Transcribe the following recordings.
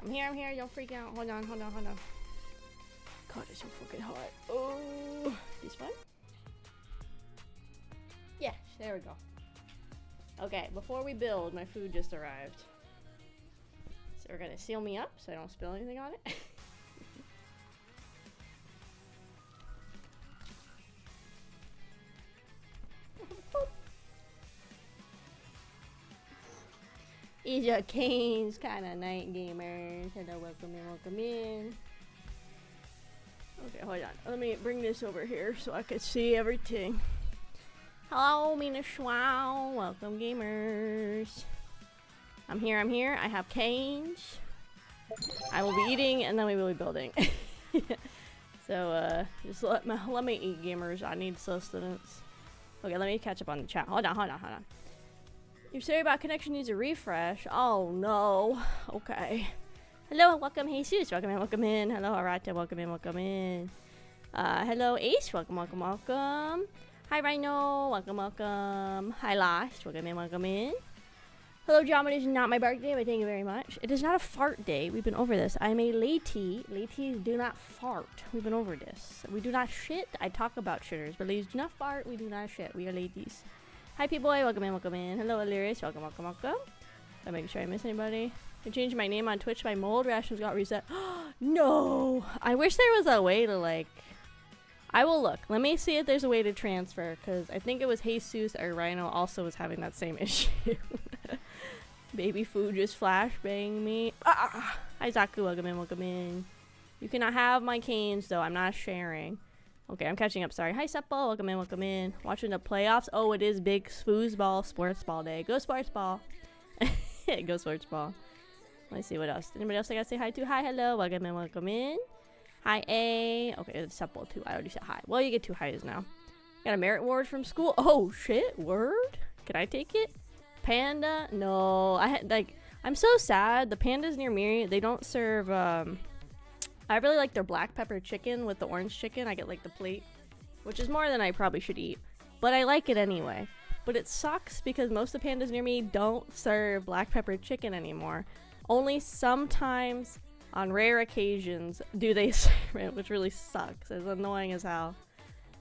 I'm here. Don't freak out. Hold on. God, it's so fucking hot. Oh, this one? Yeah, there we go. Okay, before we build, my food just arrived. So we're gonna seal me up so I don't spill anything on it. These are Kane's kind of night gamers. Hello, welcome in. Okay, hold on. Let me bring this over here so I can see everything. Hello, Mina Schwau. Welcome, gamers. I'm here. I have canes. I will be eating, and then we will be building. So, just let me eat, gamers. I need sustenance. Okay, let me catch up on the chat. Hold on. You're sorry about connection needs a refresh. Oh, no. Okay. Hello, welcome, Jesus. Welcome in. Hello, Arata. Welcome in. Hello, Ace. Welcome. Hi, Rhino. Welcome. Hi, Lost. Welcome in. Hello, John. It is not my birthday, but thank you very much. It is not a fart day. We've been over this. I'm a lady. Ladies do not fart. We've been over this. We do not shit. I talk about shitters, but ladies do not fart. We do not shit. We are ladies. Hi, P-Boy. Welcome in. Hello, Illyris. Welcome. I'm making sure I miss anybody. I changed my name on Twitch. My mold rations got reset. No! I wish there was a way to, like... I will look. Let me see if there's a way to transfer, because I think it was Jesus or Rhino also was having that same issue. Baby food just flashbang me. Ah! Hi, Zaku. Welcome in. You cannot have my canes, though. I'm not sharing. Okay, I'm catching up. Sorry. Hi, Seppo. Welcome in. Watching the playoffs. Oh, it is big foosball, sports ball day. Go sports ball. Go sports ball. Let's see what else. Anybody else I gotta say hi to? Hi, hello. Welcome in. Hi, A. Okay, it's Seppo too. I already said hi. Well, you get 2 highs now. Got a merit award from school. Oh, shit. Word? Can I take it? Panda? No. I'm so sad. The pandas near me, they don't serve, I really like their black pepper chicken with the orange chicken. I get like the plate, which is more than I probably should eat, but I like it anyway. But it sucks because most of the pandas near me don't serve black pepper chicken anymore. Only sometimes, on rare occasions, do they serve it, which really sucks. It's annoying as hell.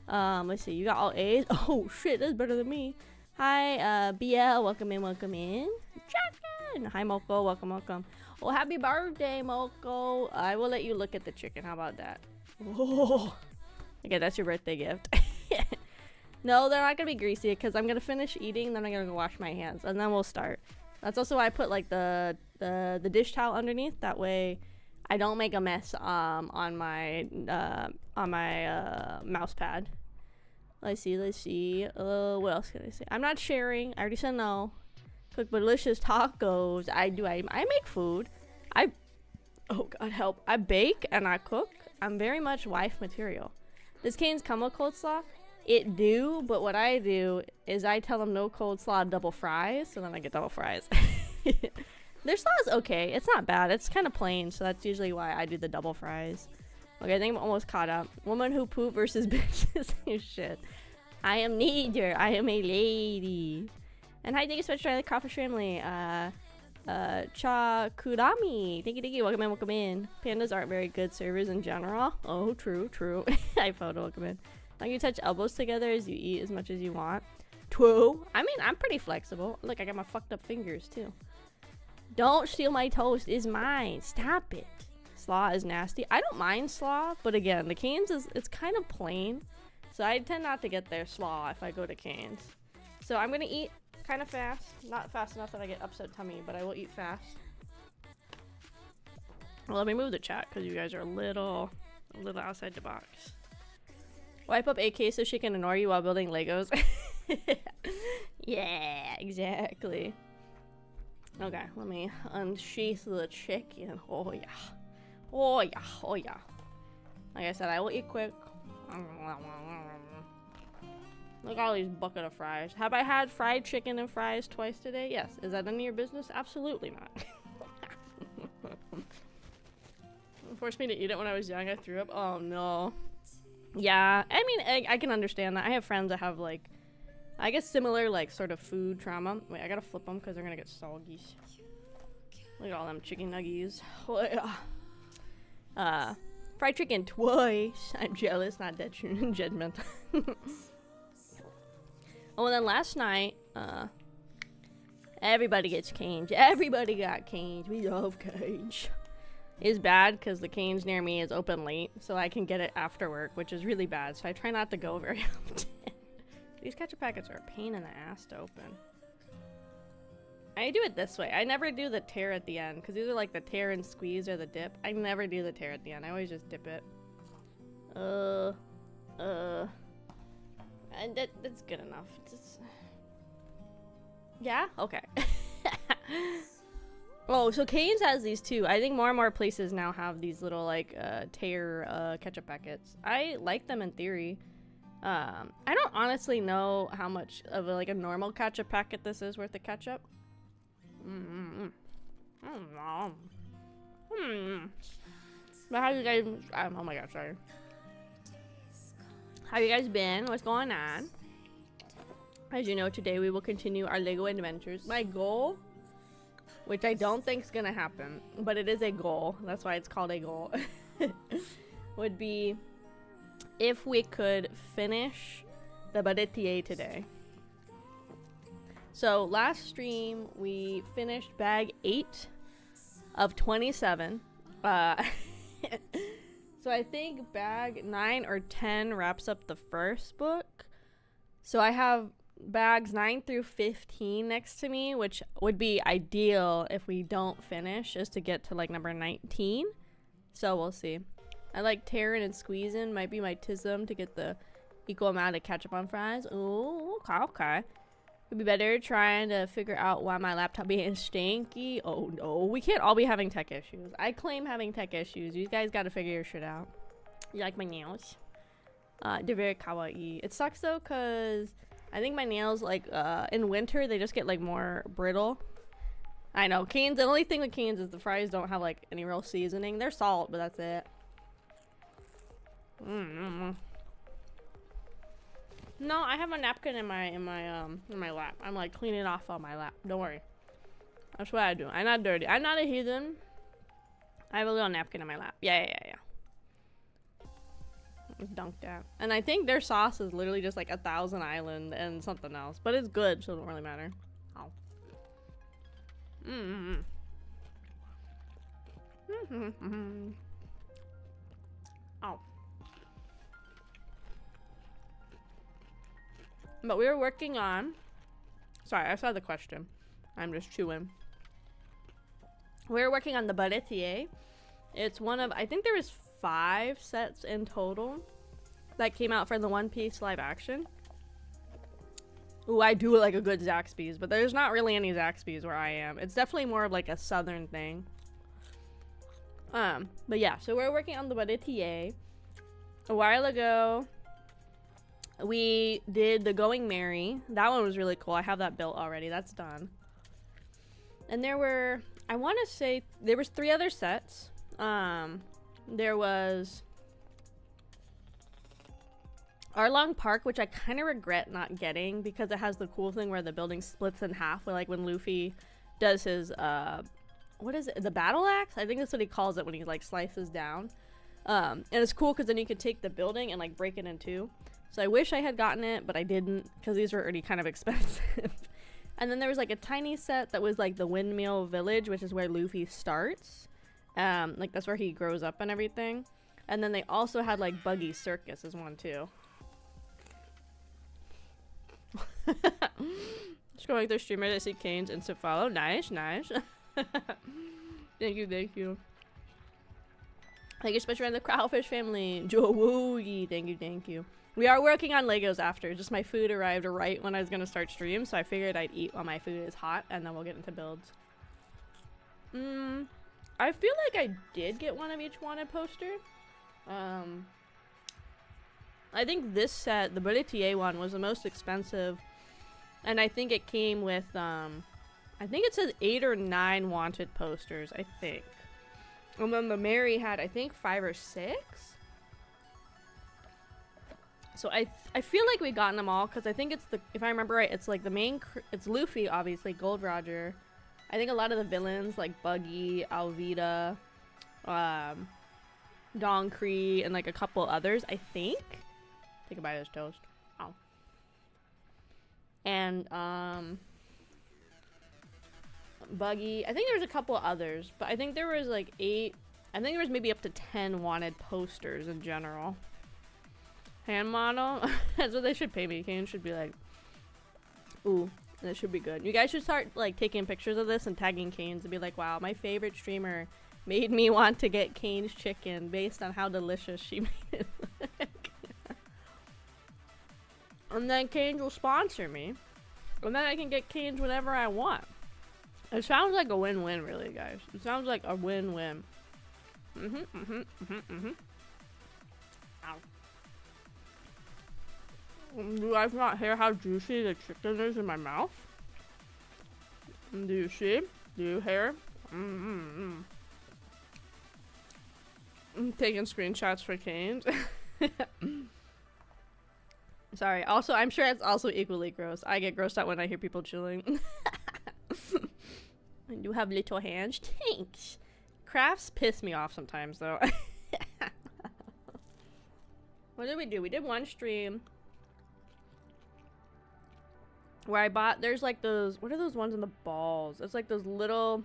Let's see. You got all A's. Oh shit, that's better than me. Hi, BL. Welcome in. Chicken. Hi, Moko. Welcome. Well, happy birthday, Moko. I will let you look at the chicken. How about that? Whoa. Okay, that's your birthday gift. No, they're not gonna be greasy because I'm gonna finish eating, then I'm gonna go wash my hands, and then we'll start. That's also why I put like the dish towel underneath. That way, I don't make a mess on my mouse pad. Let's see. What else can I say? I'm not sharing. I already said no. Cook delicious tacos. I make food. Oh god help. I bake and I cook. I'm very much wife material. Does Cane's come with coleslaw? It do, but what I do is I tell them no coleslaw, double fries, so then I get double fries. Their slaw is okay. It's not bad. It's kind of plain, so that's usually why I do the double fries. Okay, I think I'm almost caught up. Woman who poop versus bitches. Shit. I am neither. I am a lady. And hi, thank you so much for the Kraufish family. Chakurami. Thank you. Welcome in. Pandas aren't very good servers in general. Oh, true. I photo welcome in. Long you touch elbows together as you eat as much as you want. True. I mean, I'm pretty flexible. Look, I got my fucked up fingers too. Don't steal my toast. It's mine. Stop it. Slaw is nasty. I don't mind slaw, but again, the Cane's it's kind of plain. So I tend not to get their slaw if I go to Cane's. So I'm gonna eat kind of fast. Not fast enough that I get upset tummy, but I will eat fast. Well, let me move the chat because you guys are a little outside the box. Wipe up AK so she can ignore you while building Legos. Yeah, exactly. Okay, let me unsheath the chicken. Oh yeah. Like I said, I will eat quick. Look at all these bucket of fries. Have I had fried chicken and fries twice today? Yes. Is that none of your business? Absolutely not. Forced me to eat it when I was young. I threw up. Oh no. Yeah, I mean, I can understand that. I have friends that have like, I guess similar like sort of food trauma. Wait, I gotta flip them because they're gonna get soggy. Look at all them chicken nuggies. Oh, yeah. Fried chicken twice. I'm jealous, not judgment. Oh, and then last night, everybody gets caged. Everybody got caged. We love cage. It's bad because the canes near me is open late, so I can get it after work, which is really bad. So I try not to go very often. These ketchup packets are a pain in the ass to open. I do it this way. I never do the tear at the end because these are like the tear and squeeze or the dip. I never do the tear at the end. I always just dip it. And that's good enough. Just... Yeah? Okay. Oh, so Cane's has these too. I think more and more places now have these little like tear ketchup packets. I like them in theory. I don't honestly know how much of a normal ketchup packet this is worth of ketchup. I don't know. But how you guys? Oh my gosh, sorry. How you guys been? What's going on? As you know, today we will continue our Lego adventures. My goal, which I don't think is gonna happen, but it is a goal. That's why it's called a goal. Would be if we could finish the Baratie today. So last stream we finished bag 8 of 27. So I think bag 9 or 10 wraps up the first book. So I have bags 9 through 15 next to me, which would be ideal if we don't finish, is to get to like number 19. So we'll see. I like tearing and squeezing. Might be my tism to get the equal amount of ketchup on fries. Ooh, okay. It'd be better trying to figure out why my laptop being stinky. Oh no, we can't all be having tech issues. I claim having tech issues. You guys gotta figure your shit out. You like my nails? They're very kawaii. It sucks though, cause I think my nails, like, in winter, they just get like more brittle. I know, Cane's, the only thing with Cane's is the fries don't have like any real seasoning. They're salt, but that's it. No, I have a napkin in my lap. I'm like cleaning off on my lap. Don't worry. That's what I do. I'm not dirty. I'm not a heathen. I have a little napkin in my lap. Yeah. Dunked out. And I think their sauce is literally just like 1,000 Island and something else. But it's good, so it don't really matter. Oh. Oh. But we were working on... Sorry, I saw the question. I'm just chewing. We were working on the Baratie. It's one of... I think there was 5 sets in total that came out for the One Piece live action. Ooh, I do like a good Zaxby's, but there's not really any Zaxby's where I am. It's definitely more of like a southern thing. But yeah, so we're working on the Baratie. A while ago... we did the Going Merry. That one was really cool. I have that built already. That's done. And there were, I want to say, there was 3 other sets. There was Arlong Park, which I kind of regret not getting because it has the cool thing where the building splits in half. Where, like, when Luffy does his, what is it? The battle axe? I think that's what he calls it when he, like, slices down. And it's cool because then you could take the building and, like, break it in 2. So I wish I had gotten it, but I didn't because these were already kind of expensive. And then there was like a tiny set that was like the Windmill Village, which is where Luffy starts. Like that's where he grows up and everything. And then they also had like Buggy Circus as one too. Just going through streamers, I see Cane's instant follow. Nice. Thank you. Thank you, especially around the Kraufish family. Joey, thank you. We are working on Legos after. Just my food arrived right when I was going to start stream, so I figured I'd eat while my food is hot, and then we'll get into builds. I feel like I did get one of each wanted poster. I think this set, the Baratie one, was the most expensive, and I think it came with, I think it says 8 or 9 wanted posters, I think. And then the Mary had, I think, 5 or 6. So I feel like we've gotten them all because I think it's the, if I remember right, it's like the main, it's Luffy, obviously, Gold Roger, I think a lot of the villains like Buggy, Alvida, Doncree, and like a couple others, I think. Take a bite of this toast. Oh. And Buggy. I think there was a couple others, but I think there was like 8. I think there was maybe up to 10 wanted posters in general. Hand model. That's what they should pay me. Kane should be like, ooh, that should be good. You guys should start like taking pictures of this and tagging Kane's and be like, wow, my favorite streamer made me want to get Kane's chicken based on how delicious she made it look. And then Kane's will sponsor me. And then I can get Kane's whenever I want. It sounds like a win-win, really, guys. It sounds like a win-win. Ow. Do you guys not hear how juicy the chicken is in my mouth? Do you see? Do you hear? I'm taking screenshots for Kane's. Sorry. Also, I'm sure it's also equally gross. I get grossed out when I hear people chewing. And you have little hands. Thanks. Crafts piss me off sometimes, though. What did we do? We did one stream where I bought, there's like those, what are those ones in the balls? It's like those little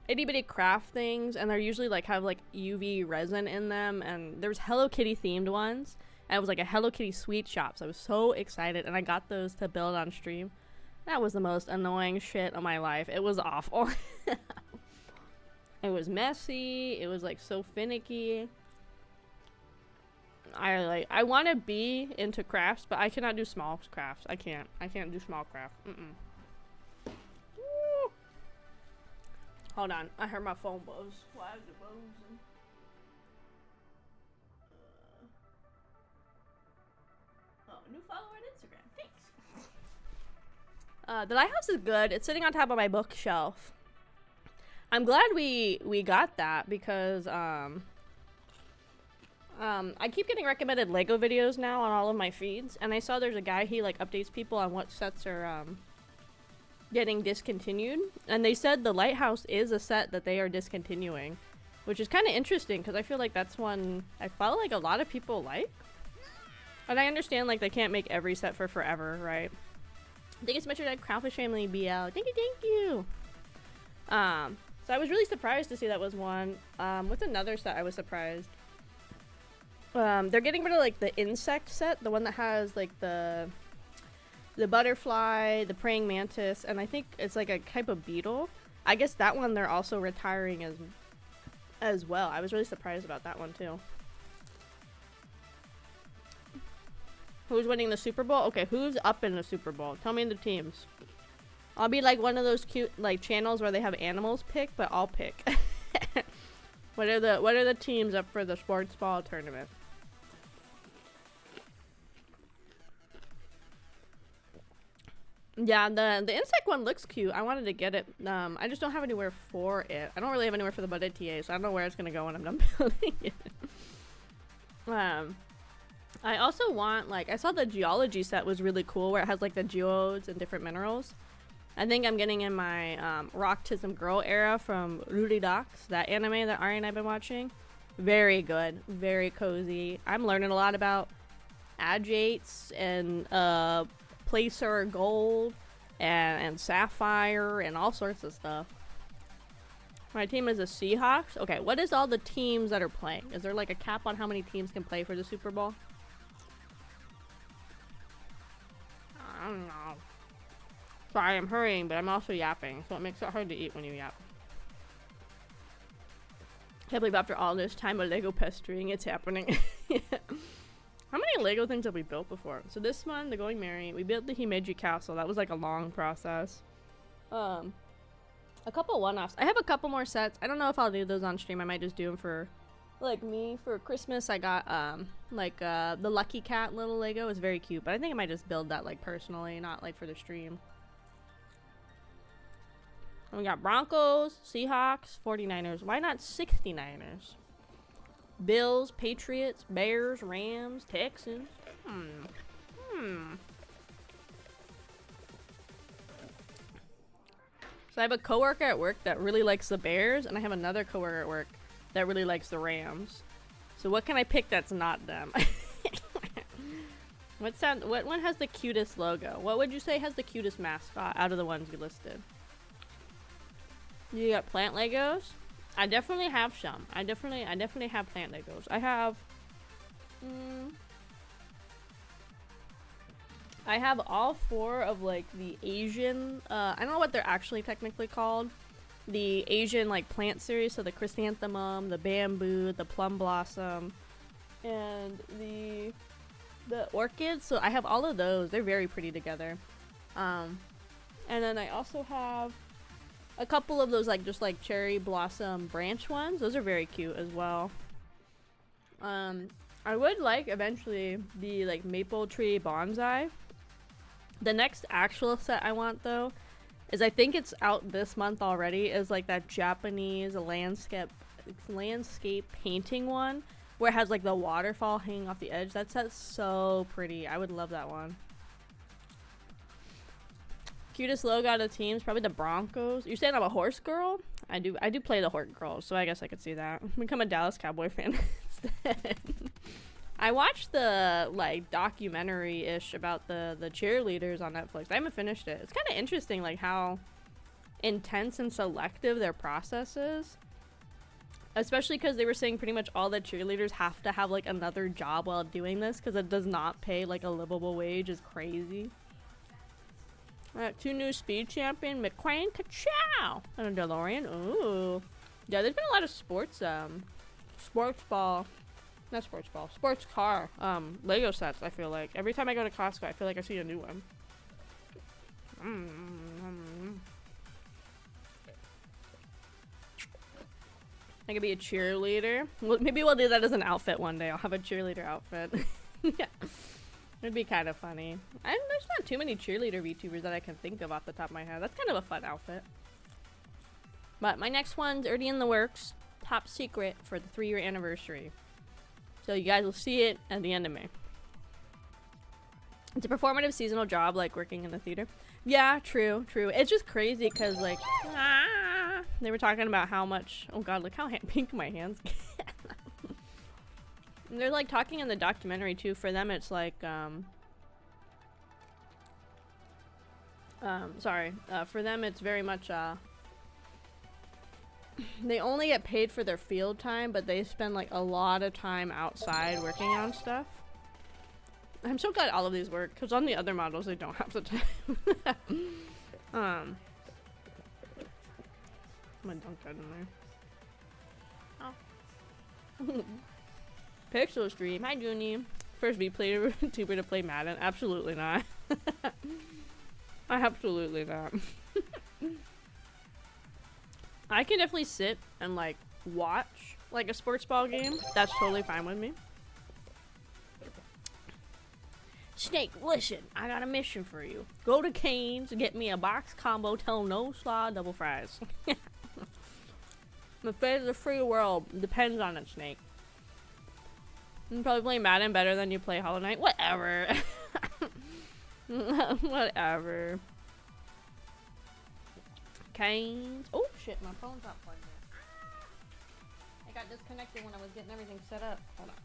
itty bitty craft things, and they're usually like have like UV resin in them, and there's Hello Kitty themed ones, and it was like a Hello Kitty sweet shop, so I was so excited, and I got those to build on stream. That was the most annoying shit of my life. It was awful. It was messy. It was like so finicky. I want to be into crafts, but I cannot do small crafts. I can't do small craft. Hold on, I heard my phone buzz. Why is it buzzing? Oh, new follower on Instagram. Thanks. The lighthouse is good. It's sitting on top of my bookshelf. I'm glad we got that because I keep getting recommended Lego videos now on all of my feeds, and I saw there's a guy, he like updates people on what sets are getting discontinued, and they said the lighthouse is a set that they are discontinuing, which is kind of interesting because I feel like that's one I felt like a lot of people like, and I understand like they can't make every set for forever, right? Thank you so much for that Kraufish family BL. Thank you. So I was really surprised to see that was one. What's another set I was surprised? They're getting rid of like the insect set, the one that has like the butterfly, the praying mantis, and I think it's like a type of beetle. I guess that one they're also retiring as well. I was really surprised about that one too. Who's winning the Super Bowl? Okay, who's up in the Super Bowl? Tell me the teams. I'll be like one of those cute like channels where they have animals pick, but I'll pick. What are the teams up for the sports ball tournament? Yeah, the insect one looks cute. I wanted to get it. I just don't have anywhere for it. I don't really have anywhere for the Baratie, so I don't know where it's gonna go when I'm done building it. I also want, like, I saw the geology set was really cool where it has like the geodes and different minerals. I think I'm getting in my Rocktism Girl era from Rudy Docs, that anime that Ari and I've been watching. Very good, very cozy. I'm learning a lot about agates and placer gold and sapphire and all sorts of stuff. My team is the Seahawks. Okay, what is all the teams that are playing? Is there like a cap on how many teams can play for the Super Bowl? I don't know. Sorry, I'm hurrying, but I'm also yapping, so it makes it hard to eat when you yap. Can't believe after all this time of Lego pestering, it's happening. How many Lego things have we built before? So this one, the Going Merry, we built the Himeji Castle. That was like a long process. A couple one-offs. I have a couple more sets. I don't know if I'll do those on stream. I might just do them for, like, me. For Christmas, I got, the Lucky Cat little Lego. It's very cute, but I think I might just build that, like, personally, not, like, for the stream. And we got Broncos, Seahawks, 49ers. Why not 69ers? Bills, Patriots, Bears, Rams, Texans. So I have a coworker at work that really likes the Bears, and I have another coworker at work that really likes the Rams. So what can I pick that's not them? What one has the cutest logo? What would you say has the cutest mascot out of the ones you listed? You got plant Legos? I definitely have some. I definitely have plant Legos. I have all 4 of like the Asian, I don't know what they're actually technically called. The Asian like plant series, so the chrysanthemum, the bamboo, the plum blossom, and the orchids. So I have all of those. They're very pretty together. And then I also have a couple of those like just like cherry blossom branch ones. Those are very cute as well. I would like eventually the like maple tree bonsai. The next actual set I want though is, I think it's out this month already, is like that Japanese landscape painting one where it has like the waterfall hanging off the edge. That set's so pretty. I would love that one. Cutest logo out of the teams, probably the Broncos. You're saying I'm a horse girl? I do play the horse girl, so I guess I could see that. Become a Dallas Cowboy fan instead. I watched the like documentary-ish about the cheerleaders on Netflix. I haven't finished it. It's kind of interesting like how intense and selective their process is. Especially because they were saying pretty much all the cheerleaders have to have like another job while doing this because it does not pay like a livable wage. Is crazy. 2 new speed champion, McQueen Ka-chow and a DeLorean. Ooh. Yeah, there's been a lot of sports car Lego sets. I feel like every time I go to Costco I feel like I see a new one. I could be a cheerleader. Well, maybe we'll do that as an outfit one day. I'll have a cheerleader outfit. Yeah, it'd be kind of funny. There's not too many cheerleader VTubers that I can think of off the top of my head. That's kind of a fun outfit. But my next one's already in the works. Top secret for the 3-year anniversary. So you guys will see it at the end of May. It's a performative seasonal job, like working in the theater. Yeah, true. It's just crazy because, like, they were talking about how much. Oh god, look how pink my hands get. And they're like talking in the documentary too. For them, it's like, for them, it's very much they only get paid for their field time, but they spend like a lot of time outside working on stuff. I'm so glad all of these work, because on the other models they don't have the time. I'm gonna dunk that in there. Oh. Pixel stream. Hi Junie. First VTuber to play Madden. Absolutely not. Absolutely not. I can definitely sit and like watch like a sports ball game. That's totally fine with me. Snake, listen, I got a mission for you. Go to Cane's and get me a box combo, tell no slaw, double fries. The fate of the free world depends on it, Snake. You probably play Madden better than you play Hollow Knight. Whatever. Whatever. Cane's. Oh shit, my phone's not plugged in. It got disconnected when I was getting everything set up. Hold on.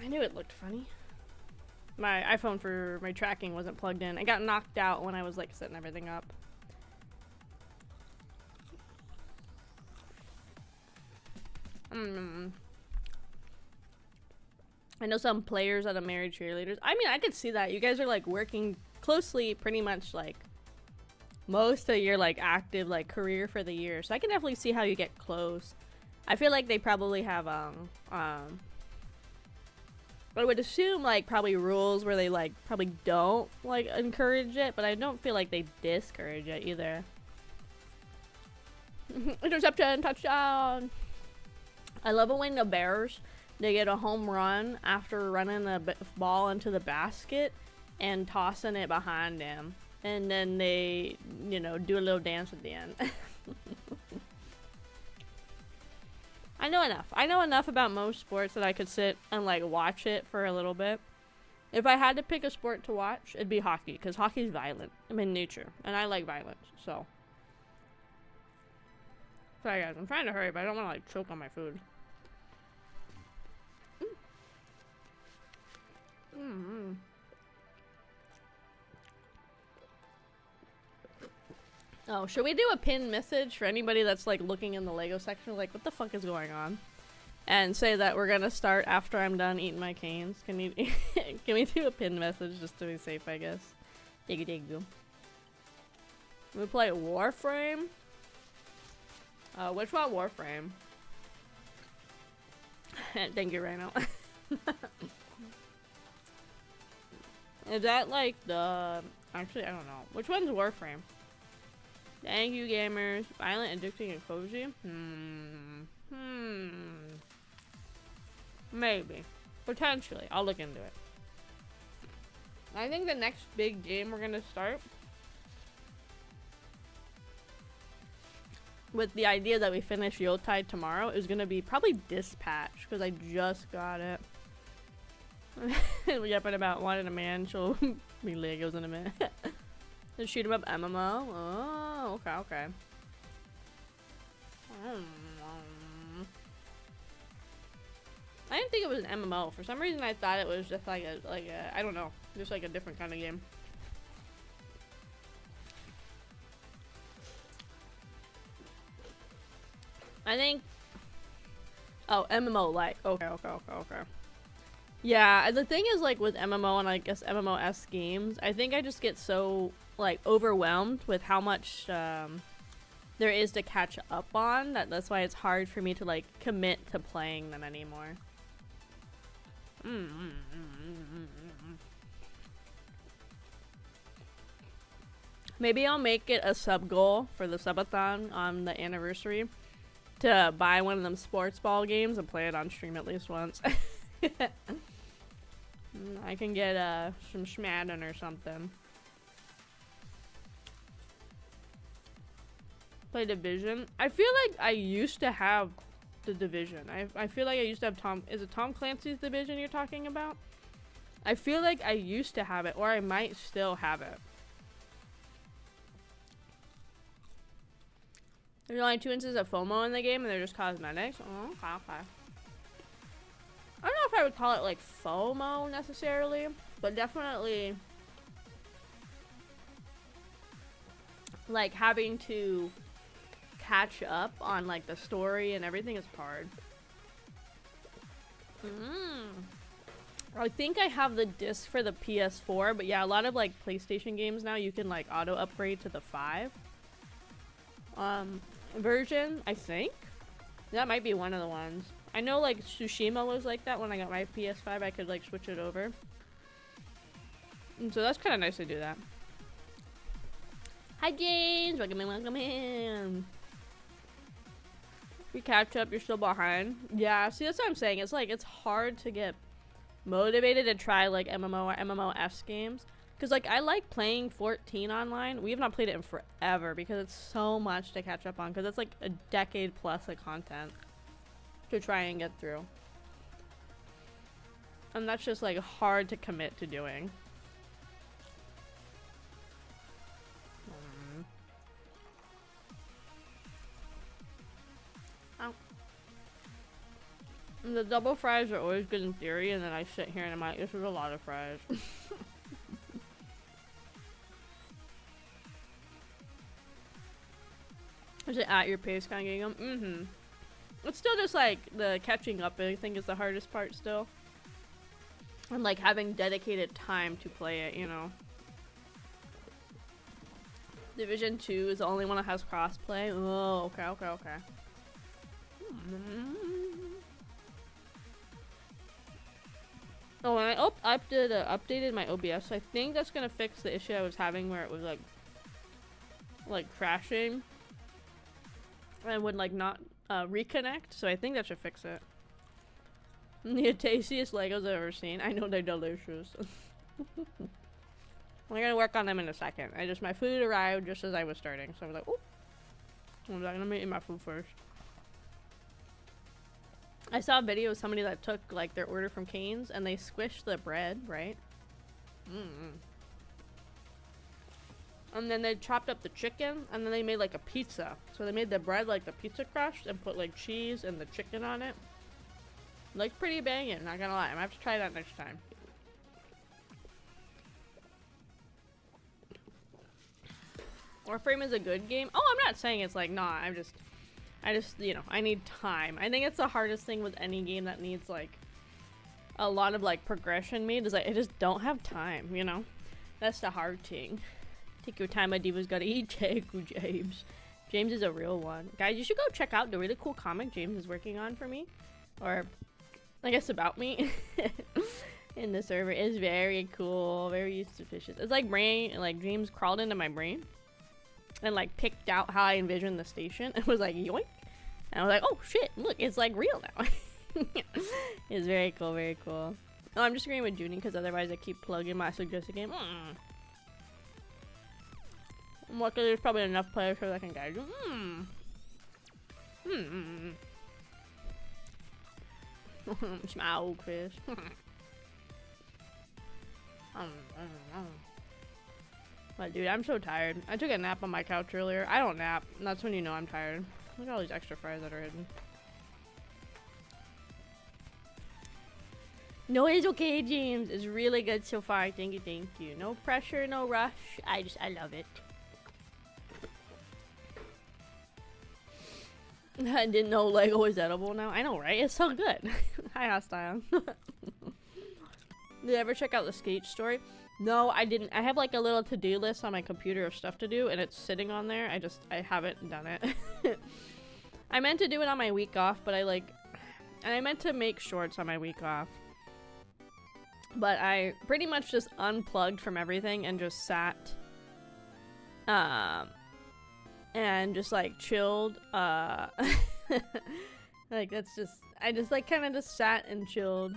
I knew it looked funny. My iPhone for my tracking wasn't plugged in. It got knocked out when I was like setting everything up. I know some players that are married cheerleaders. I mean, I could see that. You guys are like working closely pretty much like most of your like active like career for the year. So I can definitely see how you get close. I feel like they probably have I would assume like probably rules where they like probably don't like encourage it, but I don't feel like they discourage it either. Interception, touchdown. I love it when the Bears, they get a home run after running the ball into the basket and tossing it behind them. And then they, you know, do a little dance at the end. I know enough. I know enough about most sports that I could sit and like watch it for a little bit. If I had to pick a sport to watch, it'd be hockey, because hockey's violent. I'm in nature, and I like violence, so. Sorry guys, I'm trying to hurry, but I don't want to like choke on my food. Oh, should we do a pinned message for anybody that's like looking in the Lego section like what the fuck is going on? And say that we're gonna start after I'm done eating my canes. Can we can we do a pinned message just to be safe, I guess? Digga. We play Warframe? Which one Warframe? Thank you, Rhino. Is that like the... Actually, I don't know. Which one's Warframe? Thank you, gamers. Violent, addicting, and cozy? Maybe. Potentially. I'll look into it. I think the next big game we're gonna start with the idea that we finish Yotai tomorrow is gonna be probably Dispatch, because I just got it. Yep, in about wanting a man, she'll be Legos in a minute. Just shoot him up MMO? Oh, okay. I didn't think it was an MMO. For some reason I thought it was just like a I don't know, just like a different kind of game. I think... Oh, MMO like. Okay. Yeah, the thing is like with MMO and I guess MMO-esque games, I think I just get so like overwhelmed with how much there is to catch up on that's why it's hard for me to like commit to playing them anymore. Maybe I'll make it a sub goal for the subathon on the anniversary to buy one of them sports ball games and play it on stream at least once. I can get some schmadden or something. Play Division. I feel like I used to have the Division. I feel like I used to have is it Tom Clancy's Division you're talking about? I feel like I used to have it, or I might still have it. There's only 2 instances of FOMO in the game and they're just cosmetics. Oh, okay. I don't know if I would call it like FOMO necessarily, but definitely like having to catch up on like the story and everything is hard. I think I have the disc for the PS4, but yeah, a lot of like PlayStation games now you can like auto upgrade to the 5 version, I think. That might be one of the ones. I know like Tsushima was like that when I got my PS5, I could like switch it over. And so that's kind of nice to do that. Hi James, welcome in. If you catch up, you're still behind. Yeah, see that's what I'm saying. It's like, it's hard to get motivated to try like MMO or MMO-esque games. Because like I like playing 14 online. We have not played it in forever because it's so much to catch up on. Because it's like a decade plus of content to try and get through. And that's just like hard to commit to doing. Ow. And the double fries are always good in theory, and then I sit here and I'm like, this is a lot of fries. Is it at your pace kind of getting them? It's still just like the catching up, I think, is the hardest part still. And like having dedicated time to play it, you know. Division 2 is the only one that has crossplay. Oh, okay. Oh, and I updated my OBS, so I think that's gonna fix the issue I was having where it was like crashing and would like not reconnect, so I think that should fix it. The tastiest Legos I've ever seen. I know they're delicious. We're gonna work on them in a second. My food arrived just as I was starting, so I was like, oh, I'm gonna eat my food first. I saw a video of somebody that took like their order from Cane's and they squished the bread, right? And then they chopped up the chicken and then they made like a pizza. So they made the bread like the pizza crust and put like cheese and the chicken on it. Looks pretty banging, not gonna lie. I might have to try that next time. Warframe is a good game. Oh, I'm not saying it's like not. I just, you know, I need time. I think it's the hardest thing with any game that needs like a lot of like progression made is like I just don't have time, you know? That's the hard thing. Take your time, my diva's gotta eat. James. James is a real one. Guys, you should go check out the really cool comic James is working on for me. Or I guess about me. In the server. It's very cool, very suspicious. It's like James crawled into my brain and like picked out how I envisioned the station and was like yoink, and I was like, oh shit, look, it's like real now. It's very cool, very cool. Oh, I'm just agreeing with Junie because otherwise I keep plugging my suggested game. I'm lucky there's probably enough players so that I can guide you. Smile, Chris. But dude, I'm so tired. I took a nap on my couch earlier. I don't nap. That's when you know I'm tired. Look at all these extra fries that are hidden. No, it's okay, James. It's really good so far. Thank you, thank you. No pressure, no rush. I love it. I didn't know Lego was edible now. I know, right? It's so good. Hi, Hostile. Did you ever check out the Skate story? No, I didn't. I have like a little to-do list on my computer of stuff to do and it's sitting on there. I haven't done it. I meant to do it on my week off, but and I meant to make shorts on my week off. But I pretty much just unplugged from everything and just sat and just like chilled. Like that's just I just like kind of just sat and chilled.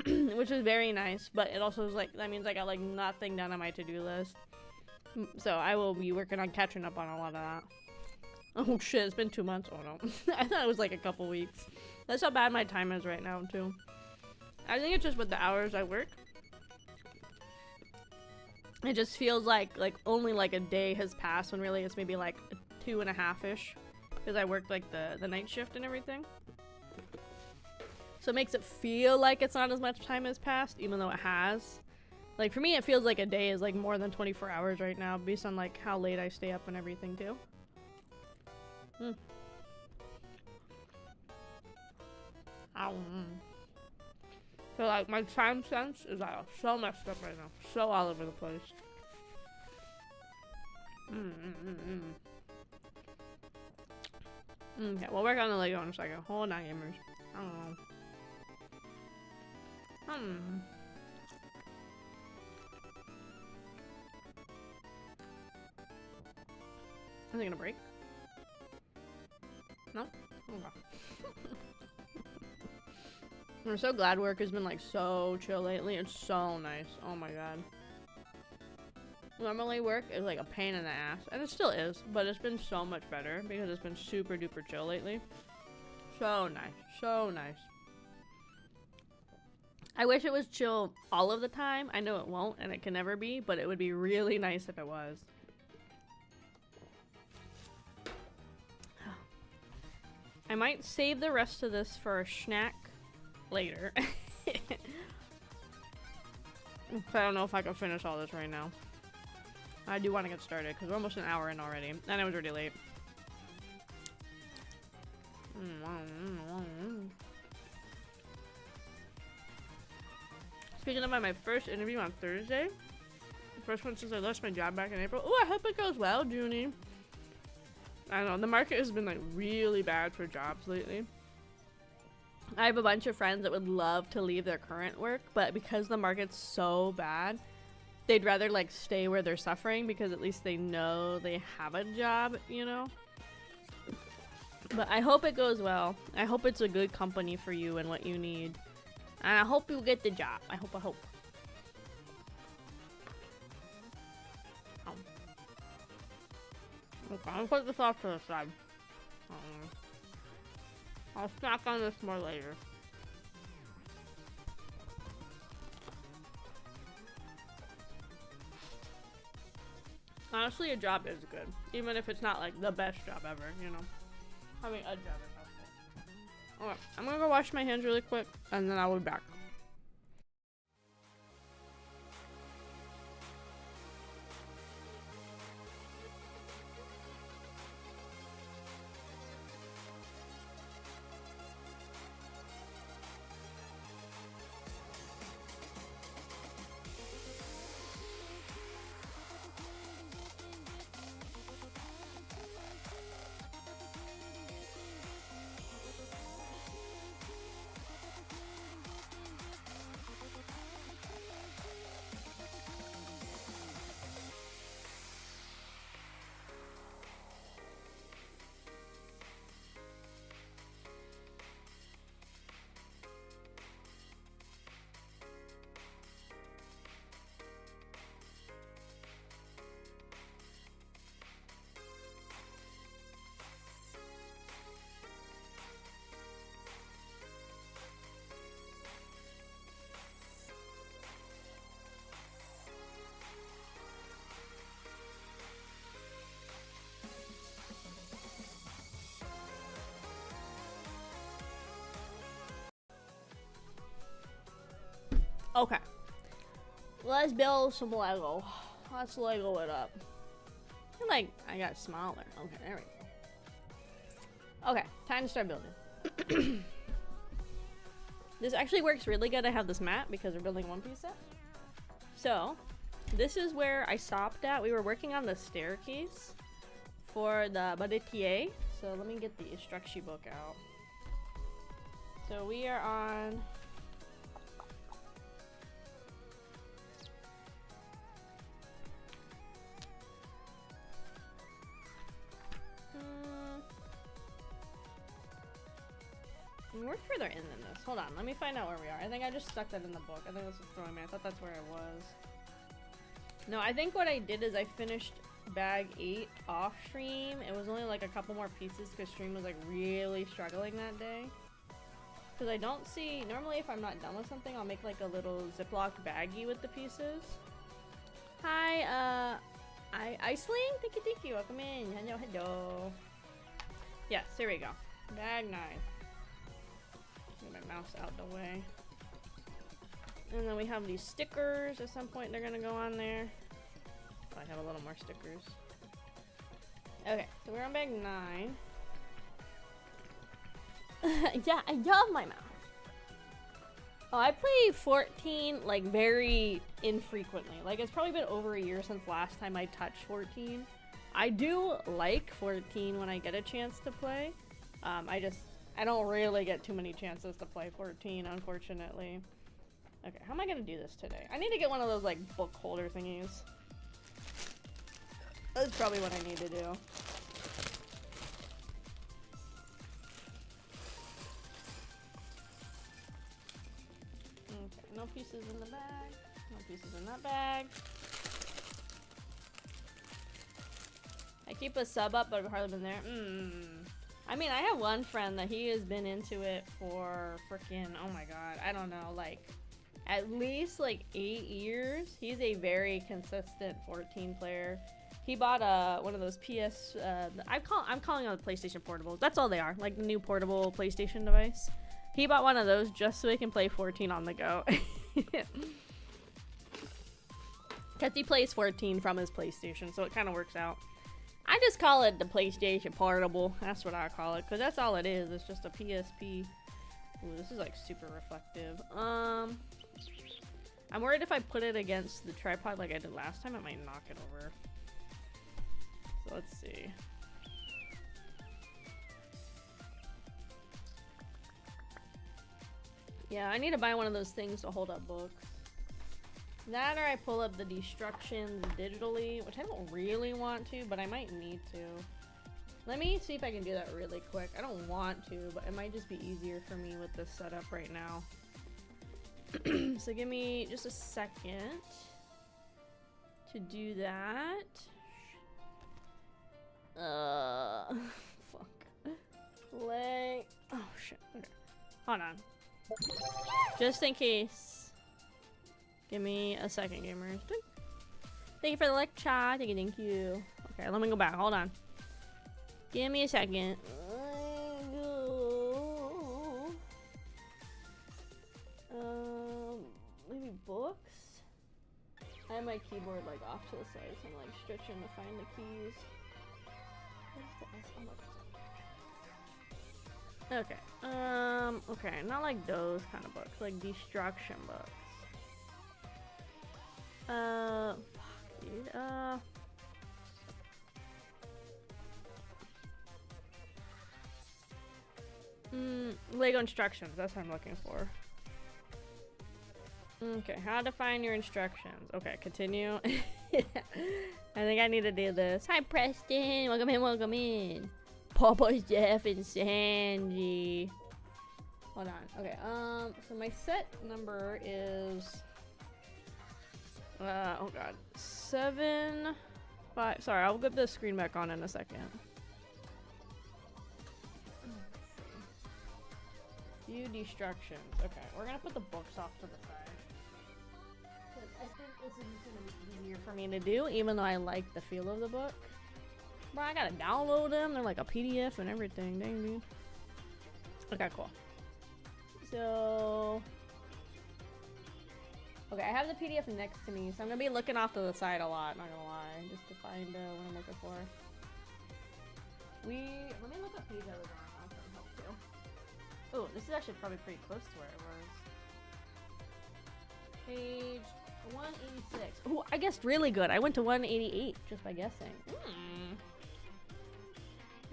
Which is very nice, but it also is like that means I got like nothing done on my to-do list. So I will be working on catching up on a lot of that. Oh shit, it's been 2 months. Oh no. I thought it was like a couple weeks. That's how bad my time is right now too. I think it's just with the hours I work. It just feels like only like a day has passed when really it's maybe like 2.5-ish because I worked like the night shift and everything. So it makes it feel like it's not as much time has passed, even though it has. Like for me, it feels like a day is like more than 24 hours right now, based on like how late I stay up and everything too. So like my time sense is so messed up right now, so all over the place. Okay, we'll work on the Lego in a second. Hold on, gamers. I don't know. Is it gonna break? No? Okay. I'm so glad work has been like so chill lately. It's so nice. Oh my god. Normally work is like a pain in the ass, and it still is, but it's been so much better because it's been super duper chill lately. So nice. So nice. I wish it was chill all of the time. I know it won't and it can never be, but it would be really nice if it was. I might save the rest of this for a snack later. I don't know if I can finish all this right now. I do want to get started because we're almost an hour in already and it was already late. Speaking of my first interview on Thursday, the first one since I lost my job back in April. Oh, I hope it goes well, Junie. I don't know, the market has been like really bad for jobs lately. I have a bunch of friends that would love to leave their current work, but because the market's so bad, they'd rather like stay where they're suffering because at least they know they have a job, you know? But I hope it goes well. I hope it's a good company for you and what you need. And I hope you get the job. I hope. Oh. Okay, I'll put this off to the side. I'll snack on this more later. Honestly, a job is good. Even if it's not like the best job ever, you know. Having a job is helpful. Alright, I'm gonna go wash my hands really quick and then I'll be back. Okay. Let's build some Lego. Let's Lego it up. I feel like I got smaller. Okay, there we go. Okay, time to start building. This actually works really good. I have this mat because we're building a one-piece set. So, this is where I stopped at. We were working on the staircase for the Baratie. So let me get the instruction book out. So we are on... we're further in than this. Hold on, let me find out where we are. I think I just stuck that in the book. I think this was throwing me. I thought that's where I was. No, I think what I did is I finished bag 8 off stream. It was only like a couple more pieces because stream was like really struggling that day. Because I don't see, normally if I'm not done with something, I'll make like a little Ziploc baggie with the pieces. Hi, Iceling? Thank you, welcome in. Hello. Yes, here we go. Bag 9. Get my mouse out the way. And then we have these stickers. At some point they're gonna go on there. I have a little more stickers. Okay, so we're on bag 9. Yeah, I love my mouse. Oh, I play 14 like very infrequently. Like it's probably been over a year since last time I touched 14. I do like 14 when I get a chance to play. I don't really get too many chances to play 14, unfortunately. Okay, how am I gonna do this today? I need to get one of those like book holder thingies. That's probably what I need to do. Okay, no pieces in the bag. No pieces in that bag. I keep a sub up, but I've hardly been there. I mean, I have one friend that he has been into it for freaking, oh my god, I don't know, like, at least like 8 years. He's a very consistent 14 player. He bought one of those PS, I'm calling them the PlayStation Portables. That's all they are, like the new portable PlayStation device. He bought one of those just so he can play 14 on the go. Because he plays 14 from his PlayStation, so it kind of works out. I just call it the PlayStation Portable. That's what I call it, because that's all it is. It's just a PSP. Ooh, this is like super reflective. I'm worried if I put it against the tripod like I did last time, it might knock it over. So let's see. Yeah, I need to buy one of those things to hold up books. That or I pull up the destructions digitally, which I don't really want to, but I might need to. Let me see if I can do that really quick. I don't want to, but it might just be easier for me with this setup right now. So give me just a second to do that. Fuck. Play. Oh shit. Okay. Hold on. Just in case. Give me a second, gamers. Thank you for the lecture. Thank you, thank you. Okay, let me go back. Hold on. Give me a second. Maybe books? I have my keyboard like off to the side, so I'm like stretching to find the keys. Where's the S? Okay. Okay, not like those kind of books, like destruction books. Fuck, dude. Lego instructions, that's what I'm looking for. Okay, how to find your instructions. Okay, continue. I think I need to do this. Hi, Preston. Welcome in, welcome in. Papa's Jeff and Sanji. Hold on. Okay, so my set number is... oh god. 7, 5... Sorry, I'll get the screen back on in a second. Few destructions. Okay, we're gonna put the books off to the side. I think this is gonna be easier for me to do, even though I like the feel of the book. Bro, I gotta download them. They're like a PDF and everything. Dang, dude. Okay, cool. So... Okay, I have the PDF next to me, so I'm gonna be looking off to the side a lot, not gonna lie, just to find what I'm looking for. Let me look up page I was on. I'll try and help too. Oh, this is actually probably pretty close to where it was. Page 186. Oh, I guessed really good. I went to 188 just by guessing.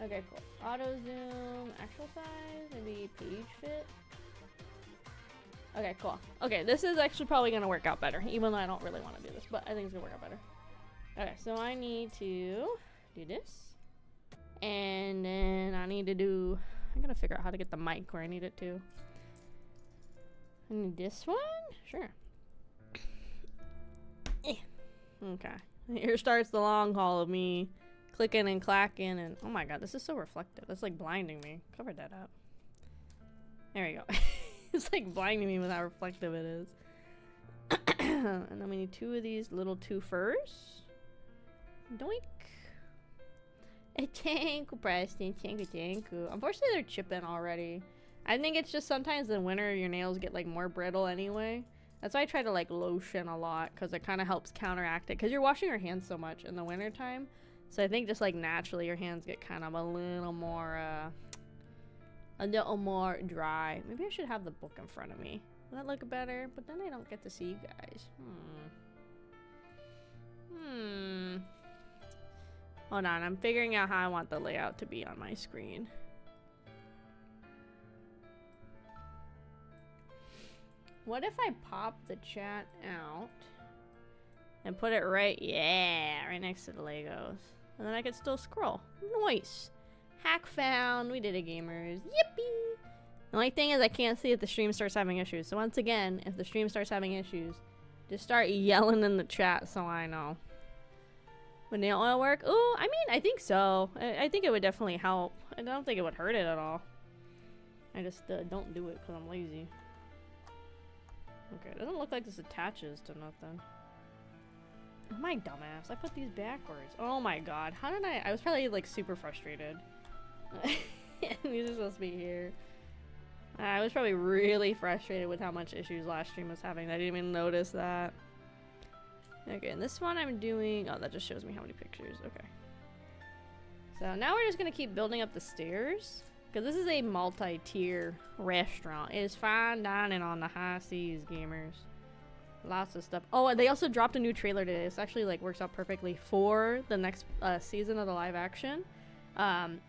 Okay, cool. Auto zoom, actual size, maybe page fit. Okay, cool. Okay, this is actually probably gonna work out better, even though I don't really want to do this, but I think it's gonna work out better. Okay, so I need to do this, and then I need to do... I gotta figure out how to get the mic where I need it to. I need this one? Sure. Okay. Here starts the long haul of me clicking and clacking and... Oh my god, this is so reflective. That's like blinding me. Cover that up. There we go. It's like blinding me with how reflective it is. And then we need 2 of these little twofers. Doink. Thank you, Preston. Thank you. Unfortunately, they're chipping already. I think it's just sometimes in winter your nails get like more brittle anyway. That's why I try to like lotion a lot, because it kind of helps counteract it. Because you're washing your hands so much in the winter time. So I think just like naturally your hands get kind of a little more dry. Maybe I should have the book in front of me. Will that look better? But then I don't get to see you guys. Hold on, I'm figuring out how I want the layout to be on my screen. What if I pop the chat out and put it right next to the Legos? And then I could still scroll. Nice. Hack found. We did it, gamers. Yippee! The only thing is I can't see if the stream starts having issues. So once again, if the stream starts having issues, just start yelling in the chat so I know. Would nail oil work? Oh, I mean, I think so. I think it would definitely help. I don't think it would hurt it at all. I just don't do it because I'm lazy. Okay, it doesn't look like this attaches to nothing. Oh, my dumbass. I put these backwards. Oh my god. How did I was probably like super frustrated. These are supposed to be here. I was probably really frustrated with how much issues last stream was having. I didn't even notice that. Okay, and this one I'm doing... Oh, that just shows me how many pictures. Okay. So now we're just going to keep building up the stairs. Because this is a multi-tier restaurant. It is fine dining on the high seas, gamers. Lots of stuff. Oh, and they also dropped a new trailer today. This actually like works out perfectly for the next season of the live action.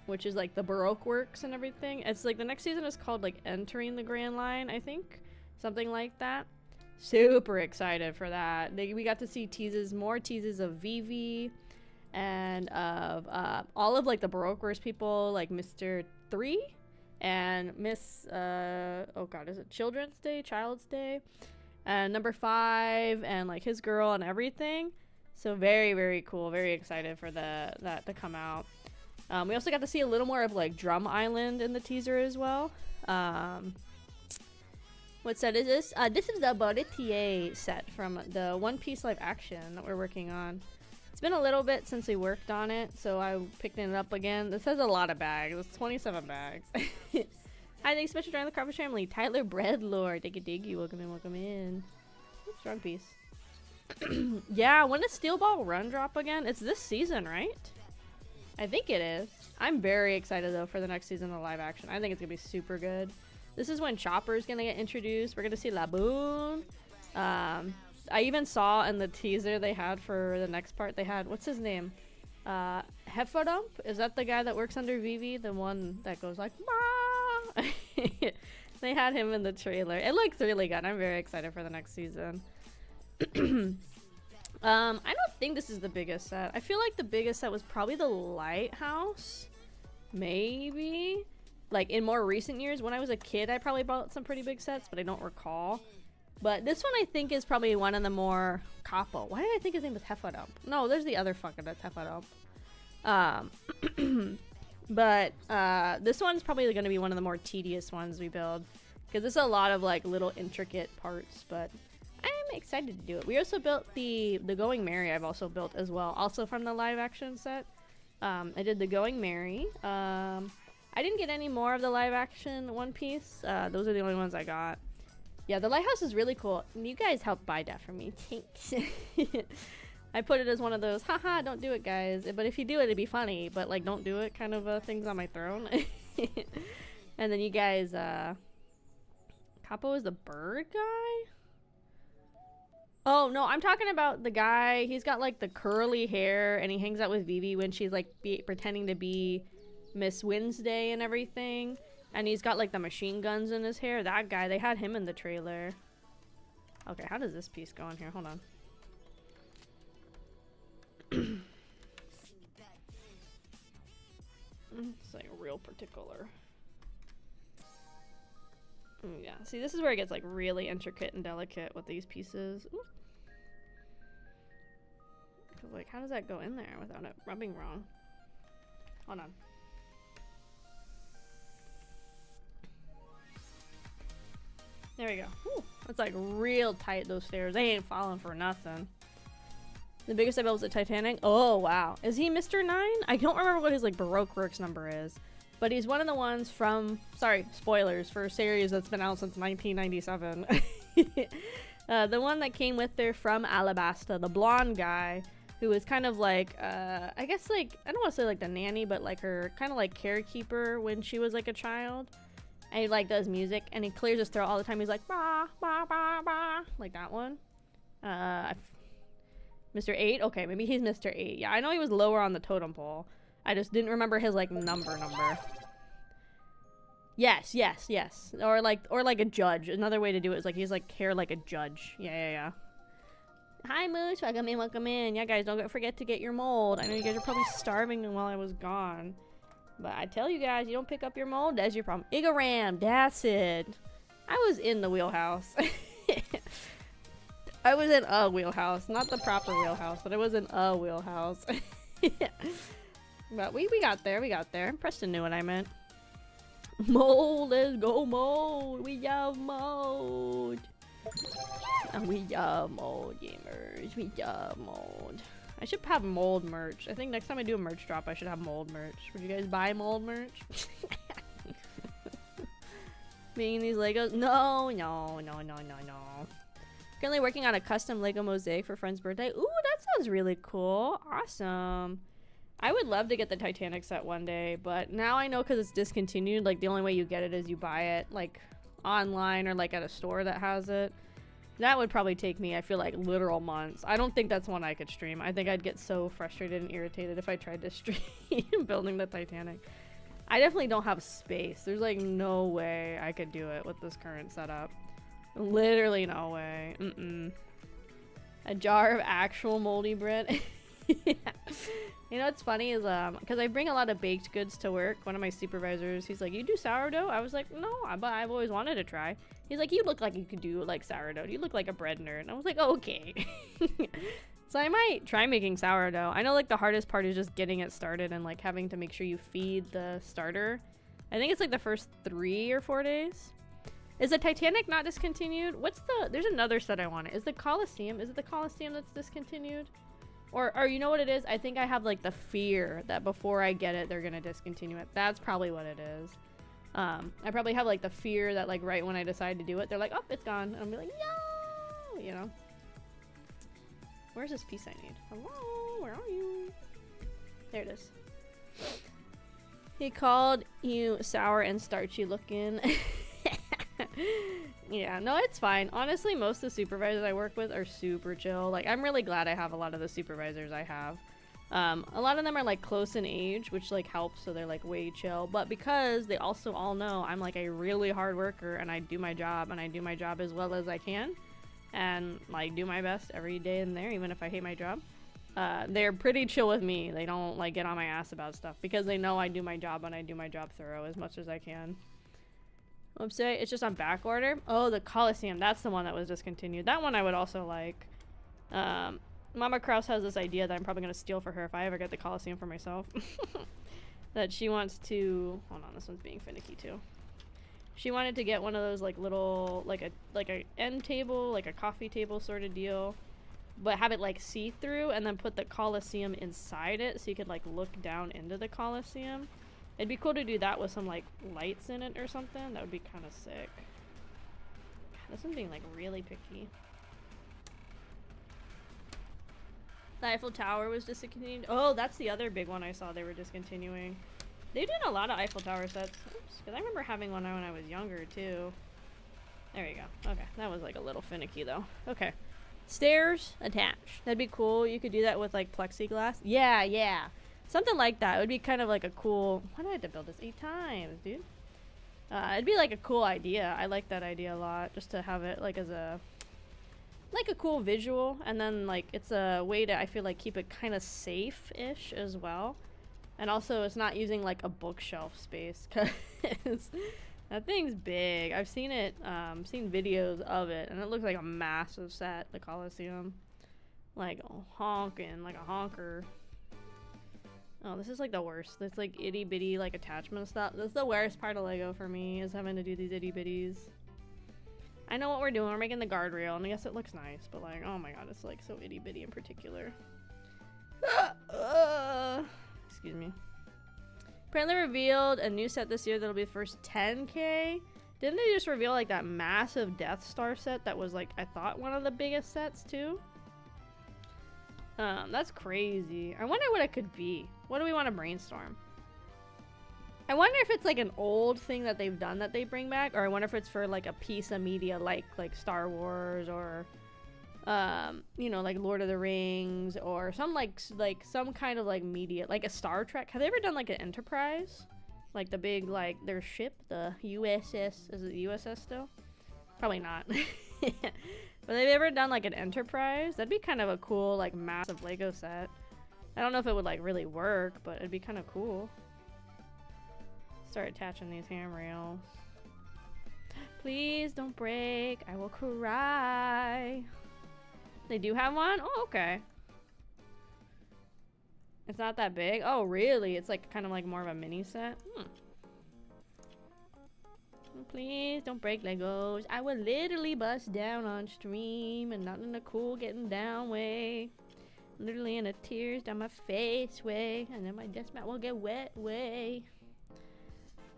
Which is like the Baroque works and everything. It's like the next season is called like Entering the Grand Line, I think. Something like that. Super excited for that. We got to see more teases of Vivi and of all of like the Baroque works people, like Mr. 3 and Miss oh god, is it Child's Day, and number 5 and like his girl and everything. So very, very cool. Very excited for that to come out. We also got to see a little more of like Drum Island in the teaser as well. What set is this? This is the Baratie set from the One Piece live action that we're working on. It's been a little bit since we worked on it, so I picked it up again. This has a lot of bags. It's 27 bags. Hi, thanks so much for joining the Kraufish family. Tyler Breadlord, diggy, welcome in. Oops, wrong piece. Yeah, when does Steel Ball Run drop again? It's this season, right? I think it is. I'm very excited though for the next season of live action. I think it's gonna be super good. This is when Chopper's gonna get introduced. We're gonna see Laboon. I even saw in the teaser they had for the next part, they had, what's his name? Heffadump? Is that the guy that works under Vivi? The one that goes like, "Ma!" They had him in the trailer. It looks really good. I'm very excited for the next season. I don't think this is the biggest set. I feel like the biggest set was probably the Lighthouse. Maybe. Like in more recent years, when I was a kid, I probably bought some pretty big sets, but I don't recall. But this one I think is probably one of the more capo. Why did I think his name was Heffadump? No, there's the other fucker that's Heffadump. But this one's probably going to be one of the more tedious ones we build, because there's a lot of like little intricate parts, but I'm excited to do it. We also built the Going Merry. I've also built as well, also from the live action set. I did the Going Merry. I didn't get any more of the live action One Piece. Those are the only ones I got. Yeah, the lighthouse is really cool. You guys helped buy that for me. Thanks. I put it as one of those, haha, don't do it, guys. But if you do it, it'd be funny. But, like, don't do it kind of things on my throne. And then you guys, Capo is the bird guy? Oh, no, I'm talking about the guy. He's got, like, the curly hair, and he hangs out with Vivi when she's, like, pretending to be Miss Wednesday and everything. And he's got like the machine guns in his hair. That guy, they had him in the trailer. Okay, how does this piece go in here? Hold on. It's like real particular. Yeah, see, this is where it gets like really intricate and delicate with these pieces. Ooh. Cause like, how does that go in there without it rubbing wrong? Hold on. There we go. Ooh, it's like real tight, those stairs. They ain't falling for nothing. The biggest I built was the Titanic. Oh, wow. Is he Mr. 9? I don't remember what his like Baroque Works number is. But he's one of the ones from, sorry, spoilers, for a series that's been out since 1997. The one that came with her from Alabasta, the blonde guy, who is kind of like, I guess like, I don't want to say like the nanny, but like her kind of like carekeeper when she was like a child. And he like does music, and he clears his throat all the time. He's like, bah, bah, bah, bah, like that one. Mr. 8? Okay, maybe he's Mr. 8. Yeah, I know he was lower on the totem pole. I just didn't remember his like number. Yes. Or like a judge. Another way to do it is like he's like hair like a judge. Yeah. Hi Moose, welcome in. Yeah guys, don't forget to get your mold. I know you guys are probably starving while I was gone. But I tell you guys, you don't pick up your mold, that's your problem. Igaram, that's it. I was in the wheelhouse. I was in a wheelhouse. Not the proper wheelhouse, but I was in a wheelhouse. But we got there. Preston knew what I meant. Mold, let's go mold. We love mold. And we love mold, gamers. We love mold. I should have mold merch. I think next time I do a merch drop, I should have mold merch. Would you guys buy mold merch? Making these Legos? No. Currently working on a custom Lego mosaic for a friend's birthday. Ooh, that sounds really cool. Awesome. I would love to get the Titanic set one day, but now I know because it's discontinued, like the only way you get it is you buy it like online or like at a store that has it. That would probably take me, I feel like, literal months. I don't think that's one I could stream. I think I'd get so frustrated and irritated if I tried to stream building the Titanic. I definitely don't have space. There's like no way I could do it with this current setup. Literally no way. A jar of actual moldy bread. Yeah. You know what's funny is because I bring a lot of baked goods to work. One of my supervisors, he's like, you do sourdough? I was like, no, but I've always wanted to try. He's like, you look like you could do like sourdough. You look like a bread nerd. And I was like, oh, okay. So I might try making sourdough. I know like the hardest part is just getting it started and like having to make sure you feed the starter. I think it's like the first 3 or 4 days. Is the Titanic not discontinued? What's the... There's another set I want. Is the Coliseum... Is it the Coliseum that's discontinued? Or you know what it is? I think I have like the fear that before I get it, they're gonna discontinue it. That's probably what it is. I probably have like the fear that like right when I decide to do it, they're like, oh, it's gone. And I'll be like, no! You know? Where's this piece I need? Hello? Where are you? There it is. He called you sour and starchy looking. Yeah, no, it's fine. Honestly, most of the supervisors I work with are super chill. Like, I'm really glad I have a lot of the supervisors I have. A lot of them are like close in age, which like helps, so they're like way chill. But because they also all know I'm like a really hard worker and I do my job, and I do my job as well as I can, and like do my best every day in there, even if I hate my job. They're pretty chill with me. They don't like get on my ass about stuff because they know I do my job and I do my job thorough as much as I can. Oops, it's just on back order. Oh, the Coliseum. That's the one that was discontinued. That one I would also like. Mama Kraus has this idea that I'm probably going to steal for her if I ever get the Coliseum for myself. That she wants to... Hold on, this one's being finicky too. She wanted to get one of those like little... Like a end table, like a coffee table sort of deal. But have it like see-through and then put the Coliseum inside it so you could like look down into the Coliseum. It'd be cool to do that with some like lights in it or something. That would be kind of sick. God, this one's being like really picky. The Eiffel Tower was discontinued. Oh, that's the other big one I saw they were discontinuing. They did a lot of Eiffel Tower sets. Oops, because I remember having one when I was younger too. There you go. Okay, that was like a little finicky though. Okay. Stairs attached. That'd be cool. You could do that with like plexiglass. Yeah, yeah. Something like that. It would be kind of like a cool... Why did I have to build this 8 times, dude? It'd be like a cool idea. I like that idea a lot. Just to have it like as a... Like a cool visual. And then like it's a way to, I feel like, keep it kind of safe-ish as well. And also it's not using like a bookshelf space. Because that thing's big. I've seen it, seen videos of it. And it looks like a massive set, the Coliseum. Like honking, like a honker. Oh, this is like the worst. It's like itty bitty like attachment stuff. That's the worst part of Lego for me, is having to do these itty bitties. I know what we're doing. We're making the guardrail, and I guess it looks nice, but like, oh my god, it's like so itty bitty in particular. Excuse me. Apparently revealed a new set this year that'll be the first 10K. Didn't they just reveal like that massive Death Star set that was like, I thought, one of the biggest sets too? That's crazy. I wonder what it could be. What do we want to brainstorm? I wonder if it's like an old thing that they've done that they bring back, or I wonder if it's for like a piece of media like Star Wars or you know, like Lord of the Rings, or some like some kind of like media, like a Star Trek. Have they ever done like an Enterprise? Like the big, like their ship, the USS, is it USS still? Probably not. But they've ever done like an Enterprise? That'd be kind of a cool, like, massive Lego set. I don't know if it would like really work, but it'd be kind of cool. Start attaching these handrails. Please don't break. I will cry. They do have one? Oh, okay. It's not that big? Oh, really? It's like kind of like more of a mini set? Please don't break Legos. I will literally bust down on stream, and not in a cool getting down way. Literally in a tears down my face way, and then my desk mat will get wet way.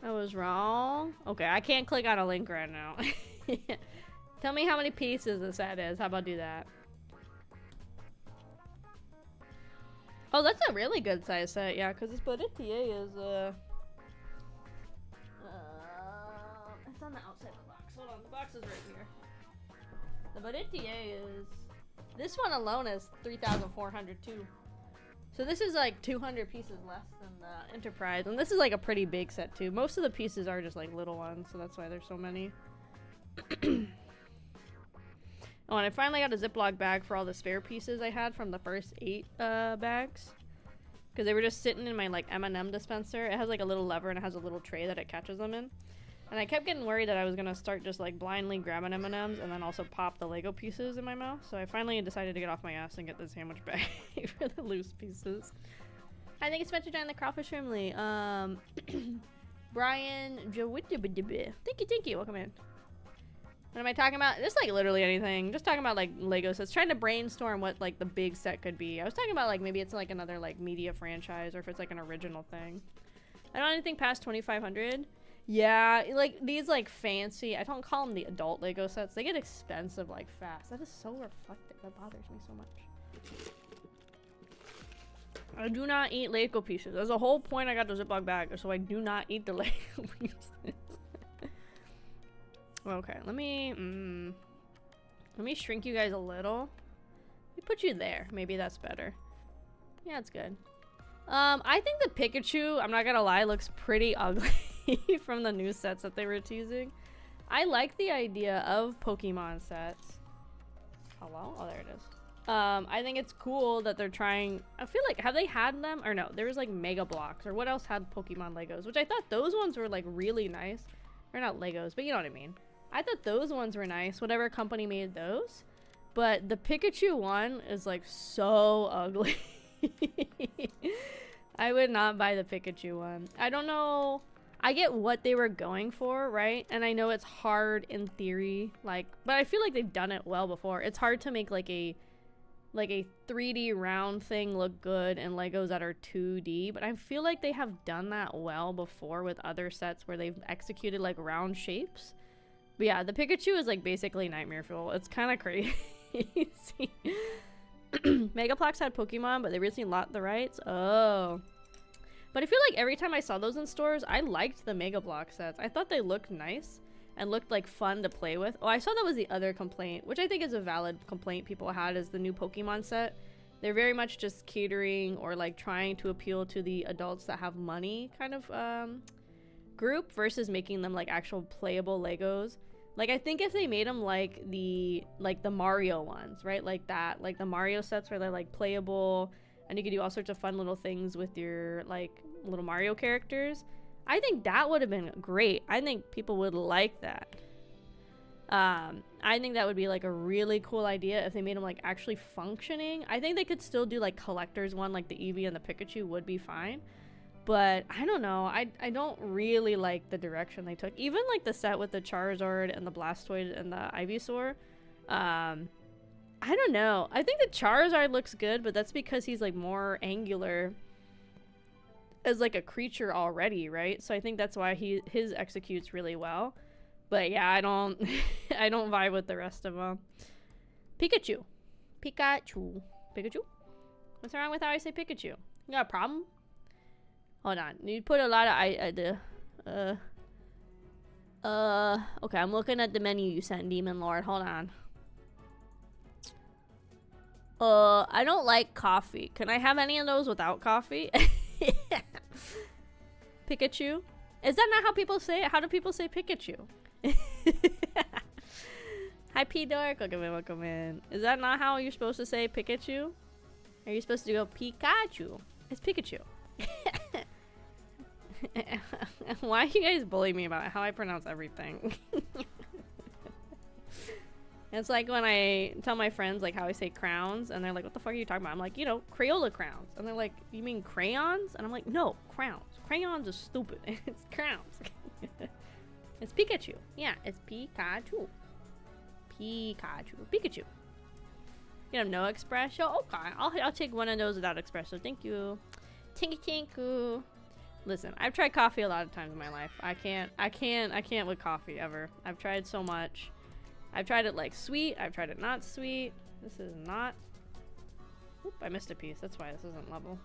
I was wrong. Okay, I can't click on a link right now. Tell me how many pieces the set is. How about do that? Oh, that's a really good size set, yeah, because this Baratie is it's on the outside of the box. Hold on, the box is right here. The Baratie is... This one alone is 3,400 too. So this is like 200 pieces less than the Enterprise. And this is like a pretty big set too. Most of the pieces are just like little ones, so that's why there's so many. Oh, and I finally got a Ziploc bag for all the spare pieces I had from the first 8 bags. Because they were just sitting in my like M&M dispenser. It has like a little lever and it has a little tray that it catches them in. And I kept getting worried that I was gonna start just like blindly grabbing M&Ms and then also pop the Lego pieces in my mouth. So I finally decided to get off my ass and get the sandwich bag for the loose pieces. I think it's meant to join the Kraufish family. Brian Jawitibidibbi. Thank you. Welcome in. What am I talking about? Just like literally anything. Just talking about like Lego sets. Trying to brainstorm what like the big set could be. I was talking about like maybe it's like another like media franchise or if it's like an original thing. I don't anything past 2,500. Yeah, like these like fancy, I don't call them the adult Lego sets. They get expensive like fast. That is so reflective. That bothers me so much. I do not eat Lego pieces. That's the whole point I got the Ziploc bag, so I do not eat the Lego pieces. Okay, let me shrink you guys a little. Let me put you there. Maybe that's better. Yeah, that's good. I think the Pikachu, I'm not gonna lie, looks pretty ugly from the new sets that they were teasing. I like the idea of Pokemon sets. Hello? Oh, there it is. I think it's cool that they're trying. I feel like, have they had them? Or no, there was like Mega Blocks, or what else had Pokemon Legos, which I thought those ones were like really nice. Or not Legos, but you know what I mean. I thought those ones were nice, whatever company made those. But the Pikachu one is like so ugly. I would not buy the Pikachu one. I don't know. I get what they were going for, right? And I know it's hard in theory, like, but I feel like they've done it well before. It's hard to make like a 3D round thing look good in Legos that are 2D, but I feel like they have done that well before with other sets where they've executed like round shapes. But yeah, the Pikachu is like basically nightmare fuel. It's kind of crazy. Megaplex had Pokemon, but they recently lost the rights. Oh. But I feel like every time I saw those in stores, I liked the Mega Block sets. I thought they looked nice and looked like fun to play with. Oh, I saw that was the other complaint, which I think is a valid complaint people had, is the new Pokemon set. They're very much just catering or like trying to appeal to the adults that have money kind of group versus making them like actual playable Legos. Like, I think if they made them like the Mario ones, right? Like that, like the Mario sets where they're like playable and you can do all sorts of fun little things with your like little Mario characters. I think that would have been great. I think people would like that. I think that would be like a really cool idea if they made them like actually functioning. I think they could still do like collectors one, like the Eevee and the Pikachu would be fine. But I don't know. I don't really like the direction they took. Even like the set with the Charizard and the Blastoise and the Ivysaur. I don't know. I think the Charizard looks good, but that's because he's like more angular as like a creature already, right? So I think that's why his executes really well. But yeah, I don't I don't vibe with the rest of them. Pikachu. What's wrong with how I say Pikachu? You got a problem? Hold on. You put a lot of okay, I'm looking at the menu you sent, Demon Lord. Hold on. I don't like coffee. Can I have any of those without coffee? Pikachu? Is that not how people say it? How do people say Pikachu? Hi, P-Dork. Welcome in. Is that not how you're supposed to say Pikachu? Are you supposed to go Pikachu? It's Pikachu. Why you guys bully me about how I pronounce everything? It's like when I tell my friends like how I say crowns and they're like, what the fuck are you talking about? I'm like, you know, Crayola crowns. And they're like, you mean crayons? And I'm like, no, crowns. Crayons is stupid. It's crowns. It's Pikachu. Yeah, it's Pikachu. Pikachu. You have no espresso? Okay, I'll take one of those without espresso. Thank you. Tinku. Listen, I've tried coffee a lot of times in my life. I can't with coffee ever. I've tried so much. I've tried it like sweet. I've tried it not sweet. This is not. Oop, I missed a piece. That's why this isn't level.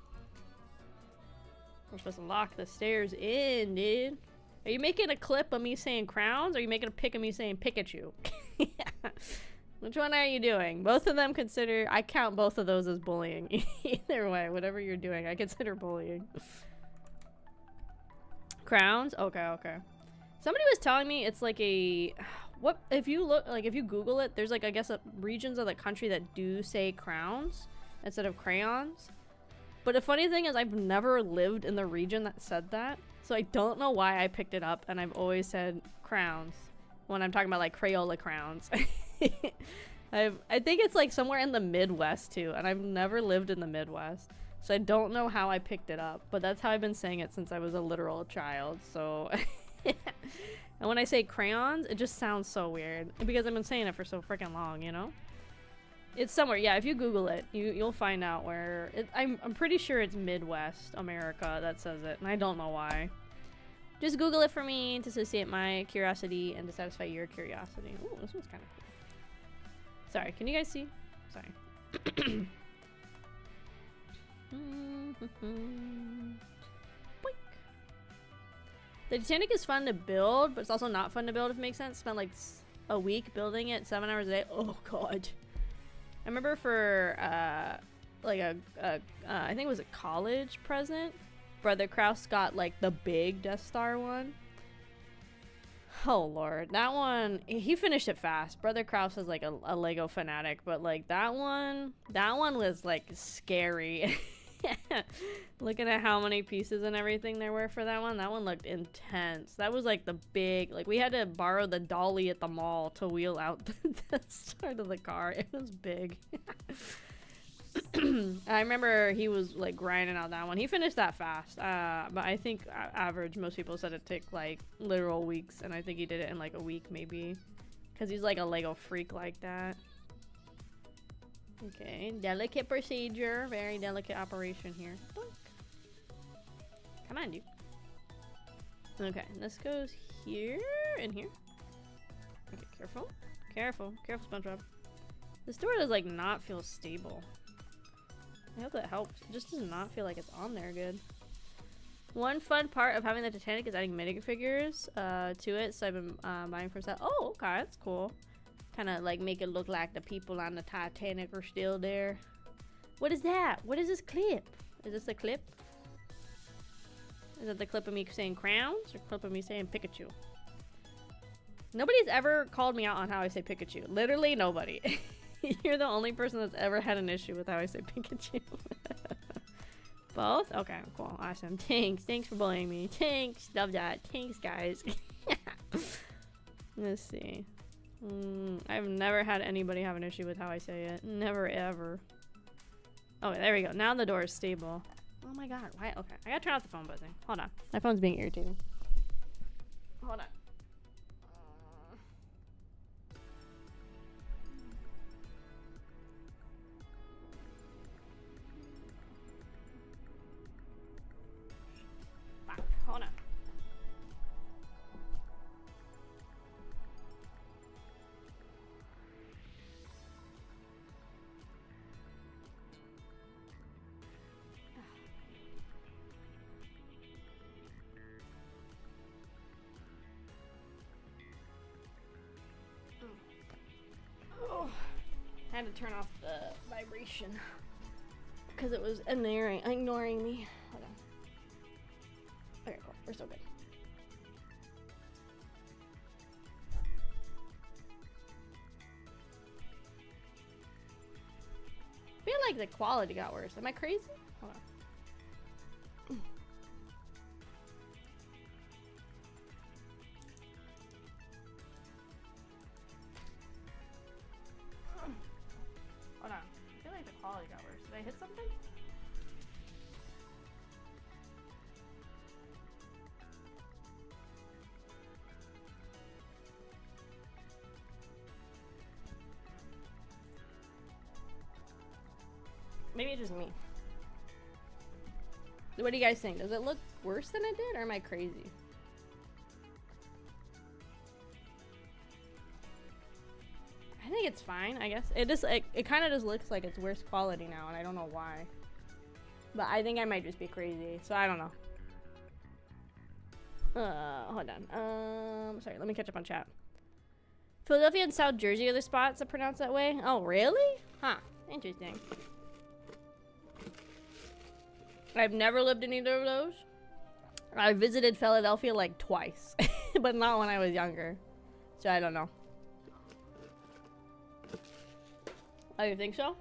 We're supposed to lock the stairs in, dude. Are you making a clip of me saying crowns? Or are you making a pic of me saying Pikachu? Which one are you doing? Both of them I count both of those as bullying. Either way, whatever you're doing, I consider bullying. Crowns? Okay. Somebody was telling me it's like a... What if you look, like if you Google it, there's like, I guess, regions of the country that do say crowns instead of crayons. But the funny thing is I've never lived in the region that said that. So I don't know why I picked it up, and I've always said crowns when I'm talking about like Crayola crowns. I think it's like somewhere in the Midwest too, and I've never lived in the Midwest, so I don't know how I picked it up, but that's how I've been saying it since I was a literal child. So and when I say crayons, it just sounds so weird because I've been saying it for so freaking long, you know? It's somewhere, yeah, if you Google it, you'll find out where I'm pretty sure it's Midwest America that says it, and I don't know why. Just Google it for me to satiate my curiosity and to satisfy your curiosity. Ooh, this one's kind of cool. Sorry, can you guys see? Sorry. Boink. The Titanic is fun to build, but it's also not fun to build if it makes sense. Spent like a week building it, 7 hours a day. Oh god. I remember for like I think it was a college present, Brother Kraus got like the big Death Star one. Oh lord, that one, he finished it fast. Brother Kraus is like a Lego fanatic, but like that one was like scary. Looking at how many pieces and everything there were for that one looked intense. That was like the big, like we had to borrow the dolly at the mall to wheel out the start of the car. It was big. I remember he was like grinding out that one. He finished that fast, but I think average, most people said it took like literal weeks, and I think he did it in like a week maybe, because he's like a Lego freak like that. Okay, delicate procedure, very delicate operation here. Boink. Come on, dude. Okay, this goes here and here. Okay, careful, careful, careful, SpongeBob. This door does like not feel stable. I hope that helps. It just does not feel like it's on there good. One fun part of having the Titanic is adding minifigures to it, so I've been buying for sale. Oh, okay, that's cool. Kind of like make it look like the people on the Titanic are still there. What is that? What is this clip? Is this a clip? Is that the clip of me saying crowns or clip of me saying Pikachu? Nobody's ever called me out on how I say Pikachu. Literally nobody. You're the only person that's ever had an issue with how I say Pikachu. Both? Okay, cool. Awesome. Thanks. Thanks for bullying me. Thanks. Love that. Thanks, guys. Let's see. I've never had anybody have an issue with how I say it. Never, ever. Oh, there we go. Now the door is stable. Oh my god. Why? Okay. I gotta turn off the phone buzzing. Hold on. My phone's being irritating. Hold on. Hold on. Oh, I had to turn off the vibration because it was ignoring me. Hold on. Okay, cool. We're so good. I feel like the quality got worse. Am I crazy? Hold on. Hold on. I feel like the quality got worse. Did I hit something? Maybe it's just me. What do you guys think? Does it look worse than it did, or am I crazy? I think it's fine, I guess. It kind of just looks like it's worse quality now, and I don't know why. But I think I might just be crazy, so I don't know. Hold on. Sorry, let me catch up on chat. Philadelphia and South Jersey are the spots that pronounce that way? Oh, really? Huh. Interesting. I've never lived in either of those. I visited Philadelphia like twice, but not when I was younger. So I don't know. Oh, you think so?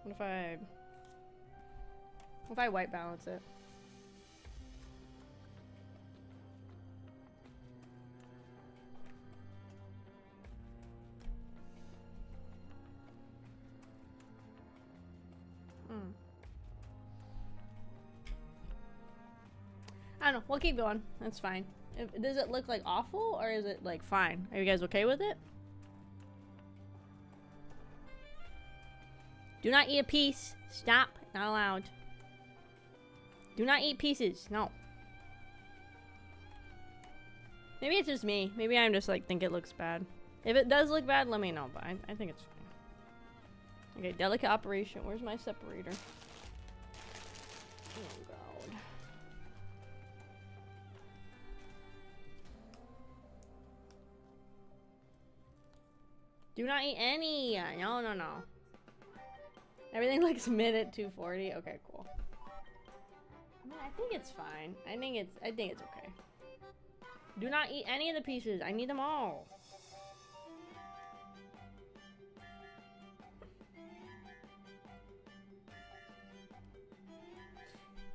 What if I white balance it? I don't know. We'll keep going. That's fine. Does it look like awful or is it like fine? Are you guys okay with it? Do not eat a piece. Stop. Not allowed. Do not eat pieces. No. Maybe it's just me. Maybe I'm just like think it looks bad. If it does look bad, let me know. But I think it's fine. Okay, delicate operation. Where's my separator? Oh god. Do not eat any. No, no, no. Everything looks mid at 240. Okay, cool. I think it's fine. I think it's okay. Do not eat any of the pieces. I need them all.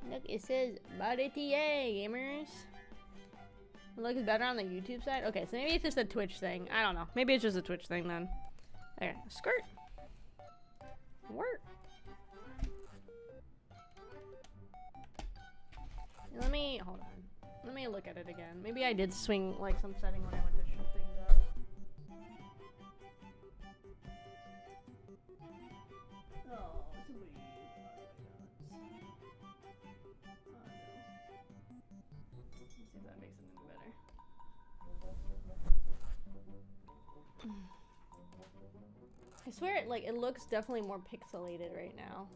Look, it says Baratie, gamers. It looks better on the YouTube side. Okay, so maybe it's just a Twitch thing. I don't know. Maybe it's just a Twitch thing then. Okay, skirt. Work. Let me hold on. Let me look at it again. Maybe I did swing like some setting when I went to shoot things up. Oh, sweet. Let's see if that makes it any better. I swear it looks definitely more pixelated right now.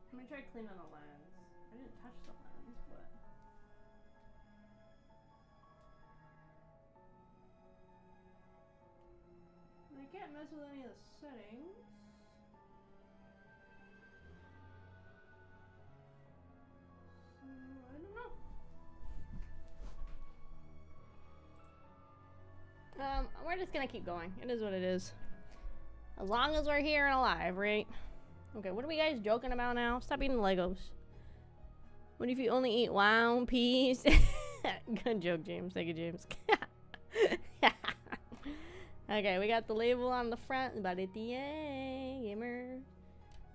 I'm gonna try cleaning the lens. I didn't touch the lens, but I can't mess with any of the settings. So I don't know. We're just gonna keep going. It is what it is. As long as we're here and alive, right? Okay, what are we guys joking about now? Stop eating Legos. What if you only eat one piece? Good joke, James. Thank you, James. Okay, we got the label on the front. Baratie, gamer.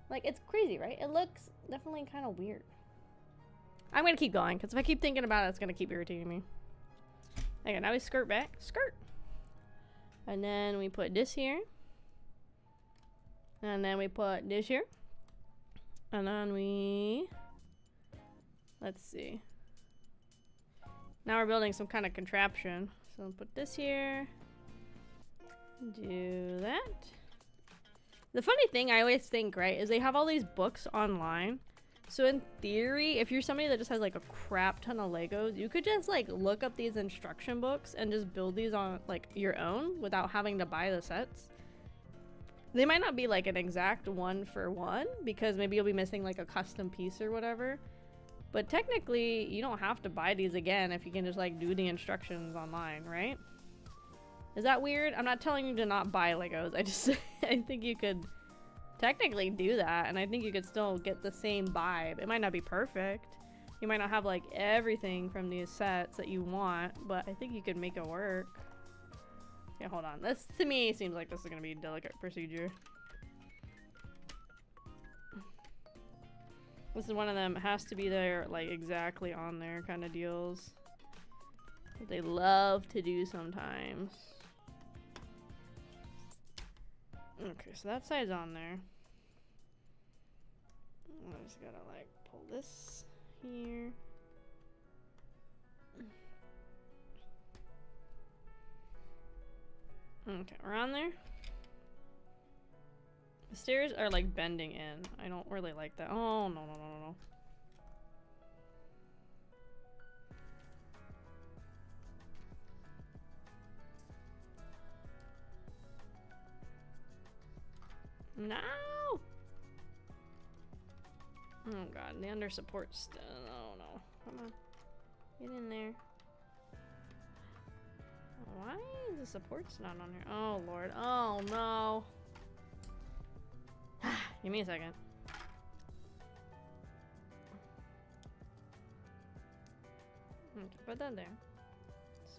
Like, it's crazy, right? It looks definitely kind of weird. I'm gonna keep going, because if I keep thinking about it, it's gonna keep irritating me. Okay, now we skirt back. Skirt. And then we put this here. And then we put this here. And then we... Let's see. Now we're building some kind of contraption. So we'll put this here. Do that. The funny thing I always think, right, is they have all these books online. So in theory, if you're somebody that just has like a crap ton of Legos, you could just like look up these instruction books and just build these on like your own without having to buy the sets. They might not be like an exact one for one because maybe you'll be missing like a custom piece or whatever. But technically, you don't have to buy these again if you can just like do the instructions online, right? Is that weird? I'm not telling you to not buy Legos. I just I think you could technically do that, and I think you could still get the same vibe. It might not be perfect. You might not have like everything from these sets that you want, but I think you could make it work. Yeah, hold on. This to me seems like this is gonna be a delicate procedure. This is one of them. It has to be there, like exactly on there kind of deals. That they love to do sometimes. Okay, so that side's on there. I just gotta like pull this here. Okay, we're on there. The stairs are like bending in. I don't really like that. Oh, no, no, no, no. No! Oh god, the under support still. Oh no. Come on. Get in there. Why is the supports not on here? Oh lord. Oh no. Give me a second. Okay, put that there.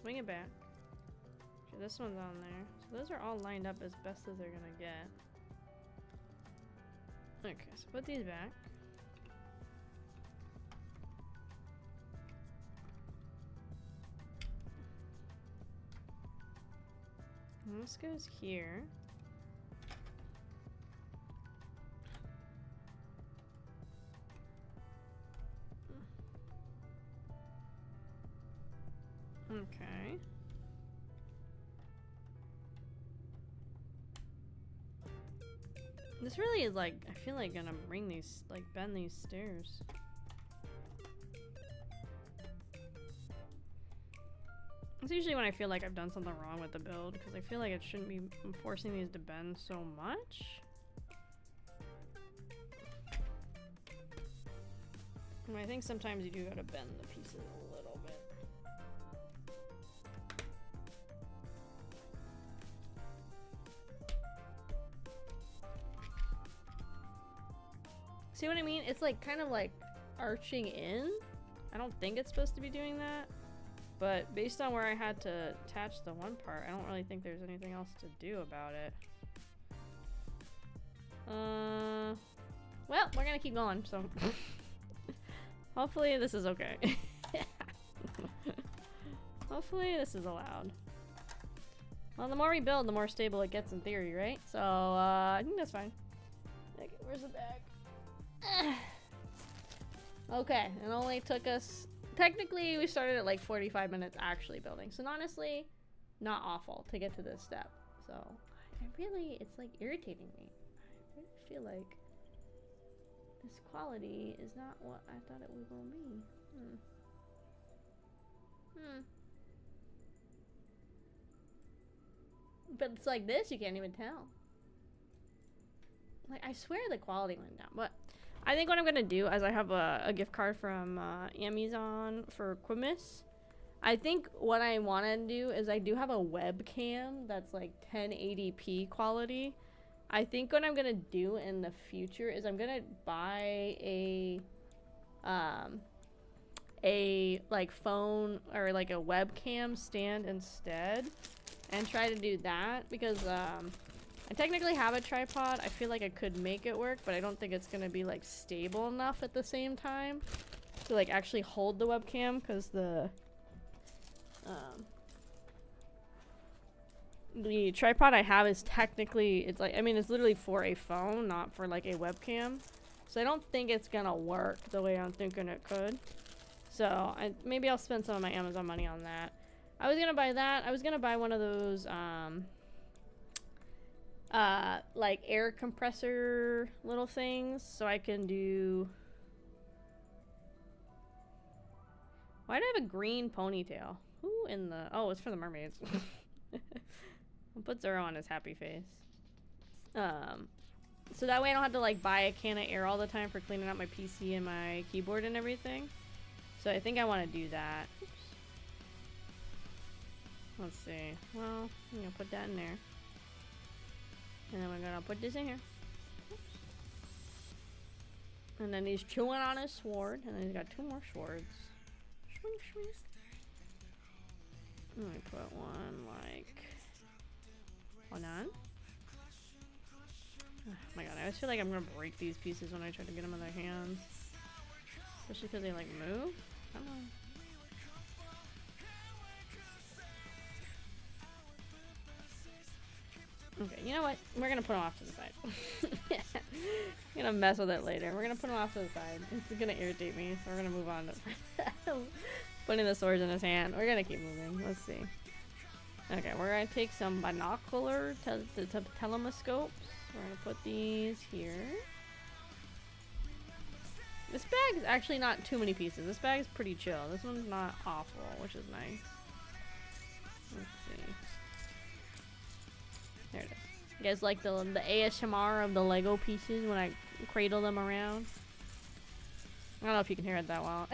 swing it back. Okay, this one's on there. So those are all lined up as best as they're gonna get. Okay, so put these back. And this goes here. Okay. This really is like, I feel like gonna bring these, like bend these stairs. It's usually when I feel like I've done something wrong with the build, because I feel like it shouldn't be forcing these to bend so much. And I think sometimes you do gotta bend the pieces a little bit. See what I mean? It's like kind of like arching in. I don't think it's supposed to be doing that. But based on where I had to attach the one part, I don't really think there's anything else to do about it. Well, we're gonna keep going, so hopefully this is okay. Hopefully this is allowed. Well, the more we build, the more stable it gets in theory, right? So, I think that's fine. Okay, where's the bag? Okay, it only took us... Technically, we started at like 45 minutes actually building. So honestly, not awful to get to this step. So, I really... It's like irritating me. I really feel like this quality is not what I thought it was going to be. But it's like this, you can't even tell. Like, I swear the quality went down. But I think what I'm going to do, as I have a gift card from Amazon for Quimus, I think what I want to do is I do have a webcam that's like 1080p quality. I think what I'm going to do in the future is I'm going to buy a like phone or like a webcam stand instead and try to do that, because I technically have a tripod. I feel like I could make it work, but I don't think it's gonna be like stable enough at the same time to like actually hold the webcam, because the tripod I have is technically, it's like, I mean, it's literally for a phone, not for like a webcam. So I don't think it's gonna work the way I'm thinking it could. So maybe I'll spend some of my Amazon money on that. I was gonna buy that. I was gonna buy one of those like air compressor little things so I can do... Why do I have a green ponytail? Who in the... Oh, it's for the mermaids. I'll put Zero on his happy face. So that way I don't have to like buy a can of air all the time for cleaning out my PC and my keyboard and everything. So I think I want to do that. Oops. Let's see. Well, I'm gonna put that in there. And then we're gonna put this in here. Oops. And then he's chewing on his sword. And then he's got 2 more swords. Swing, swing. Let me put one like... Hold on. Oh my god, I always feel like I'm gonna break these pieces when I try to get them in their hands. Especially because they like move. Come on. Okay, you know what? We're gonna put them off to the side. I'm gonna mess with it later. We're gonna put them off to the side. It's gonna irritate me, so we're gonna move on to putting the swords in his hand. We're gonna keep moving. Let's see. Okay, we're gonna take some binocular telescopes. We're gonna put these here. This bag is actually not too many pieces. This bag is pretty chill. This one's not awful, which is nice. Let's see. There it is. You guys like the ASMR of the Lego pieces when I cradle them around? I don't know if you can hear it that well.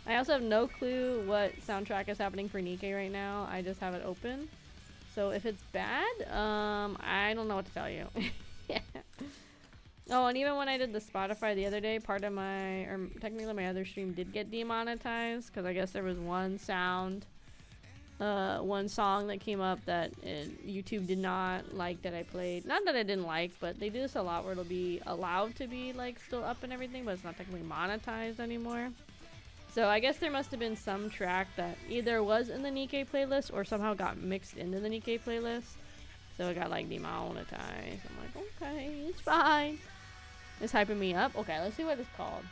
I also have no clue what soundtrack is happening for Nikkei right now. I just have it open. So if it's bad, I don't know what to tell you. Yeah. Oh, and even when I did the Spotify the other day, part of my, or technically my other stream did get demonetized, because I guess there was one sound one song that came up that YouTube did not like that I played. Not that I didn't like, but they do this a lot where it'll be allowed to be like still up and everything, but it's not technically monetized anymore. So I guess there must have been some track that either was in the Nikkei playlist or somehow got mixed into the Nikkei playlist. So it got like demonetized. I'm like, okay, it's fine. It's hyping me up. Okay, let's see what it's called.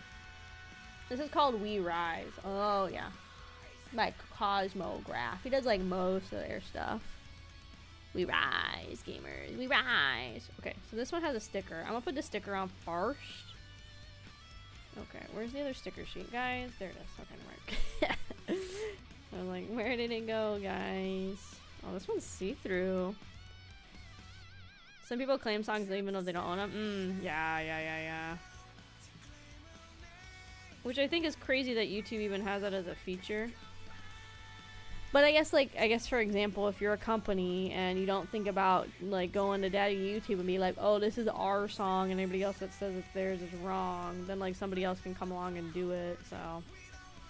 This is called We Rise. Oh yeah. By Cosmograph. He does like most of their stuff. We rise, gamers. We rise. Okay, so this one has a sticker. I'm gonna put the sticker on first. Okay, where's the other sticker sheet, guys? There it is. Okay, mark. I was like, where did it go, guys? Oh, this one's see-through. Some people claim songs even though they don't own them. Yeah. Which I think is crazy that YouTube even has that as a feature. But I guess for example, if you're a company and you don't think about like going to daddy YouTube and be like, oh, this is our song and everybody else that says it's theirs is wrong, then like somebody else can come along and do it. So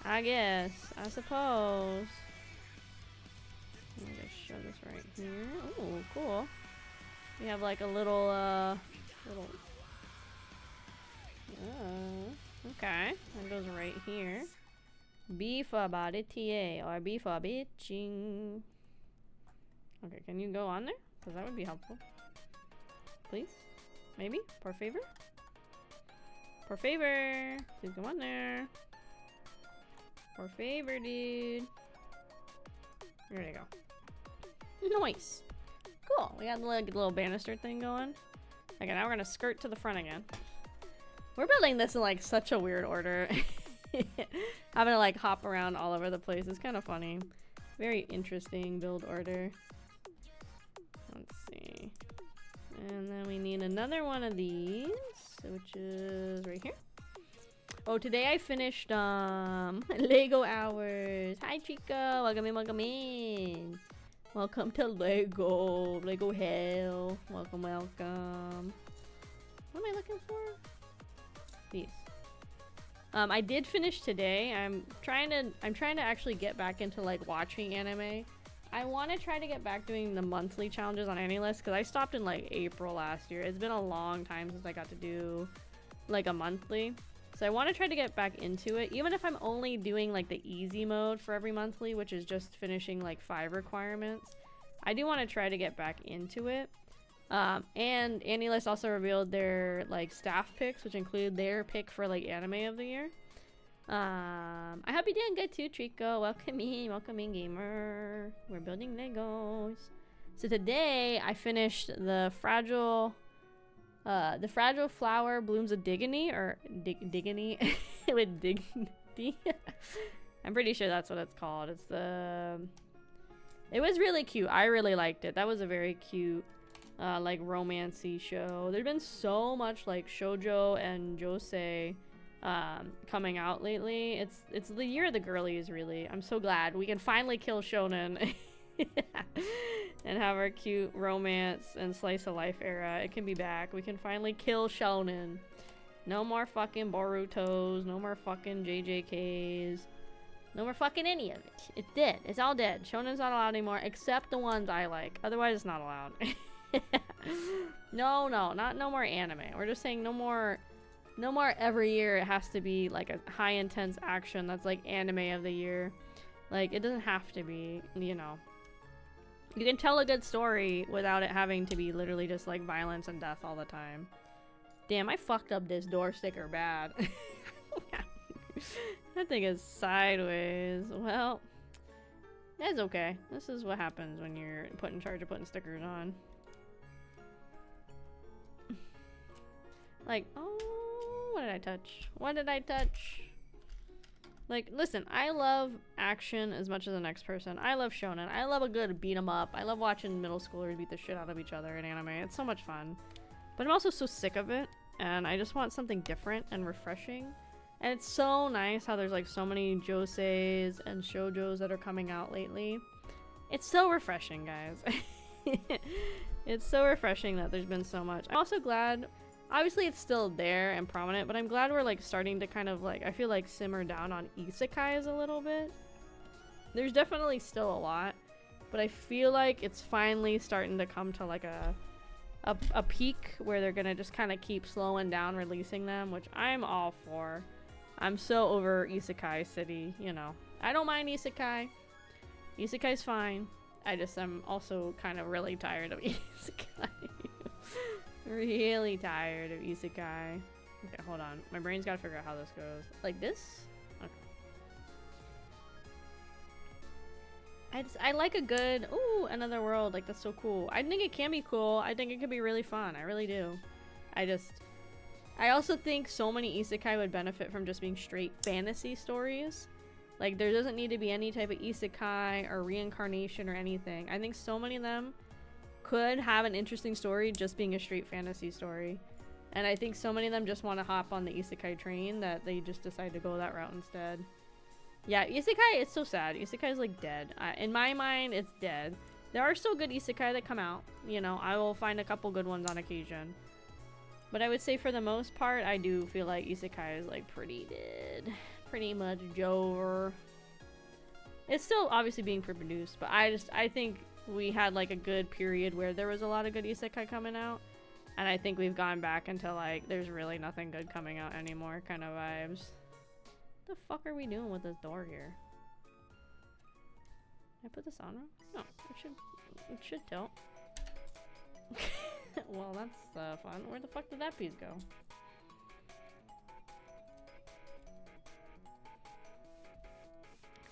I suppose. Let me just show this right here. Oh, cool. We have like a little okay, that goes right here. B for Baratie or B for bitching. Okay, can you go on there? Because that would be helpful. Please? Maybe? Por favor? Por favor! Please go on there. Por favor, dude. There you go. Nice. Cool. We got the little banister thing going. Okay, now we're gonna skirt to the front again. We're building this in like such a weird order. Having to like hop around all over the place is kind of funny. Very interesting build order. Let's see. And then we need another one of these, which is right here. Oh, today I finished Lego hours. Hi Chico, welcome in. Welcome to Lego hell. Welcome. What am I looking for? These. I did finish today. I'm trying to actually get back into like watching anime. I want to try to get back doing the monthly challenges on AniList because I stopped in like April last year. It's been a long time since I got to do like a monthly. So I want to try to get back into it, even if I'm only doing like the easy mode for every monthly, which is just finishing like 5 requirements. I do want to try to get back into it. And AniList also revealed their like staff picks, which include their pick for like anime of the year. I hope you're doing good too, Trico. Welcome in, gamer. We're building Legos. So today I finished the fragile flower blooms of dignity or dignity with dignity. I'm pretty sure that's what it's called. It was really cute. I really liked it. That was a very cute like romancy show. There's been so much like shoujo and josei coming out lately. It's the year of the girlies, really. I'm so glad we can finally kill shonen and have our cute romance and slice of life era. It can be back. We can finally kill shonen. No more fucking Borutos, no more fucking JJKs, no more fucking any of it. It's dead. It's all dead. Shonen's not allowed anymore except the ones I like. Otherwise it's not allowed. No more anime. We're just saying no more every year it has to be like a high intense action that's like anime of the year. Like it doesn't have to be, you know. You can tell a good story without it having to be literally just like violence and death all the time. Damn, I fucked up this door sticker bad. That thing is sideways. Well, that's okay. This is what happens when you're put in charge of putting stickers on. Like, oh, what did I touch? What did I touch? Like, listen, I love action as much as the next person. I love shonen. I love a good beat 'em up. I love watching middle schoolers beat the shit out of each other in anime. It's so much fun. But I'm also so sick of it, and I just want something different and refreshing. And it's so nice how there's like so many joseis and shoujos that are coming out lately. It's so refreshing, guys. It's so refreshing that there's been so much. I'm also glad, obviously it's still there and prominent, but I'm glad we're like starting to kind of like, I feel like simmer down on isekais a little bit. There's definitely still a lot, but I feel like it's finally starting to come to like a peak where they're gonna just kind of keep slowing down releasing them, which I'm all for. I'm so over Isekai City, you know. I don't mind Isekai. Isekai's fine. I'm also kind of really tired of Isekai. Really tired of Isekai. Okay, hold on. My brain's gotta figure out how this goes. Like this? Okay. I like a good, ooh, another world. Like, that's so cool. I think it can be cool. I think it could be really fun. I really do. I also think so many isekai would benefit from just being straight fantasy stories. Like, there doesn't need to be any type of isekai or reincarnation or anything. I think so many of them could have an interesting story just being a straight fantasy story. And I think so many of them just want to hop on the isekai train that they just decide to go that route instead. Yeah, isekai, it's so sad. Isekai is like dead. In my mind, it's dead. There are still good isekai that come out. You know, I will find a couple good ones on occasion. But I would say for the most part, I do feel like isekai is like pretty dead. Pretty much over. It's still obviously being produced, but I think we had like a good period where there was a lot of good isekai coming out. And I think we've gone back into like, there's really nothing good coming out anymore kind of vibes. What the fuck are we doing with this door here? Did I put this on wrong? No, it should tilt. Well, that's fun. Where the fuck did that piece go?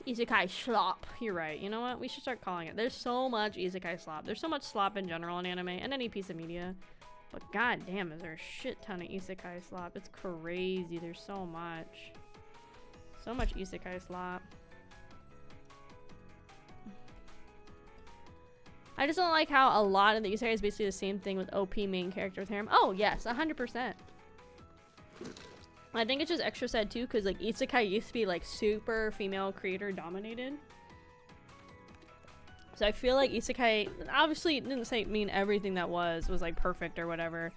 Isekai slop. You're right. You know what? We should start calling it. There's so much isekai slop. There's so much slop in general in anime and any piece of media. But goddamn, is there a shit ton of isekai slop. It's crazy. There's so much. So much isekai slop. I just don't like how a lot of the isekai is basically the same thing with OP main character with harem. Oh yes, 100%. I think it's just extra sad too, because like isekai used to be like super female creator dominated. So I feel like isekai, obviously it didn't mean everything that was like perfect or whatever.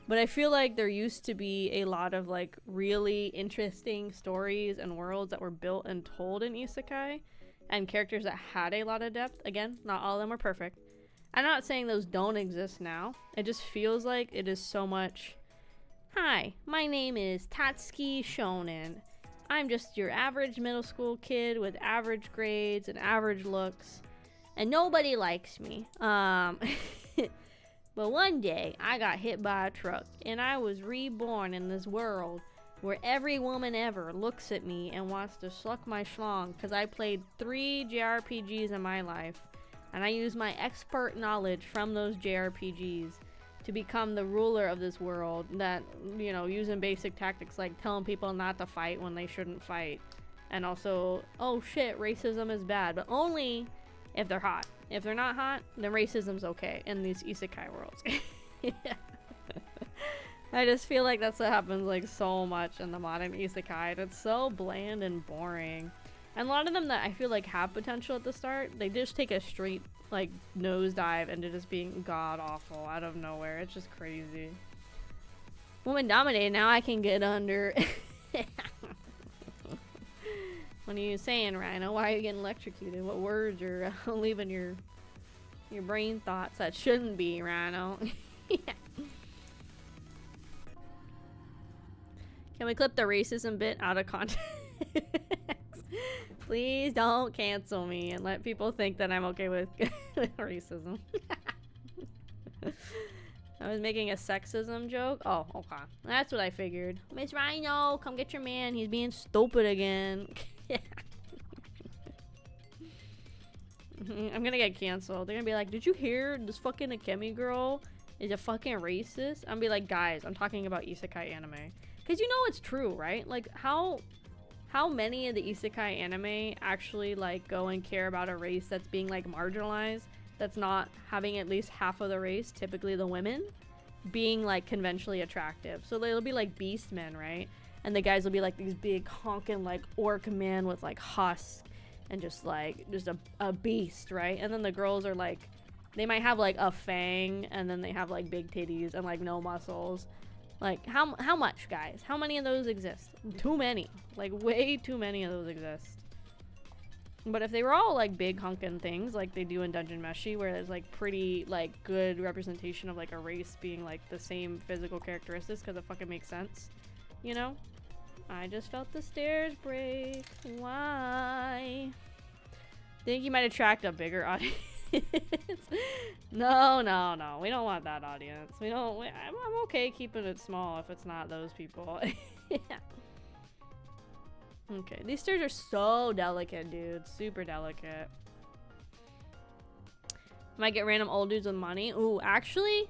But I feel like there used to be a lot of like really interesting stories and worlds that were built and told in isekai, and characters that had a lot of depth. Again, not all of them are perfect. I'm not saying those don't exist now. It just feels like it is so much, hi, my name is Tatsuki Shonen. I'm just your average middle school kid with average grades and average looks, and nobody likes me. But one day, I got hit by a truck, and I was reborn in this world where every woman ever looks at me and wants to suck my schlong because I played 3 JRPGs in my life, and I used my expert knowledge from those JRPGs to become the ruler of this world that, you know, using basic tactics like telling people not to fight when they shouldn't fight. And also, oh shit, racism is bad, but only if they're hot. If they're not hot, then racism's okay in these isekai worlds. Yeah. I just feel like that's what happens like so much in the modern isekai. It's so bland and boring. And a lot of them that I feel like have potential at the start, they just take a straight like nosedive into just being god awful out of nowhere. It's just crazy. Woman dominated, now I can get under. What are you saying, Rhino? Why are you getting electrocuted? What words are leaving your brain thoughts that shouldn't be, Rhino? Yeah. Can we clip the racism bit out of context? Please don't cancel me and let people think that I'm okay with racism. I was making a sexism joke. Oh, okay. That's what I figured. Miss Rhino, come get your man. He's being stupid again. Yeah. I'm gonna get canceled. They're gonna be like, did you hear this fucking Akemi girl is a fucking racist? I'm gonna be like, guys, I'm talking about isekai anime. Because you know it's true, right? Like, how many of the isekai anime actually like go and care about a race that's being like marginalized, that's not having at least half of the race, typically the women, being like conventionally attractive. So they'll be like beast men, right? And the guys will be like these big honking like orc men with like husk and just a beast, right? And then the girls are like, they might have like a fang and then they have like big titties and like no muscles. Like how much, guys? How many of those exist? Too many. Like way too many of those exist. But if they were all like big hunkin' things like they do in Dungeon Meshi, where there's like pretty like good representation of like a race being like the same physical characteristics, because it fucking makes sense, you know? I just felt the stairs break. Why? Think you might attract a bigger audience. No, no, no. We don't want that audience. We don't. I'm okay keeping it small if it's not those people. Yeah. Okay, these stairs are so delicate, dude. Super delicate. Might get random old dudes with money. Ooh, actually,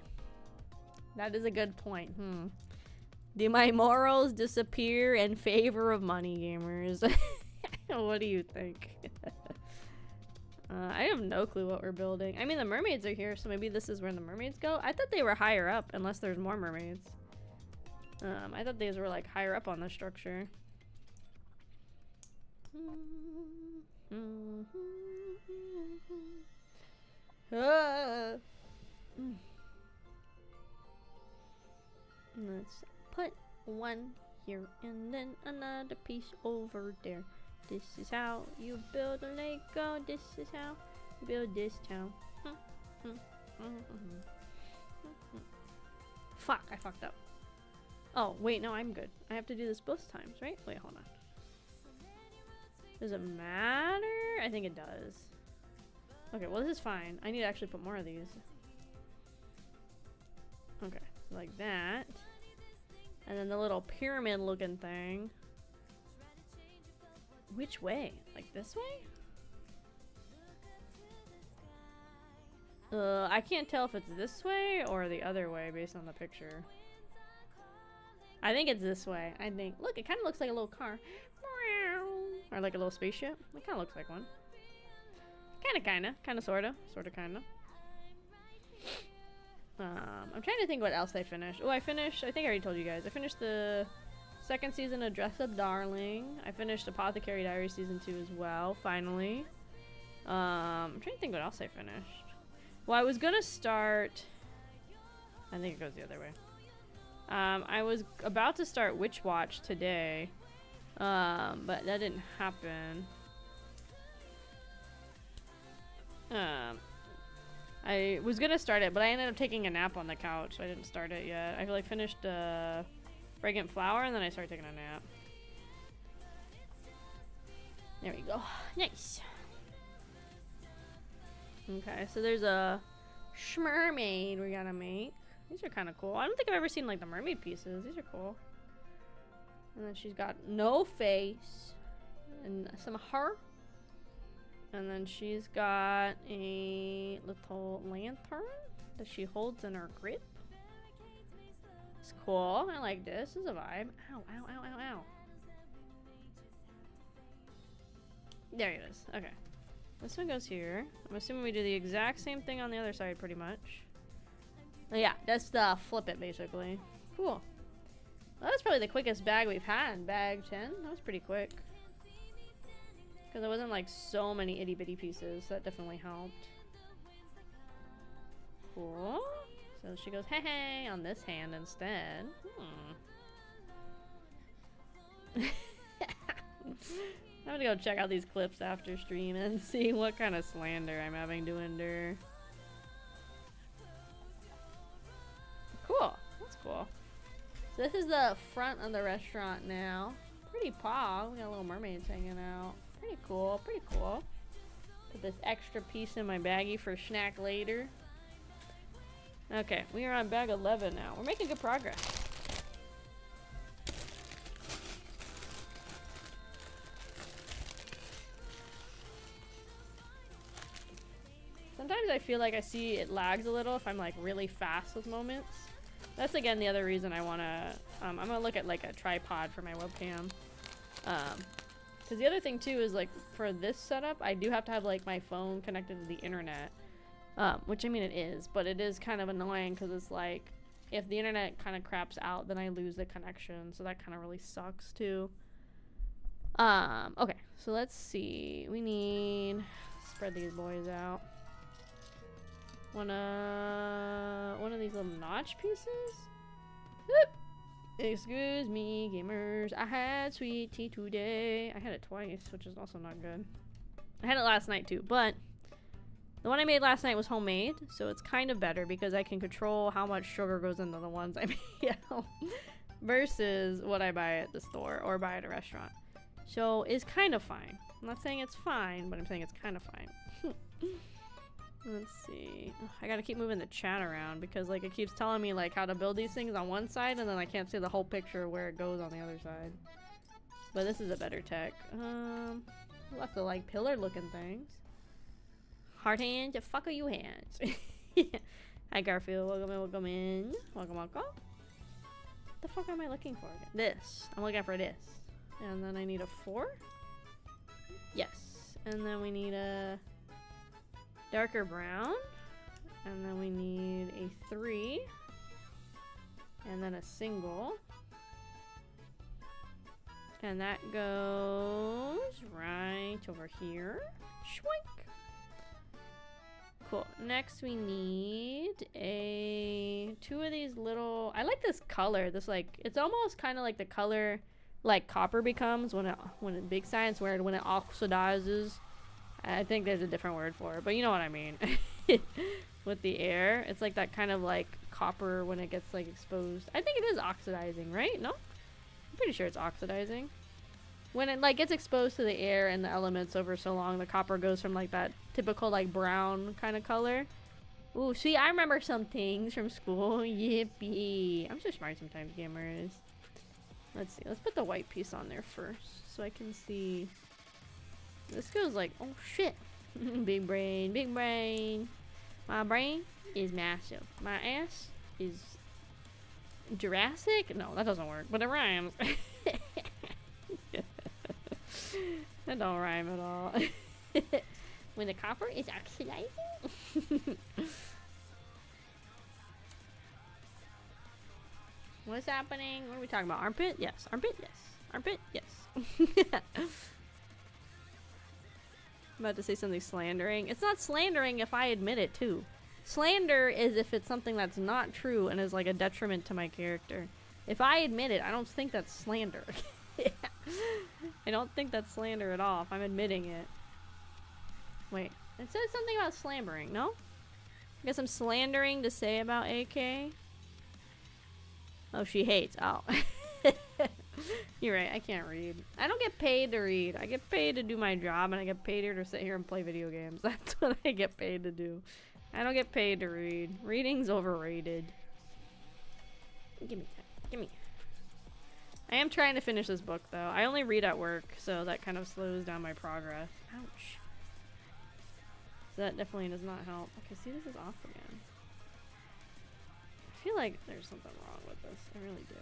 that is a good point. Do my morals disappear in favor of money, gamers? What do you think? I have no clue what we're building. I mean, the mermaids are here, so maybe this is where the mermaids go. I thought they were higher up, unless there's more mermaids. I thought these were like higher up on the structure. Let's put one here and then another piece over there. This is how you build a Lego. This is how you build this town. Fuck, I fucked up. Oh, wait, no, I'm good. I have to do this both times, right? Wait, hold on. Does it matter? I think it does. Okay, well, this is fine. I need to actually put more of these. Okay, so like that. And then the little pyramid looking thing. Which way? Like this way? I can't tell if it's this way or the other way based on the picture. I think it's this way. I think. Look, it kind of looks like a little car. Or like a little spaceship. It kind of looks like one. Kind of, sorta, kinda. I'm trying to think what else I finished. Oh, I think I already told you guys. I finished the second season of Dress Up Darling. I finished Apothecary Diary season 2 as well, finally. I'm trying to think what else I finished. Well, I was gonna start... I think it goes the other way. I was about to start Witch Watch today. But that didn't happen. I was gonna start it, but I ended up taking a nap on the couch, so I didn't start it yet. I like finished Fragrant Flower, and then I started taking a nap. There we go. Nice. Okay, so there's a mermaid we gotta make. These are kind of cool. I don't think I've ever seen like the mermaid pieces. These are cool. And then she's got no face and some hair. And then she's got a little lantern that she holds in her grip. It's cool. I like this. This is a vibe. Ow, ow, ow, ow, ow. There it is. Okay. This one goes here. I'm assuming we do the exact same thing on the other side pretty much. Oh, yeah, that's the flip it basically. Cool. Well, that's probably the quickest bag we've had. Bag 10. That was pretty quick. Because it wasn't like so many itty bitty pieces. So that definitely helped. Cool. So she goes, hey, hey, on this hand instead. I'm gonna go check out these clips after stream and see what kind of slander I'm having to endure. Cool. That's cool. So this is the front of the restaurant now. Pretty pog. We got little mermaids hanging out. Pretty cool. Pretty cool. Put this extra piece in my baggie for snack later. Okay, we are on bag 11 now. We're making good progress. Sometimes I feel like I see it lags a little if I'm like really fast with moments. That's again the other reason I wanna, I'm gonna look at like a tripod for my webcam. Cause the other thing too is like for this setup, I do have to have like my phone connected to the internet. Which I mean it is, but it is kind of annoying because it's like, if the internet kind of craps out, then I lose the connection. So that kind of really sucks too. Okay, so let's see. We need, spread these boys out. One of these little notch pieces. Whoop. Excuse me, gamers. I had sweet tea today. I had it twice, which is also not good. I had it last night too, but the one I made last night was homemade, so it's kind of better because I can control how much sugar goes into the ones I make at home versus what I buy at the store or buy at a restaurant. So it's kind of fine. I'm not saying it's fine, but I'm saying it's kind of fine. Let's see. Ugh, I gotta keep moving the chat around because like it keeps telling me like how to build these things on one side and then I can't see the whole picture where it goes on the other side. But this is a better tech. Lots of like pillar looking things. Hard hands, the fuck are you hands? Hi Garfield, welcome in, welcome in. Welcome, welcome. What the fuck am I looking for again? This. I'm looking for this. And then I need a 4? Yes. And then we need a darker brown, and then we need a 3, and then a single, and that goes right over here. Schwink. Cool. Next we need a 2 of these little, I like this color, this like, it's almost kind of like the color like copper becomes when it big science where when it oxidizes. I think there's a different word for it, but you know what I mean. With the air, it's like that kind of like copper when it gets like exposed. I think it is oxidizing, right? No? I'm pretty sure it's oxidizing. When it like gets exposed to the air and the elements over so long, the copper goes from like that typical like brown kind of color. Ooh, see, I remember some things from school. Yippee. I'm so smart sometimes, gamers. Let's see. Let's put the white piece on there first so I can see. This goes like, oh shit. Big brain, big brain. My brain is massive. My ass is Jurassic? No, that doesn't work, but it rhymes. That don't rhyme at all. When the copper is oxidizing? What's happening? What are we talking about? Armpit? Yes. Armpit? Yes. Armpit? Yes. I'm about to say something slandering. It's not slandering if I admit it too. Slander is if it's something that's not true and is like a detriment to my character. If I admit it, I don't think that's slander. I don't think that's slander at all if I'm admitting it. Wait, it says something about slandering, no? I guess I'm slandering to say about AK. Oh, she hates. Oh. You're right, I can't read. I don't get paid to read. I get paid to do my job, and I get paid here to sit here and play video games. That's what I get paid to do. I don't get paid to read. Reading's overrated. Give me that. Give me. I am trying to finish this book, though. I only read at work, so that kind of slows down my progress. Ouch. So that definitely does not help. Okay, see, this is off again. I feel like there's something wrong with this. I really do.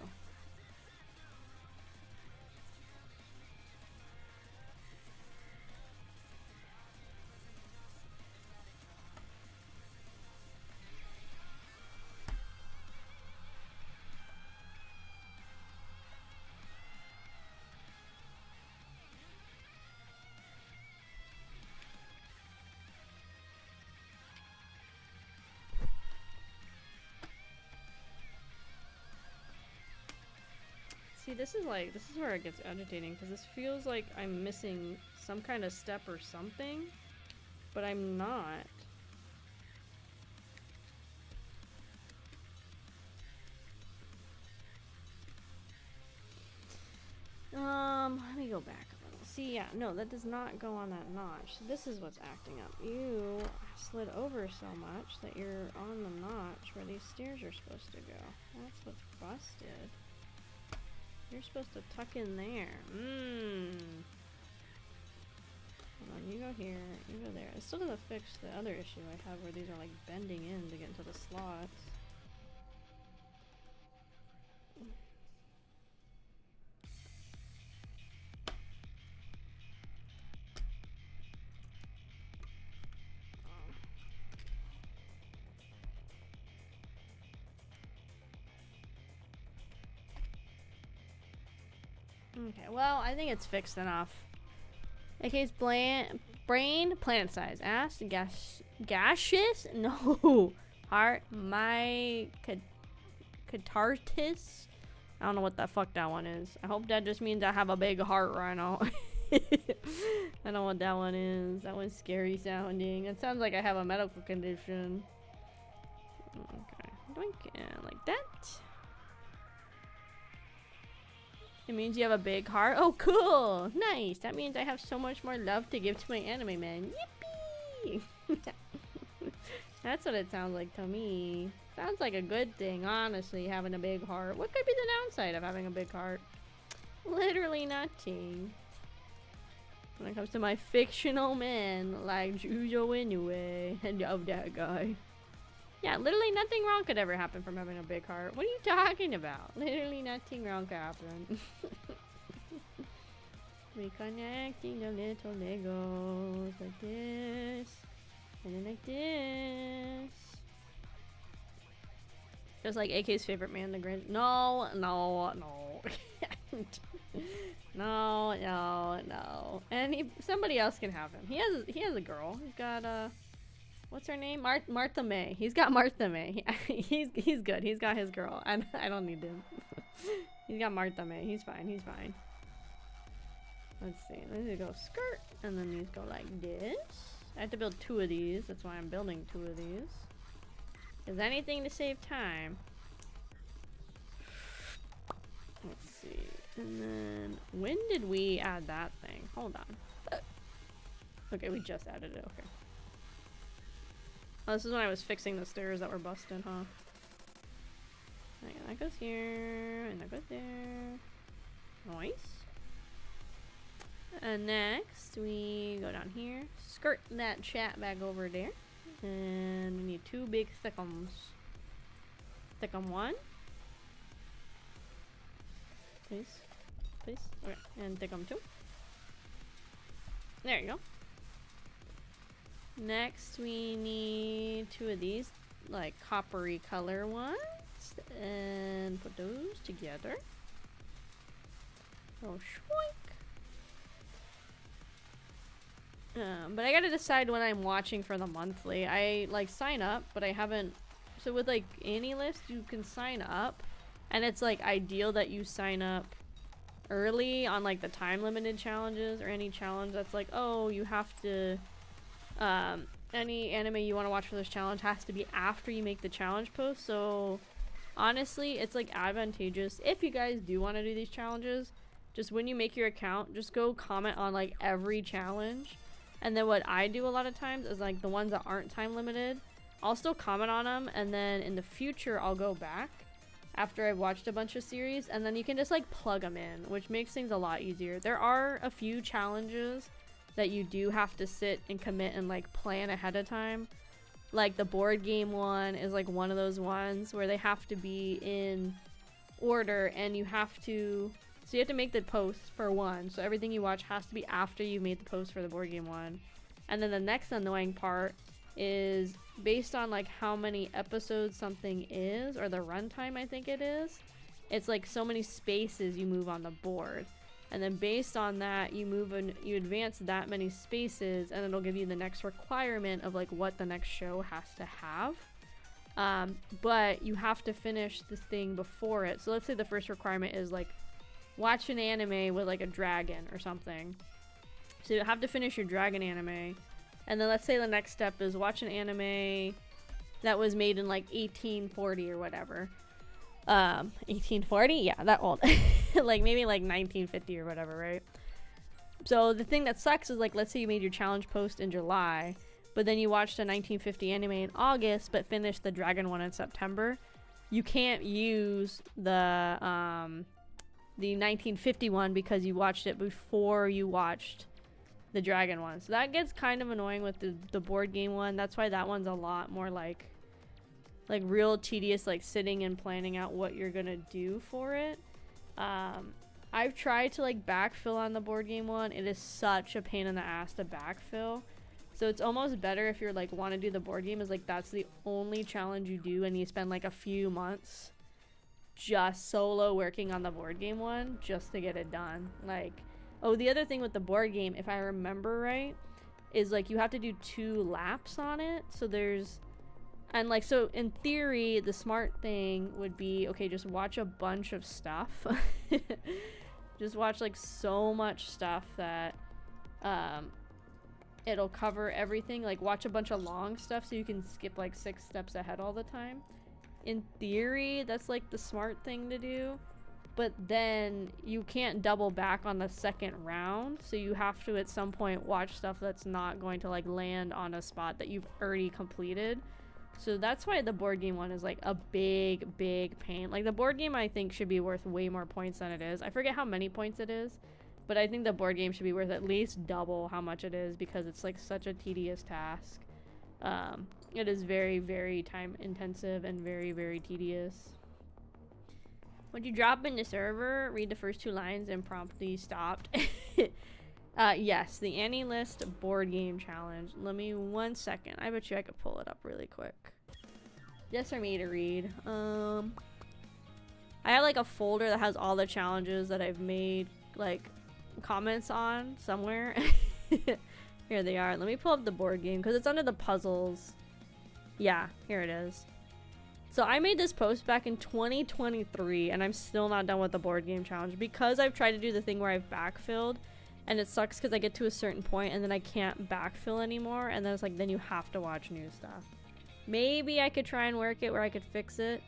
See, this is where it gets agitating, because this feels like I'm missing some kind of step or something, but I'm not. Let me go back a little. See, yeah, no, that does not go on that notch. This is what's acting up. You slid over so much that you're on the notch where these stairs are supposed to go. That's what's busted. You're supposed to tuck in there. Hold on, you go here, you go there. It still doesn't fix the other issue I have where these are like bending in to get into the slots. Okay, well, I think it's fixed enough. AK's brain, planet size. Ass, gaseous? No. Heart, my catharsis? I don't know what the fuck that one is. I hope that just means I have a big heart, Rhino. I don't know what that one is. That one's scary sounding. It sounds like I have a medical condition. Okay. Doink. Like that. It means you have a big heart. Oh, cool. Nice. That means I have so much more love to give to my anime man. Yippee! That's what it sounds like to me. Sounds like a good thing, honestly, having a big heart. What could be the downside of having a big heart? Literally nothing. When it comes to my fictional man, like Jujo anyway. And of that guy. Yeah, literally nothing wrong could ever happen from having a big heart. What are you talking about? Literally nothing wrong could happen. Reconnecting the little Legos like this. And then like this. Just like AK's favorite man, the Grinch. No. No. And somebody else can have him. He has a girl. He's got what's her name? Martha May. He's got Martha May. He's good. He's got his girl. I don't need him. He's got Martha May. He's fine. Let's see. Let's go skirt, and then these go like this. I have to build 2 of these. That's why I'm building 2 of these. Is anything to save time? Let's see. And then when did we add that thing? Hold on. Okay, we just added it. Okay. Oh, this is when I was fixing the stairs that were busted, huh? Okay, that goes here, and that goes there. Nice. And next, we go down here, skirt that chat back over there, and we need 2 big thickums. Thickum 1. Please. Okay, and thickum 2. There you go. Next, we need 2 of these, like, coppery color ones, and put those together. Oh, shwoink. But I gotta decide when I'm watching for the monthly. I, like, sign up, but I haven't... So with, like, AnyList, you can sign up, and it's, like, ideal that you sign up early on, like, the time-limited challenges, or any challenge that's like, oh, you have to... any anime you want to watch for this challenge has to be after you make the challenge post. So honestly, it's like advantageous if you guys do want to do these challenges. Just when you make your account, just go comment on like every challenge. And then what I do a lot of times is like the ones that aren't time limited, I'll still comment on them, and then in the future I'll go back after I've watched a bunch of series, and then you can just like plug them in, which makes things a lot easier. There are a few challenges that you do have to sit and commit and like plan ahead of time. Like the board game one is like one of those ones where they have to be in order, and you have to make the post for one, so everything you watch has to be after you made the post for the board game one. And then the next annoying part is based on like how many episodes something is, or the runtime I think it is, it's like so many spaces you move on the board. And then based on that, you advance that many spaces, and it'll give you the next requirement of like what the next show has to have. But you have to finish this thing before it. So let's say the first requirement is like watch an anime with like a dragon or something. So you have to finish your dragon anime. And then let's say the next step is watch an anime that was made in like 1840 or whatever. 1840? Yeah, that old. Like maybe like 1950 or whatever, right? So the thing that sucks is like, let's say you made your challenge post in July, but then you watched a 1950 anime in August but finished the dragon one in September. You can't use the 1950 one because you watched it before you watched the dragon one. So that gets kind of annoying with the board game one. That's why that one's a lot more like real tedious, like sitting and planning out what you're gonna do for it. I've tried to like backfill on the board game one. It is such a pain in the ass to backfill. So it's almost better if you're like want to do the board game, is like that's the only challenge you do, and you spend like a few months just solo working on the board game one just to get it done. Like, oh, the other thing with the board game, if I remember right, is like you have to do 2 laps on it. So there's, and like, so in theory, the smart thing would be, okay, just watch a bunch of stuff. Just watch like so much stuff that it'll cover everything. Like watch a bunch of long stuff so you can skip like 6 steps ahead all the time. In theory, that's like the smart thing to do. But then you can't double back on the second round, so you have to at some point watch stuff that's not going to like land on a spot that you've already completed. So that's why the board game one is like a big pain. Like the board game I think should be worth way more points than it is. I forget how many points it is, but I think the board game should be worth at least double how much it is because it's like such a tedious task. It is very time intensive and very tedious. When you drop in the server, read the first 2 lines and promptly stopped. Yes, the Annie List board game challenge. Let me 1 second. I bet you I could pull it up really quick. Just for me to read. I have like a folder that has all the challenges that I've made like comments on somewhere. Here they are. Let me pull up the board game because it's under the puzzles. Yeah, here it is. So I made this post back in 2023 and I'm still not done with the board game challenge because I've tried to do the thing where I've backfilled and it sucks because I get to a certain point and then I can't backfill anymore and then it's like then you have to watch new stuff. Maybe I could try and work it where I could fix it.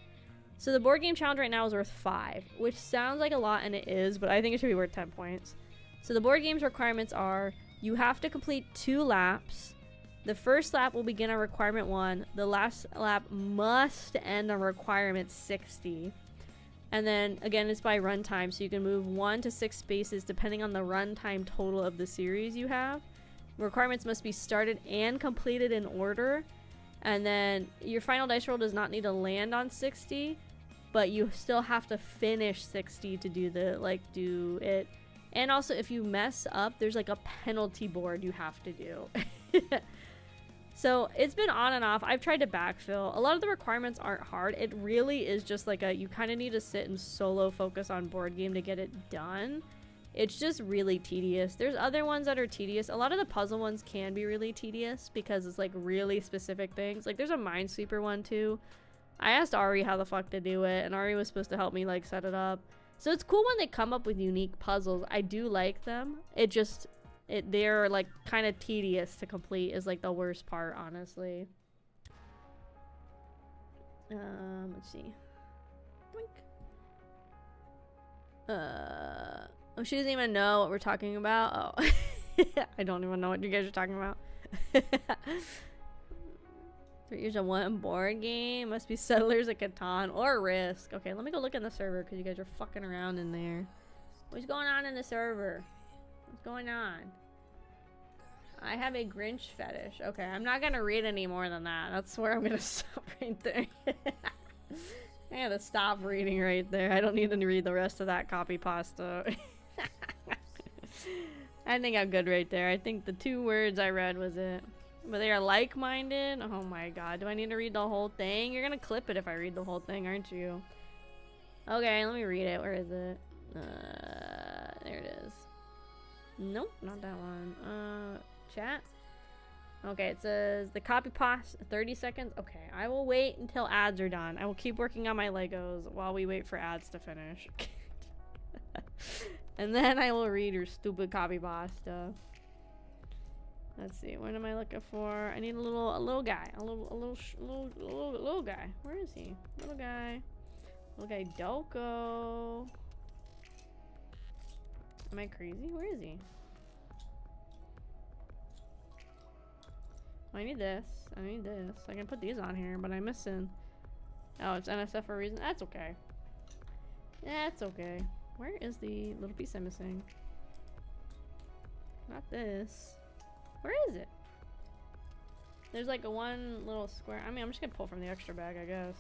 So the board game challenge right now is worth 5, which sounds like a lot and it is, but I think it should be worth 10 points. So the board game's requirements are you have to complete 2 laps. The first lap will begin on requirement 1. The last lap must end on requirement 60. And then, again, it's by runtime, so you can move 1 to 6 spaces depending on the runtime total of the series you have. Requirements must be started and completed in order. And then your final dice roll does not need to land on 60, but you still have to finish 60 to do it. And also, if you mess up, there's like a penalty board you have to do. So it's been on and off. I've tried to backfill. A lot of the requirements aren't hard. It really is just like you kind of need to sit and solo focus on board game to get it done. It's just really tedious. There's other ones that are tedious. A lot of the puzzle ones can be really tedious because it's like really specific things. Like there's a Minesweeper one too. I asked Ari how the fuck to do it and Ari was supposed to help me like set it up. So it's cool when they come up with unique puzzles. I do like them. They're like kind of tedious to complete is like the worst part, honestly. Let's see. Oh, she doesn't even know what we're talking about. Oh, I don't even know what you guys are talking about. 3 years of 1 board game must be Settlers of Catan or Risk. Okay, let me go look in the server because you guys are fucking around in there. What's going on in the server? What's going on? I have a Grinch fetish. Okay, I'm not gonna read any more than that. That's where I'm gonna stop right there. I gotta stop reading right there. I don't need to read the rest of that copy pasta. I think I'm good right there. I think the 2 words I read was it. But they are like-minded. Oh my god. Do I need to read the whole thing? You're gonna clip it if I read the whole thing, aren't you? Okay, let me read it. Where is it? There it is. Nope, not that one. Chat. Okay, it says the copy past 30 seconds. Okay, I will wait until ads are done. I will keep working on my Legos while we wait for ads to finish. And then I will read your stupid copy pasta. Let's see, what am I looking for? I need a little guy. A little guy. Where is he? Little guy. Little guy Doko. Am I crazy? Where is he? I need this. I need this. I can put these on here, but I'm missing. Oh, it's NSF for a reason. That's okay. That's okay. Where is the little piece I'm missing? Not this. Where is it? There's like a 1 little square. I mean, I'm just gonna pull from the extra bag, I guess.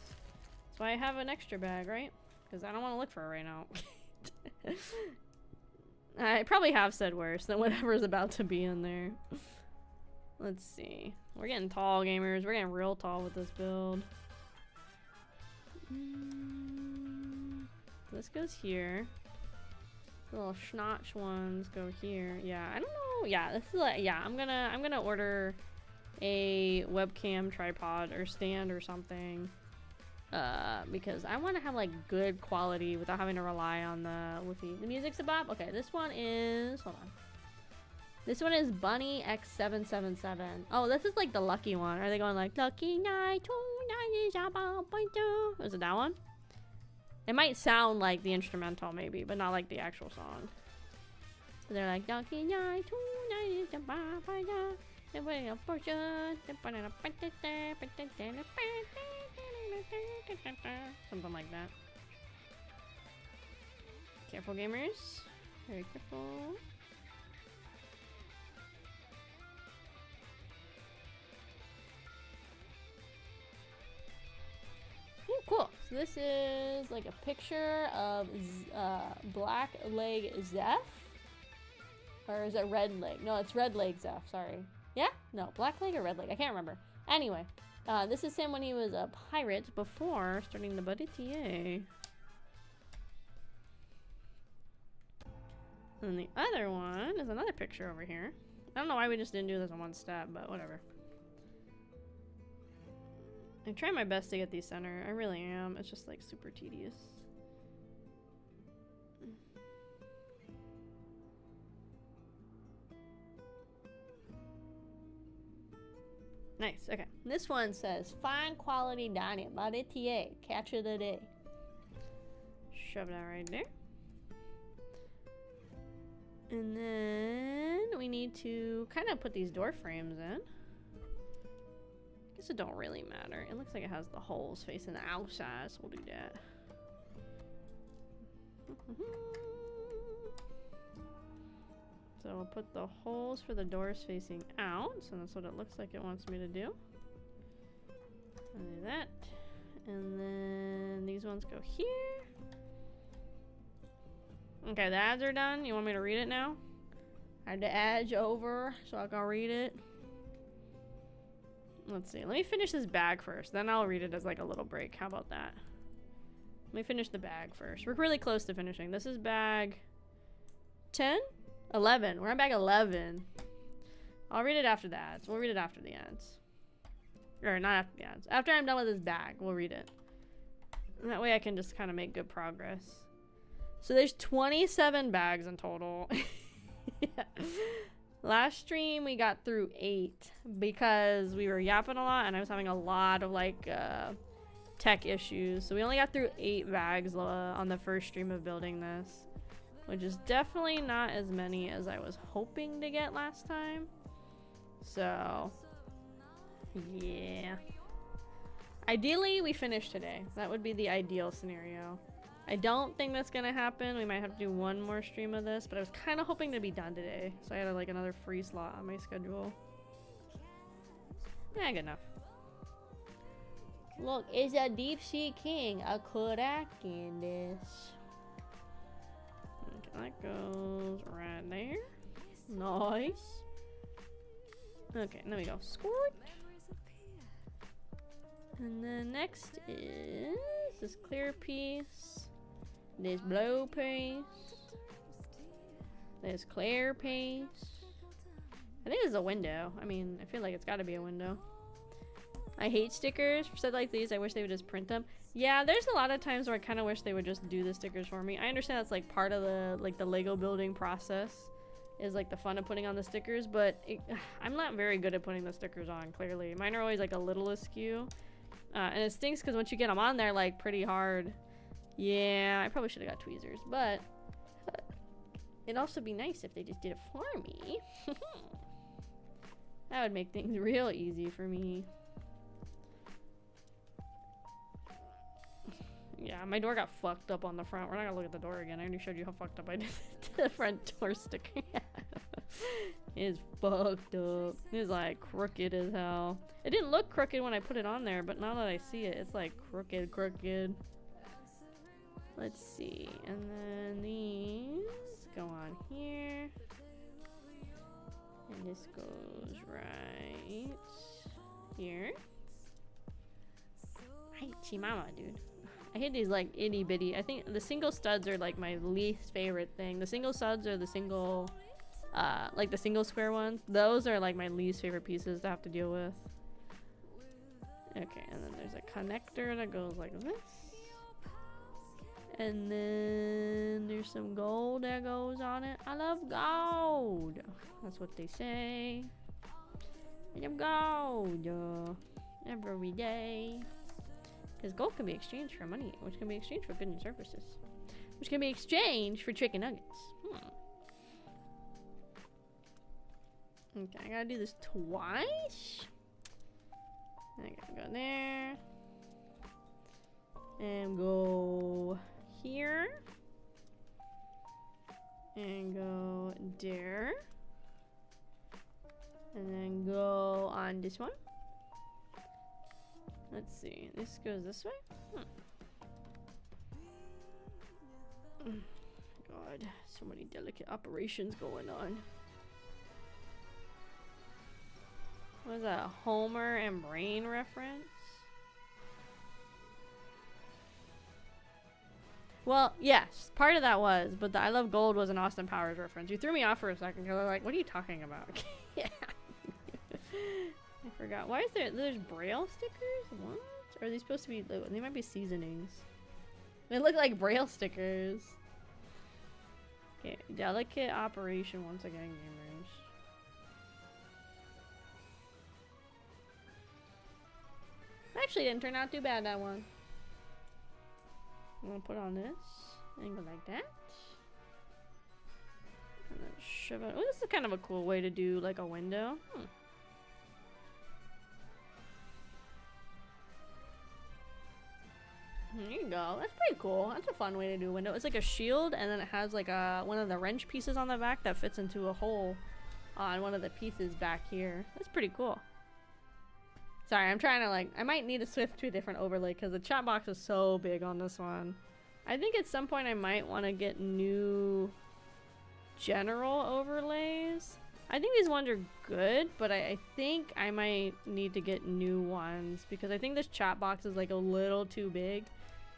So I have an extra bag, right? Because I don't want to look for it right now. I probably have said worse than whatever's about to be in there. Let's see. We're getting tall, gamers. We're getting real tall with this build. This goes here. The little schnotch ones go here. Yeah, I don't know. Yeah, this is like, yeah, I'm gonna order a webcam tripod or stand or something. because I want to have like good quality without having to rely on the woofy. The music's a bop. Okay, this one is, hold on. This one is Bunny X777. Oh, this is like the lucky one. Are they going like lucky night tonight is about to? Is it that one? It might sound like the instrumental maybe, but not like the actual song. So they're like lucky night tonight is about to. Something like that. Careful, gamers. Very careful. Ooh, cool. So this is like a picture of black leg Zeph. Or is it red leg? No, it's red leg Zeph, sorry. Yeah? No, black leg or red leg? I can't remember. Anyway, this is him when he was a pirate before starting the Baratie. And the other one is another picture over here. I don't know why we just didn't do this in one step, but whatever. I try my best to get these center. I really am. It's just like super tedious. Nice. Okay. This one says fine quality dining. Baratie. Catch of the day. Shove that right there. And then we need to kind of put these door frames in. I guess it don't really matter. It looks like it has the holes facing the outside, so we'll do that. So we'll put the holes for the doors facing out. So that's what it looks like it wants me to do. I'll do that. And then these ones go here. Okay, the ads are done. You want me to read it now? I had to edge over so I can read it. Let's see. Let me finish this bag first. Then I'll read it as like a little break. How about that? Let me finish the bag first. We're really close to finishing. This is bag 10? 11. We're on bag 11. I'll read it after the ads. We'll read it after the ads. Or not after the ads. After I'm done with this bag, we'll read it. And that way I can just kind of make good progress. So there's 27 bags in total. Yeah. Last stream we got through 8 because we were yapping a lot and I was having a lot of like tech issues. So we only got through 8 bags on the first stream of building this, which is definitely not as many as I was hoping to get last time. So yeah. Ideally we finish today. That would be the ideal scenario. I don't think that's gonna happen. We might have to do one more stream of this, but I was kind of hoping to be done today. So I had like another free slot on my schedule. Yeah, good enough. Look, it's a deep sea king. A Kodak in this. Okay, that goes right there. Nice. Okay, and then we go squirt. And then next is this clear piece. This blue piece. This clear piece. I think it's a window. I mean, I feel like it's gotta be a window. I hate stickers for stuff like these. I wish they would just print them. Yeah, there's a lot of times where I kind of wish they would just do the stickers for me. I understand that's like part of the the Lego building process is like the fun of putting on the stickers, but I'm not very good at putting the stickers on, clearly. Mine are always like a little askew. And it stinks because once you get them on there like pretty hard. Yeah, I probably should have got tweezers, but it'd also be nice if they just did it for me. That would make things real easy for me. Yeah, my door got fucked up on the front. We're not gonna look at the door again. I already showed you how fucked up I did the front door sticker. It's fucked up. It's like crooked as hell. It didn't look crooked when I put it on there, but now that I see it, it's like crooked. Let's see. And then these go on here. And this goes right here. Hi, Chimama, dude. I hate these like itty bitty. I think the single studs are like my least favorite thing. The single studs are the single, like the single square ones. Those are like my least favorite pieces to have to deal with. Okay, and then there's a connector that goes like this. And then there's some gold that goes on it. I love gold. That's what they say. I love gold. Every day. Because gold can be exchanged for money, which can be exchanged for goods and services. Which can be exchanged for chicken nuggets. Okay, I gotta do this twice. I gotta go there. And go here. And go there. And then go on this one. Let's see. This goes this way? God, so many delicate operations going on. What is that? A Homer and Brain reference? Well, yes, part of that was, but the I Love Gold was an Austin Powers reference. You threw me off for a second because I was like, what are you talking about? Yeah. I forgot. Why is there's Braille stickers? What? Or are they supposed to be, they might be seasonings. They look like Braille stickers. Okay, delicate operation once again, gamers. Actually didn't turn out too bad, that one. I'm gonna put on this and go like that. And then shove it. Oh, this is kind of a cool way to do like a window. There you go. That's pretty cool. That's a fun way to do a window. It's like a shield, and then it has like one of the wrench pieces on the back that fits into a hole on one of the pieces back here. That's pretty cool. Sorry, I'm trying to like, I might need to switch to a different overlay because the chat box is so big on this one. I think at some point I might want to get new general overlays. I think these ones are good, but I think I might need to get new ones because I think this chat box is like a little too big,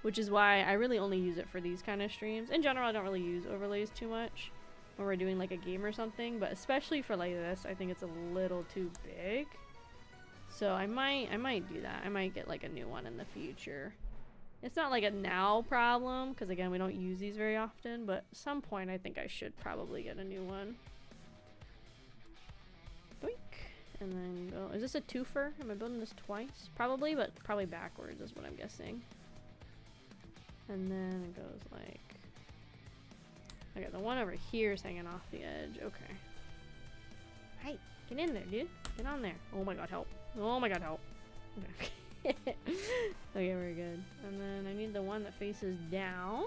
which is why I really only use it for these kind of streams. In general, I don't really use overlays too much when we're doing like a game or something, but especially for like this, I think it's a little too big. So I might do that. I might get like a new one in the future. It's not like a now problem because again we don't use these very often, but at some point I think I should probably get a new one. Boink. And then go. Is this a twofer? Am I building this twice? Probably, but probably backwards is what I'm guessing. And then it goes like, okay, the one over here is hanging off the edge. Okay. Hey, get in there, dude. Get on there. Oh my god, help. Oh my god, help. Okay. Okay, very good. And then I need the one that faces down.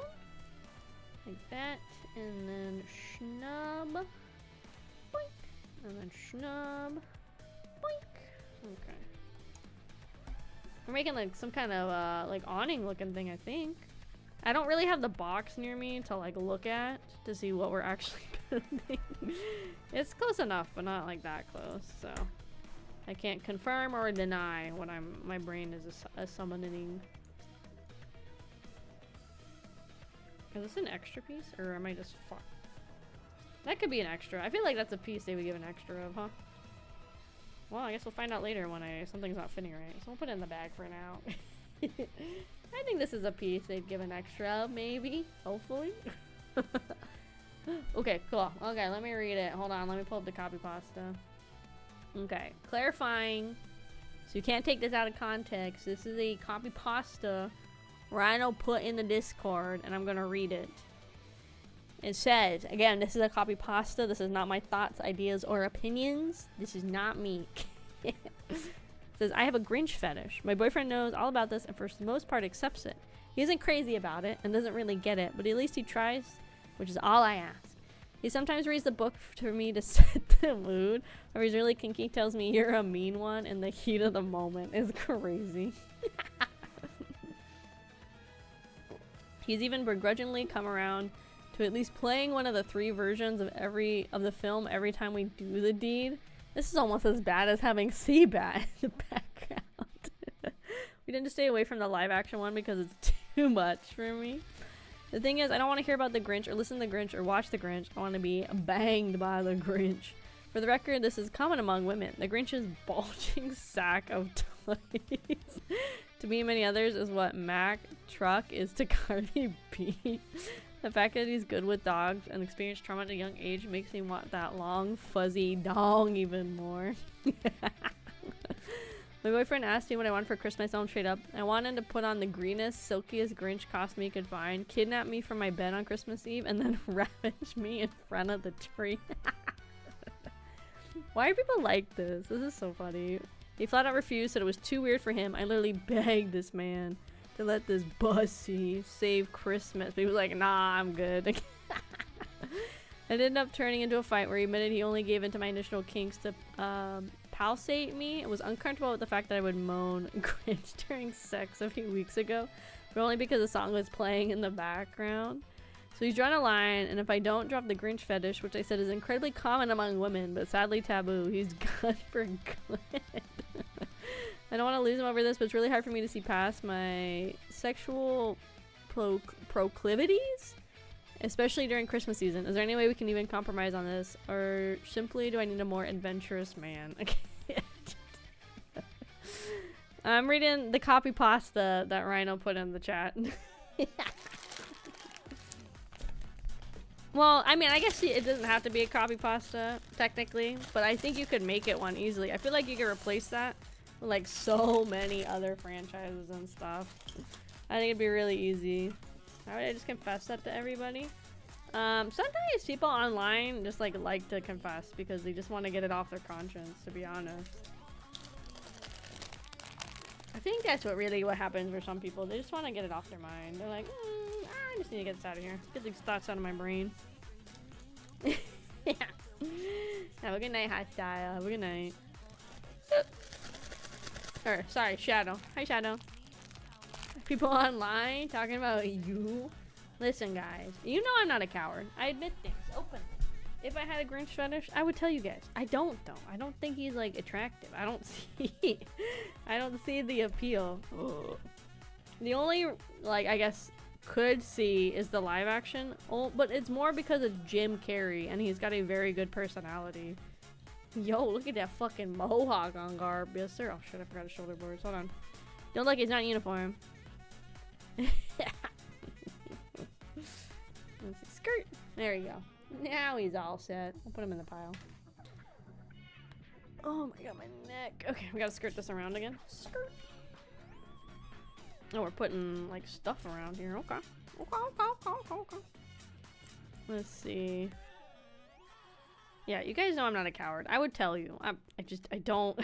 Like that. And then schnub. Boink. And then schnub. Boink. Okay. We're making like some kind of like awning looking thing, I think. I don't really have the box near me to like look at to see what we're actually building. It's close enough, but not like that close, so I can't confirm or deny what my brain is summoning. Is this an extra piece, or am I just fucked? That could be an extra. I feel like that's a piece they would give an extra of, huh? Well, I guess we'll find out later when something's not fitting right. So we'll put it in the bag for now. I think this is a piece they'd give an extra of, maybe. Hopefully. Okay, cool. Okay, let me read it. Hold on, let me pull up the copy pasta. Okay, clarifying. So you can't take this out of context. This is a copy pasta Rhino put in the Discord, and I'm gonna read it. It says, again, this is a copy pasta. This is not my thoughts, ideas, or opinions. This is not me. It says, I have a Grinch fetish. My boyfriend knows all about this and for the most part accepts it. He isn't crazy about it and doesn't really get it, but at least he tries, which is all I ask. He sometimes reads the book for me to set the mood, or he's really kinky, tells me you're a mean one in the heat of the moment. It's crazy. He's even begrudgingly come around to at least playing one of the 3 versions of the film every time we do the deed. This is almost as bad as having Seabat in the background. We didn't stay away from the live action one because it's too much for me. The thing is, I don't want to hear about the Grinch or listen to the Grinch or watch the Grinch. I want to be banged by the Grinch. For the record, this is common among women. The Grinch's bulging sack of toys. To me and many others is what Mac Truck is to Cardi B. The fact that he's good with dogs and experienced trauma at a young age makes me want that long, fuzzy dong even more. My boyfriend asked me what I wanted for Christmas. I don't trade up. I wanted to put on the greenest, silkiest Grinch costume he could find, kidnap me from my bed on Christmas Eve, and then ravage me in front of the tree. Why are people like this? This is so funny. He flat out refused, said it was too weird for him. I literally begged this man to let this bussy save Christmas. But he was like, nah, I'm good. It ended up turning into a fight where he admitted he only gave in to my initial kinks to palsate me. It was uncomfortable with the fact that I would moan Grinch during sex a few weeks ago, but only because the song was playing in the background. So he's drawn a line, and if I don't drop the Grinch fetish, which I said is incredibly common among women, but sadly taboo, he's good for good. I don't want to lose him over this, but it's really hard for me to see past my sexual proclivities, especially during Christmas season. Is there any way we can even compromise on this, or simply do I need a more adventurous man? I'm reading the copy pasta that Rhino put in the chat. Well, I mean, I guess it doesn't have to be a copy pasta, technically, but I think you could make it one easily. I feel like you could replace that with, like, so many other franchises and stuff. I think it'd be really easy. How would I just confess that to everybody? Sometimes people online just, like to confess because they just want to get it off their conscience, to be honest. I think that's what happens for some people. They just want to get it off their mind. They're like, I just need to get this out of here. Get these thoughts out of my brain. Yeah. Have a good night, Hostile. Have a good night. Or, sorry, Shadow. Hi, Shadow. People online talking about you. Listen, guys. You know I'm not a coward. I admit things openly. If I had a Grinch fetish, I would tell you guys. I don't, though. I don't think he's, like, attractive. I don't see the appeal. Ugh. The only, like, I guess, could see is the live action. Oh, but it's more because of Jim Carrey, and he's got a very good personality. Yo, look at that fucking mohawk on Garb. Yes, sir. Oh, shit, I forgot his shoulder boards. Hold on. Don't look, he's not in uniform. Let's see. Skirt. There you go. Now he's all set. I'll put him in the pile. Oh my god, my neck. Okay, we gotta skirt this around again. Skirt. Oh, we're putting, like, stuff around here. Okay. Okay. Let's see. Yeah, you guys know I'm not a coward. I would tell you. I don't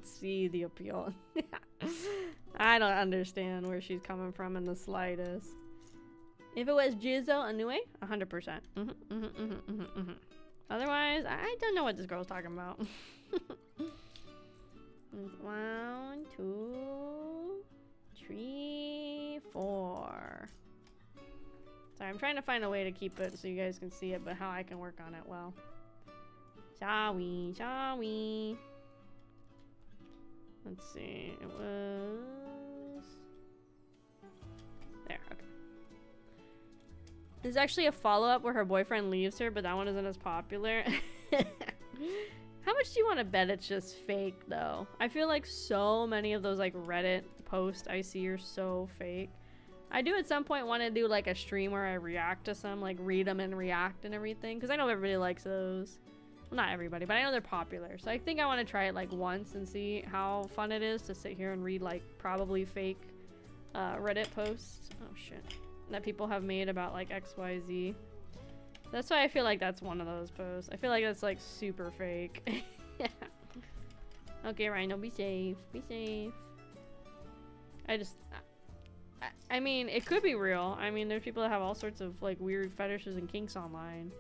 see the appeal. I don't understand where she's coming from in the slightest. If it was Jizzo Anue, 100%. Otherwise, I don't know what this girl's talking about. 1, 2, 3, 4. Sorry, I'm trying to find a way to keep it so you guys can see it, but how I can work on it well. Shall we? Let's see. It was there. Okay. There's actually a follow-up where her boyfriend leaves her, but that one isn't as popular. How much do you want to bet it's just fake, though? I feel like so many of those, like, Reddit posts I see are so fake. I do at some point want to do, like, a stream where I react to some, like, read them and react and everything, because I know everybody likes those. Well, not everybody, but I know they're popular. So I think I want to try it, like, once and see how fun it is to sit here and read, like, probably fake Reddit posts. Oh, shit. That people have made about, like, XYZ. That's why I feel like that's one of those posts. I feel like that's, like, super fake. Yeah. Okay, Rhino, be safe. Be safe. I mean, it could be real. I mean, there's people that have all sorts of, like, weird fetishes and kinks online.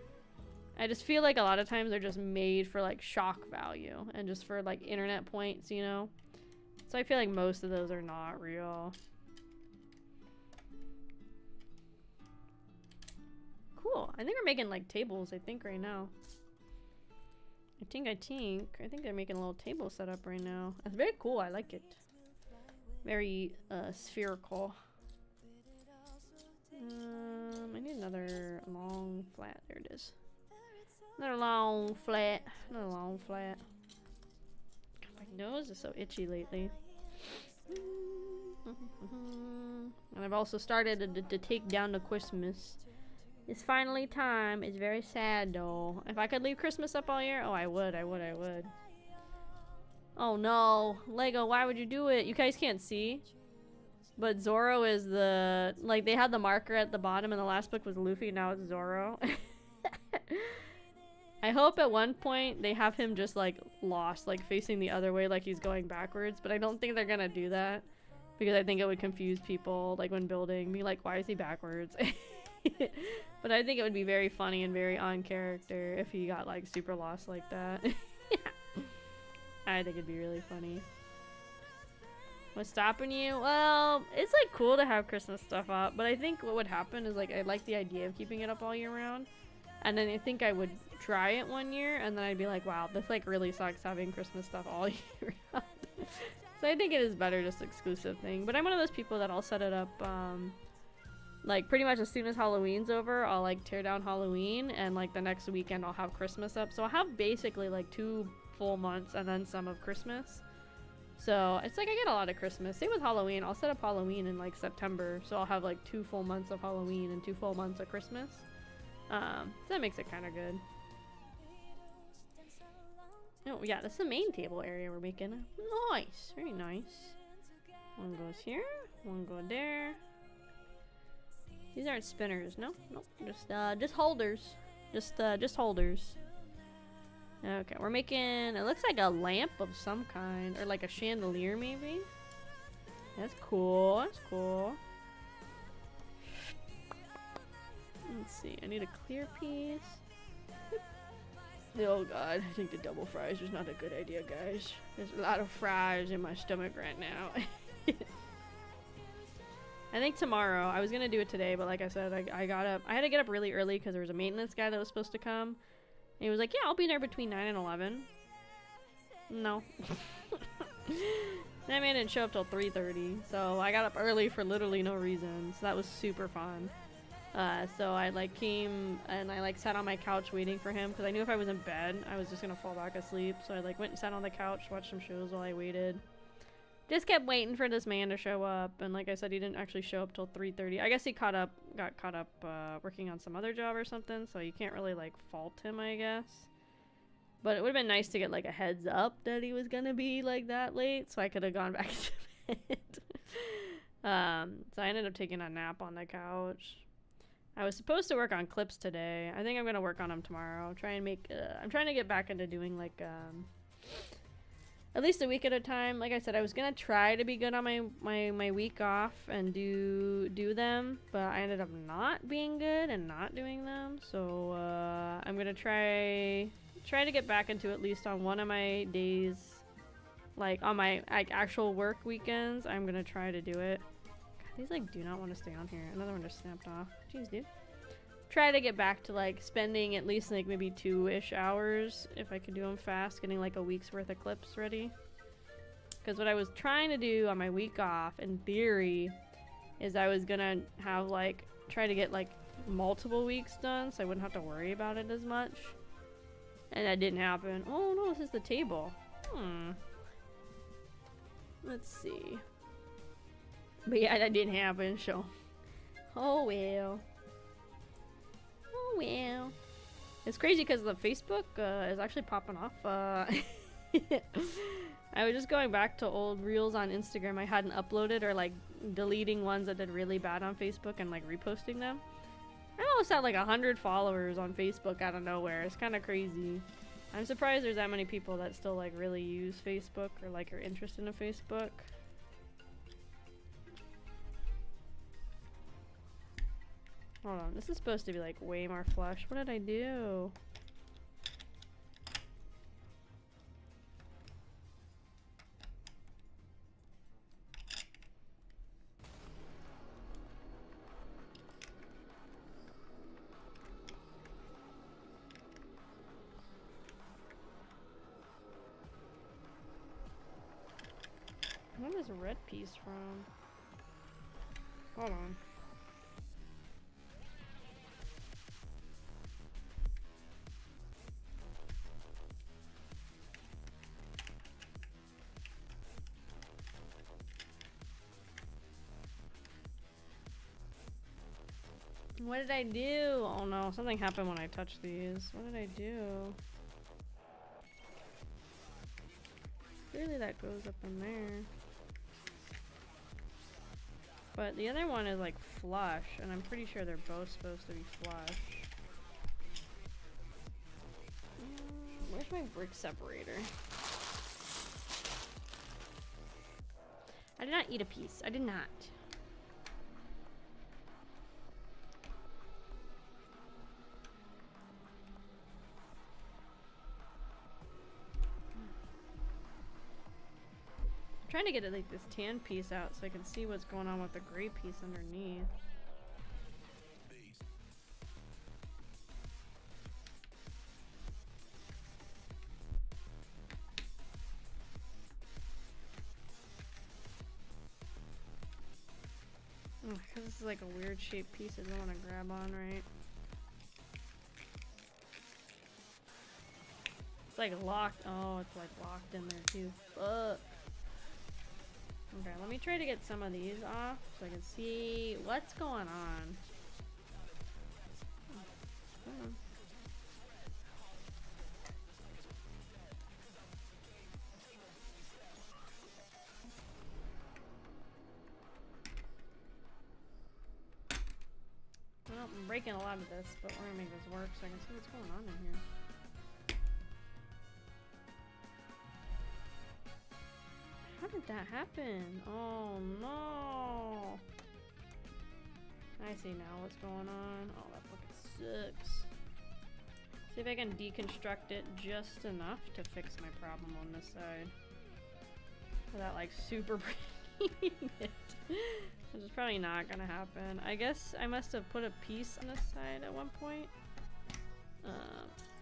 I just feel like a lot of times they're just made for, like, shock value and just for, like, internet points, you know? So I feel like most of those are not real. Cool. I think we're making, like, tables, I think, right now. I think they're making a little table setup right now. That's very cool. I like it. Very, spherical. I need another long flat. There it is. Another long flat. God, my nose is so itchy lately. And I've also started to take down the Christmas. It's finally time. It's very sad though. If I could leave Christmas up all year, oh I would. Oh no, Lego, why would you do it? You guys can't see, but Zoro is the, like, they had the marker at the bottom and the last book was Luffy, now it's Zoro. I hope at one point they have him just like lost, like facing the other way, like he's going backwards, but I don't think they're gonna do that because I think it would confuse people, like when building, be like, why is he backwards? But I think it would be very funny and very on character if he got like super lost like that. I think it'd be really funny. What's stopping you? Well, it's like cool to have Christmas stuff up, but I think what would happen is like I like the idea of keeping it up all year round, and then I think I would try it one year and then I'd be like, wow, this like really sucks having Christmas stuff all year round. So I think it is better just exclusive thing, but I'm one of those people that I'll set it up like pretty much as soon as Halloween's over, I'll like tear down Halloween and like the next weekend I'll have Christmas up. So I'll have basically like 2 full months and then some of Christmas. So it's like I get a lot of Christmas. Same with Halloween. I'll set up Halloween in like September. So I'll have like 2 full months of Halloween and 2 full months of Christmas. So that makes it kind of good. Oh yeah, that's the main table area we're making. Nice, very nice. One goes here, one go there. These aren't spinners, no, nope, just holders, just holders. Okay, we're making, it looks like a lamp of some kind, or like a chandelier maybe. That's cool, that's cool. Let's see, I need a clear piece. Oh god, I think the double fries is not a good idea, guys. There's a lot of fries in my stomach right now. I think tomorrow, I was gonna do it today, but like I said, I got up, I had to get up really early because there was a maintenance guy that was supposed to come. And he was like, yeah, I'll be there between 9 and 11. No. That man didn't show up till 3:30, so I got up early for literally no reason, so that was super fun. So I like came and I like sat on my couch waiting for him because I knew if I was in bed, I was just gonna fall back asleep. So I like went and sat on the couch, watched some shows while I waited. Just kept waiting for this man to show up, and like I said, he didn't actually show up till 3:30. I guess he got caught up working on some other job or something, so you can't really like fault him, I guess. But it would have been nice to get like a heads up that he was gonna be like that late, so I could have gone back to bed. So I ended up taking a nap on the couch. I was supposed to work on clips today. I think I'm gonna work on them tomorrow. Try and make. I'm trying to get back into doing like at least a week at a time. Like I said, I was gonna try to be good on my week off and do them, but I ended up not being good and not doing them. So I'm gonna try to get back into at least on one of my days, like on my like actual work weekends. I'm gonna try to do it. God, these like do not want to stay on here. Another one just snapped off. Jeez, dude. Try to get back to like spending at least like maybe 2-ish hours if I could do them fast, getting like a week's worth of clips ready. Because what I was trying to do on my week off, in theory, is I was gonna have like try to get like multiple weeks done so I wouldn't have to worry about it as much. And that didn't happen. Oh no, this is the table. Let's see. But yeah, that didn't happen, so. Oh well. Oh well. It's crazy because the Facebook is actually popping off. I was just going back to old reels on Instagram I hadn't uploaded, or like deleting ones that did really bad on Facebook and like reposting them. I almost had like 100 followers on Facebook out of nowhere. It's kind of crazy. I'm surprised there's that many people that still like really use Facebook or like are interested in Facebook. Hold on, this is supposed to be like way more flush. What did I do? Where is this red piece from? Hold on. What did I do? Oh no, something happened when I touched these. What did I do? Clearly that goes up in there. But the other one is like flush, and I'm pretty sure they're both supposed to be flush. Where's my brick separator? I did not eat a piece. I did not. I'm trying to get like this tan piece out so I can see what's going on with the gray piece underneath. Because this is like a weird shaped piece I don't want to grab on, right? It's like locked. Oh, it's like locked in there too. Fuck. Okay, let me try to get some of these off so I can see what's going on. Well, I'm breaking a lot of this, but we're gonna make this work so I can see what's going on in here. How did that happen? Oh no! I see now what's going on. Oh, that fucking sucks. See if I can deconstruct it just enough to fix my problem on this side. Without like super breaking it. Which is probably not gonna happen. I guess I must have put a piece on this side at one point.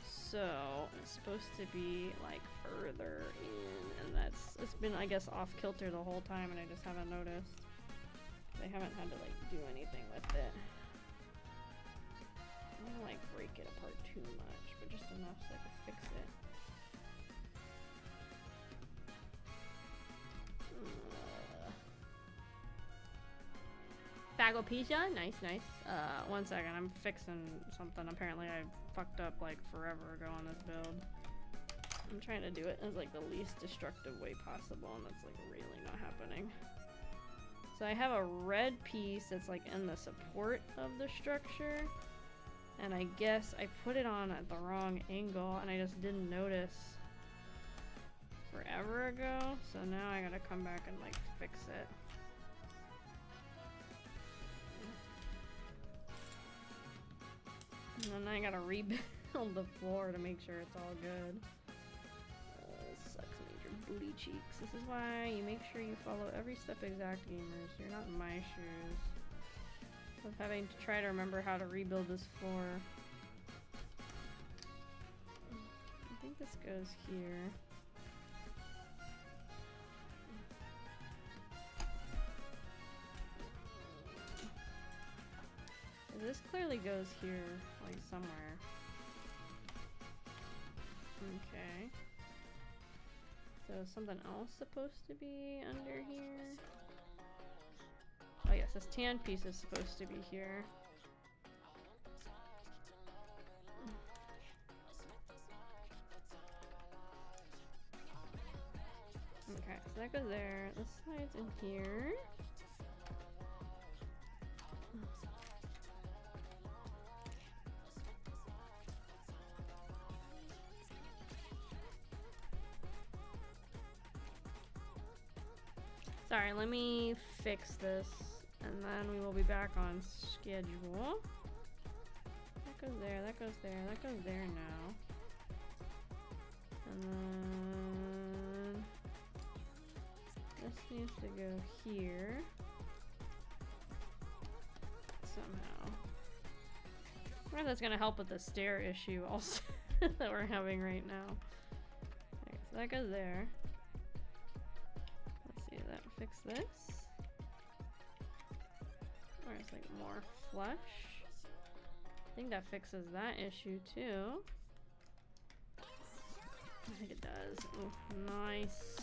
So it's supposed to be like further in, and it's been, I guess, off kilter the whole time, and I just haven't noticed. I haven't had to like do anything with it. I don't wanna like break it apart too much, but just enough so I can fix it. Fagopedia? Nice, nice. One second, I'm fixing something. Apparently I fucked up like forever ago on this build. I'm trying to do it as like the least destructive way possible, and that's like really not happening. So I have a red piece that's like in the support of the structure, and I guess I put it on at the wrong angle and I just didn't notice forever ago. So now I gotta come back and like fix it. And then I gotta rebuild the floor to make sure it's all good. This sucks, major booty cheeks. This is why you make sure you follow every step exact, gamers. You're not in my shoes. Of having to try to remember how to rebuild this floor. I think this goes here. This clearly goes here, like somewhere. Okay. So something else supposed to be under here? Oh yes, this tan piece is supposed to be here. Okay, so that goes there. This slides in here. Sorry, let me fix this, and then we will be back on schedule. That goes there, that goes there, that goes there now. And then this needs to go here somehow. I wonder if that's gonna help with the stair issue also that we're having right now. Okay, so that goes there. Fix this. Or it's like more flush. I think that fixes that issue too. I think it does. Oh, nice.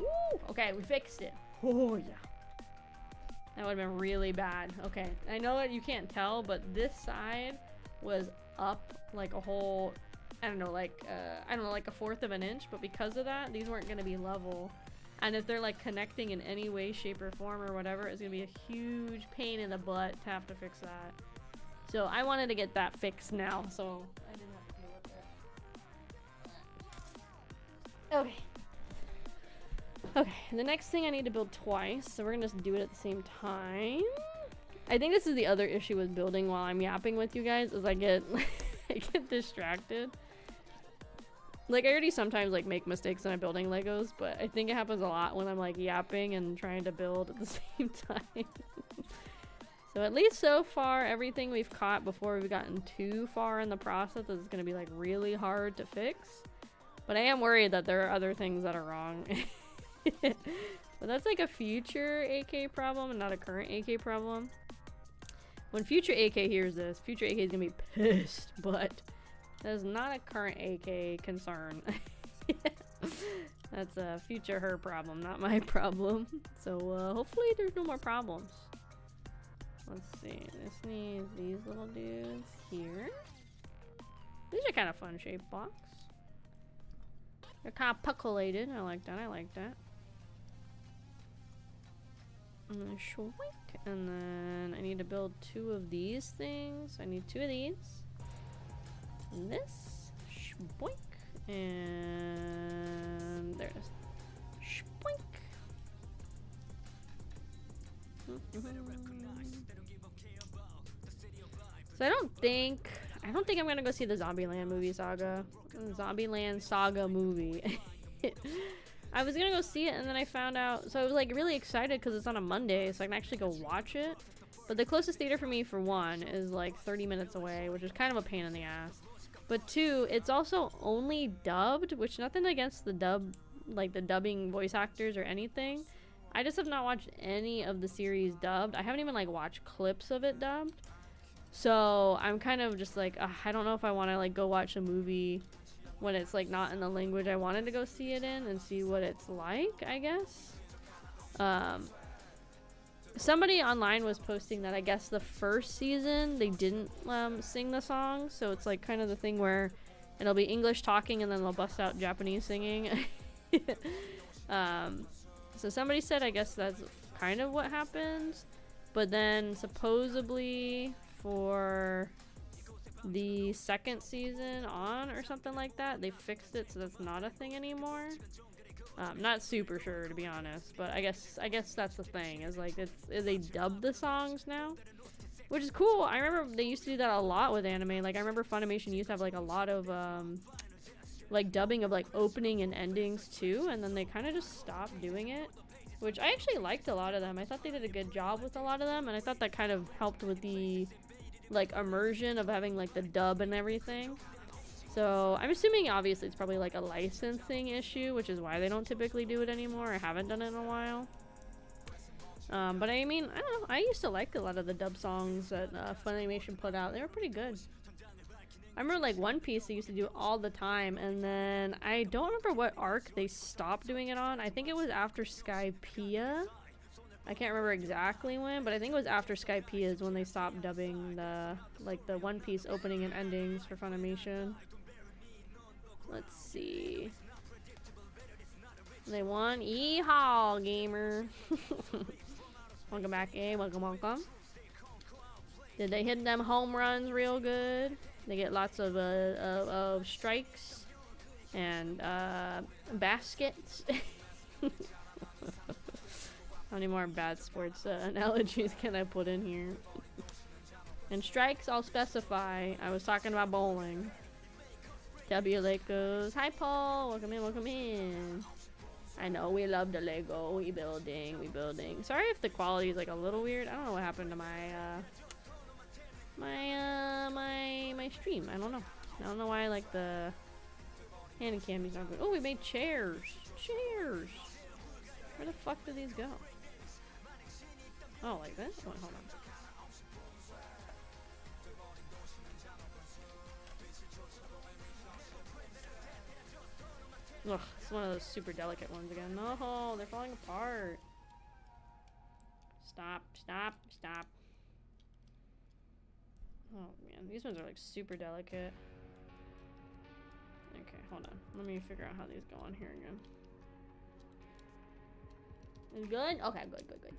Woo! Okay, we fixed it. Oh yeah. That would have been really bad. Okay, I know that you can't tell, but this side was up like a whole, I don't know, like a fourth of an inch, but because of that, these weren't gonna be level. And if they're like connecting in any way, shape, or form or whatever, it's gonna be a huge pain in the butt to have to fix that. So I wanted to get that fixed now, so I didn't have to deal with it. Okay. Okay, the next thing I need to build twice, so we're gonna just do it at the same time. I think this is the other issue with building while I'm yapping with you guys, is I get I get distracted. Like, I already sometimes like make mistakes when I'm building Legos, but I think it happens a lot when I'm like yapping and trying to build at the same time. So at least so far, everything we've caught before we've gotten too far in the process is gonna be like really hard to fix. But I am worried that there are other things that are wrong. But that's like a future AK problem and not a current AK problem. When future AK hears this, future AK is gonna be pissed, but that is not a current AK concern. That's a future her problem, not my problem. So hopefully there's no more problems. Let's see, this needs these little dudes here. These are kind of fun shaped blocks. They're kind of puckulated. I like that, I like that. And then shwink, and then I need to build 2 of these things. I need 2 of these. And this, shboink, and there it is. Shboink. So I don't think I'm gonna go see the Zombieland movie saga. Zombieland saga movie. I was gonna go see it, and then I found out, so I was like really excited because it's on a Monday, so I can actually go watch it. But the closest theater for me, for one, is like 30 minutes away, which is kind of a pain in the ass. But 2, it's also only dubbed, which nothing against the dub, like the dubbing voice actors or anything. I just have not watched any of the series dubbed. I haven't even like watched clips of it dubbed. So I'm kind of just like, I don't know if I want to like go watch a movie when it's like not in the language I wanted to go see it in and see what it's like, I guess. Somebody online was posting that I guess the first season they didn't sing the song, so it's like kind of the thing where it'll be English talking and then they'll bust out Japanese singing. So somebody said I guess that's kind of what happens, but then supposedly for the second season on or something like that, they fixed it so that's not a thing anymore. Not super sure, to be honest, but I guess that's the thing, is like they dub the songs now, which is cool. I remember they used to do that a lot with anime. Like I remember Funimation used to have like a lot of like dubbing of like opening and endings too, and then they kind of just stopped doing it, which I actually liked a lot of them. I thought they did a good job with a lot of them, and I thought that kind of helped with the like immersion of having like the dub and everything. So I'm assuming obviously it's probably like a licensing issue, which is why they don't typically do it anymore. I haven't done it in a while. But I mean, I don't know. I used to like a lot of the dub songs that Funimation put out. They were pretty good. I remember like One Piece they used to do all the time, and then I don't remember what arc they stopped doing it on. I think it was after Skypiea. I can't remember exactly when, but I think it was after Skypiea is when they stopped dubbing the One Piece opening and endings for Funimation. Let's see. They won. Yeehaw, gamer. Welcome back, eh? Welcome, welcome. Did they hit them home runs real good? They get lots of strikes and baskets. How many more bad sports analogies can I put in here? And strikes, I'll specify. I was talking about bowling. W Legos. Hi, Paul. Welcome in, welcome in. I know, we love the Lego. We building, we building. Sorry if the quality is like a little weird. I don't know what happened to my stream. I don't know. I don't know why like the handy cam's not good. Oh, we made chairs. Chairs. Where the fuck did these go? Oh, like this? Oh, hold on. Ugh, it's one of those super delicate ones again. No, they're falling apart. Stop, man. These ones are like super delicate. Okay, hold on. Let me figure out how these go on here again. Is good? Okay, good, good, good.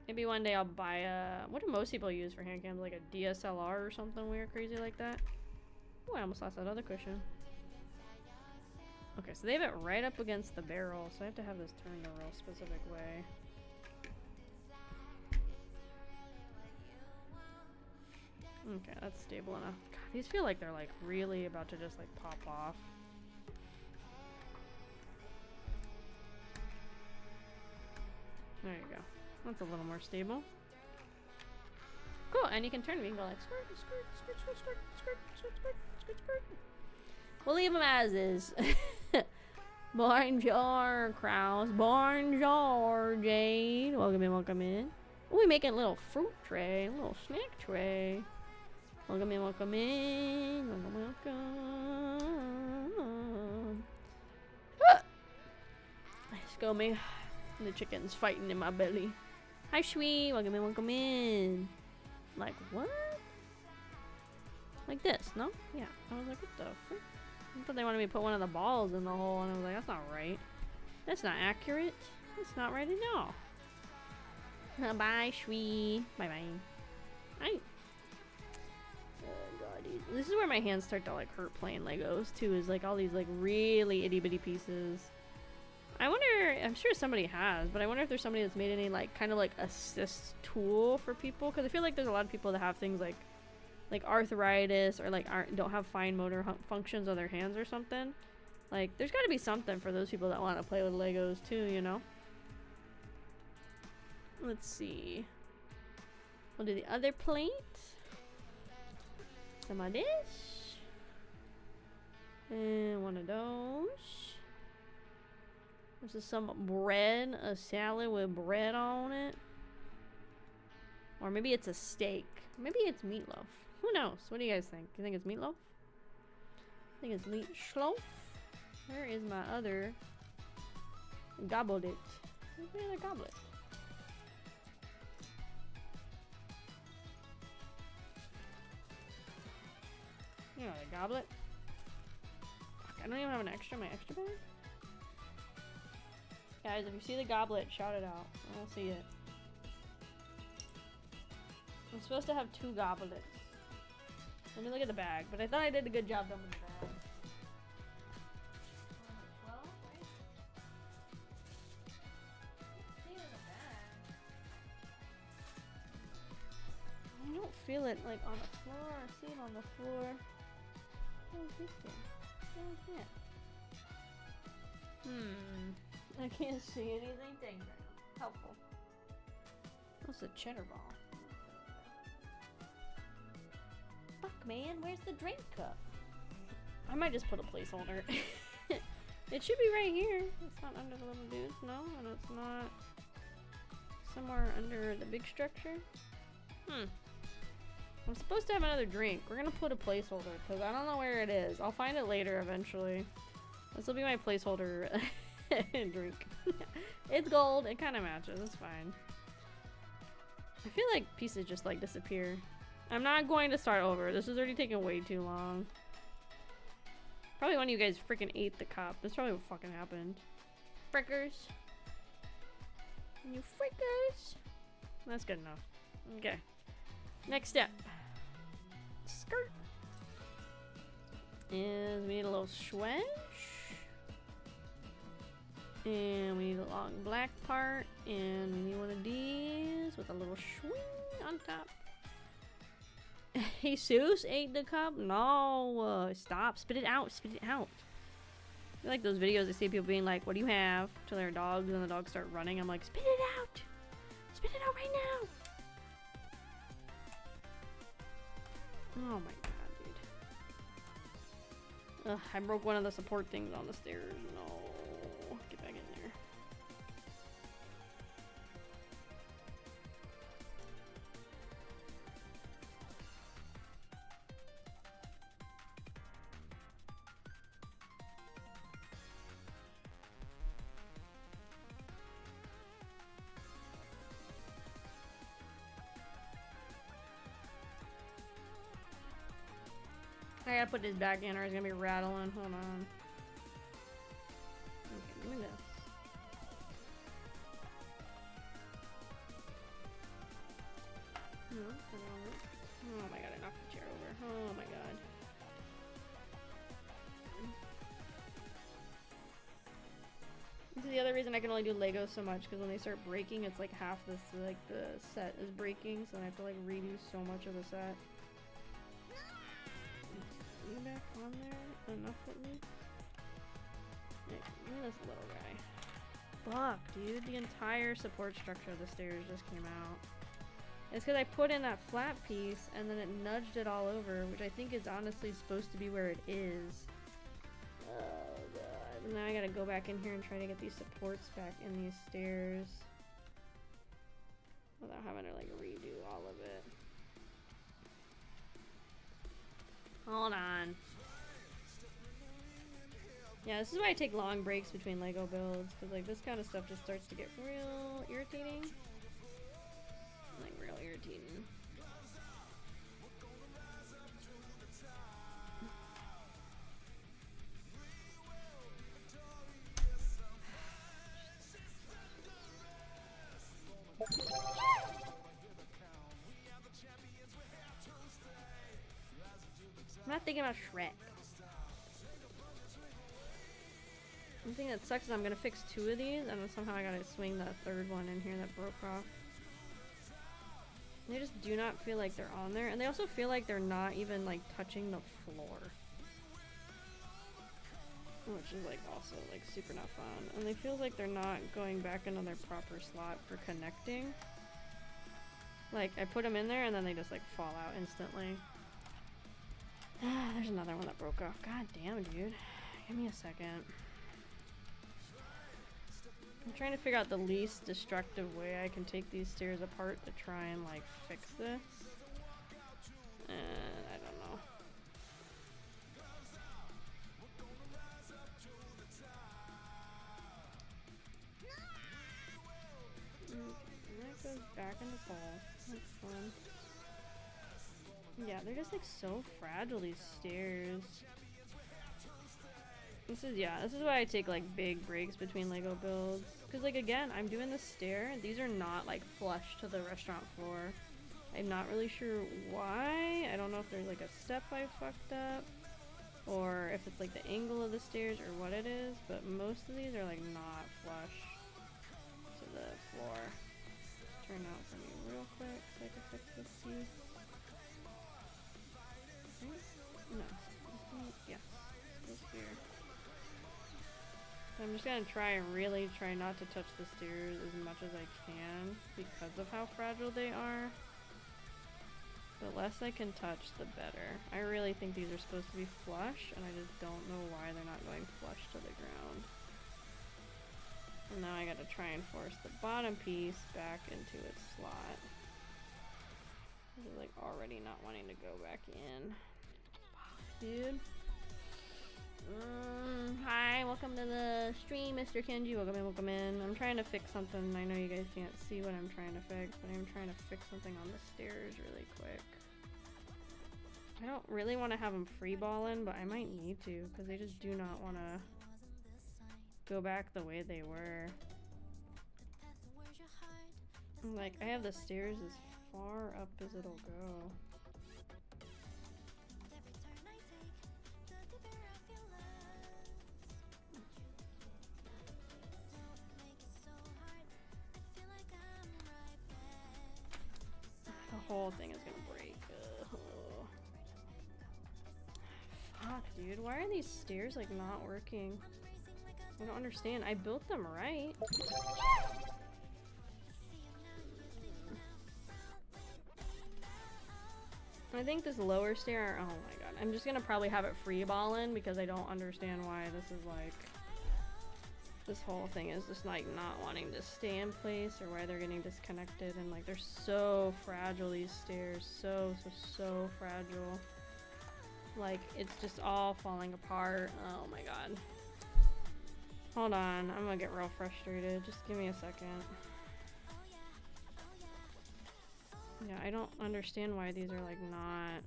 Maybe one day I'll buy a... What do most people use for hand cams? Like a DSLR or something weird crazy like that? Oh, I almost lost that other cushion. Okay, so they have it right up against the barrel, so I have to have this turned a real specific way. Okay, that's stable enough. God, these feel like they're like really about to just like pop off. There you go. That's a little more stable. Cool, and you can turn them. You can go like skirt, skirt, skirt, skirt, skirt, skirt, skirt, skirt, skirt, skirt. We'll leave them as is. Bonjour, Kraus. Bonjour, Jade. Welcome in, welcome in. Ooh, we making a little fruit tray, a little snack tray. Welcome in, welcome in. Welcome, welcome. Ah! Let's go, me. The chicken's fighting in my belly. Hi, Shui. Welcome in, welcome in. Like, what? Like this, no? Yeah. I was like, what the frick? I thought they wanted me to put one of the balls in the hole, and I was like, that's not right. That's not accurate. That's not right at all. Bye, Shui. Bye-bye. Hi. Oh, God. This is where my hands start to, like, hurt playing Legos, too, is, like, all these, like, really itty-bitty pieces. I wonder, I'm sure somebody has, but I wonder if there's somebody that's made any, like, kind of, like, assist tool for people, because I feel like there's a lot of people that have things like arthritis or, like, don't have fine motor functions of their hands or something. Like, there's got to be something for those people that want to play with Legos, too, you know? Let's see. We'll do the other plate. Some of this. And one of those. This is some bread, a salad with bread on it. Or maybe it's a steak. Maybe it's meatloaf. Who knows? What do you guys think? You think it's meatloaf? I think it's meat schloaf. Where is my other goblet? Where's my other goblet? You know, the goblet. Fuck, I don't even have an extra. My extra bag? Guys, if you see the goblet, shout it out. I don't see it. I'm supposed to have 2 goblets. Let me look at the bag, but I thought I did a good job dumping the bag. 12, right? See it in the bag. I don't feel it like on the floor. I see it on the floor. Where's this thing? Where's it? I can't see anything. Thanks right now. Helpful. What's the cheddar ball? Fuck, man. Where's the drink cup? I might just put a placeholder. It should be right here. It's not under the little dudes, no? And it's not somewhere under the big structure? I'm supposed to have another drink. We're gonna put a placeholder because I don't know where it is. I'll find it later eventually. This will be my placeholder drink. It's gold. It kind of matches. It's fine. I feel like pieces just like disappear. I'm not going to start over. This is already taking way too long. Probably one of you guys freaking ate the cup. That's probably what fucking happened. Frickers. You frickers. That's good enough. Okay. Next step. Skirt. Is we need a little swash. And we need a long black part. And we need one of these with a little swing on top. Jesus ate the cup? No. Stop. Spit it out. Spit it out. I like those videos I see people being like, what do you have? To their dogs, and the dogs start running. I'm like, spit it out. Spit it out right now. Oh my god, dude. Ugh, I broke one of the support things on the stairs. No. Get back in there. I gotta put this back in or it's gonna be rattling. Hold on. Okay, give me this. No, oh my god, I knocked the chair over. Oh my god. This is the other reason I can only do Legos so much, because when they start breaking, it's like half this, like the set is breaking, so I have to like redo so much of the set. You back on there? Enough at least? Hey, look at this little guy. Fuck, dude, the entire support structure of the stairs just came out. It's because I put in that flat piece, and then it nudged it all over, which I think is honestly supposed to be where it is. Oh god. Now I gotta go back in here and try to get these supports back in these stairs without having to like redo all of it. Hold on. Yeah, this is why I take long breaks between Lego builds, because like this kind of stuff just starts to get real irritating. Like real irritating. I'm not thinking about Shrek. The thing that sucks is I'm gonna fix 2 of these, and then somehow I gotta swing that 3rd one in here that broke off. They just do not feel like they're on there, and they also feel like they're not even like touching the floor. Which is like also like super not fun. And they feel like they're not going back into their proper slot for connecting. Like I put them in there and then they just like fall out instantly. There's another one that broke off. God damn, dude. Give me a second. I'm trying to figure out the least destructive way I can take these stairs apart to try and like fix this. And I don't know. That goes back in the hole. That's fun. Yeah, they're just like so fragile, these stairs. This is why I take like big breaks between Lego builds. Cause like again, I'm doing the stair, and these are not like flush to the restaurant floor. I'm not really sure why. I don't know if there's like a step I fucked up, or if it's like the angle of the stairs or what it is, but most of these are like not flush to the floor. Turn out for me real quick so I can fix this piece. No. Yes. This here. So I'm just gonna really try not to touch the stairs as much as I can because of how fragile they are. The less I can touch, the better. I really think these are supposed to be flush, and I just don't know why they're not going flush to the ground. And now I gotta try and force the bottom piece back into its slot. This is like already not wanting to go back in. Fuck, dude. Hi, welcome to the stream, Mr. Kenji. Welcome in, welcome in. I'm trying to fix something. I know you guys can't see what I'm trying to fix, but I'm trying to fix something on the stairs really quick. I don't really want to have them free balling, but I might need to, because they just do not want to go back the way they were. Like, I have the stairs as far up as it'll go. The whole thing is gonna break. Fuck, dude. Why are these stairs like not working? I don't understand. I built them right. I think this lower stair, oh my god, I'm just gonna probably have it free balling because I don't understand why this is like, this whole thing is just like not wanting to stay in place, or why they're getting disconnected, and like they're so fragile, these stairs, so fragile. Like it's just all falling apart. Oh my god. Hold on, I'm gonna get real frustrated. Just give me a second. Yeah, I don't understand why these are like not.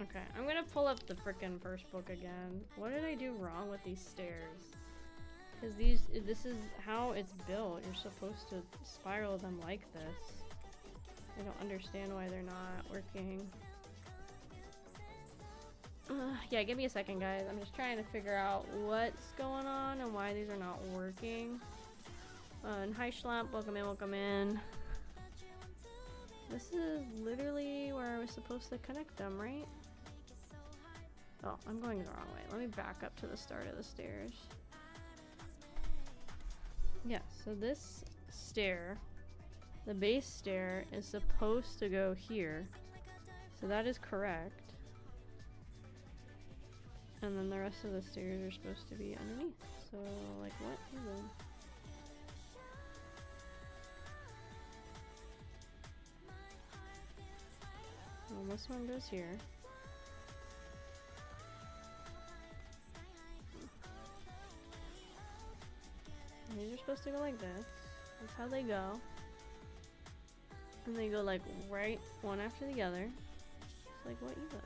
Okay, I'm gonna pull up the frickin' first book again. What did I do wrong with these stairs? Because this is how it's built. You're supposed to spiral them like this. I don't understand why they're not working. Yeah, give me a second, guys. I'm just trying to figure out what's going on and why these are not working. And hi, Schlamp. Welcome in, welcome in. This is literally where I was supposed to connect them, right? Oh, I'm going the wrong way. Let me back up to the start of the stairs. Yeah, so this stair, the base stair, is supposed to go here. So that is correct. And then the rest of the stairs are supposed to be underneath. So, like, what even? Well, this one goes here. And these are supposed to go like this. That's how they go. And they go like right one after the other. It's like, what even?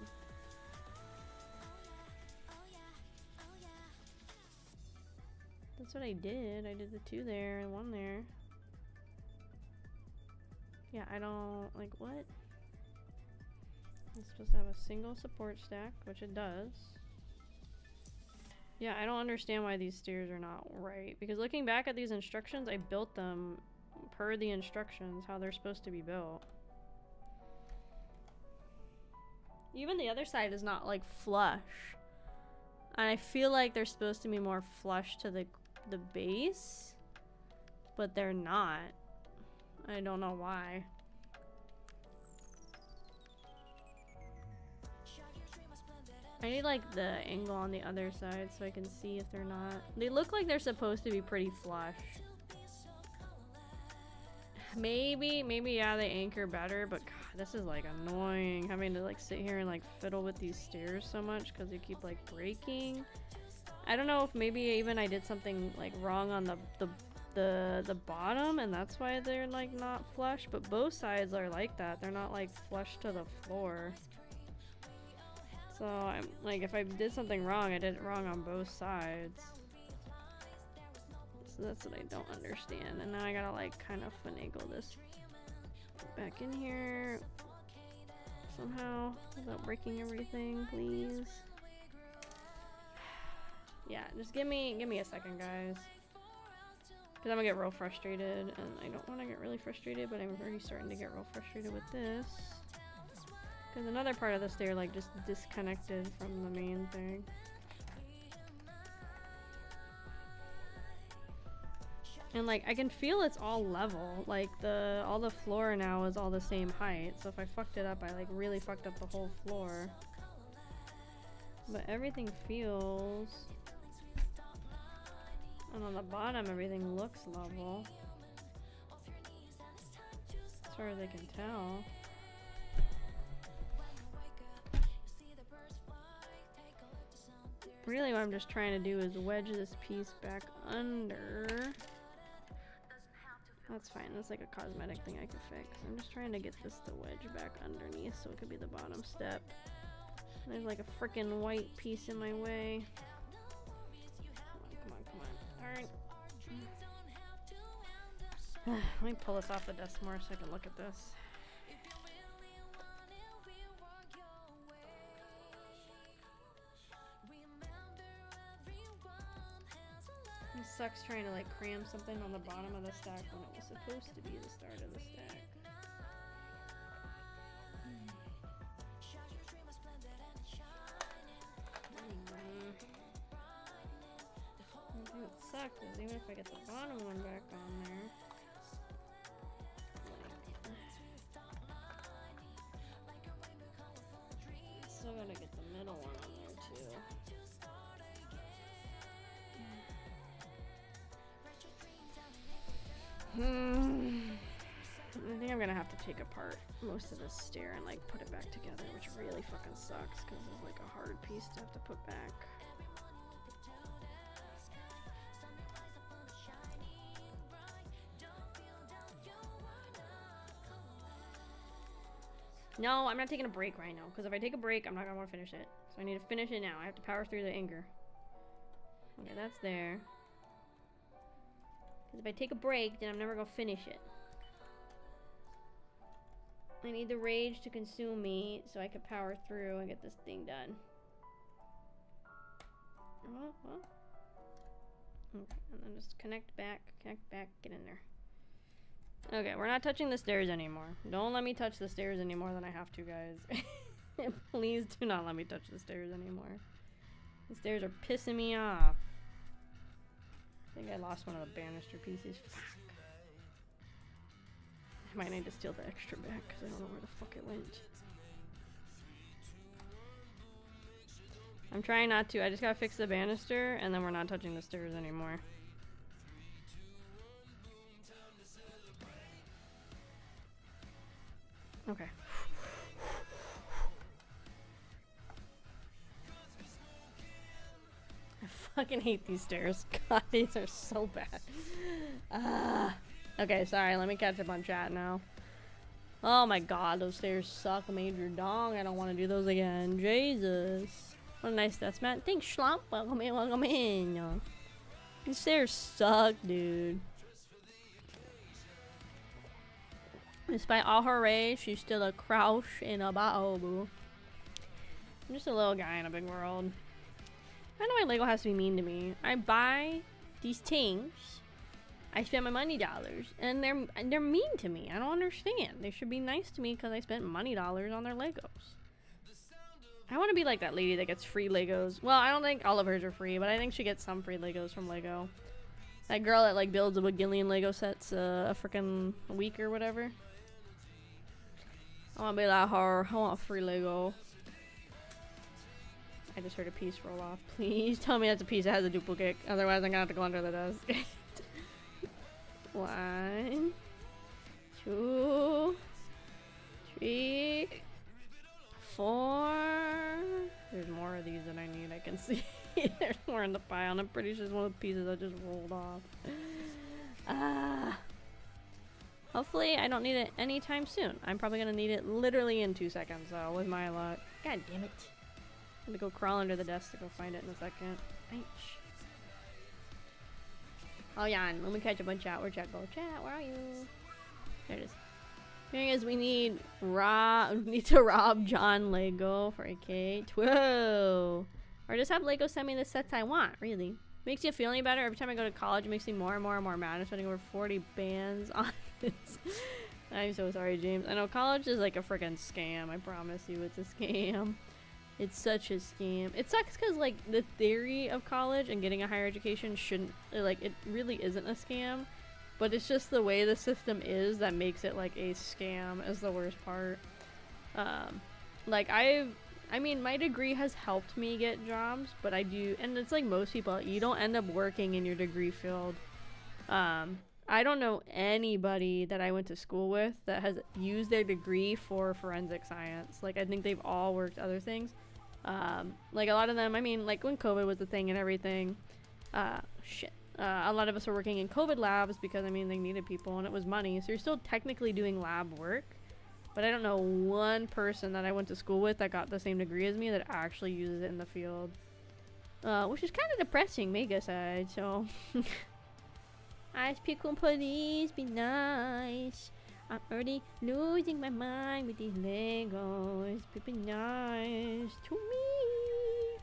That's what I did. I did the 2 there and 1 there. Yeah, I don't, like, what? It's supposed to have a single support stack, which it does. Yeah, I don't understand why these stairs are not right. Because looking back at these instructions, I built them per the instructions, how they're supposed to be built. Even the other side is not, like, flush. And I feel like they're supposed to be more flush to the base, but they're not. I don't know why. I need like the angle on the other side so I can see if they're not. They look like they're supposed to be pretty flush. Maybe yeah, they anchor better, but God, this is like annoying having to like sit here and like fiddle with these stairs so much because they keep like breaking. I don't know if maybe even I did something like wrong on the bottom and that's why they're like not flush, but both sides are like that. They're not like flush to the floor. So I'm like, if I did something wrong, I did it wrong on both sides. So that's what I don't understand. And now I gotta like kind of finagle this back in here somehow without breaking everything, please. Yeah, just give me a second, guys. Because I'm gonna get real frustrated, and I don't want to get really frustrated, but I'm already starting to get real frustrated with this. Because another part of the stair like just disconnected from the main thing. And like I can feel it's all level. Like all the floor now is all the same height. So if I fucked it up, I like really fucked up the whole floor. But everything feels, and on the bottom everything looks level. As far as I can tell. Really what I'm just trying to do is wedge this piece back under. That's fine, that's like a cosmetic thing I can fix. I'm just trying to get this to wedge back underneath so it could be the bottom step. There's like a freaking white piece in my way. Come on. Alright. Let me pull this off the desk more so I can look at this. It sucks trying to like cram something on the bottom of the stack when it was supposed to be the start of the stack. What sucks is even if I get the bottom one back on there, I still gotta get the middle one on there too. I think I'm gonna have to take apart most of this stair and like put it back together, which really fucking sucks because it's like a hard piece to have to put back. No, I'm not taking a break right now, because if I take a break, I'm not gonna want to finish it. So I need to finish it now. I have to power through the anger. Okay, that's there. Because if I take a break, then I'm never gonna finish it. I need the rage to consume me so I can power through and get this thing done. Well. Okay, and then just connect back, get in there. Okay, we're not touching the stairs anymore. Don't let me touch the stairs any more than I have to, guys. Please do not let me touch the stairs anymore. The stairs are pissing me off. I think I lost one of the banister pieces. Fuck. I might need to steal the extra back because I don't know where the fuck it went. I'm trying not to. I just gotta fix the banister and then we're not touching the stairs anymore. Okay. I fucking hate these stairs. God, these are so bad. Okay, sorry. Let me catch up on chat now. Oh my god, those stairs suck. Major dong. I don't want to do those again. Jesus. What a nice death mat. Thanks, Schlump. Welcome in, welcome in. These stairs suck, dude. Despite all her rage, she's still a Kraus in a bottle. I'm just a little guy in a big world. I don't know why Lego has to be mean to me. I buy these things, I spend my money dollars, and they're mean to me. I don't understand. They should be nice to me because I spent money dollars on their Legos. I want to be like that lady that gets free Legos. Well, I don't think all of hers are free, but I think she gets some free Legos from Lego. That girl that like builds a bagillion Lego sets a freaking week or whatever. I want to be like her. I want free Lego. I just heard a piece roll off. Please tell me that's a piece that has a duplicate. Otherwise, I'm gonna have to go under the desk. 1, 2, 3, 4. There's more of these than I need. I can see. There's more in the pile. And I'm pretty sure it's one of the pieces I just rolled off. Hopefully, I don't need it anytime soon. I'm probably gonna need it literally in 2 seconds, so with my luck. God damn it. I'm gonna go crawl under the desk to go find it in a second. Ouch. Oh yeah, let me catch up on chat. Where chat go? Chat, where are you? There it is. Thing is, we need to rob John Lego for a K. Whoa. Or just have Lego send me the sets I want. Really, makes you feel any better? Every time I go to college, it makes me more and more and more mad. I'm spending over 40 bands on this. I'm so sorry, James. I know college is like a freaking scam. I promise you, it's a scam. It's such a scam. It sucks because like the theory of college and getting a higher education shouldn't, like, it really isn't a scam, but it's just the way the system is that makes it like a scam is the worst part. Like I mean my degree has helped me get jobs, but I do, and it's like most people, you don't end up working in your degree field. I don't know anybody that I went to school with that has used their degree for forensic science. Like, I think they've all worked other things. Like, a lot of them, I mean, like, when COVID was a thing and everything, a lot of us were working in COVID labs because, I mean, they needed people and it was money. So you're still technically doing lab work. But I don't know one person that I went to school with that got the same degree as me that actually uses it in the field. Which is kind of depressing, mega side, so... Ice pickle, please be nice. I'm already losing my mind with these Legos. Be nice to me.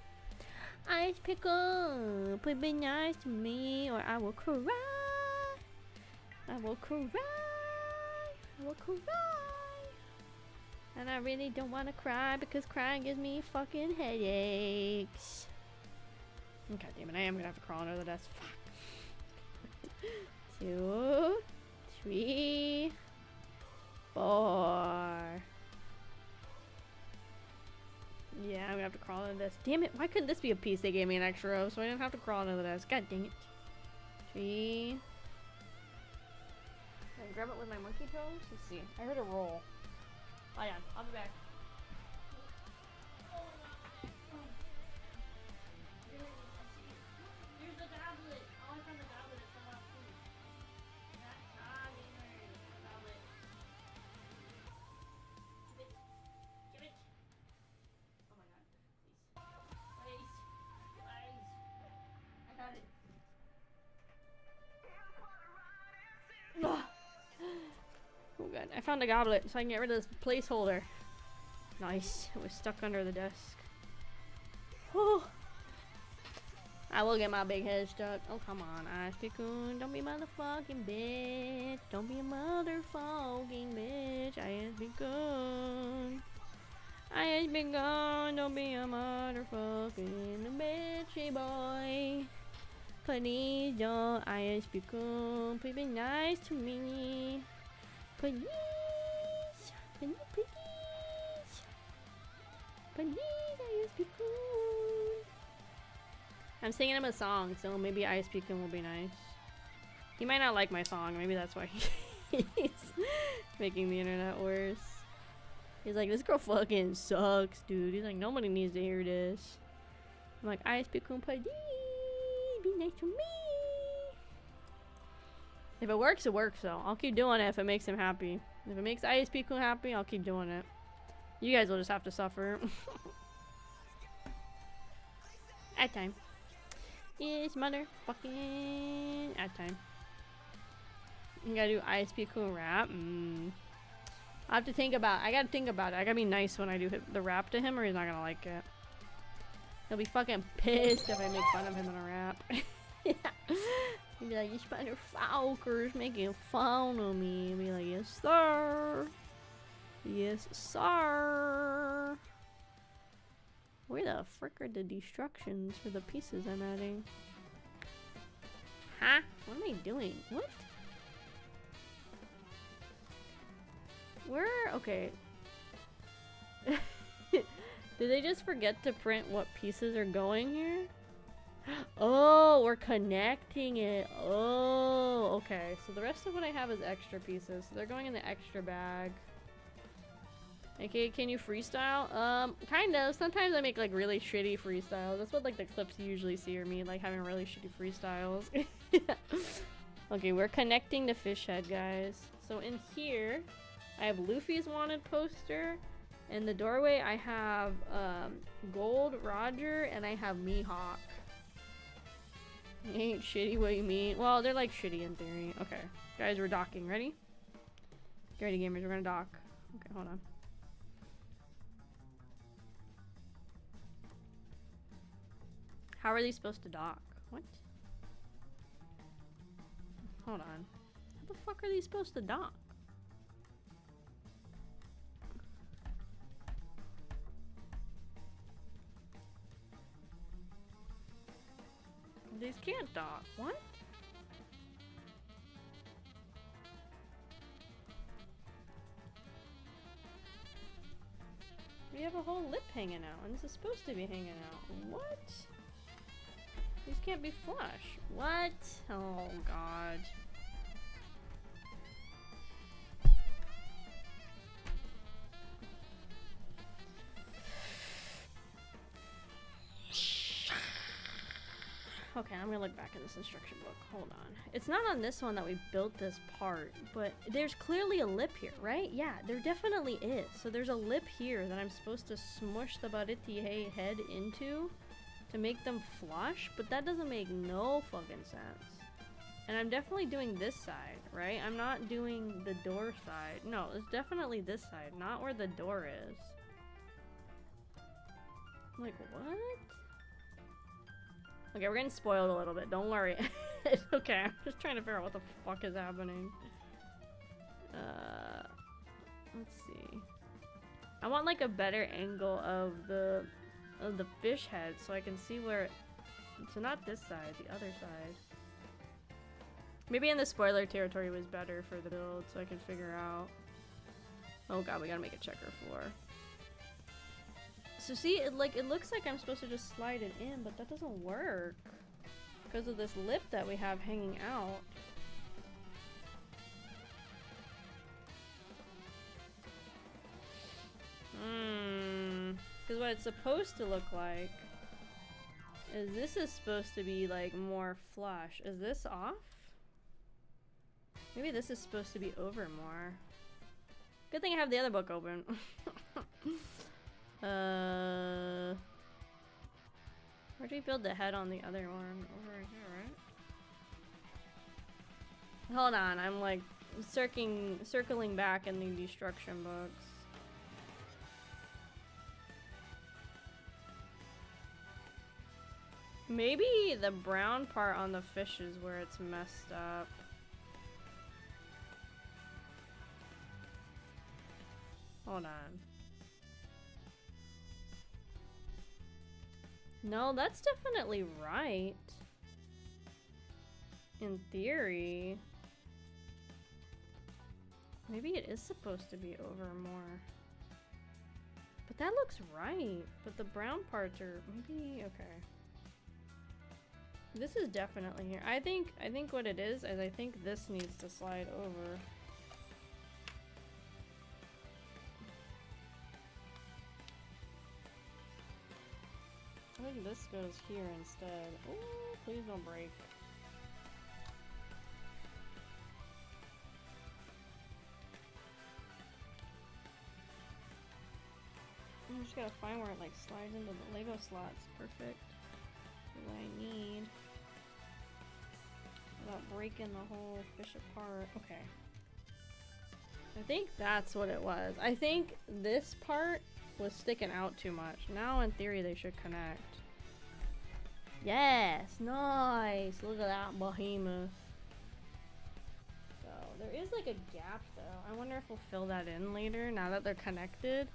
Ice pickle, please be nice to me, or I will cry. I will cry. I will cry. And I really don't want to cry because crying gives me fucking headaches. God damn it, I am gonna have to crawl under the desk. Fuck. 2, 3, 4. Yeah, I'm gonna have to crawl under this. Damn it, why couldn't this be a piece they gave me an extra of so I didn't have to crawl under this? God dang it. 3. Can I grab it with my monkey toes? Let's see. I heard a roll. Oh yeah, I'll be back. I found a goblet so I can get rid of this placeholder. Nice. It was stuck under the desk. Whew. I will get my big head stuck. Oh, come on, Ice Picoon. Don't be a motherfucking bitch. Don't be a motherfucking bitch. Ice Picoon. Ice Picoon. Don't be a motherfucking bitchy boy. Please don't, Ice Picoon. Please be nice to me. Please. Please. Please, Ice Picoon. I'm singing him a song, so maybe Ice Picoon will be nice. He might not like my song, maybe that's why he's making the internet worse. He's like, this girl fucking sucks, dude. He's like, nobody needs to hear this. I'm like, Ice Picoon, please be nice to me. If it works, it works, though. I'll keep doing it if it makes him happy. If it makes Ice Picoon happy, I'll keep doing it. You guys will just have to suffer. At time. It's motherfucking at time. You gotta do Ice Picoon rap. I have to think about. I gotta think about it. I gotta be nice when I do the rap to him, or he's not gonna like it. He'll be fucking pissed if I make fun of him in a rap. Yeah. He'll be like, "You spider falkers making fun of me." He'll be like, "Yes, sir. Yes, sir." Where the frick are the destructions for the pieces I'm adding? Huh? What am I doing? What? Where? Okay. Did they just forget to print what pieces are going here? Oh, we're connecting it. Oh, okay. So the rest of what I have is extra pieces. So they're going in the extra bag. Okay, can you freestyle? Kind of. Sometimes I make like really shitty freestyles. That's what like the clips you usually see are me like having really shitty freestyles. Yeah. Okay, we're connecting the fish head, guys. So in here, I have Luffy's wanted poster. In the doorway, I have Gold Roger and I have Mihawk. Ain't shitty, what you mean? Well, they're like shitty in theory. Okay, guys, we're docking. Ready? Get ready, gamers. We're gonna dock. Okay, hold on. How are these supposed to dock? What? Hold on. How the fuck are these supposed to dock? These can't dock. What? We have a whole lip hanging out, and this is supposed to be hanging out. What? These can't be flush. What? Oh, God. Okay, I'm gonna look back in this instruction book. Hold on. It's not on this one that we built this part, but there's clearly a lip here, right? Yeah, there definitely is. So there's a lip here that I'm supposed to smush the Baratie head into to make them flush, but that doesn't make no fucking sense. And I'm definitely doing this side, right? I'm not doing the door side. No, it's definitely this side, not where the door is. I'm like, what? Okay, we're getting spoiled a little bit. Don't worry. It's okay. I'm just trying to figure out what the fuck is happening. Let's see. I want like a better angle of the fish head so I can see where it, so not this side, the other side. Maybe in the spoiler territory was better for the build so I can figure out. Oh god, we gotta make a checker floor. So see, it looks like I'm supposed to just slide it in, but that doesn't work because of this lip that we have hanging out. Because what it's supposed to look like is this is supposed to be like more flush. Is this off? Maybe this is supposed to be over more. Good thing I have the other book open. Where do we build the head on the other one? Over here, right? Hold on, I'm like circling back in the destruction books. Maybe the brown part on the fish is where it's messed up. Hold on. No, that's definitely right. In theory. Maybe it is supposed to be over more. But that looks right. But the brown parts are maybe okay. This is definitely here. I think what it is I think this needs to slide over. I think this goes here instead. Oh, please don't break. I just gotta find where it like slides into the Lego slots. Perfect. What I need. Without breaking the whole fish apart. Okay. I think that's what it was. I think this part was sticking out too much. Now in theory they should connect. Yes! Nice! Look at that behemoth. So there is like a gap though. I wonder if we'll fill that in later now that they're connected.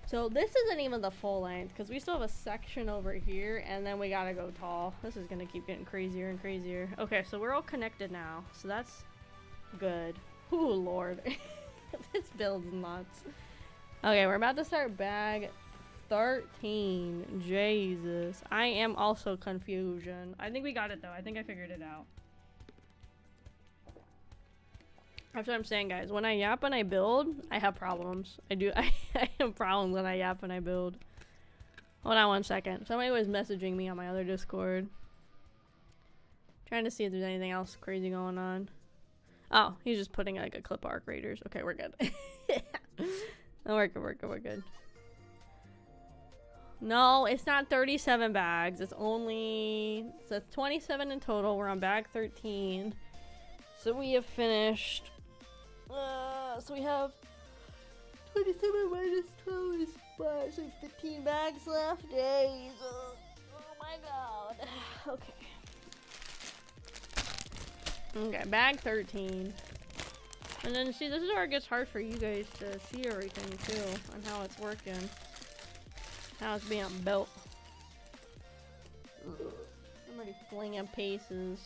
So this isn't even the full length because we still have a section over here and then we gotta go tall. This is gonna keep getting crazier and crazier. Okay, so we're all connected now. So that's good. Ooh, Lord. This build's nuts. Okay, we're about to start bag 13. Jesus. I am also confusion. I think we got it though. I think I figured it out. That's what I'm saying, guys. When I yap and I build, I have problems. I have problems when I yap and I build. Hold on one second. Somebody was messaging me on my other Discord. Trying to see if there's anything else crazy going on. Oh, he's just putting like a clip art graders. Okay, we're good. We're good. No, it's not 37 bags. It's only... So it's 27 in total. We're on bag 13. So we have finished... so we have 27 minus 12 is 5, so 15 bags left. Days. Oh my god. Okay. Okay, bag 13. And then see, this is where it gets hard for you guys to see everything too, on how it's working. How it's being built. I'm already flinging paces.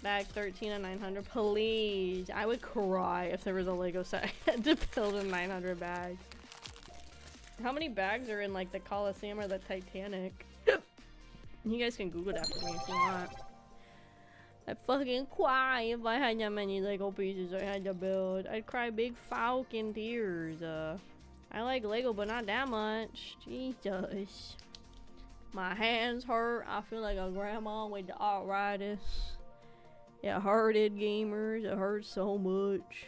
Bag 13 and 900, please. I would cry if there was a Lego set I had to build in 900 bags. How many bags are in like the Coliseum or the Titanic? You guys can Google that for me if you want. I'd fucking cry if I had that many Lego pieces I had to build. I'd cry big fucking tears. I like Lego, but not that much. Jesus. My hands hurt. I feel like a grandma with the arthritis. It hurted, gamers. It hurts so much.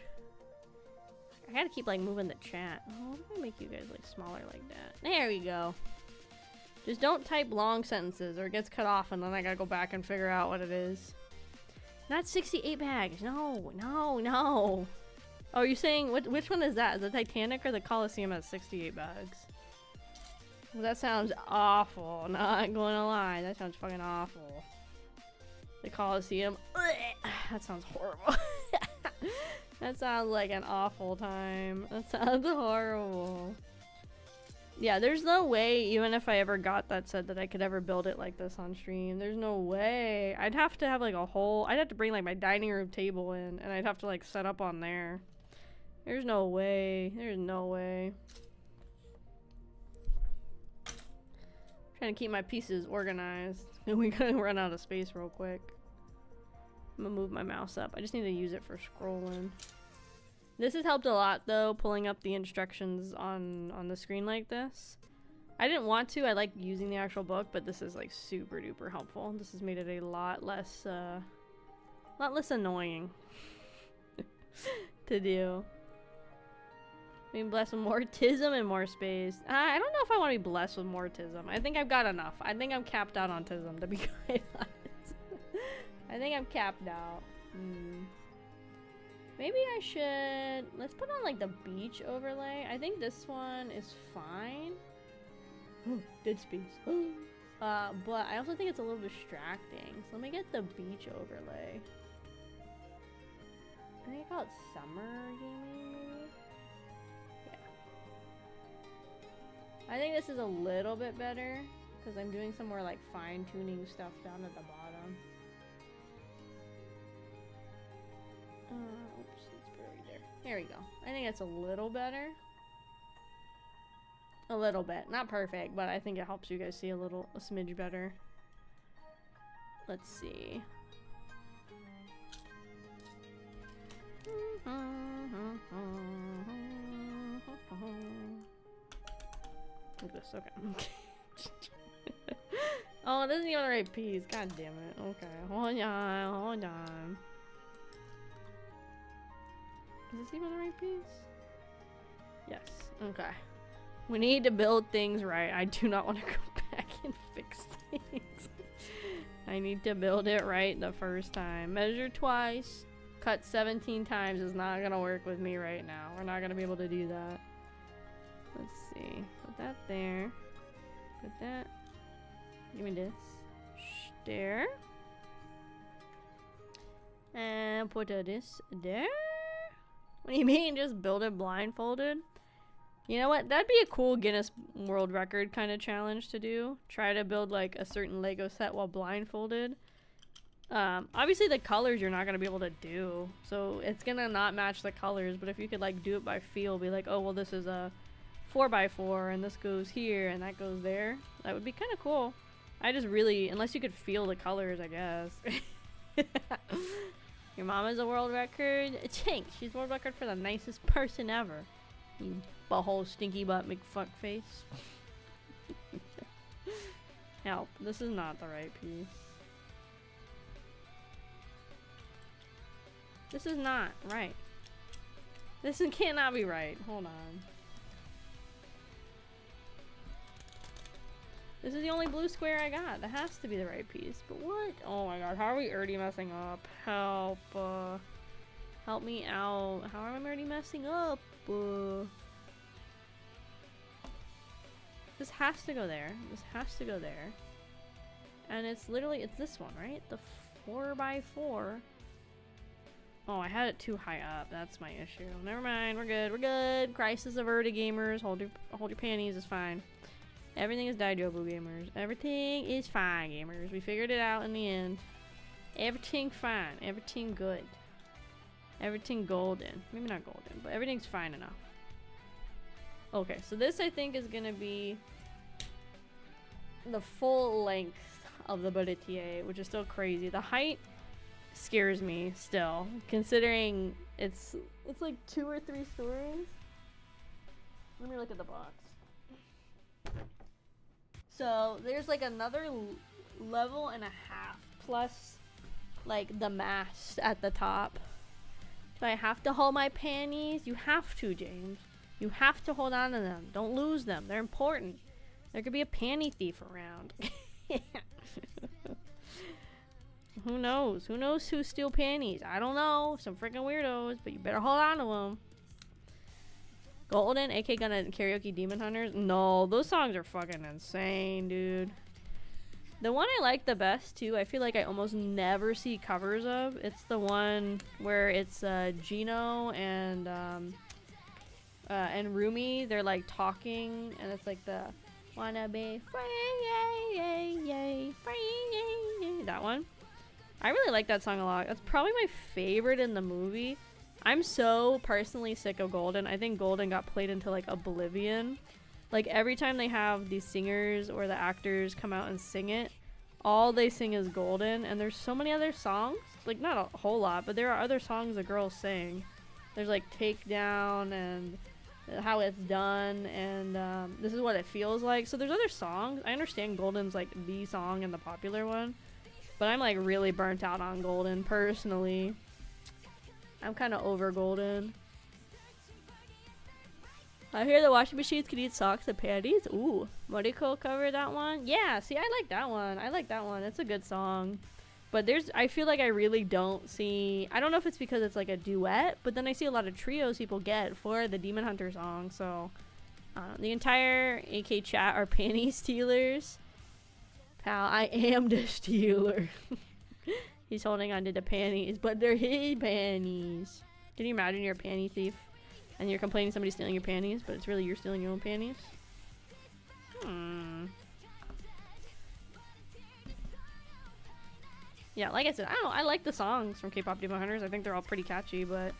I gotta keep like moving the chat. Oh, let me make you guys like smaller like that. There we go. Just don't type long sentences or it gets cut off and then I gotta go back and figure out what it is. Not 68 bags. No, no, no. Oh, you're saying which one is that? The Titanic or the Coliseum has 68 bags? That sounds awful. Not gonna lie. That sounds fucking awful. The Coliseum. That sounds horrible. That sounds like an awful time. That sounds horrible. Yeah, there's no way, even if I ever got that set, that I could ever build it like this on stream. There's no way. I'd have to have like a whole... I'd have to bring like my dining room table in, and I'd have to like set up on there. There's no way. There's no way. Trying to keep my pieces organized. We gotta run out of space real quick. I'm gonna move my mouse up. I just need to use it for scrolling. This has helped a lot though, pulling up the instructions on the screen like this. I didn't want to. I like using the actual book, but this is like super duper helpful. This has made it a lot less annoying to do. Being blessed with more tism and more space. I don't know if I want to be blessed with more tism. I think I've got enough. I think I'm capped out on tism, to be quite honest. I think I'm capped out. Maybe I should, let's put on like the beach overlay. I think this one is fine. Dead space. But I also think it's a little distracting. So let me get the beach overlay. I think I call it summer gaming maybe? Yeah. I think this is a little bit better because I'm doing some more like fine-tuning stuff down at the bottom. Oops, let's put it right there. There we go. I think it's a little better. A little bit. Not perfect, but I think it helps you guys see a smidge better. Let's see. Like this, okay. Oh, this isn't even the right piece. God damn it. Okay, hold on. Is this even the right piece? Yes. Okay. We need to build things right. I do not want to go back and fix things. I need to build it right the first time. Measure twice. Cut 17 times is not gonna work with me right now. We're not gonna be able to do that. Let's see. Put that there. Put that. Give me this. There. And put this there. What do you mean? Just build it blindfolded? You know what? That'd be a cool Guinness World Record kind of challenge to do. Try to build like a certain Lego set while blindfolded. Obviously the colors you're not going to be able to do. So it's going to not match the colors. But if you could like do it by feel, be like, oh, well, this is a 4x4 and this goes here and that goes there. That would be kind of cool. I just really, unless you could feel the colors, I guess. Your mom is a world record. Tink, she's world record for the nicest person ever. You butthole stinky butt McFuck face. Help, this is not the right piece. This is not right. This cannot be right. Hold on. This is the only blue square I got. That has to be the right piece. But what? Oh my god, how are we already messing up? Help. Help me out. How am I already messing up? This has to go there. This has to go there. And it's literally, it's this one, right? The 4x4. Oh, I had it too high up. That's my issue. Never mind. We're good. We're good. Crisis averted, gamers. Hold your panties. It's fine. Everything is Daijobu, gamers. Everything is fine, gamers. We figured it out in the end. Everything fine. Everything good. Everything golden. Maybe not golden, but everything's fine enough. Okay, so this I think is gonna be the full length of the Baratie, which is still crazy. The height scares me still, considering it's like 2 or 3 stories. Let me look at the box. So there's like another level and a half plus like the mast at the top. Do I have to hold my panties? You have to, James. You have to hold on to them. Don't lose them. They're important. There could be a panty thief around. Who knows? Who knows who steal panties? I don't know. Some freaking weirdos, but you better hold on to them. Golden, AK Gun, and Karaoke Demon Hunters. No, those songs are fucking insane, dude. The one I like the best, too, I feel like I almost never see covers of. It's the one where it's Gino and Rumi. They're like talking, and it's like the wanna be free, yay, yay, free, yay, yay. That one. I really like that song a lot. That's probably my favorite in the movie. I'm so personally sick of Golden. I think Golden got played into like oblivion. Like every time they have these singers or the actors come out and sing it, all they sing is Golden. And there's so many other songs, like not a whole lot, but there are other songs the girls sing. There's like Takedown and How It's Done and This Is What It Feels Like. So there's other songs. I understand Golden's like the song and the popular one, but I'm like really burnt out on Golden personally. I'm kind of over Golden. I hear the washing machines can eat socks and panties. Ooh, Moriko covered that one. Yeah, see, I like that one. I like that one. It's a good song. But I feel like I really don't see, I don't know if it's because it's like a duet, but then I see a lot of trios people get for the Demon Hunter song, so. The entire AK chat are panty stealers. Pal, I am the stealer. He's holding onto the panties, but they're his panties. Can you imagine you're a panty thief? And you're complaining somebody's stealing your panties, but it's really you're stealing your own panties? Yeah, like I said, I don't know, I like the songs from K-pop Demon Hunters. I think they're all pretty catchy, but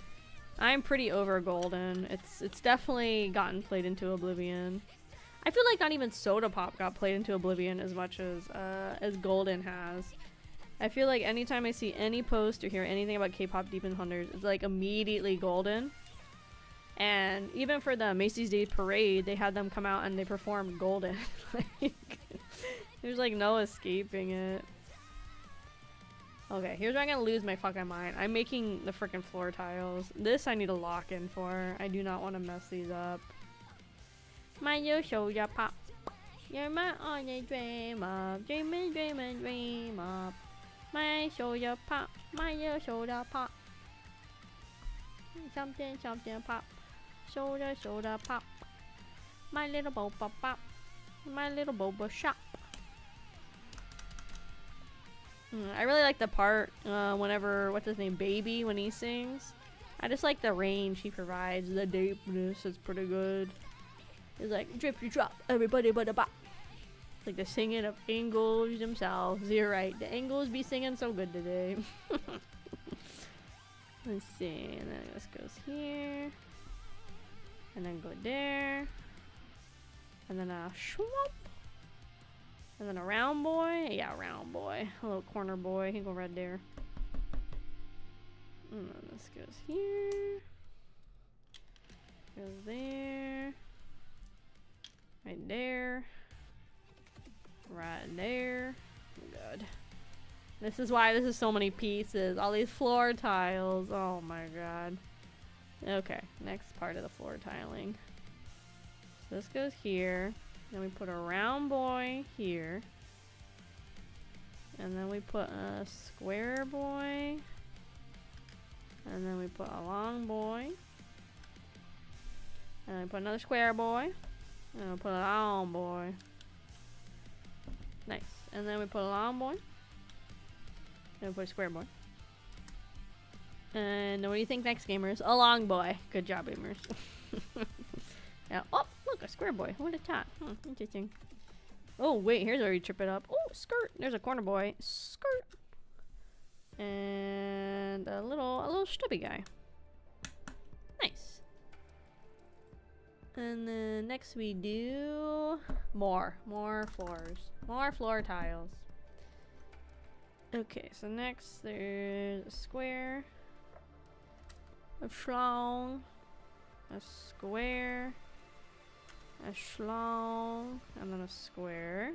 I'm pretty over Golden. It's definitely gotten played into oblivion. I feel like not even Soda Pop got played into oblivion as much as Golden has. I feel like anytime I see any post or hear anything about K-pop Demon Hunters, it's like immediately Golden. And even for the Macy's Day Parade, they had them come out and they performed Golden. Like, there's like no escaping it. Okay, here's where I'm gonna lose my fucking mind. I'm making the freaking floor tiles. This I need a lock in for. I do not want to mess these up. My yo show ya pop. You're my only dream of. Dreaming, dreaming, dream of. My show ya pop. My yo show ya pop. Something, something pop. Soda, soda pop. My little boba pop. My little boba shop. I really like the part whenever, what's his name, Baby, when he sings. I just like the range he provides, the deepness is pretty good. It's like, drip, you drop, everybody but a bop. It's like the singing of Angles themselves. You're right, the Angles be singing so good today. Let's see, and then this goes here. And then go there. And then a swoop. And then a round boy. Yeah, round boy. A little corner boy. He can go right there. And then this goes here. Goes there. Right there. Right there. Oh god. This is why this is so many pieces. All these floor tiles. Oh my god. Okay, next part of the floor tiling. So this goes here. Then we put a round boy here. And then we put a square boy. And then we put a long boy. And then we put another square boy. And we put a long boy. Nice. And then we put a long boy. And we put a square boy. And what do you think next, gamers? A long boy. Good job, gamers. Yeah. Oh, look, a square boy. What a top. Interesting. Oh, wait, here's where you trip it up. Oh, skirt. There's a corner boy. Skirt. And a little stubby guy. Nice. And then next we do more floors. More floor tiles. Okay, so next there's a square. A schlong, a square, a schlong, and then a square.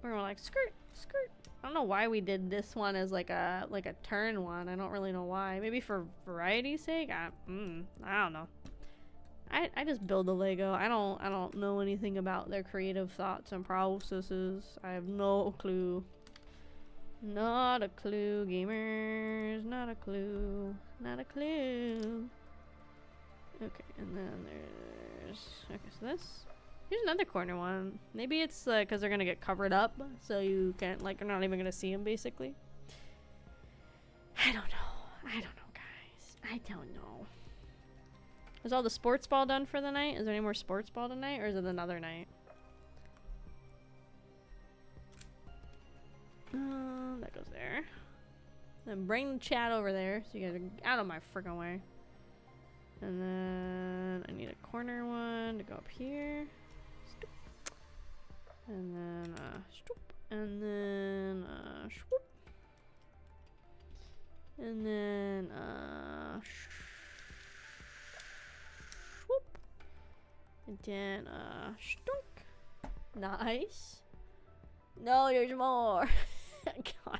We're like skirt, skirt. I don't know why we did this one as like a turn one. I don't really know why. Maybe for variety's sake. I don't know. I just build the Lego. I don't know anything about their creative thoughts and processes. I have no clue. Not a clue, gamers. Not a clue. Not a clue. Okay, and then there's... Okay, so this... Here's another corner one. Maybe it's because they're going to get covered up, so you can't, like, you're not even going to see them, basically. I don't know. I don't know, guys. I don't know. Is all the sports ball done for the night? Is there any more sports ball tonight, or is it another night? That goes there. Then bring the chat over there so you guys are out of my freaking way. And then I need a corner one to go up here. Stoop. And then stoop. And then swoop. And then swoop. And then stunk. Nice. No, there's more. God.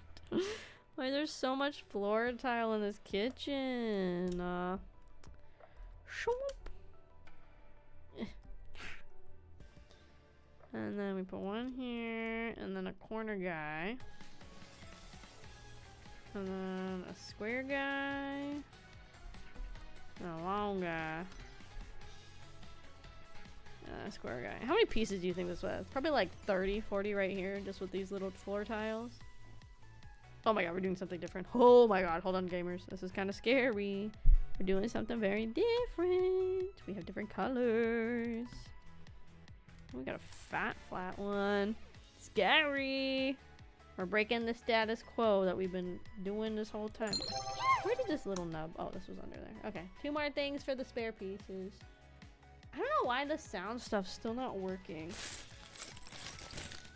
Why there's so much floor tile in this kitchen? And then we put one here, and then a corner guy. And then a square guy. And a long guy. And a square guy. How many pieces do you think this was? Probably like 30, 40 right here, just with these little floor tiles. Oh my god, we're doing something different. Oh my god, hold on gamers. This is kind of scary. We're doing something very different. We have different colors. We got a fat, flat one. Scary. We're breaking the status quo that we've been doing this whole time. Where did this little nub? Oh, this was under there. Okay, 2 more things for the spare pieces. I don't know why the sound stuff's still not working.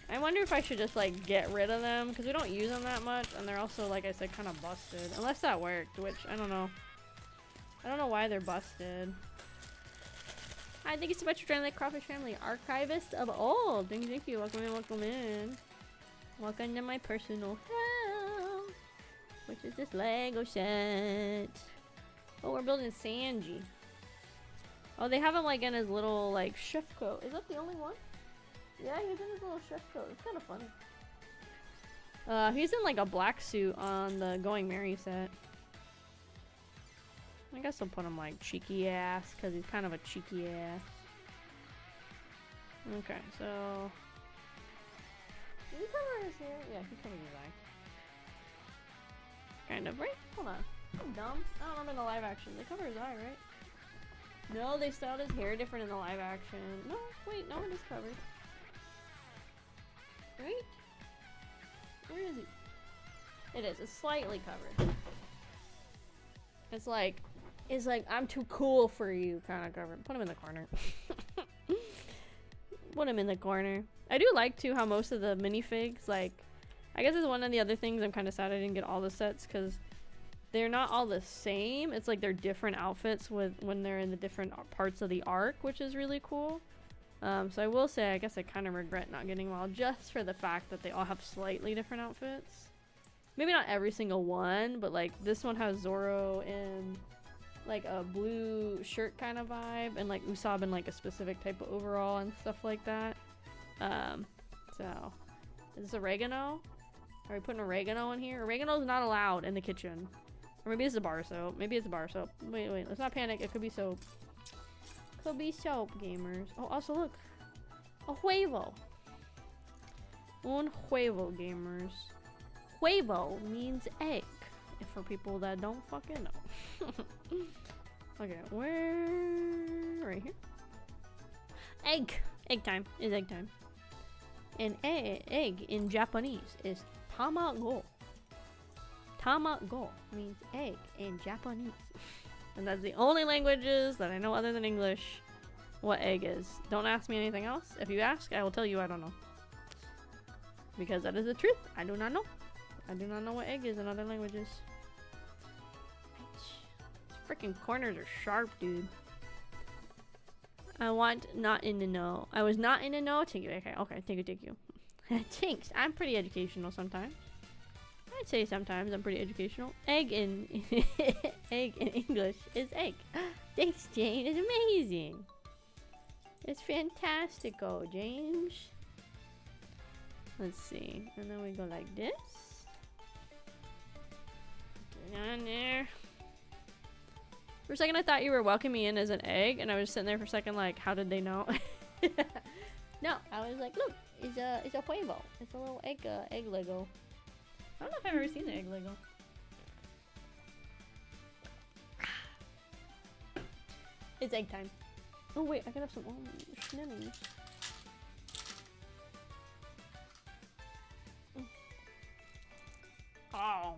I wonder if I should just like get rid of them because we don't use them that much, and they're also, like I said, kind of busted. Unless that worked, which I don't know. I don't know why they're busted. Hi, thank you so much for joining the Kraufish family, archivist of old. Thank you. Welcome in, welcome in. Welcome to my personal house, which is this Lego set. Oh, we're building Sanji. Oh, they have him like in his little like chef coat. Is that the only one? Yeah, he's in his little chef coat. It's kind of funny. He's in like a black suit on the Going Merry set. I guess I'll put him like cheeky ass because he's kind of a cheeky ass. Okay, so did he cover his hair? Yeah, he covered his eye. Kind of, right? Hold on. I'm dumb. I don't remember the live action. They cover his eye, right? No, they styled his hair different in the live action. No, wait, no, it is covered. Right? Where is he? It is. It's slightly covered. It's like I'm too cool for you kind of covered. Put him in the corner. Put him in the corner. I do like too how most of the minifigs, like, I guess it's one of the other things I'm kind of sad I didn't get all the sets because they're not all the same. It's like they're different outfits when they're in the different parts of the arc, which is really cool. So I will say, I guess I kind of regret not getting them all just for the fact that they all have slightly different outfits. Maybe not every single one, but like this one has Zoro in like a blue shirt kind of vibe, and like Usopp in like a specific type of overall and stuff like that. So is this oregano? Are we putting oregano in here? Oregano is not allowed in the kitchen. Or maybe it's a bar soap. Maybe it's a bar soap. Wait, let's not panic. It could be soap. Could be soap, gamers. Oh, also look. A huevo. Un huevo, gamers. Huevo means egg. If for people that don't fucking know. Okay, where? Right here. Egg. Egg time is egg time. And egg in Japanese is tamago. Tamago means egg in Japanese. And that's the only languages that I know other than English what egg is. Don't ask me anything else. If you ask, I will tell you I don't know. Because that is the truth. I do not know. I do not know what egg is in other languages. These freaking corners are sharp, dude. I want not in the know. I was not in the know. Thank you. Okay, thank you. Thanks. I'm pretty educational sometimes. I'd say sometimes I'm pretty educational. Egg in egg in English is egg. Thanks, Jane. It's amazing. It's fantastico, James. Let's see. And then we go like this. Get on there. For a second, I thought you were welcoming me in as an egg, and I was sitting there for a second like, how did they know? No, I was like, look, it's a huevo. It's a little egg Lego. I don't know if I've ever seen the egg Lego. It's egg time. Oh wait, I can have some shenanigans. Oh.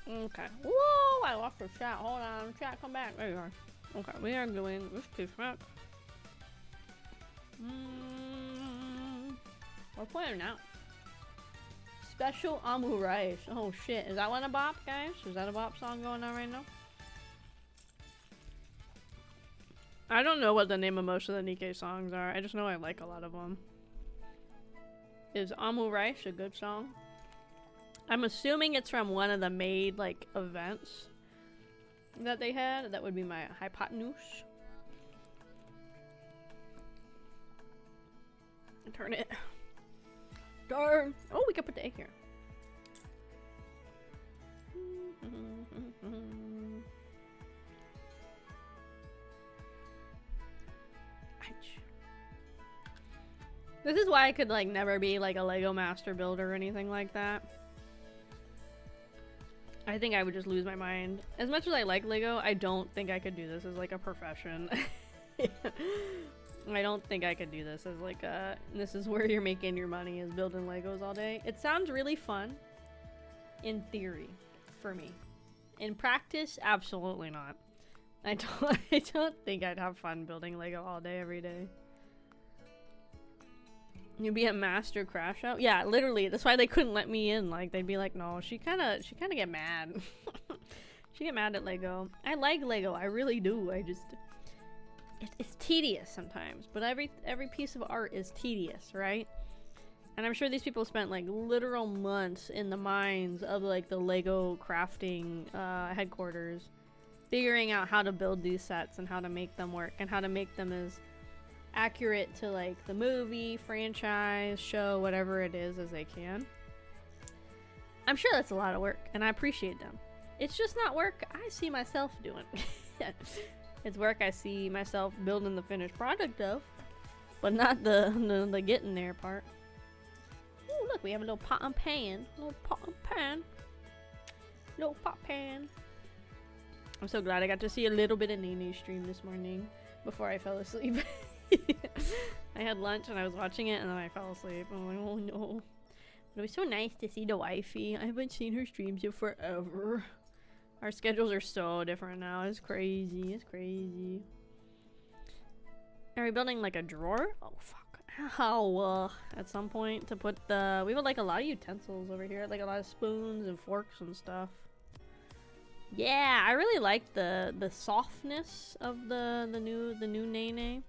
Okay. Whoa! I lost the chat. Hold on, chat, come back. There you are. Okay, we are doing this piece back. We're playing now. Special Amu Rice. Oh shit, is that one a bop, guys? Is that a bop song going on right now? I don't know what the name of most of the Nikkei songs are. I just know I like a lot of them. Is Amu Rice a good song? I'm assuming it's from one of the made like events that they had. That would be my hypotenuse. Turn it. Darn. Oh, we can put the egg here. This is why I could like never be like a Lego master builder or anything like that. I think I would just lose my mind. As much as I like Lego, I don't think I could do this as like a profession. I don't think I could do this as like a, this is where you're making your money, is building Legos all day. It sounds really fun in theory for me. In practice, absolutely not. I don't think I'd have fun building Lego all day every day. You'd be a master crash out? Yeah, literally. That's why they couldn't let me in. Like, they'd be like, no, she kind of get mad. She get mad at Lego. I like Lego. I really do. I just... It's tedious sometimes. But every piece of art is tedious, right? And I'm sure these people spent, like, literal months in the mines of, like, the Lego crafting headquarters. Figuring out how to build these sets and how to make them work. And how to make them as accurate to like the movie, franchise, show, whatever it is as they can. I'm sure that's a lot of work and I appreciate them. It's just not work I see myself doing. It's work I see myself building the finished product of, but not the getting there part. Ooh, look, we have a little pot and pan. Little pot and pan. Little pot pan. I'm so glad I got to see a little bit of Nene stream this morning before I fell asleep. I had lunch and I was watching it and then I fell asleep. I'm like, oh no. But it was so nice to see the wifey. I haven't seen her streams in forever. Our schedules are so different now. It's crazy. It's crazy. Are we building like a drawer? Oh fuck. How? At some point to put the... We have like a lot of utensils over here. Like a lot of spoons and forks and stuff. Yeah, I really like the softness of the new Nene.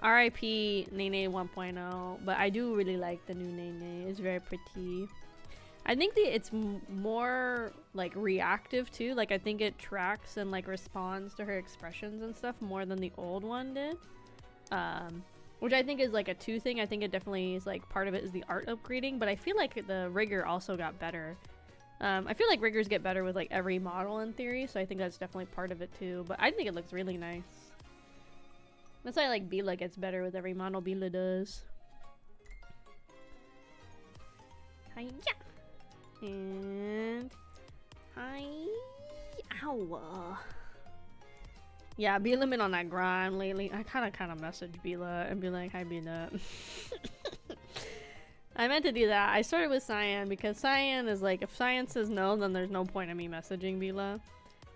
R.I.P. Nene 1.0, but I do really like the new Nene. It's very pretty. I think it's more like reactive too. Like I think it tracks and like responds to her expressions and stuff more than the old one did. Which I think is like a two thing. I think it definitely is like part of it is the art upgrading, but I feel like the rigor also got better. I feel like riggers get better with like every model in theory, so I think that's definitely part of it too. But I think it looks really nice. That's why like Bila gets better with every model Bila does. Hiya! And... Hi! Ow! Yeah, Bila been on that grind lately. I kind of message Bila and be like, hi Bila. I meant to do that. I started with Cyan because Cyan is like, if Cyan says no, then there's no point in me messaging Bila.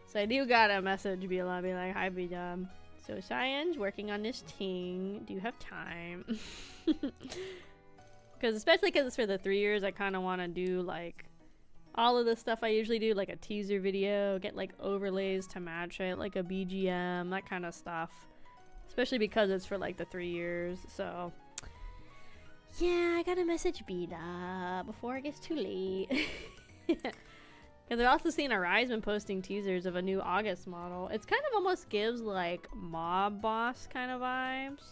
So I do gotta message Bila, be like, hi Bila. So Cyan's working on this thing. Do you have time? Because especially because it's for the 3 years, I kind of want to do like all of the stuff I usually do, like a teaser video, get like overlays to match it, like a BGM, that kind of stuff. Especially because it's for like the 3 years. So yeah, I gotta message Beta before it gets too late. Because I've also seen Arise posting teasers of a new August model. It's kind of almost gives like mob boss kind of vibes,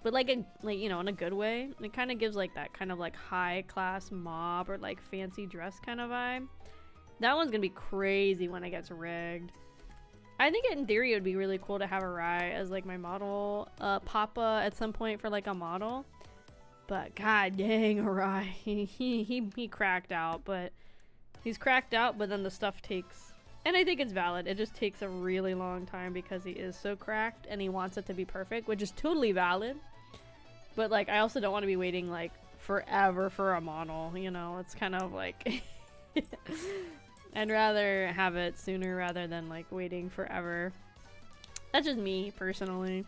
but like you know, in a good way. It kind of gives like that kind of like high class mob or like fancy dress kind of vibe. That one's gonna be crazy when it gets rigged. I think in theory it would be really cool to have Arai as like my model Papa at some point for like a model. But god dang, Arai, he cracked out, but. He's cracked out, but then the stuff takes... And I think it's valid. It just takes a really long time because he is so cracked and he wants it to be perfect, which is totally valid. But, like, I also don't want to be waiting, like, forever for a model, you know? It's kind of like... I'd rather have it sooner rather than, like, waiting forever. That's just me, personally.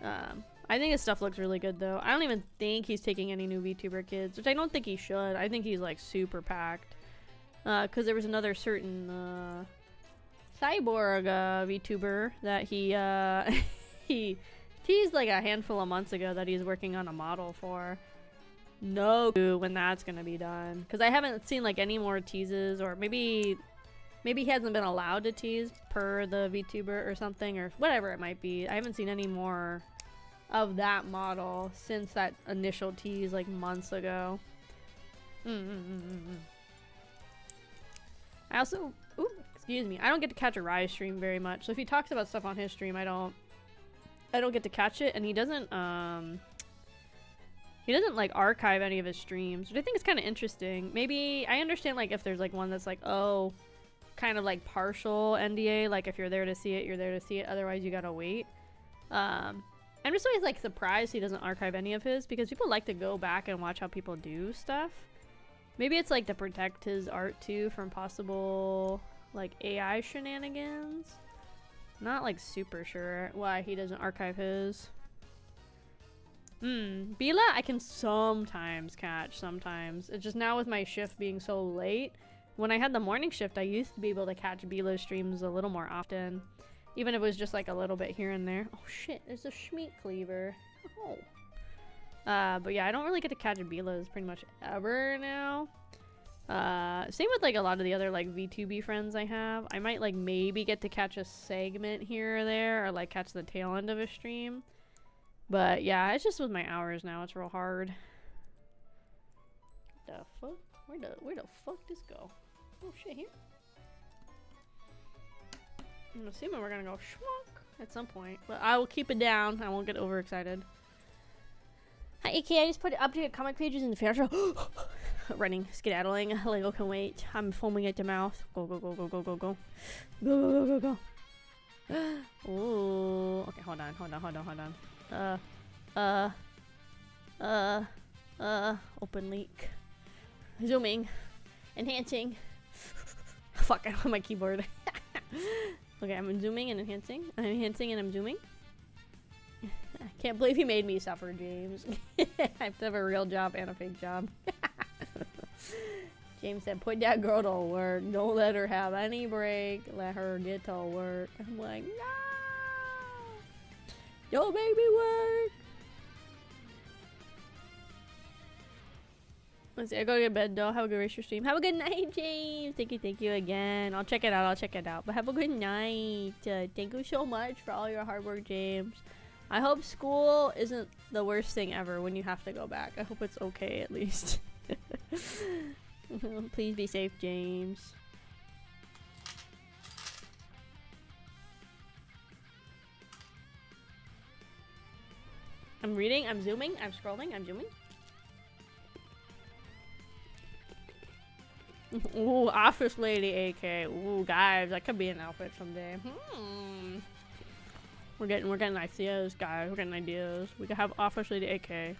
I think his stuff looks really good, though. I don't even think he's taking any new VTuber kids, which I don't think he should. I think he's, like, super packed. Because there was another certain cyborg VTuber that he teased like a handful of months ago that he's working on a model for. No clue when that's gonna be done, because I haven't seen like any more teases, or maybe he hasn't been allowed to tease per the VTuber or something, or whatever it might be. I haven't seen any more of that model since that initial tease like months ago. I also, excuse me, I don't get to catch a Rise stream very much. So if he talks about stuff on his stream, I don't get to catch it, and he doesn't like archive any of his streams, which I think is kind of interesting. Maybe I understand like if there's like one that's like, oh, kind of like partial NDA, like if you're there to see it, you're there to see it, otherwise you gotta wait. I'm just always like surprised he doesn't archive any of his, because people like to go back and watch how people do stuff. Maybe it's like to protect his art too from possible like AI shenanigans. Not like super sure why he doesn't archive his. Bila I can sometimes catch, sometimes. It's just now with my shift being so late. When I had the morning shift, I used to be able to catch Bila's streams a little more often. Even if it was just like a little bit here and there. Oh shit, there's a Schmeat cleaver. Oh. But yeah, I don't really get to catch Bila's pretty much ever now. Same with like a lot of the other like VTuber friends I have. I might like maybe get to catch a segment here or there, or like catch the tail end of a stream. But yeah, it's just with my hours now, it's real hard. The fuck? Where the fuck this go? Oh shit, here. I'm assuming we're gonna go schmuck at some point, but I will keep it down. I won't get overexcited. Hi AK, I just put updated comic pages in the fair show. Running, skedaddling. Lego can wait. I'm foaming at the mouth. Go, go, go, go, go, go, go. Go, go, go, go. Ooh. Okay, hold on. Open leak. Zooming. Enhancing. Fuck, I on my keyboard. Okay, I'm zooming and enhancing. I'm enhancing and I'm zooming. I can't believe he made me suffer, James. I have to have a real job and a fake job. James said, put that girl to work. Don't let her have any break. Let her get to work. I'm like, no! Don't make me work! Let's see, I gotta get to bed though. Have a good race your stream. Have a good night, James. Thank you again. I'll check it out. But have a good night. Thank you so much for all your hard work, James. I hope school isn't the worst thing ever when you have to go back. I hope it's okay at least. Please be safe, James. I'm reading, I'm zooming, I'm scrolling, I'm zooming. Ooh, office lady AK. Ooh, guys, that could be an outfit someday. We're getting ideas, guys. We're getting ideas. We could have office lady AK.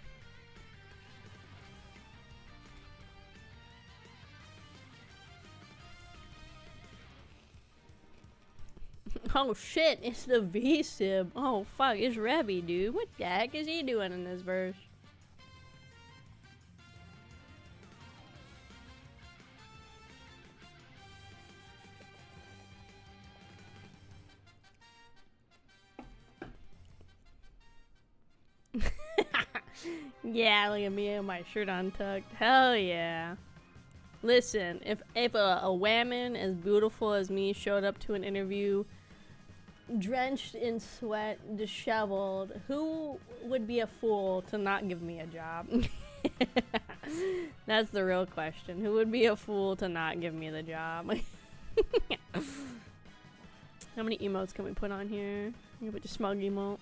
Oh shit, it's the V-Sib. Oh fuck, it's Rebby, dude. What the heck is he doing in this verse? Yeah, look at me and my shirt untucked. Hell yeah. Listen, if a woman as beautiful as me showed up to an interview drenched in sweat, disheveled, who would be a fool to not give me a job? That's the real question. Who would be a fool to not give me the job? How many emotes can we put on here? You can put the smug emote.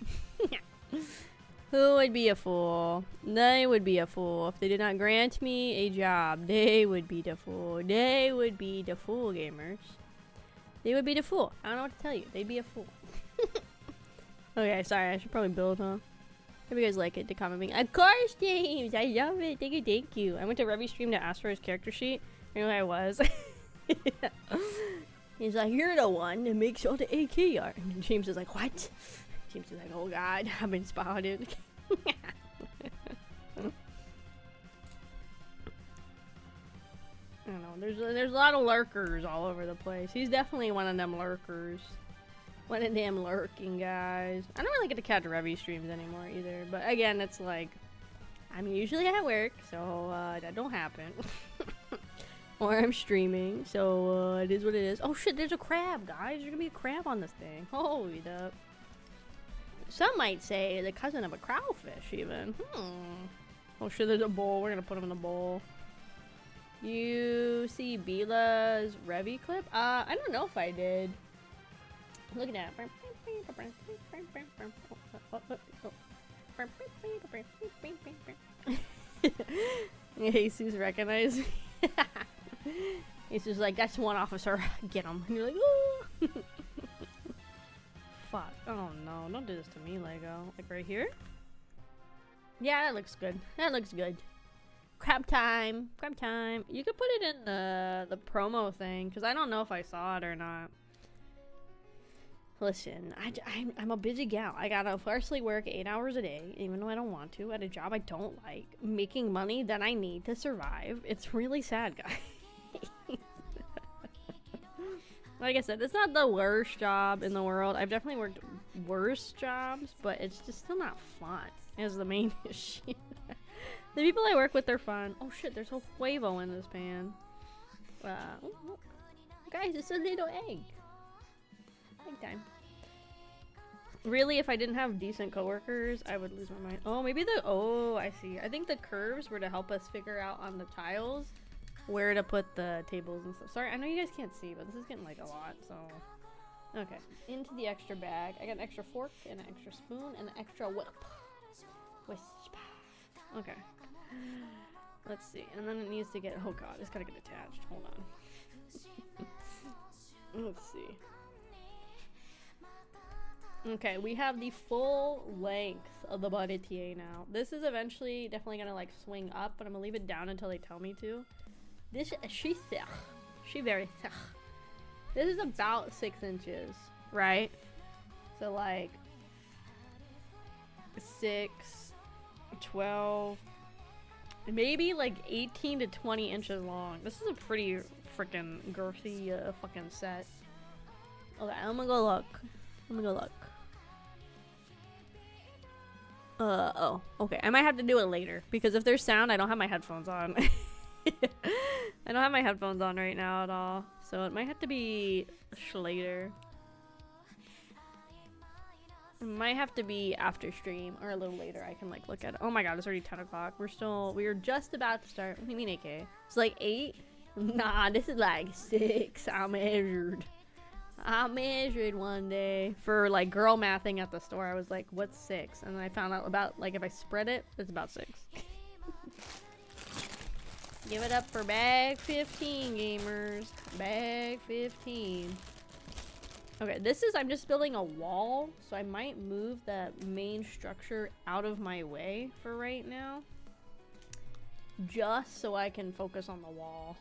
Who would be a fool? They would be a fool. If they did not grant me a job, they would be the fool. They would be the fool, gamers. They would be the fool. I don't know what to tell you. They'd be a fool. Okay, sorry. I should probably build, huh? Hope you guys like it. To comment me. Of course, James! I love it. Thank you. I went to Revy's stream to ask for his character sheet. You know who I was? He's like, you're the one that makes all the AK art. And James is like, what? James is like, oh god, I've been spotted. I don't know, there's a lot of lurkers all over the place. He's definitely one of them lurkers. One of them lurking guys. I don't really get to catch Revy streams anymore either, but again, it's like, I'm usually at work, so that don't happen. Or I'm streaming, so it is what it is. Oh shit, there's a crab, guys. There's gonna be a crab on this thing. Holy up. Some might say the cousin of a crowfish, even. Oh shit, there's a bowl. We're gonna put him in a bowl. You see Bila's Revy clip? I don't know if I did. Look at that. Jesus recognized me. He's just like, that's one officer. Get him. And you're like, ooh. Fuck. Oh no, don't do this to me, Lego. Like right here? Yeah, that looks good. That looks good. Crab time. Crab time. You could put it in the promo thing, because I don't know if I saw it or not. Listen, I'm a busy gal. I gotta firstly work 8 hours a day, even though I don't want to, at a job I don't like, making money that I need to survive. It's really sad, guys. Like I said, it's not the worst job in the world. I've definitely worked worse jobs, but it's just still not fun, is the main issue. The people I work with, they're fun. Oh shit, there's a huevo in this pan. Guys, it's a little egg. Egg time. Really, if I didn't have decent coworkers, I would lose my mind. Oh, maybe oh, I see. I think the curves were to help us figure out on the tiles where to put the tables and stuff. Sorry, I know you guys can't see, but this is getting like a lot, so. Okay, into the extra bag. I got an extra fork and an extra spoon and an extra whip. Wisp. Okay. Let's see. And then it needs to get, oh god, it's gotta get attached. Hold on. Let's see. Okay, we have the full length of the Baratie now. This is eventually definitely gonna like swing up, but I'm gonna leave it down until they tell me to. This, she's thick. She very thick. This is about 6 inches, right? So like 6, 12, maybe like 18 to 20 inches long. This is a pretty freaking girthy fucking set. Okay, I'm gonna go look. Let me go look. Oh, okay. I might have to do it later because if there's sound, I don't have my headphones on. I don't have my headphones on right now at all, so it might have to be later. It might have to be after stream or a little later. I can like look at it. Oh my god, it's already 10 o'clock. We are just about to start. What do you mean, AK? It's like 8? Nah, this is like 6. I measured one day for like girl mathing at the store. I was like, what's 6? And then I found out about like if I spread it, it's about 6. Give it up for bag 15, gamers. Bag 15. Okay, this is, I'm just building a wall, so I might move that main structure out of my way for right now. Just so I can focus on the wall.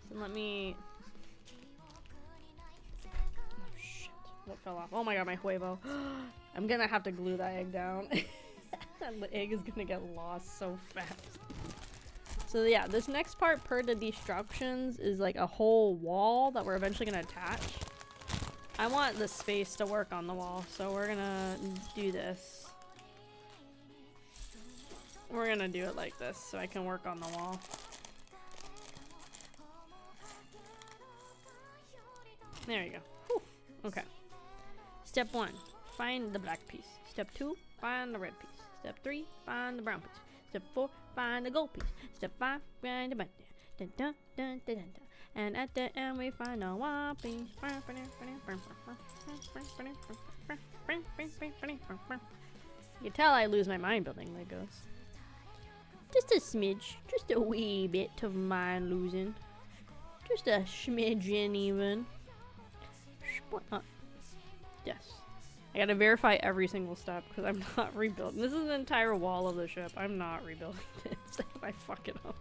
So let me... Oh shit, what fell off? Oh my god, my huevo. I'm gonna have to glue that egg down. The egg is gonna get lost so fast. So yeah, this next part per the destructions is like a whole wall that we're eventually gonna attach. I want the space to work on the wall, so we're gonna do this. We're gonna do it like this so I can work on the wall. There you go. Whew. Okay. Step 1, find the black piece. Step 2, find the red piece. Step 3, find the brown piece. Step 4, find the gold piece. Step 5, find the button. Dun, dun, dun, dun, dun, dun. And at the end we find a one piece. You can tell I lose my mind building Legos. Just a smidge. Just a wee bit of mind losing. Just a smidgen even. Yes. I gotta verify every single step because I'm not rebuilding. This is an entire wall of the ship. I'm not rebuilding this if I fuck it up.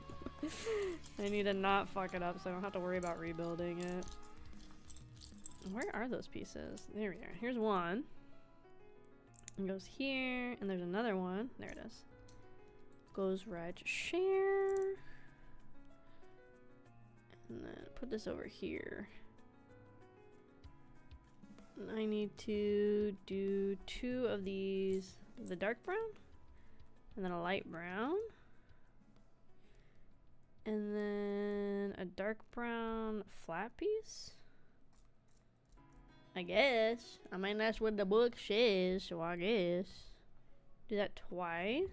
I need to not fuck it up so I don't have to worry about rebuilding it. Where are those pieces? There we are. Here's one. It goes here, and there's another one. There it is. Goes right to share. And then put this over here. I need to do 2 of these. The dark brown, and then a light brown. And then a dark brown flat piece. I guess. I mean, that's what the book says, so I guess. Do that twice.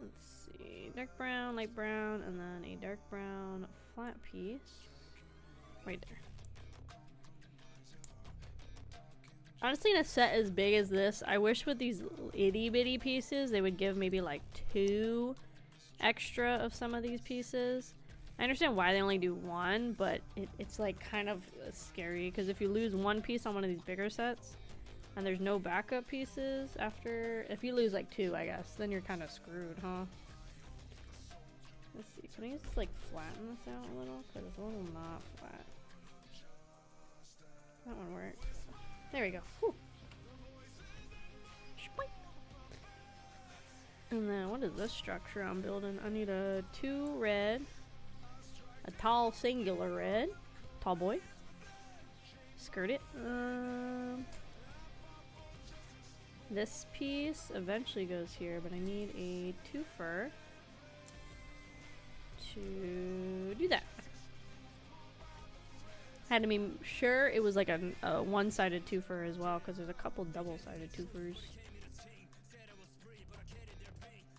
Let's see. Dark brown, light brown, and then a dark brown flat piece. Right there. Honestly, in a set as big as this, I wish with these itty bitty pieces, they would give maybe like 2 extra of some of these pieces. I understand why they only do 1, but it's like kind of scary because if you lose 1 piece on one of these bigger sets and there's no backup pieces after, if you lose like 2, I guess, then you're kind of screwed, huh? Let's see, can I just like flatten this out a little? Because it's a little not flat. That one works. There we go. Whew. And then what is this structure I'm building? I need a 2 red, a tall singular red, tall boy. Skirt it. This piece eventually goes here, but I need a 2 fur to do that. Had to be sure it was like a one-sided 2 fur as well, because there's a couple double-sided 2 furs.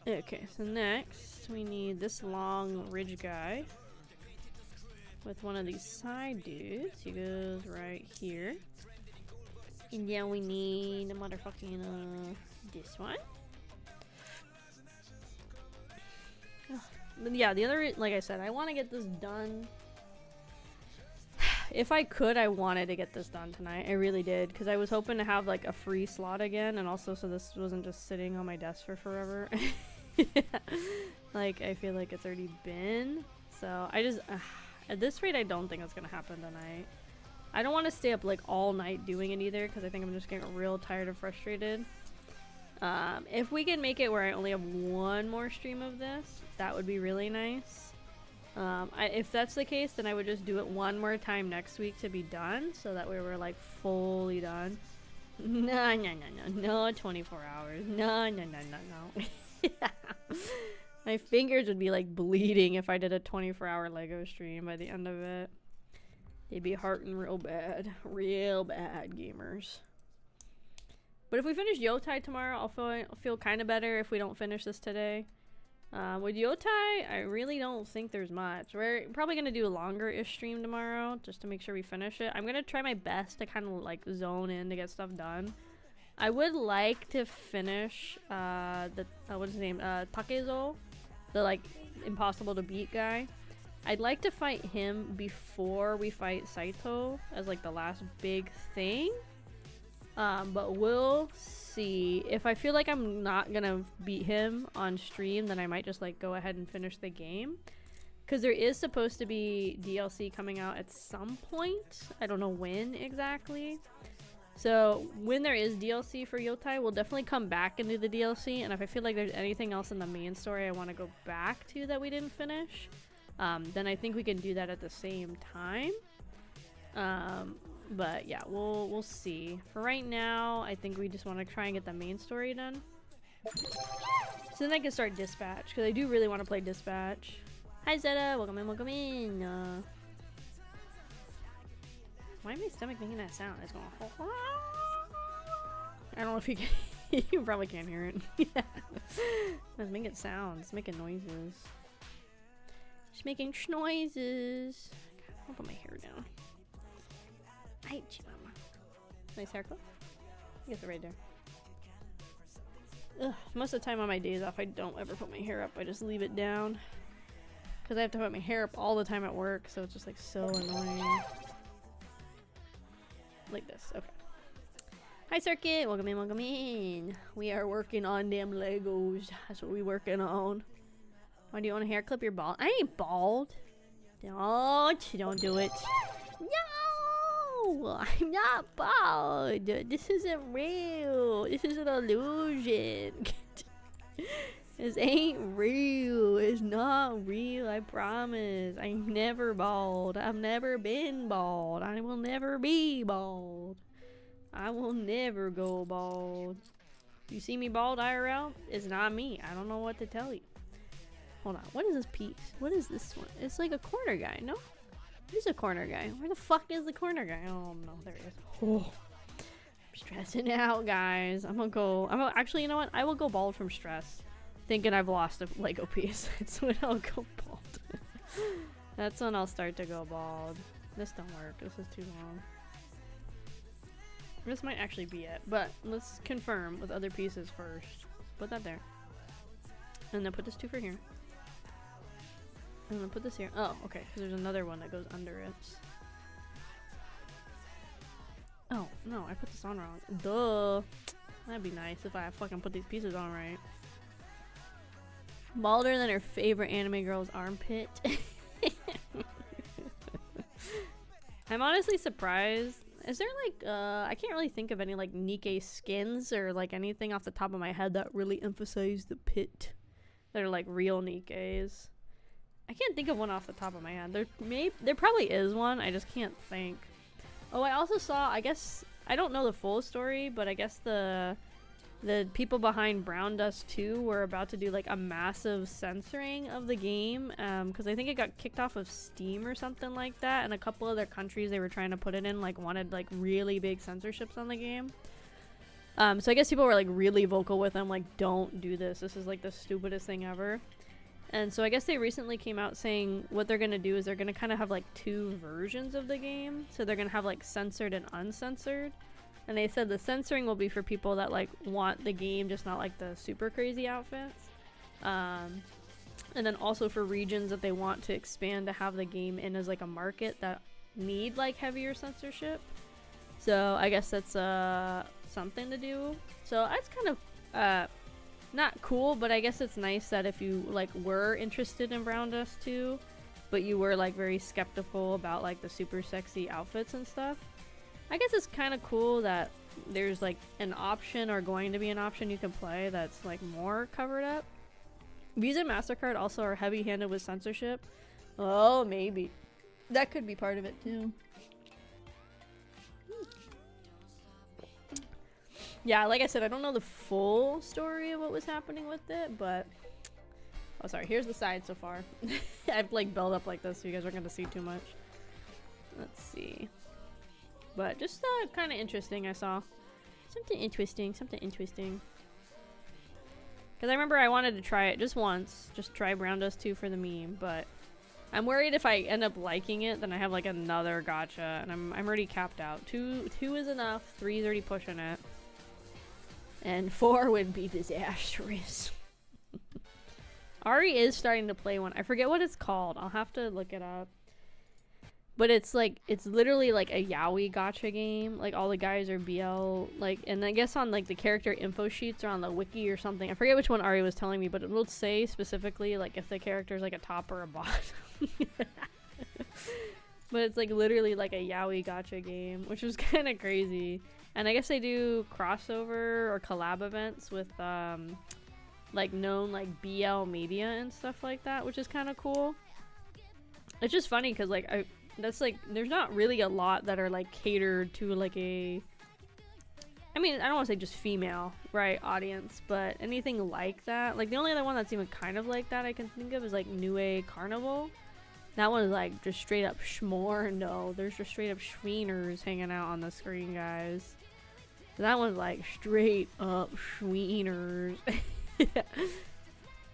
Okay, so next we need this long ridge guy with one of these side dudes. He goes right here. And then we need a motherfucking this one. But yeah, the other, like I said, I want to get this done. If I could, I wanted to get this done tonight. I really did, because I was hoping to have like a free slot again, and also so this wasn't just sitting on my desk for forever. Like, I feel like it's already been. So I just at this rate, I don't think it's gonna happen tonight. I don't want to stay up like all night doing it either, because I think I'm just getting real tired and frustrated. If we can make it where I only have 1 more stream of this, that would be really nice. If that's the case, then I would just do it 1 more time next week to be done, so that way we're like fully done. No 24 hours. No. My fingers would be like bleeding if I did a 24-hour Lego stream by the end of it. They'd be hurting real bad, gamers. But if we finish Yotai tomorrow, I'll feel kind of better if we don't finish this today. With Yotai, I really don't think there's much. We're probably going to do a longer-ish stream tomorrow just to make sure we finish it. I'm going to try my best to kind of like zone in to get stuff done. I would like to finish what's his name? Takezo, the like impossible to beat guy. I'd like to fight him before we fight Saito as like the last big thing. But we'll see. If I feel like I'm not gonna beat him on stream, then I might just like go ahead and finish the game, because there is supposed to be DLC coming out at some point. I don't know when exactly. So when there is DLC for Yotai, we'll definitely come back and do the DLC, and if I feel like there's anything else in the main story I want to go back to that we didn't finish, then I think we can do that at the same time. But yeah, we'll see. For right now, I think we just want to try and get the main story done, so then I can start Dispatch, because I do really want to play Dispatch. Hi Zeta, welcome in. Why is my stomach making that sound? It's going. I don't know if you can. You probably can't hear it. Yeah. It's making sounds, making noises. Just making noises. God, I'll put my hair down. Hi, Chihuahua. Nice haircut. I guess it right there. Ugh, most of the time on my days off, I don't ever put my hair up. I just leave it down, because I have to put my hair up all the time at work, so it's just like so annoying. Like this. Okay. Hi, Circuit. Welcome in. We are working on them Legos. That's what we working on. Why do you want a hair clip? You're bald. I ain't bald. Don't do it. No, I'm not bald. This isn't real. This is an illusion. This ain't real. It's not real. I promise. I'm never bald. I've never been bald. I will never be bald. I will never go bald. You see me bald IRL? It's not me. I don't know what to tell you. Hold on. What is this piece? What is this one? It's like a corner guy, no? Who's the corner guy? Where the fuck is the corner guy? Oh no, there he is. Oh, I'm stressing out, guys. Actually, you know what? I will go bald from stress. Thinking I've lost a Lego piece. That's when I'll go bald. That's when I'll start to go bald. This don't work. This is too long. This might actually be it, but let's confirm with other pieces first. Put that there. And then put this 2 for here. And then put this here. Oh, okay. Because there's another one that goes under it. Oh, no. I put this on wrong. Duh. That'd be nice if I fucking put these pieces on right. Balder than her favorite anime girl's armpit. I'm honestly surprised. Is there like, I can't really think of any like Nikkei skins or like anything off the top of my head that really emphasize the pit. That are like real Nikkeis. I can't think of one off the top of my head. There probably is one. I just can't think. Oh, I also saw, I guess, I don't know the full story, but I guess the people behind Brown Dust 2 were about to do like a massive censoring of the game because I think it got kicked off of Steam or something like that, and a couple other countries they were trying to put it in like wanted like really big censorships on the game. So I guess people were like really vocal with them, like, don't do this. This is like the stupidest thing ever. And so I guess they recently came out saying what they're gonna do is they're gonna kind of have like 2 versions of the game. So they're gonna have like censored and uncensored. And they said the censoring will be for people that like want the game, just not like the super crazy outfits. And then also for regions that they want to expand to have the game in as like a market that need like heavier censorship. So I guess that's something to do. So that's kind of not cool, but I guess it's nice that if you like were interested in Brown Dust 2, but you were like very skeptical about like the super sexy outfits and stuff. I guess it's kind of cool that there's like an option or going to be an option you can play that's like more covered up. Visa and MasterCard also are heavy-handed with censorship. Oh, maybe. That could be part of it too. Yeah, like I said, I don't know the full story of what was happening with it, but... Oh, sorry. Here's the side so far. I've like built up like this so you guys aren't going to see too much. Let's see. But just kind of interesting, I saw. Something interesting. Because I remember I wanted to try it just once. Just try Brown Dust 2 for the meme, but... I'm worried if I end up liking it, then I have like another gacha, and I'm already capped out. 2 is enough, 3 is already pushing it. And 4 would be disastrous. Ari is starting to play one. I forget what it's called. I'll have to look it up. But it's like, it's literally like a yaoi gacha game. Like all the guys are BL, like, and I guess on like the character info sheets or on the wiki or something. I forget which one Ari was telling me, but it will say specifically like if the character is like a top or a bottom. But it's like literally like a yaoi gacha game, which is kind of crazy. And I guess they do crossover or collab events with like known like BL media and stuff like that, which is kind of cool. It's just funny because like that's like there's not really a lot that are like catered to like a, I mean, I don't want to say just female, right, audience, but anything like that. Like the only other one that's even kind of like that I can think of is like Nue Carnival. That one is like just straight up schmore. No, there's just straight up schweeners hanging out on the screen, guys. That one's like straight up schweeners.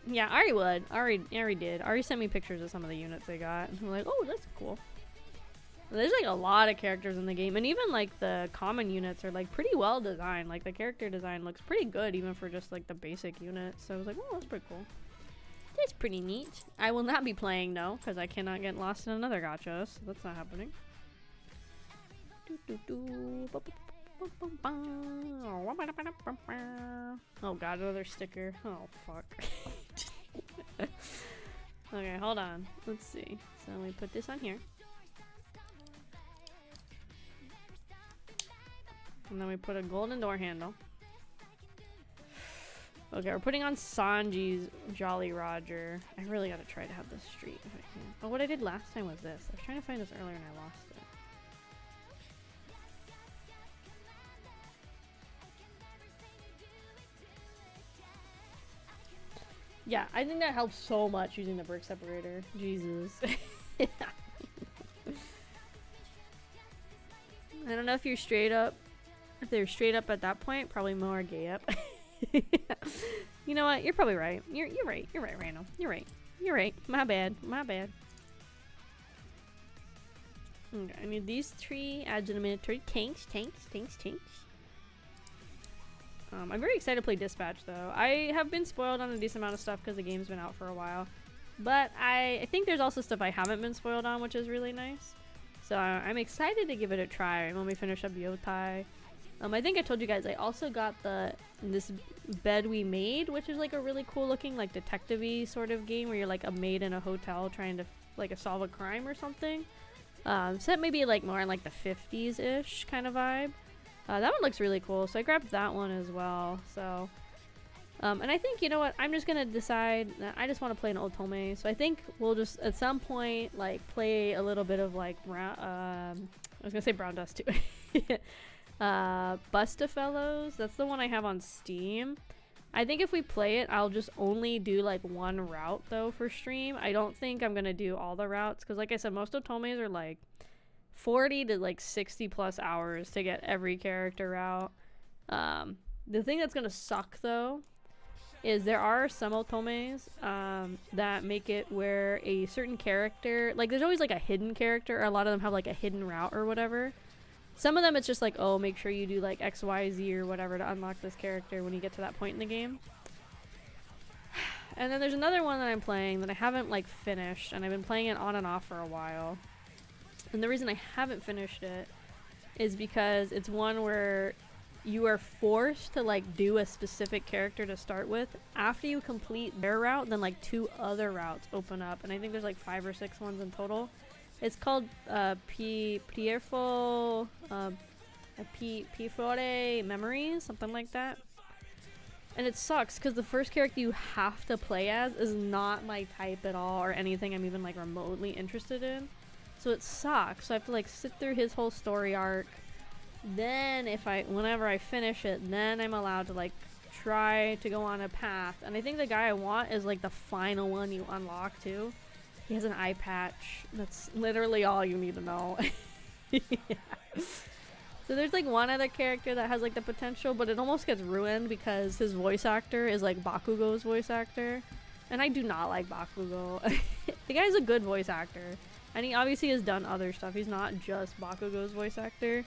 Yeah, Ari would. Ari did. Ari sent me pictures of some of the units they got. And I'm like, oh, that's cool. There's like a lot of characters in the game, and even like the common units are like pretty well designed. Like the character design looks pretty good even for just like the basic units. So I was like, oh, that's pretty cool. That's pretty neat. I will not be playing though, because I cannot get lost in another gacha, so that's not happening. Oh god, another sticker. Oh fuck. Okay, hold on. Let's see. So we put this on here. And then we put a golden door handle. Okay, we're putting on Sanji's Jolly Roger. I really gotta try to have this street if I can. Oh, what I did last time was this. I was trying to find this earlier and I lost it. Yeah, I think that helps so much using the brick separator. Jesus. I don't know if you're straight up. If they're straight up at that point, probably more gay up. You know what? You're probably right. You're right. You're right, Randall. You're right. You're right. My bad. My bad. Okay, I need these 3 adjudiminatory tanks. I'm very excited to play Dispatch, though. I have been spoiled on a decent amount of stuff because the game's been out for a while. But I think there's also stuff I haven't been spoiled on, which is really nice. So I'm excited to give it a try when we finish up Yotai. I think I told you guys I also got this Bed We Made, which is like a really cool looking like detective-y sort of game where you're like a maid in a hotel trying to like solve a crime or something. So that may be like more in like the 50s-ish kind of vibe. That one looks really cool, so I grabbed that one as well. So, and I think, you know what, I'm just gonna decide that I just want to play an Otome. So I think we'll just at some point like play a little bit of like I was gonna say Brown Dust too. Busta Fellows, that's the one I have on Steam. I think if we play it, I'll just only do like one route though for stream. I don't think I'm gonna do all the routes because like I said, most Otomes are like 40 to like 60 plus hours to get every character route. The thing that's gonna suck though is there are some Otomes that make it where a certain character, like there's always like a hidden character, or a lot of them have like a hidden route or whatever. Some of them it's just like, oh, make sure you do like X, Y, Z or whatever to unlock this character when you get to that point in the game. And then there's another one that I'm playing that I haven't like finished, and I've been playing it on and off for a while. And the reason I haven't finished it is because it's one where you are forced to like do a specific character to start with. After you complete their route, then like 2 other routes open up, and I think there's like 5 or 6 ones in total. It's called Piefore Memories, something like that. And it sucks because the first character you have to play as is not my type at all, or anything I'm even like remotely interested in. So it sucks. So I have to like sit through his whole story arc. Then whenever I finish it, then I'm allowed to like try to go on a path. And I think the guy I want is like the final one you unlock too. He has an eye patch. That's literally all you need to know. Yeah. So there's like one other character that has like the potential, but it almost gets ruined because his voice actor is like Bakugo's voice actor. And I do not like Bakugo. The guy's a good voice actor. And he obviously has done other stuff. He's not just Bakugo's voice actor.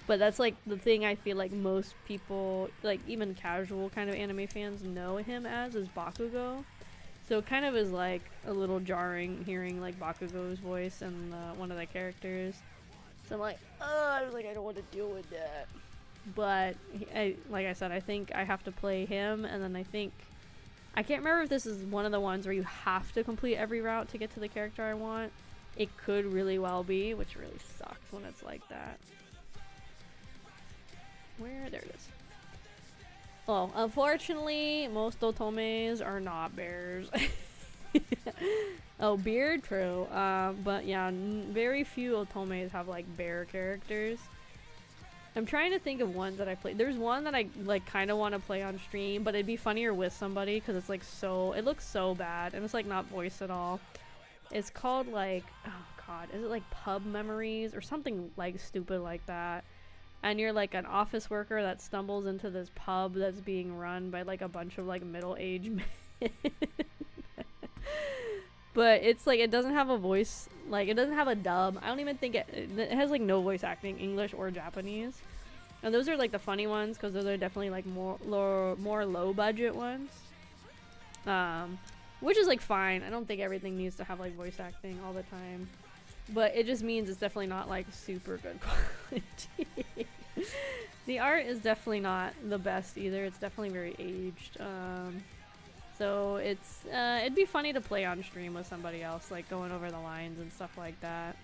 But that's like the thing I feel like most people, like even casual kind of anime fans, know him as is Bakugo. So it kind of is like a little jarring hearing like Bakugo's voice and one of the characters. So I'm like, I don't want to deal with that. But like I said, I think I have to play him, and then I can't remember if this is one of the ones where you have to complete every route to get to the character I want. It could really well be, which really sucks when it's like that. There it is. Well, unfortunately, most Otomes are not bears. Oh, beard, true. But yeah, very few Otomes have like bear characters. I'm trying to think of ones that I played. There's one that I like kind of want to play on stream, but it'd be funnier with somebody because it's like it looks so bad, and it's like not voiced at all. It's called like, oh god, is it like Pub Memories or something like stupid like that? And you're like an office worker that stumbles into this pub that's being run by like a bunch of like middle-aged men. But it's like, it doesn't have a voice, like it doesn't have a dub. I don't even think it has like no voice acting, English or Japanese. And those are like the funny ones because those are definitely like more low budget ones. Which is like fine. I don't think everything needs to have like voice acting all the time. But it just means it's definitely not like super good quality. The art is definitely not the best either. It's definitely very aged. So it'd be funny to play on stream with somebody else, like going over the lines and stuff like that.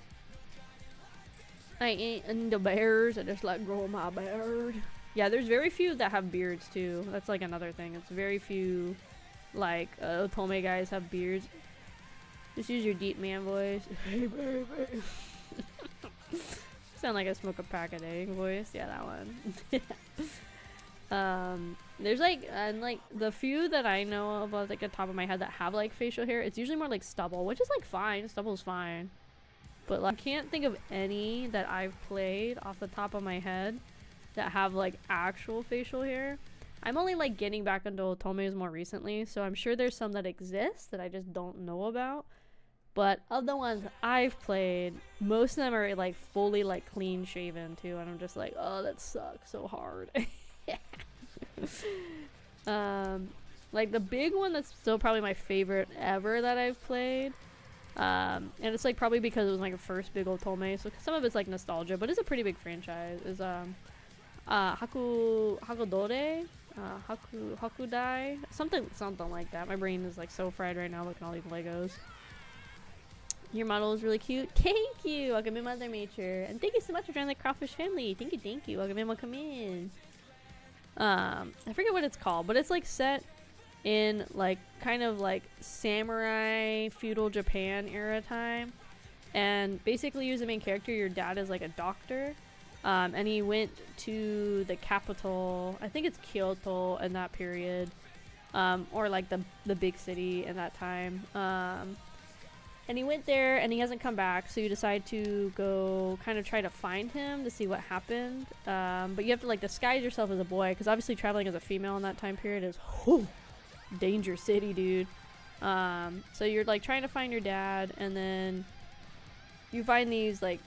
I ain't into bears. I just let grow my beard. Yeah, there's very few that have beards too. That's like another thing. It's very few like Otome guys have beards. Just use your deep man voice. Hey baby. Sound like I smoke a pack a day voice. Yeah, that one. There's like, and like the few that I know of like the top of my head that have like facial hair, it's usually more like stubble, which is like fine. Stubble's fine. but like, I can't think of any that I've played off the top of my head that have like actual facial hair. I'm only like getting back into otomes more recently, so I'm sure there's some that exist that I just don't know about. But of the ones I've played, most of them are like fully like clean shaven too, and I'm just like, oh, that sucks so hard. Like the big one that's still probably my favorite ever that I've played, and it's like probably because it was like a first big otome, so some of it's like nostalgia, but it's a pretty big franchise. Is Hakudore, Hakudai, something like that. My brain is like so fried right now looking at all these Legos. Your model is really cute. Thank you. Welcome in, Mother Nature, and thank you so much for joining the Kraufish family. Thank you. Welcome in. Welcome in. I forget what it's called, but it's like set in like kind of like samurai feudal Japan era time, and basically you as the main character, your dad is like a doctor, and he went to the capital, I think it's Kyoto in that period, or like the big city in that time, and he went there and he hasn't come back, so you decide to go kind of try to find him to see what happened, but you have to like disguise yourself as a boy, because obviously traveling as a female in that time period is danger city, dude. So you're like trying to find your dad, and then you find these like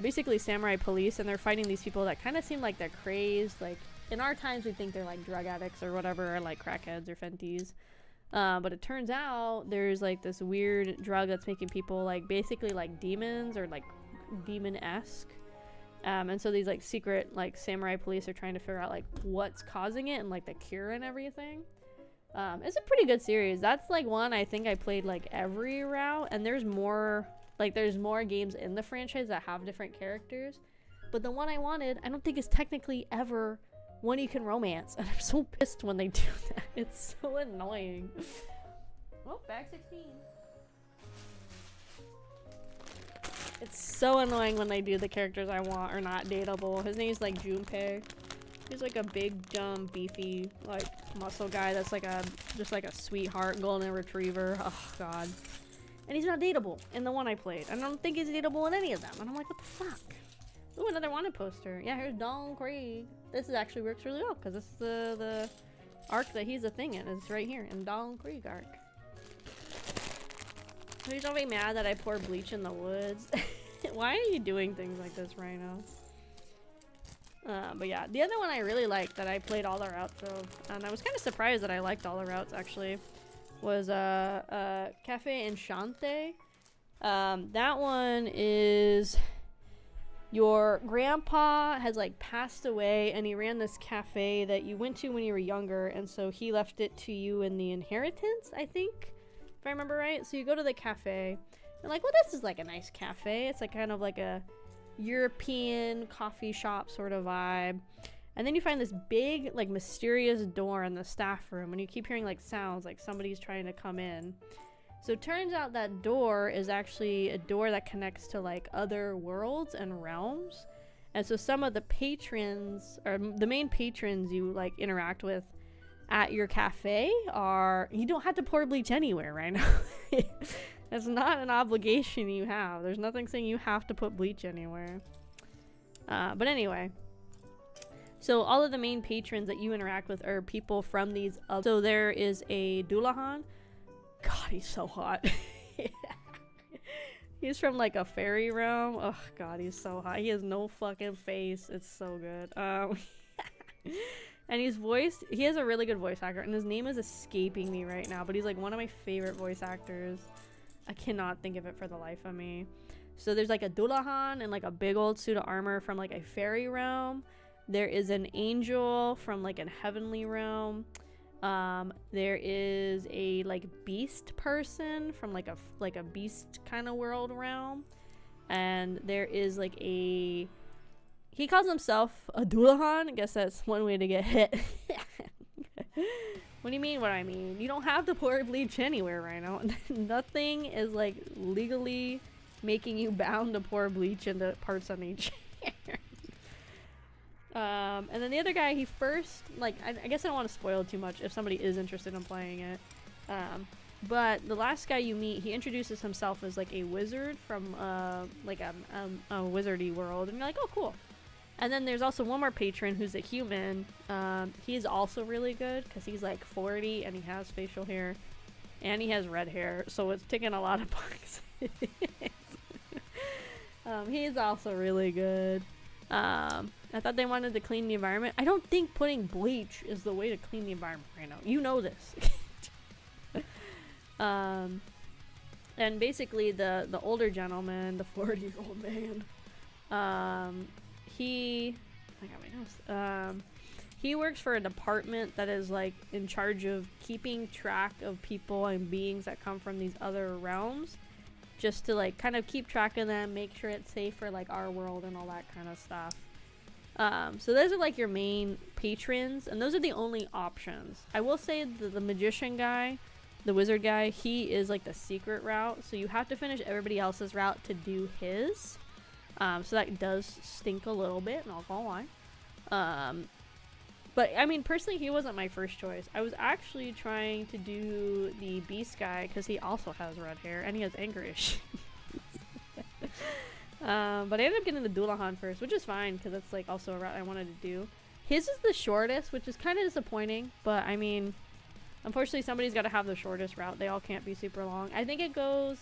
basically samurai police, and they're fighting these people that kind of seem like they're crazed. Like in our times we think they're like drug addicts or whatever, or like crackheads or fenties. But it turns out there's like this weird drug that's making people like basically like demons or like demon-esque. And so these like secret like samurai police are trying to figure out like what's causing it and like the cure and everything. It's a pretty good series. That's like one I think I played like every route, and there's more games in the franchise that have different characters. But the one I wanted, I don't think is technically ever one you can romance, and I'm so pissed when they do that. It's so annoying. Oh, bag 16. It's so annoying when they do the characters I want are not dateable. His name's like Junpei. He's like a big, dumb, beefy, like muscle guy that's like just like a sweetheart golden retriever. Oh god. And he's not dateable in the one I played. I don't think he's dateable in any of them. And I'm like, what the fuck? Ooh, another wanted poster. Yeah, here's Don Krieg. This actually works really well because this is the arc that he's a thing in. It's right here in Don Krieg arc. So he's always mad that I pour bleach in the woods. Why are you doing things like this, Rhino? But yeah, the other one I really liked that I played all the routes of, and I was kind of surprised that I liked all the routes actually, was Cafe Enchante. That one is your grandpa has like passed away, and he ran this cafe that you went to when you were younger, and so he left it to you in the inheritance, I think, if I remember right. So you go to the cafe and like, well, this is like a nice cafe. It's like kind of like a European coffee shop sort of vibe, and then you find this big like mysterious door in the staff room, and you keep hearing like sounds like somebody's trying to come in. So it turns out that door is actually a door that connects to like other worlds and realms, and so some of the patrons, or the main patrons you like interact with at your cafe, are, you don't have to pour bleach anywhere right now. It's not an obligation you have. There's nothing saying you have to put bleach anywhere. But anyway, so all of the main patrons that you interact with are people from these other. So there is a Dullahan. God, he's so hot. He's from like a fairy realm. Oh god, he's so hot. He has no fucking face. It's so good. And he has a really good voice actor, and his name is escaping me right now, but he's like one of my favorite voice actors. I cannot think of it for the life of me. So there's like a Dullahan and like a big old suit of armor from like a fairy realm. There is an angel from like a heavenly realm. There is a like beast person from like a beast kind of world realm. And there is like he calls himself a Dullahan. I guess that's one way to get hit. What do you mean what I mean? You don't have to pour bleach anywhere right now. Nothing is like legally making you bound to pour bleach into parts on each chair. And then the other guy, he first, like, I guess I don't want to spoil too much if somebody is interested in playing it. But the last guy you meet, he introduces himself as like a wizard from like a wizardy world, and you're like, oh cool. And then there's also one more patron who's a human. He's also really good because he's like 40 and he has facial hair and he has red hair, so it's ticking a lot of boxes. He's also really good. I thought they wanted to clean the environment. I don't think putting bleach is the way to clean the environment right now. You know this. And basically the older gentleman, the 40-year-old man, he works for a department that is like in charge of keeping track of people and beings that come from these other realms, just to like kind of keep track of them, make sure it's safe for like our world and all that kind of stuff. So those are like your main patrons, and those are the only options. I will say the magician guy, the wizard guy, he is like the secret route, so you have to finish everybody else's route to do his. So that does stink a little bit, not gonna lie. But I mean, personally, he wasn't my first choice. I was actually trying to do the beast guy because he also has red hair and he has anger issues. But I ended up getting the Doulahan first, which is fine because that's like also a route I wanted to do. His is the shortest, which is kind of disappointing, but I mean, unfortunately somebody's got to have the shortest route. They all can't be super long. I think it goes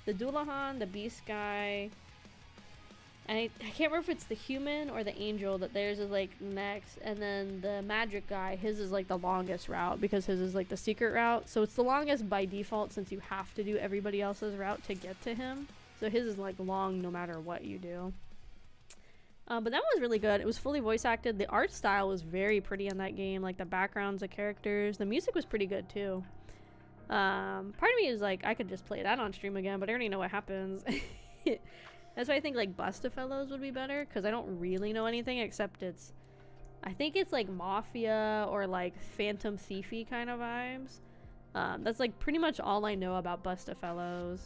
the Doulahan, the beast guy, and I can't remember if it's the human or the angel that theirs is like next, and then the magic guy, his is like the longest route because his is like the secret route, so it's the longest by default since you have to do everybody else's route to get to him. So his is like long no matter what you do. But that one was really good. It was fully voice acted. The art style was very pretty in that game, like the backgrounds, the characters. The music was pretty good too. Part of me is like, I could just play that on stream again, but I already know what happens. That's why I think like Bustafellows would be better, because I don't really know anything except I think it's like Mafia or like Phantom Thiefy kind of vibes. That's like pretty much all I know about Bustafellows.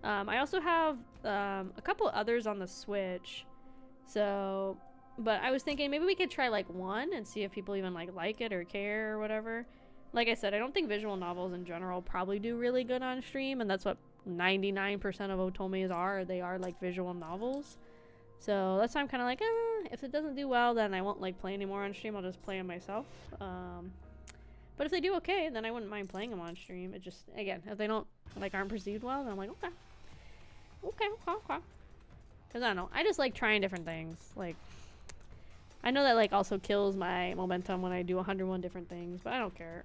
I also have a couple others on the Switch, so, but I was thinking maybe we could try like one and see if people even like it or care or whatever. Like I said, I don't think visual novels in general probably do really good on stream, and that's what 99% of Otomes are. They are like visual novels. So that's why I'm kind of like, if it doesn't do well, then I won't like play anymore on stream. I'll just play them myself. But if they do okay, then I wouldn't mind playing them on stream. It just, again, if they don't like aren't perceived well, then I'm like, okay. Because I don't know, I just like trying different things. Like, I know that like also kills my momentum when I do 101 different things, but I don't care.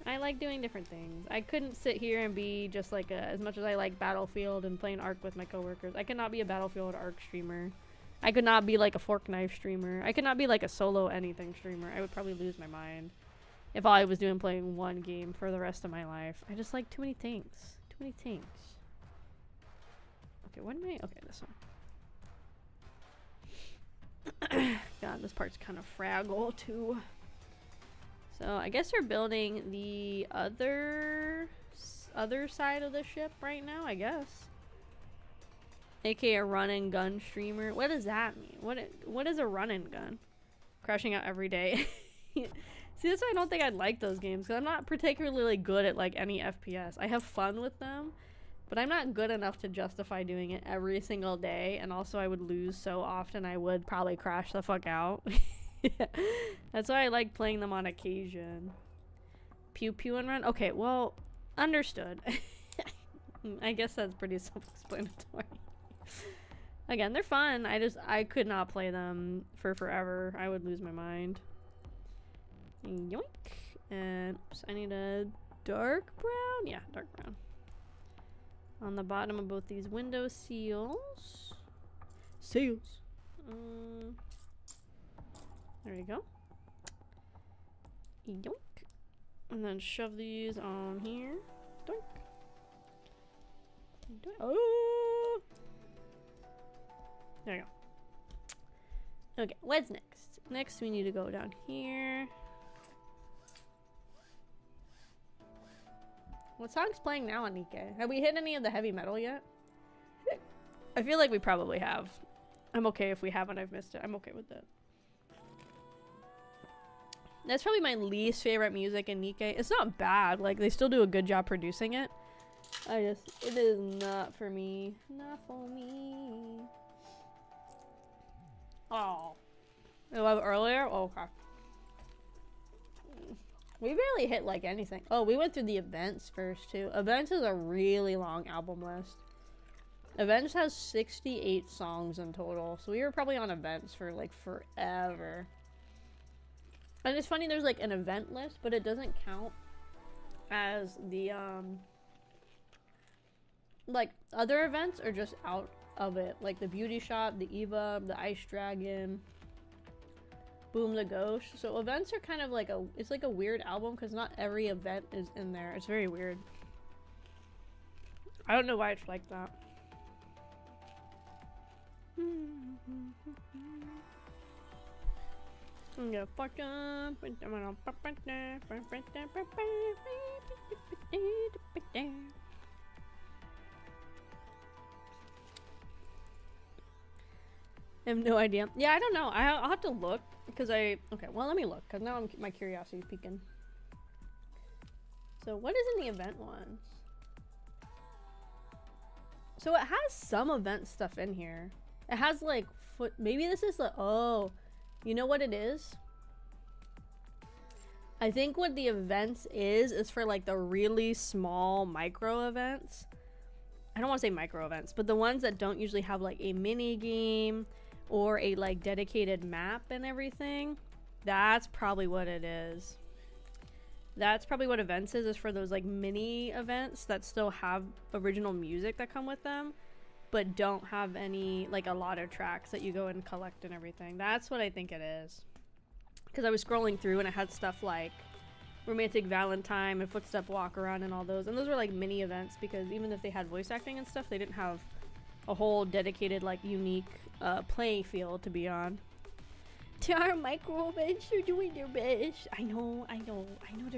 I like doing different things. I couldn't sit here and be just like as much as I like Battlefield and playing Ark with my coworkers. I could not be a Battlefield Ark streamer. I could not be like a Fork Knife streamer. I could not be like a solo anything streamer. I would probably lose my mind if all I was doing playing one game for the rest of my life. I just like too many things. Too many things. Okay, what am I? Okay, this one. God, this part's kind of fragile too. So I guess we're building the other side of the ship right now, I guess. AKA a run and gun streamer. What does that mean? What is a run and gun? Crashing out every day. See, that's why I don't think I'd like those games, because I'm not particularly good at like any FPS. I have fun with them, but I'm not good enough to justify doing it every single day, and also I would lose so often I would probably crash the fuck out. Yeah. That's why I like playing them on occasion. Pew pew and run? Okay, well, understood. I guess that's pretty self-explanatory. Again, they're fun. I could not play them for forever. I would lose my mind. Yoink. And oops, I need a dark brown? Yeah, dark brown. On the bottom of both these window seals. Seals. There you go. Yoink. And then shove these on here. Doink. Doink. Oh! There you go. Okay, what's next? Next, we need to go down here. What song's playing now, Anike? Have we hit any of the heavy metal yet? I feel like we probably have. I'm okay if we haven't. I've missed it. I'm okay with that. That's probably my least favorite music in Nikkei. It's not bad. Like, they still do a good job producing it. It is not for me. Not for me. Oh. I love earlier? Oh, okay. We barely hit, like, anything. Oh, we went through the events first, too. Events is a really long album list. Events has 68 songs in total. So we were probably on events for, like, forever. And it's funny, there's, like, an event list, but it doesn't count as the, like, other events are just out of it. Like, the Beauty Shop, the Eva, the Ice Dragon, Boom the Ghost. So events are kind of like it's like a weird album because not every event is in there. It's very weird. I don't know why it's like that. I'm gonna fuck up. I have no idea. Yeah, I don't know. I'll have to look because okay, well, let me look because now my curiosity's peaking. So what is in the event ones? So it has some event stuff in here. It has like maybe this is the you know what it is? I think what the events is for like the really small micro events. I don't want to say micro events, but the ones that don't usually have like a mini game or a like dedicated map and everything. That's probably what it is. That's probably what events is for those like mini events that still have original music that come with them, but don't have any like a lot of tracks that you go and collect and everything. That's what I think it is. Because I was scrolling through and it had stuff like Romantic Valentine and Footstep Walk Around and all those. And those were like mini events because even if they had voice acting and stuff, they didn't have a whole dedicated like unique playing field to be on. To our micro events, they're doing their best. I know they're doing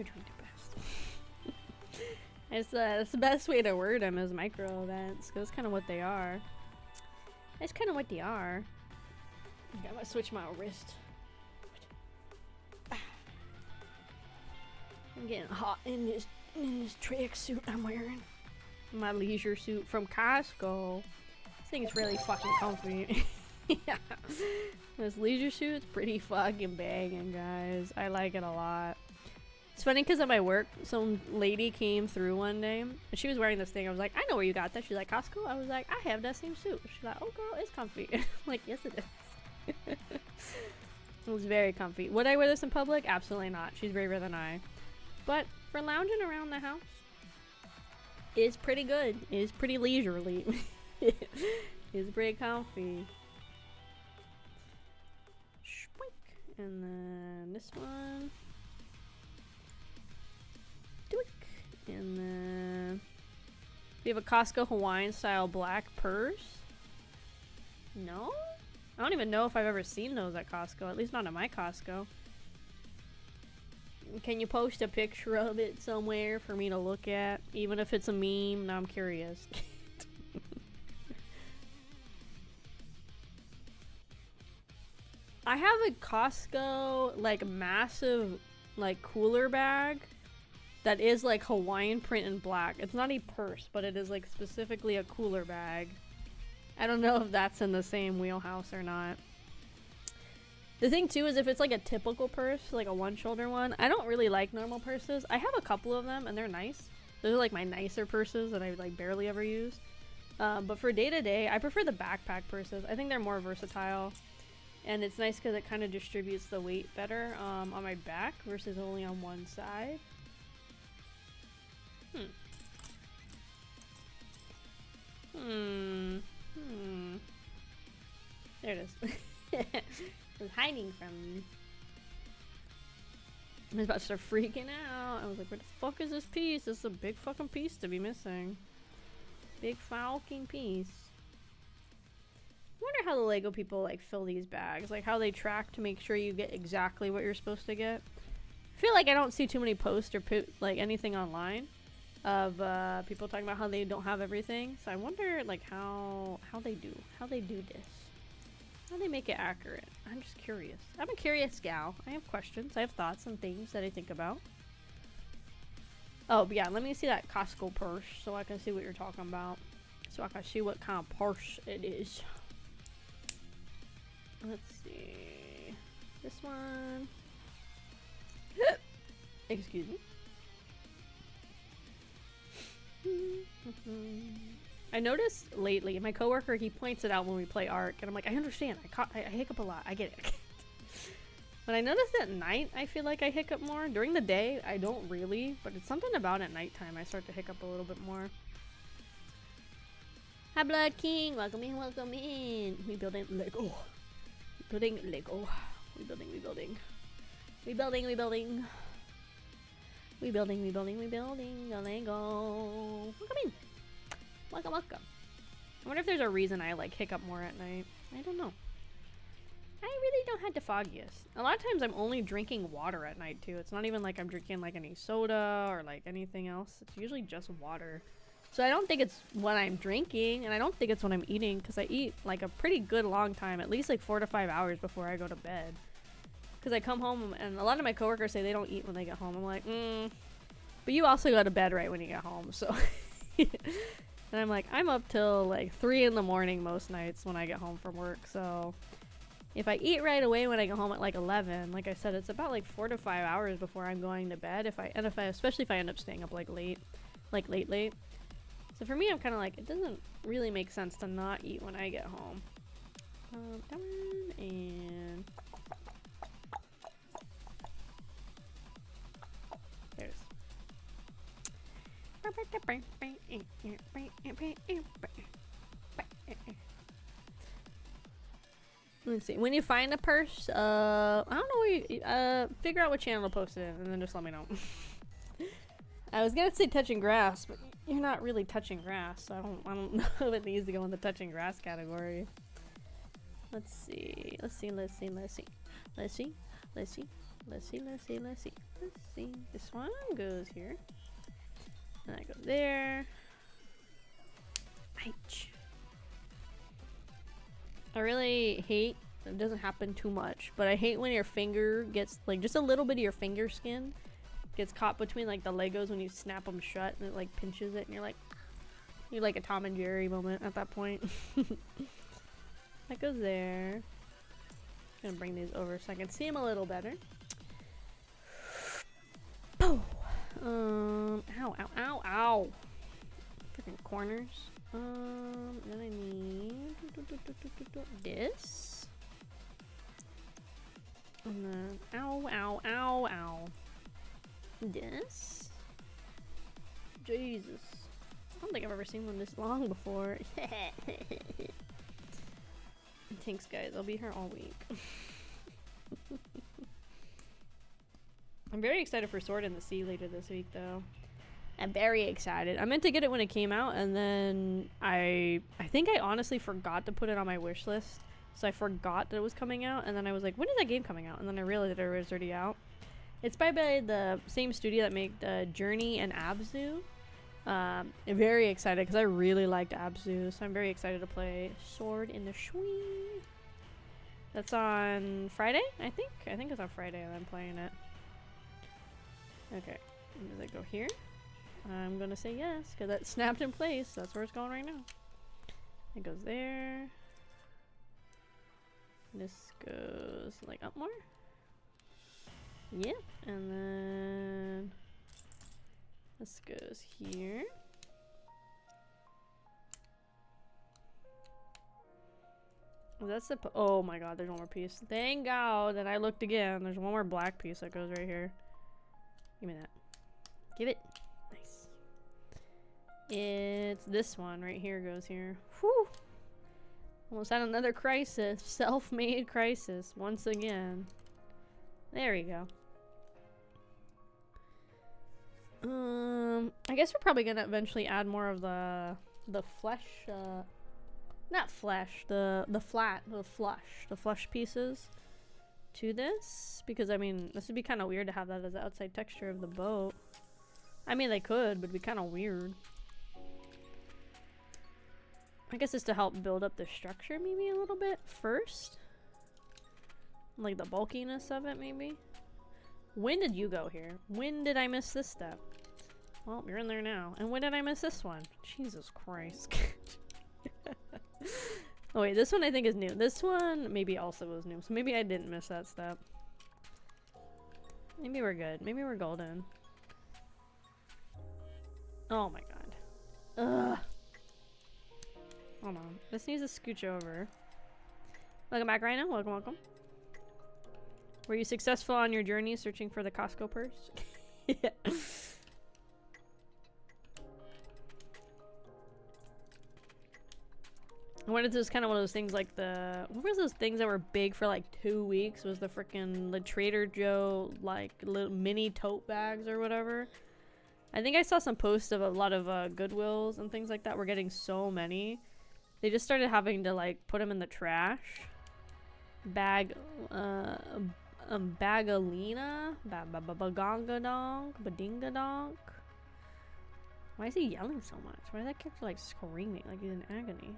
their best. It's the best way to word them is micro events because that's kind of what they are. That's kind of what they are. Okay, I'm gonna switch my wrist. I'm getting hot in this track suit I'm wearing. My leisure suit from Costco. This thing is really fucking comfy. Yeah. This leisure suit's pretty fucking banging, guys. I like it a lot. It's funny because at my work, some lady came through one day and she was wearing this thing. I was like, I know where you got that. She's like, Costco? I was like, I have that same suit. She's like, oh girl, it's comfy. I'm like, yes it is. It was very comfy. Would I wear this in public? Absolutely not. She's braver than I. But for lounging around the house, it's pretty good. It's pretty leisurely. It's pretty comfy. Shwink. And then this one. Doink. And then we have a Costco Hawaiian style black purse. No? I don't even know if I've ever seen those at Costco. At least not at my Costco. Can you post a picture of it somewhere for me to look at? Even if it's a meme? Now I'm curious. I have a Costco, like, massive, like, cooler bag that is, like, Hawaiian print in black. It's not a purse, but it is, like, specifically a cooler bag. I don't know if that's in the same wheelhouse or not. The thing too is if it's like a typical purse, like a one-shoulder one, I don't really like normal purses. I have a couple of them and they're nice. Those are like my nicer purses that I like barely ever use. But for day-to-day, I prefer the backpack purses. I think they're more versatile. And it's nice because it kind of distributes the weight better on my back versus only on one side. There it is. It was hiding from me. I was about to start freaking out. I was like, where the fuck is this piece? This is a big fucking piece to be missing. Big fucking piece. I wonder how the Lego people like fill these bags. Like how they track to make sure you get exactly what you're supposed to get. I feel like I don't see too many posts or like anything online of people talking about how they don't have everything. So I wonder like how they do this. How do they make it accurate? I'm just curious. I'm a curious gal. I have questions. I have thoughts and things that I think about. Oh, but yeah, let me see that Costco purse so I can see what you're talking about. So I can see what kind of purse it is. Let's see. This one. Excuse me. I noticed lately, my coworker, he points it out when we play Ark, and I'm like, I understand. I hiccup a lot. I get it. But I noticed at night, I feel like I hiccup more. During the day, I don't really, but it's something about at nighttime I start to hiccup a little bit more. Hi, Blood King. Welcome in, welcome in. We building Lego. We building Lego. We building. We building. We building. We building. We building. We building. We building a Lego. Welcome in. Welcome, welcome. I wonder if there's a reason I like hiccup more at night. I don't know. I really don't have the foggiest. A lot of times I'm only drinking water at night too. It's not even like I'm drinking like any soda or like anything else. It's usually just water. So I don't think it's what I'm drinking, and I don't think it's what I'm eating, because I eat like a pretty good long time, at least like 4 to 5 hours before I go to bed. Because I come home, and a lot of my coworkers say they don't eat when they get home. I'm like, but you also go to bed right when you get home, so. And I'm like, I'm up till like 3 in the morning most nights when I get home from work, so. If I eat right away when I go home at like 11, like I said, it's about like 4 to 5 hours before I'm going to bed. Especially if I end up staying up like late. So for me, I'm kind of like, it doesn't really make sense to not eat when I get home. And there's. Let's see. When you find a purse, I don't know where you, figure out what channel to post it in, and then just let me know. I was gonna say touching grass, but you're not really touching grass, so I don't know if it needs to go in the touching grass category. Let's see. Let's see. This one goes here. And that goes there. Ouch. I really hate, it doesn't happen too much, but I hate when your finger gets, like, just a little bit of your finger skin gets caught between, like, the Legos when you snap them shut, and it, like, pinches it, and you're like a Tom and Jerry moment at that point. That goes there. I'm gonna bring these over so I can see them a little better. Oh! Ow. Freaking corners. Then I need this. And then, ow. This. Jesus. I don't think I've ever seen one this long before. Thanks, guys. I'll be here all week. I'm very excited for Sword in the Sea later this week, though. I'm very excited. I meant to get it when it came out, and then I think I honestly forgot to put it on my wish list. So I forgot that it was coming out, and then I was like, when is that game coming out? And then I realized that it was already out. It's by the same studio that made Journey and Abzu. I'm very excited because I really liked Abzu, so I'm very excited to play Sword in the Sea. That's on Friday, I think. I think it's on Friday that I'm playing it. Okay, does it go here? I'm gonna say yes, because that snapped in place. That's where it's going right now. It goes there. This goes like up more. Yep, and then this goes here. That's the oh my god, there's one more piece. Thank God that I looked again. There's one more black piece that goes right here. Give me that. Give it. Nice. It's this one right here goes here. Whew. Almost had another crisis. Self-made crisis once again. There we go. I guess we're probably gonna eventually add more of the flesh, not flesh, the flush pieces to this, because I mean this would be kind of weird to have that as the outside texture of the boat. I mean they could, but it'd be kind of weird. I guess it's to help build up the structure maybe a little bit first. Like the bulkiness of it maybe. When did you go here? When did I miss this step? Well, you're in there now. And when did I miss this one? Jesus Christ. Oh wait, this one I think is new. This one maybe also was new. So maybe I didn't miss that step. Maybe we're good. Maybe we're golden. Oh my god. Ugh. Hold on. This needs to scooch over. Welcome back, Rhino. Welcome, welcome. Were you successful on your journey searching for the Costco purse? Yeah. What is this kind of one of those things like the... What was those things that were big for like 2 weeks? Was the freaking the Trader Joe like little mini tote bags or whatever? I think I saw some posts of a lot of Goodwills and things like that. We're getting so many. They just started having to like put them in the trash. Bagalina? Bagongadonk? Badingadonk? Why is he yelling so much? Why is that character like screaming like he's in agony?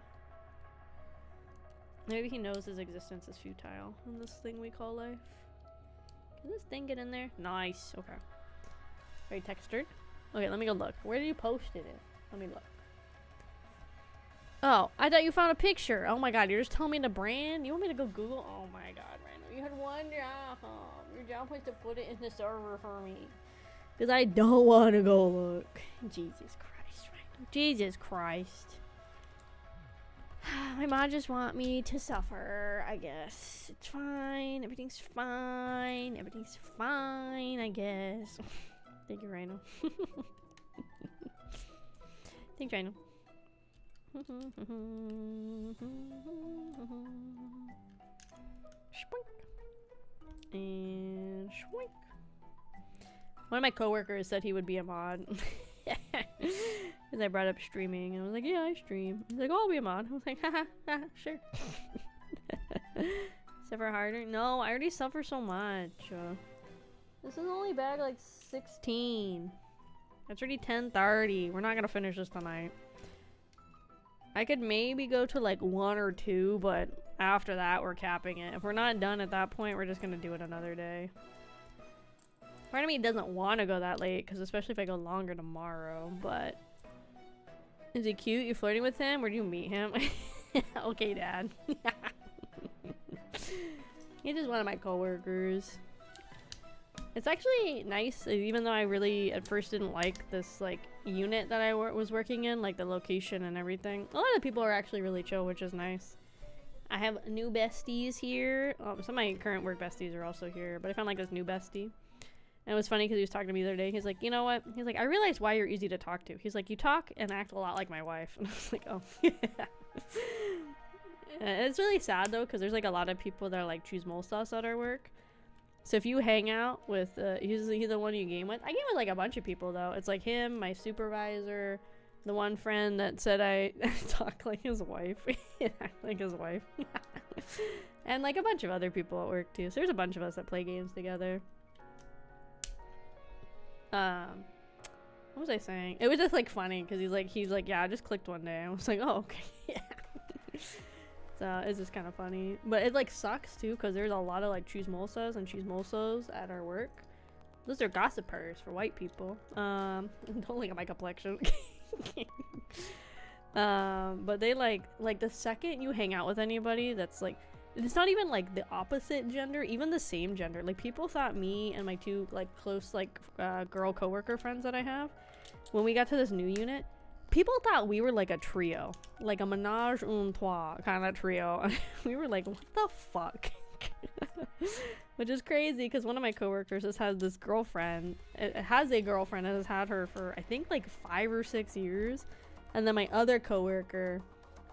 Maybe he knows his existence is futile in this thing we call life. Can this thing get in there? Nice. Okay. Very textured. Okay, let me go look. Where did you post it in? Let me look. Oh, I thought you found a picture. Oh my god, you're just telling me the brand? You want me to go Google? Oh my god, Randall. You had one job. Your job was to put it in the server for me. Because I don't want to go look. Jesus Christ, Randall. Jesus Christ. My mom just want me to suffer, I guess. It's fine. Everything's fine. Everything's fine, I guess. Thank you, Rhino. Thanks, Rhino. Shpoink. And shpoink. One of my coworkers said he would be a mod. Because I brought up streaming and I was like, yeah, I stream. He's like, oh, I'll be a mod. I was like, haha, sure. Suffer harder? No, I already suffer so much. This is only bag like 16. It's already 10:30. We're not gonna finish this tonight. I could maybe go to like 1 or 2, but after that we're capping it. If we're not done at that point, we're just gonna do it another day. Part of me doesn't want to go that late, because especially if I go longer tomorrow, but... Is he cute? You flirting with him? Where'd you meet him? Okay, Dad. He's just one of my coworkers. It's actually nice, even though I really at first didn't like this like unit that I was working in, like the location and everything. A lot of the people are actually really chill, which is nice. I have new besties here. Some of my current work besties are also here, but I found like this new bestie. And it was funny because he was talking to me the other day. He's like, you know what? He's like, I realized why you're easy to talk to. He's like, you talk and act a lot like my wife. And I was like, oh, yeah. It's really sad though, because there's like a lot of people that are like chismosas at our work. So if you hang out with, he's the one you game with. I game with like a bunch of people though. It's like him, my supervisor, the one friend that said I talk like his wife, act like his wife, and like a bunch of other people at work too. So there's a bunch of us that play games together. What was I saying? It was just like funny because he's like, yeah, I just clicked one day. I was like, oh, okay, yeah. So it's just kind of funny, but it like sucks too because there's a lot of like chismosas and chismosos at our work. Those are gossipers for white people. Don't look at my complexion. But they like the second you hang out with anybody that's like, it's not even like the opposite gender, even the same gender. Like people thought me and my two like close like girl coworker friends that I have, when we got to this new unit, people thought we were like a trio, like a menage un trois kind of trio. We were like, what the fuck? Which is crazy because one of my coworkers has had this girlfriend. It has a girlfriend and has had her for I think like 5 or 6 years, and then my other coworker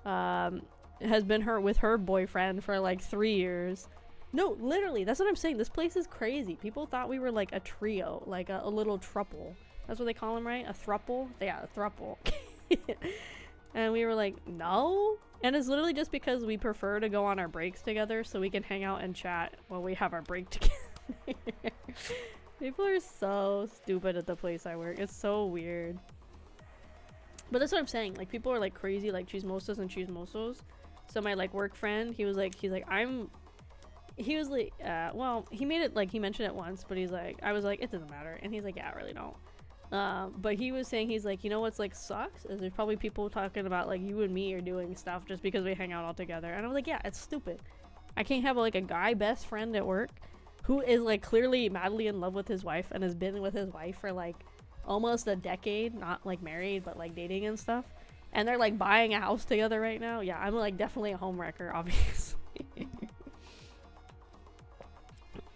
has been with her boyfriend for like 3 years. No, literally, that's what I'm saying. This place is crazy. People thought we were like a trio, like a little throuple. That's what they call them, right? A throuple? Yeah, a throuple. And we were like, no. And it's literally just because we prefer to go on our breaks together so we can hang out and chat while we have our break together. People are so stupid at the place I work. It's so weird. But that's what I'm saying. Like, people are like crazy, like chismosas and chismosos. So my like work friend, he was like, well, he made it like, he mentioned it once, but he's like, I was like, it doesn't matter. And he's like, yeah, I really don't. But he was saying, he's like, you know what's like sucks is there's probably people talking about like you and me are doing stuff just because we hang out all together. And I was like, yeah, it's stupid. I can't have like a guy best friend at work who is like clearly madly in love with his wife and has been with his wife for like almost a decade, not like married, but like dating and stuff. And they're like buying a house together right now. Yeah, I'm like definitely a homewrecker, obviously.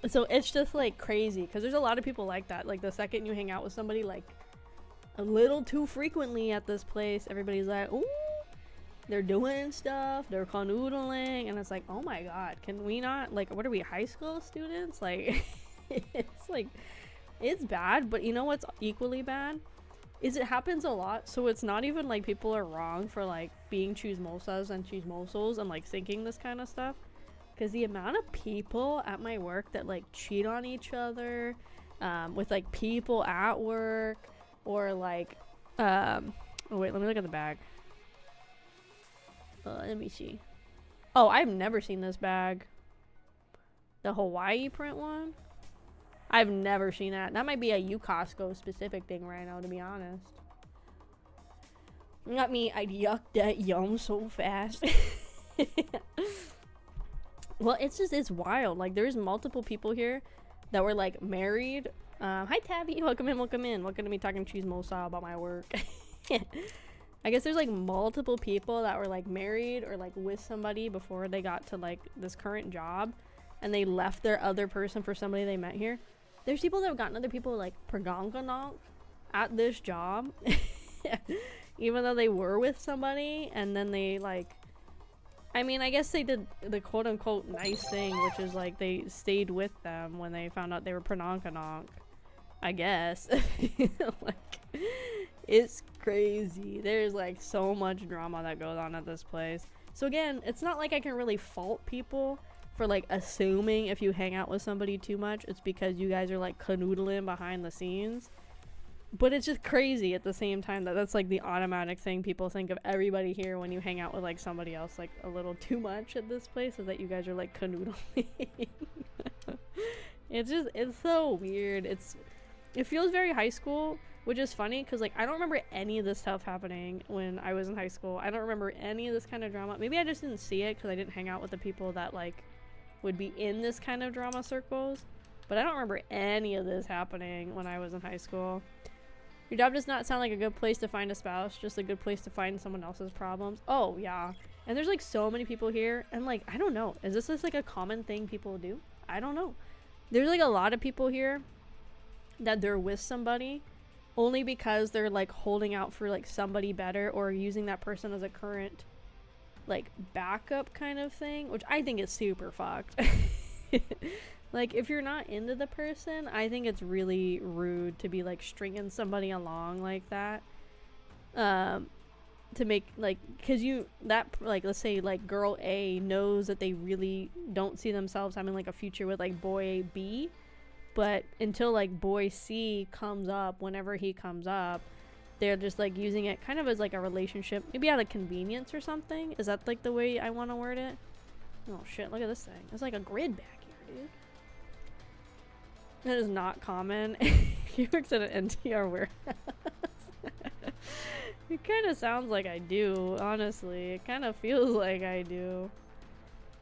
So it's just like crazy because there's a lot of people like that. Like the second you hang out with somebody like a little too frequently at this place, everybody's like, ooh, they're doing stuff, they're canoodling, and it's like, oh my god, can we not, like, what are we, high school students? Like, it's like, it's bad. But you know what's equally bad is it happens a lot. So it's not even like people are wrong for like being chismosas and chismosos and like thinking this kind of stuff. Because the amount of people at my work that like cheat on each other with like people at work, or like oh wait, let me look at the bag. Let me see. Oh, I've never seen this bag. The Hawaii print one? I've never seen that. That might be a UCostco specific thing right now, to be honest. Not me, I'd yuck that yum so fast. Well, it's just, it's wild. Like, there's multiple people here that were, like, married. Hi, Tabby. Welcome in, welcome in. Welcome to me talking chismosa about my work. I guess there's, like, multiple people that were, like, married or, like, with somebody before they got to, like, this current job. And they left their other person for somebody they met here. There's people that have gotten other people, like, pergonganonk at this job. Even though they were with somebody. And then they, like... I mean, I guess they did the quote-unquote nice thing, which is, like, they stayed with them when they found out they were pernonkanonk. I guess. Like, it's crazy. There's, like, so much drama that goes on at this place. So, again, it's not like I can really fault people for, like, assuming if you hang out with somebody too much, it's because you guys are, like, canoodling behind the scenes. But it's just crazy at the same time that that's like the automatic thing people think of everybody here when you hang out with like somebody else like a little too much at this place, is that you guys are like canoodling. It's so weird. It feels very high school, which is funny because like I don't remember any of this stuff happening when I was in high school. I don't remember any of this kind of drama. Maybe I just didn't see it because I didn't hang out with the people that like would be in this kind of drama circles. But I don't remember any of this happening when I was in high school. Your job does not sound like a good place to find a spouse, just a good place to find someone else's problems. Oh, yeah. And there's, like, so many people here. And, like, I don't know. Is this just, like, a common thing people do? I don't know. There's, like, a lot of people here that they're with somebody only because they're, like, holding out for, like, somebody better or using that person as a current, like, backup kind of thing, which I think is super fucked. Like, if you're not into the person, I think it's really rude to be, like, stringing somebody along like that. To make, like, because like, let's say, like, girl A knows that they really don't see themselves having, like, a future with, like, boy B. But until, like, boy C comes up, whenever he comes up, they're just, like, using it kind of as, like, a relationship. Maybe out of convenience or something. Is that, like, the way I want to word it? Oh, shit, look at this thing. It's like a grid back here, dude. That is not common. He works at an NTR warehouse. It kind of sounds like I do, honestly. It kind of feels like I do.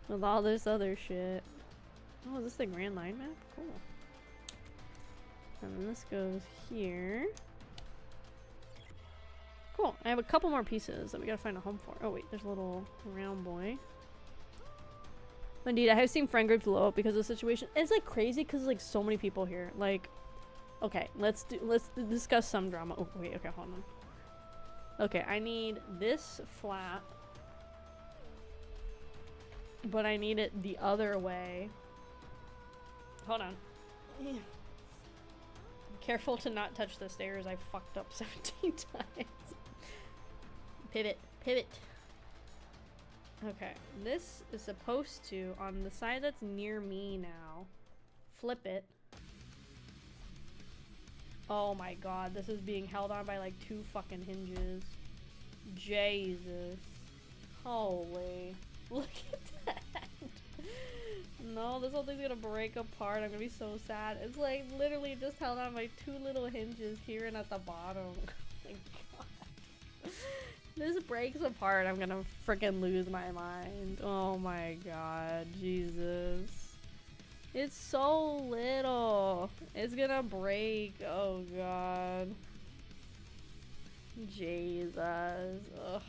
With all this other shit. Oh, is this the Grand Line map? Cool. And then this goes here. Cool. I have a couple more pieces that we gotta find a home for. Oh wait, there's a little round boy. Indeed, I have seen friend groups blow up because of the situation. It's like crazy because like so many people here. Like, okay, let's discuss some drama. Oh wait, okay, hold on. Okay, I need this flap, but I need it the other way. Hold on. Careful to not touch the stairs. I fucked up 17 times. Pivot, pivot. Okay, this is supposed to, on the side that's near me now, flip it. Oh my god, this is being held on by like 2 fucking hinges. Jesus. Holy. Look at that. No, this whole thing's gonna break apart. I'm gonna be so sad. It's like literally just held on by two little hinges here and at the bottom. Oh my god. This breaks apart. I'm gonna freaking lose my mind. Oh my god. Jesus. It's so little. It's gonna break. Oh god. Jesus. Ugh.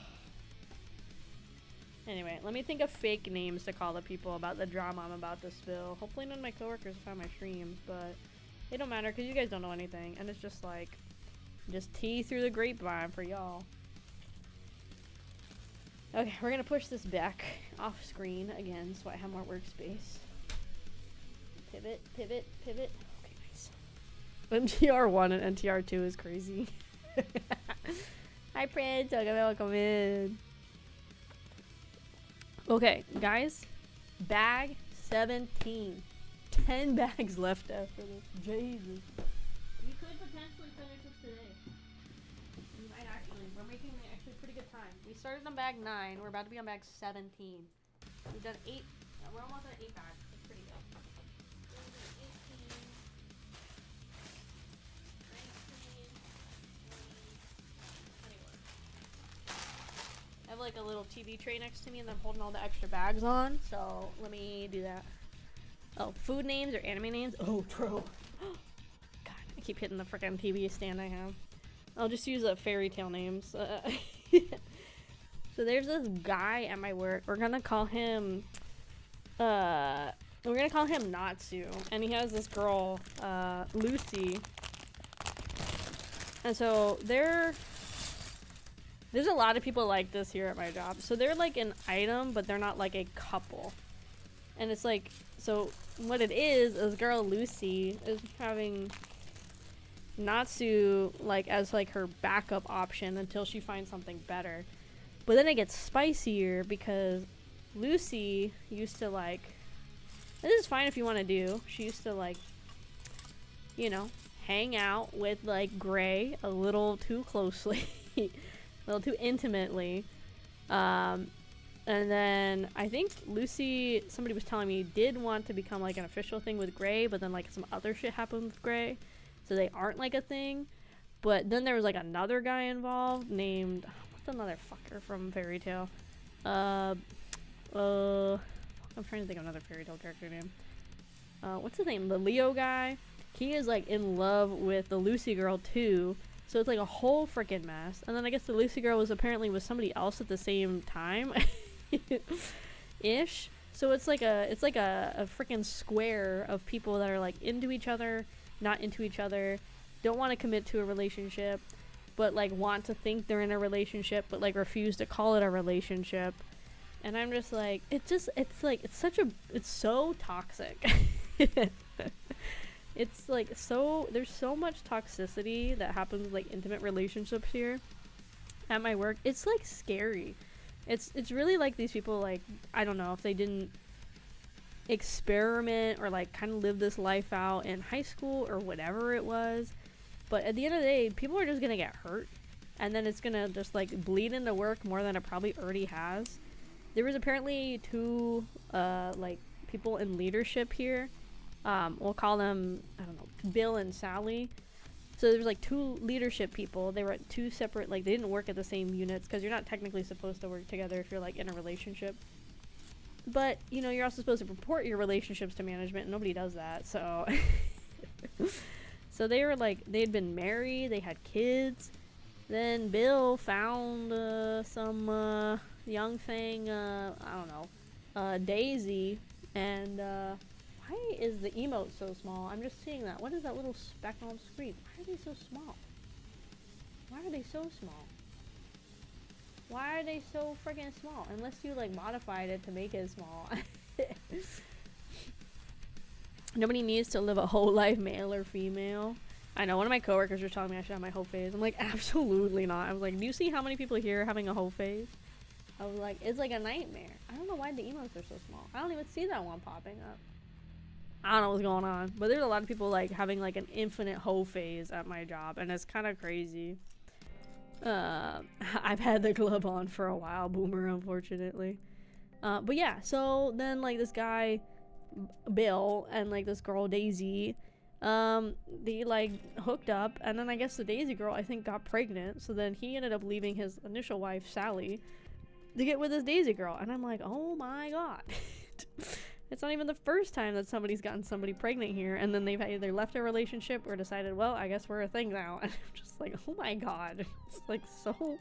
Anyway, let me think of fake names to call the people about the drama I'm about to spill. Hopefully none of my coworkers found my streams, but it don't matter because you guys don't know anything. And it's just like, just tea through the grapevine for y'all. Okay, we're gonna push this back off screen again so I have more workspace. Pivot, pivot, pivot. Okay, nice. NTR1 and NTR2 is crazy. Hi, Prince. Welcome in. Okay, guys. Bag 17. 10 bags left after this. Jesus. We could potentially finish this today. We might actually. We're making actually pretty good time. We started on bag 9. We're about to be on bag 17. We've done 8. We're almost at 8 bags. That's pretty good. 18, 19, 20, 21. I have like a little TV tray next to me and I'm holding all the extra bags on. So let me do that. Oh, food names or anime names? Oh, true. God, I keep hitting the freaking TV stand I have. I'll just use fairy tale names. So there's this guy at my work. We're gonna call him Natsu, and he has this girl, Lucy. And so there's a lot of people like this here at my job. So they're like an item, but they're not like a couple. And it's like, so what it is girl Lucy is having Natsu like as like her backup option until she finds something better. But then it gets spicier because Lucy used to like, this is fine if you want to do, she used to like, you know, hang out with like Gray a little too closely, a little too intimately. And then I think Lucy, somebody was telling me, did want to become like an official thing with Gray, but then like some other shit happened with Gray, so they aren't like a thing. But then there was like another guy involved named, what's another fucker from Fairy Tail? I'm trying to think of another Fairy Tail character name. What's his name? The Leo guy. He is like in love with the Lucy girl too. So it's like a whole freaking mess. And then I guess the Lucy girl was apparently with somebody else at the same time. Ish. So it's like a freaking square of people that are like into each other, not into each other, don't want to commit to a relationship, but like want to think they're in a relationship, but like refuse to call it a relationship. And I'm just like, it's so toxic. It's like there's so much toxicity that happens with like intimate relationships here at my work. It's like scary. It's really like these people, like, I don't know if they didn't experiment or like kind of live this life out in high school or whatever it was, but at the end of the day, people are just gonna get hurt, and then it's gonna just like bleed into work more than it probably already has. There was apparently two like people in leadership here. We'll call them, I don't know, Bill and Sally. So there's like two leadership people. They were at two separate, like they didn't work at the same units because you're not technically supposed to work together if you're like in a relationship. But, you know, you're also supposed to report your relationships to management, and nobody does that, so. So they were like, they had been married, they had kids. Then Bill found some young thing, I don't know, Daisy, and why is the emote so small? I'm just seeing that. What is that little speck on the screen? Why are they so small? Why are they so small? Why are they so freaking small? Unless you like modified it to make it small. Nobody needs to live a whole life, male or female. I know, one of my coworkers was telling me I should have my whole phase. I'm like, absolutely not. I was like, do you see how many people here are having a whole phase? I was like, it's like a nightmare. I don't know why the emotes are so small. I don't even see that one popping up. I don't know what's going on, but there's a lot of people like having like an infinite hoe phase at my job, and it's kind of crazy. I've had the glove on for a while, Boomer, unfortunately. But yeah, so then like this guy Bill and like this girl Daisy, they like hooked up, and then I guess the Daisy girl I think got pregnant, so then he ended up leaving his initial wife Sally to get with this Daisy girl, and I'm like, oh my god. It's not even the first time that somebody's gotten somebody pregnant here, and then they've either left a relationship or decided, well, I guess we're a thing now. And I'm just like, oh my god. It's like so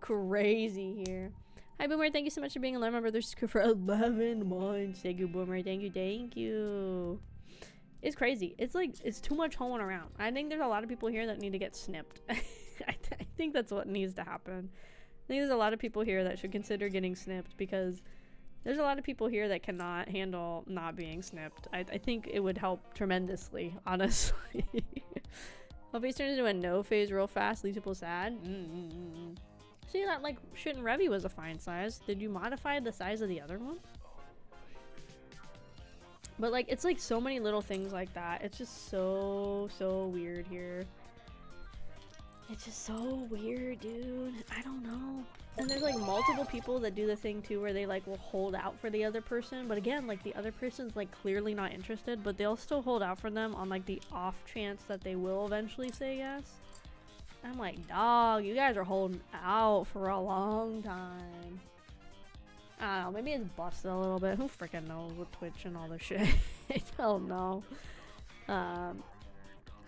crazy here. Hi Boomer, thank you so much for being a member of this crew for 11 months. Thank you, Boomer. Thank you, thank you. It's crazy. It's like, it's too much hoeing around. I think there's a lot of people here that need to get snipped. I think that's what needs to happen. I think there's a lot of people here that should consider getting snipped, because there's a lot of people here that cannot handle not being snipped. I think it would help tremendously, honestly. Hope he turns into a no phase real fast, leaves people sad. See, that like shit in Revy was a fine size. Did you modify the size of the other one? But like, it's like so many little things like that. It's just so weird here. It's just so weird, dude. I don't know. And there's like multiple people that do the thing too where they like will hold out for the other person, but again, like the other person's like clearly not interested, but they'll still hold out for them on like the off chance that they will eventually say yes. I'm like, dog, you guys are holding out for a long time. I don't know, maybe it's busted a little bit. Who freaking knows with Twitch and all this shit? I don't know.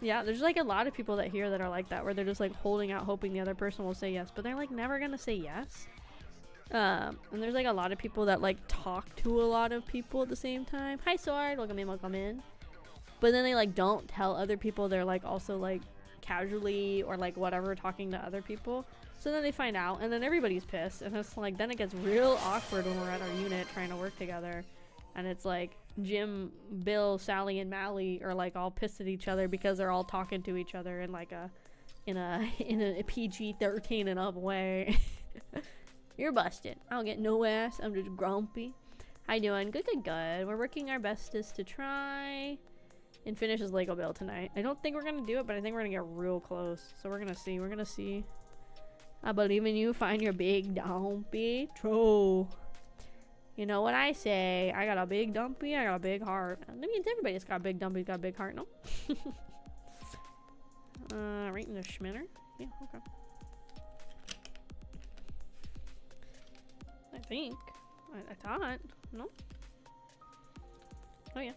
Yeah, there's like a lot of people that here that are like that, where they're just like holding out hoping the other person will say yes, but they're like never gonna say yes. And there's like a lot of people that like talk to a lot of people at the same time. Hi Sword, welcome in. But then they like don't tell other people they're like also like casually or like whatever talking to other people. So then they find out, and then everybody's pissed, and it's like then it gets real awkward when we're at our unit trying to work together, and it's like Jim, Bill, Sally, and Mally are like all pissed at each other because they're all talking to each other in like in a PG-13 and up way. You're busted. I don't get no ass. I'm just grumpy. How you doing? Good. We're working our bestest to try and finish his Lego build tonight. I don't think we're gonna do it, but I think we're gonna get real close. So we're gonna see. I believe in you. Find your big dumpy. True. You know what I say? I got a big dumpy. I got a big heart. That means everybody's got a big dumpy, got a big heart, no? Right in the schminner. Yeah, okay. I think. I thought. No? Oh, yeah.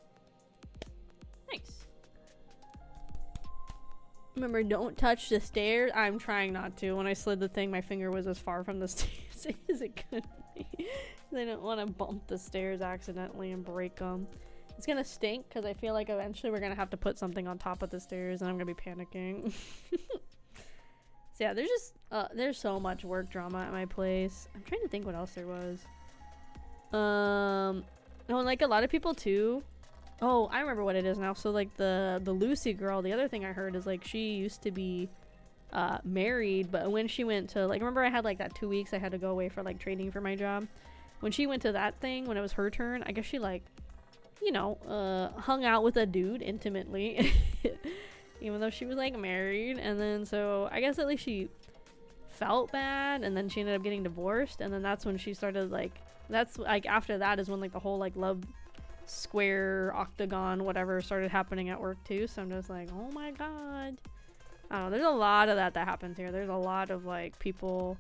Nice. Remember, don't touch the stairs. I'm trying not to. When I slid the thing, my finger was as far from the stairs as it could be. They don't want to bump the stairs accidentally and break them. It's gonna stink because I feel like eventually we're gonna have to put something on top of the stairs, and I'm gonna be panicking. So yeah, there's just there's so much work drama at my place. I'm trying to think what else there was. Oh, and like a lot of people too. Oh, I remember what it is now. So like the Lucy girl, the other thing I heard is like she used to be married, but when she went to like, remember I had like that 2 weeks I had to go away for like training for my job. When she went to that thing, when it was her turn, I guess she like, you know, hung out with a dude intimately, even though she was like married. And then so I guess at least she felt bad, and then she ended up getting divorced, and then that's when she started like, that's like after that is when like the whole like love square octagon whatever started happening at work too. So I'm just like, oh my god. I don't know, there's a lot of that happens here. There's a lot of like people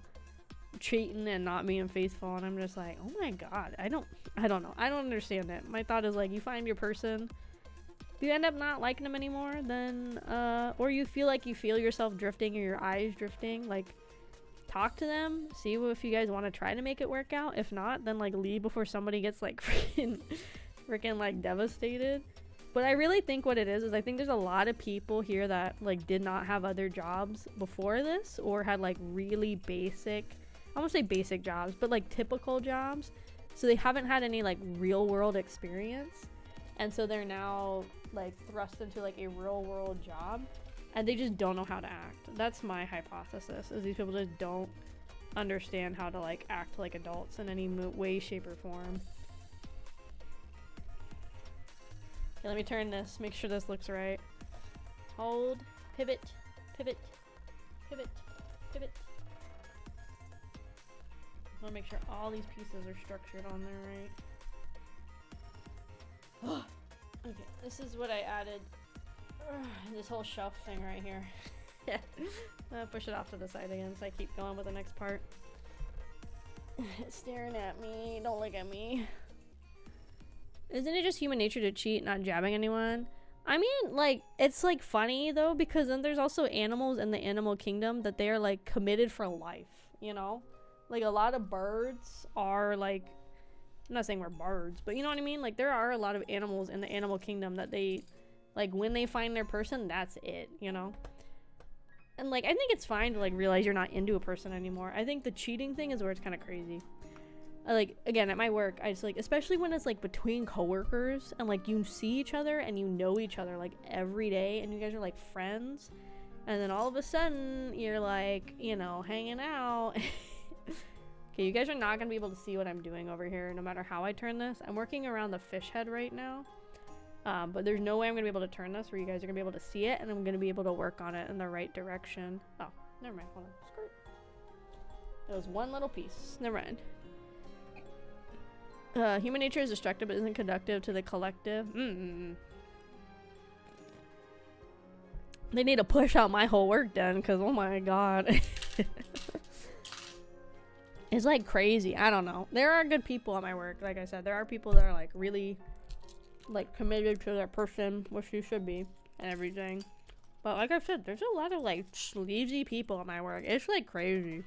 cheating and not being faithful, and I'm just like, oh my god, I don't know, I don't understand it. My thought is like, you find your person, if you end up not liking them anymore, then or you feel like you feel yourself drifting or your eyes drifting, like talk to them, see if you guys want to try to make it work out. If not, then like leave before somebody gets like freaking like devastated. But I really think what it is I think there's a lot of people here that like did not have other jobs before this, or had like really basic, I won't say basic jobs, but like typical jobs. So they haven't had any like real world experience, and so they're now like thrust into like a real world job, and they just don't know how to act. That's my hypothesis, is these people just don't understand how to like act like adults in any way, shape, or form. Okay, let me turn this, make sure this looks right. Hold, pivot, pivot, pivot, Pivot. I want to make sure all these pieces are structured on there right. Okay, this is what I added. This whole shelf thing right here. I'll push it off to the side again so I keep going with the next part. It's staring at me. Don't look at me. Isn't it just human nature to cheat, not jabbing anyone? I mean, like, it's like funny though, because then there's also animals in the animal kingdom that they are like committed for life, you know? Like a lot of birds are like, I'm not saying we're birds, but you know what I mean? Like there are a lot of animals in the animal kingdom that they, like when they find their person, that's it, you know? And like, I think it's fine to like realize you're not into a person anymore. I think the cheating thing is where it's kind of crazy. Like, again, at my work, I just like, especially when it's like between coworkers and like you see each other and you know each other like every day and you guys are like friends. And then all of a sudden you're like, you know, hanging out. Okay, you guys are not going to be able to see what I'm doing over here no matter how I turn this. I'm working around the fish head right now. But there's no way I'm going to be able to turn this where you guys are going to be able to see it, and I'm going to be able to work on it in the right direction. Oh, never mind. Hold on. Skirt. It was one little piece. Never mind. Human nature is destructive but isn't conductive to the collective. They need to push out my whole work then, because oh my god. It's like crazy. I don't know. There are good people at my work. Like I said, there are people that are like really like committed to their person, which you should be, and everything. But like I said, there's a lot of like sleazy people at my work. It's like crazy.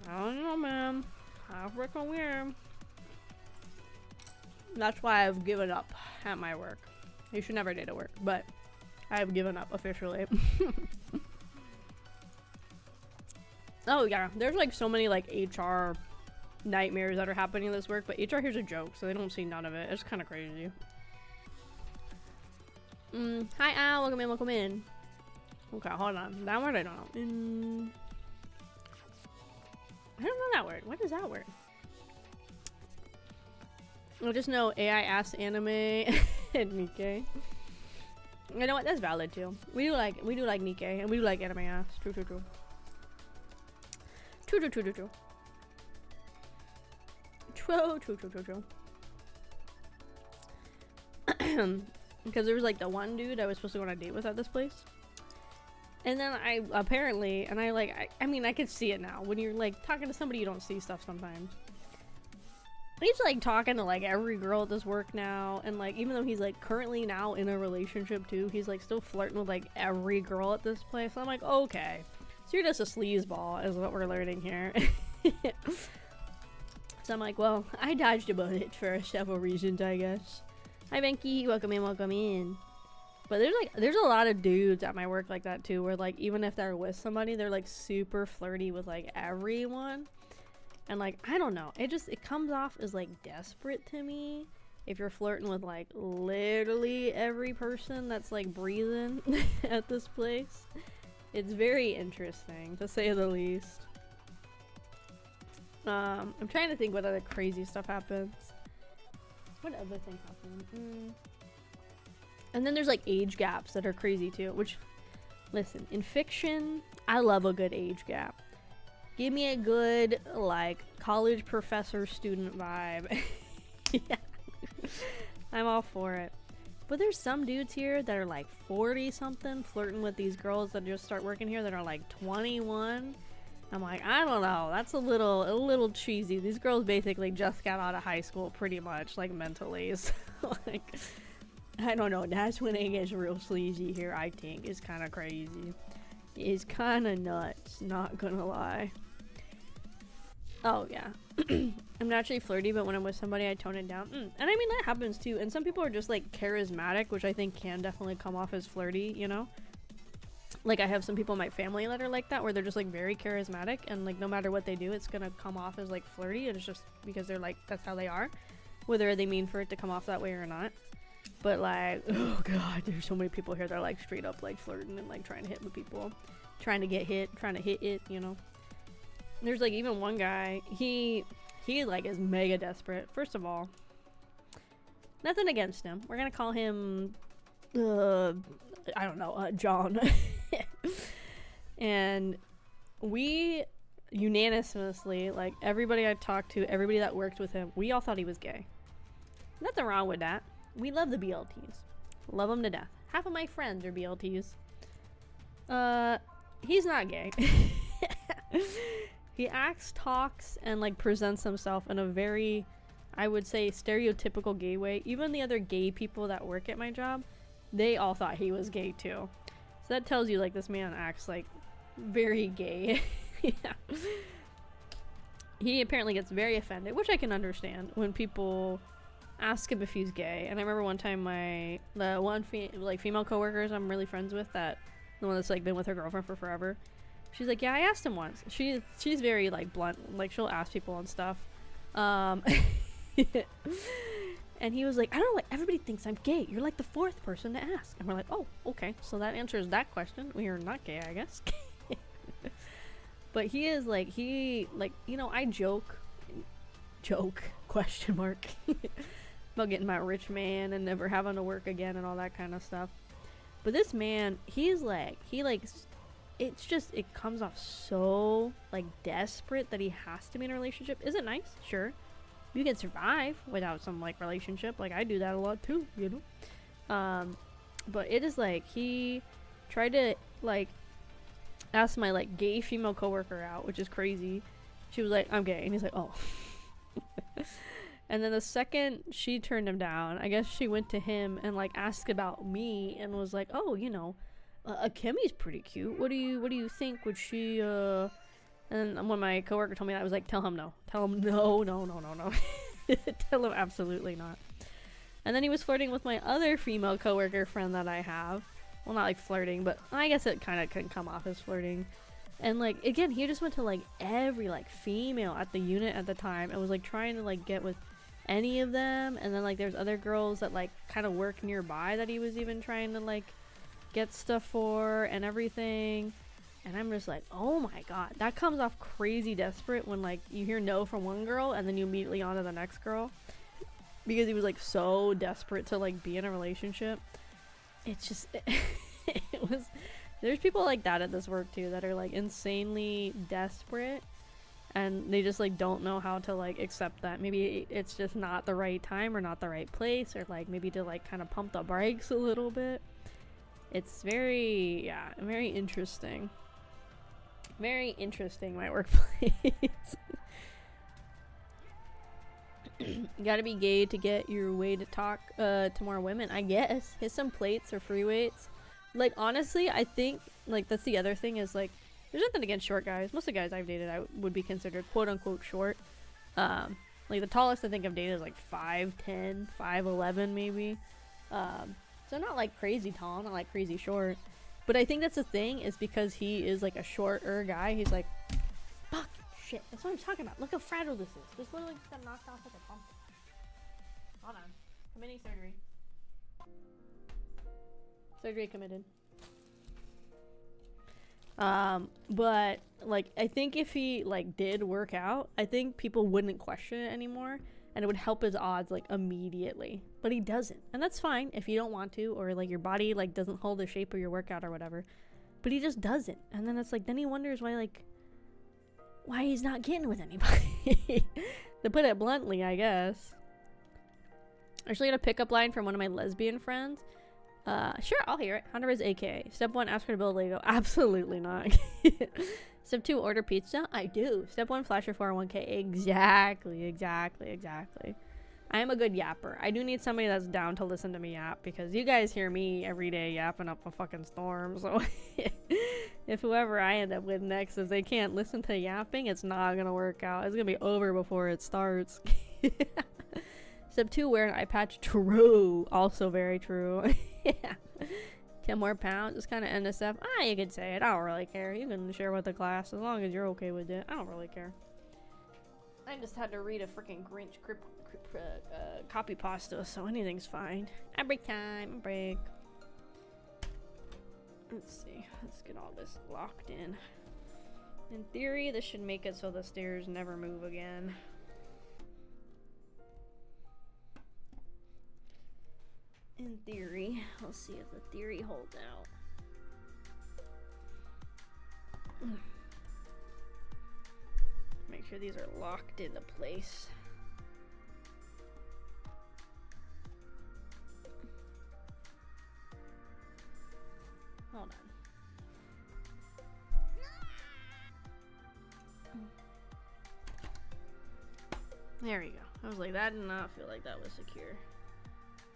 I don't know, man. I freaking weird. That's why I've given up at my work. You should never date at work, but I have given up officially. Oh yeah, there's like so many like HR nightmares that are happening in this work, but HR here's a joke, so they don't see none of it. It's kind of crazy. Hi Al, welcome in, welcome in. Okay, hold on. That word I don't know. I don't know that word. What is that word? I just know AI ass anime and Nikkei. You know what? That's valid too. We do like Nikkei and we do like anime ass. True. True. Because there was like the one dude I was supposed to go on a date with at this place. And then I apparently, and I mean, I could see it now. When you're like talking to somebody, you don't see stuff sometimes. He's like talking to like every girl at this work now. And like, even though he's like currently now in a relationship too, he's like still flirting with like every girl at this place. So I'm like, okay. So you're just a sleazeball is what we're learning here. So I'm like, well, I dodged a bullet for several reasons, I guess. Hi, Benki. Welcome in, welcome in. But there's a lot of dudes at my work like that too, where like even if they're with somebody, they're like super flirty with like everyone. And like, I don't know, it comes off as like desperate to me if you're flirting with like literally every person that's like breathing at this place. It's very interesting, to say the least. I'm trying to think what other crazy stuff happens. What other thing happened? And then there's like age gaps that are crazy too, which, listen, in fiction, I love a good age gap. Give me a good, like, college professor student vibe. Yeah. I'm all for it. But there's some dudes here that are like 40 something flirting with these girls that just start working here that are like 21. I'm like, I don't know, that's a little cheesy. These girls basically just got out of high school pretty much, like mentally. So like, I don't know, that's when it gets real sleazy here, I think. It's kind of crazy. It's kind of nuts, not gonna lie. Oh yeah. I'm naturally flirty, but when I'm with somebody I tone it down. And I mean that happens too, and some people are just like charismatic, which I think can definitely come off as flirty, you know? Like I have some people in my family that are like that, where they're just like very charismatic, and like no matter what they do it's gonna come off as like flirty, and it's just because they're like, that's how they are, whether they mean for it to come off that way or not. But like, oh god, there's so many people here that are like straight up like flirting and like trying to hit with people, trying to get hit, trying to hit it, you know? There's like even one guy, he like is mega desperate. First of all, nothing against him. We're gonna call him, I don't know, John. And we unanimously, like everybody I talked to, everybody that worked with him, we all thought he was gay. Nothing wrong with that. We love the BLTs. Love them to death. Half of my friends are BLTs. He's not gay. He acts, talks, and like presents himself in a very, I would say, stereotypical gay way. Even the other gay people that work at my job, they all thought he was gay too. So that tells you like this man acts like very gay. Yeah. He apparently gets very offended, which I can understand, when people ask him if he's gay. And I remember one time the one female coworkers I'm really friends with, that the one that's like been with her girlfriend for forever, she's like, yeah, I asked him once. She's very like blunt, like she'll ask people and stuff. And he was like, I don't know, like everybody thinks I'm gay. You're like the fourth person to ask. And we're like, oh, okay, so that answers that question. We are not gay, I guess. But he is like, you know, I joke question mark about getting my rich man and never having to work again and all that kind of stuff. But this man, it's just, it comes off so like desperate that he has to be in a relationship. Is it nice? Sure. You can survive without some like relationship. Like I do that a lot too, you know? But it is like, he tried to like ask my like gay female coworker out, which is crazy. She was like, I'm gay, and he's like, oh. And then the second she turned him down, I guess she went to him and like asked about me and was like, oh, you know, Akemi's pretty cute. What do you think? Would she And when my coworker told me that, I was like, tell him no. Tell him no. Tell him absolutely not. And then he was flirting with my other female coworker friend that I have. Well, not like flirting, but I guess it kind of can come off as flirting. And like, again, he just went to like every like female at the unit at the time and was like trying to like get with any of them. And then like there's other girls that like kind of work nearby that he was even trying to like get stuff for and everything. And I'm just like, oh my god, that comes off crazy desperate when like you hear no from one girl and then you immediately on to the next girl, because he was like so desperate to like be in a relationship. It's just it was, there's people like that at this work too that are like insanely desperate and they just like don't know how to like accept that maybe it's just not the right time or not the right place, or like maybe to like kind of pump the brakes a little bit. It's very interesting. Very interesting, my workplace. You gotta be gay to get your way to talk to more women, I guess. Hit some plates or free weights. Like, honestly, I think, like, that's the other thing is, like, there's nothing against short guys. Most of the guys I've dated I would be considered quote-unquote short. Like, the tallest I think I've dated is, like, 5'10", 5'11", maybe. So not, like, crazy tall, not, like, crazy short. But I think that's the thing, is because he is, like, a shorter guy, he's like, fuck, shit, that's what I'm talking about. Look how fragile this is. This literally just got knocked off like a pumpkin. Hold on. Committing surgery. Surgery committed. But, like, I think if he, like, did work out, I think people wouldn't question it anymore, and it would help his odds, like, immediately. But he doesn't. And that's fine if you don't want to, or, like, your body, like, doesn't hold the shape of your workout or whatever. But he just doesn't. And then it's like, then he wonders why he's not getting with anybody. To put it bluntly, I guess. I actually got a pickup line from one of my lesbian friends. Sure, I'll hear it. Hunter is AKA. Step 1, ask her to build Lego. Absolutely not. Step 2, order pizza. I do. Step 1, flash your 401k. Exactly. I am a good yapper. I do need somebody that's down to listen to me yap, because you guys hear me every day yapping up a fucking storm. So if whoever I end up with next, if they can't listen to yapping, it's not gonna work out. It's gonna be over before it starts. Step 2, wear an eye patch. True. Also very true. Yeah. 10 more pounds. It's kind of NSF. You could say it. I don't really care. You can share with the class as long as you're okay with it. I don't really care. I just had to read a freaking Grinch copy pasta, so anything's fine. Break time. Break. Let's see. Let's get all this locked in. In theory, this should make it so the stairs never move again. In theory. Let's see if the theory holds out. Make sure these are locked into place. Hold on. There we go. I was like, that did not feel like that was secure.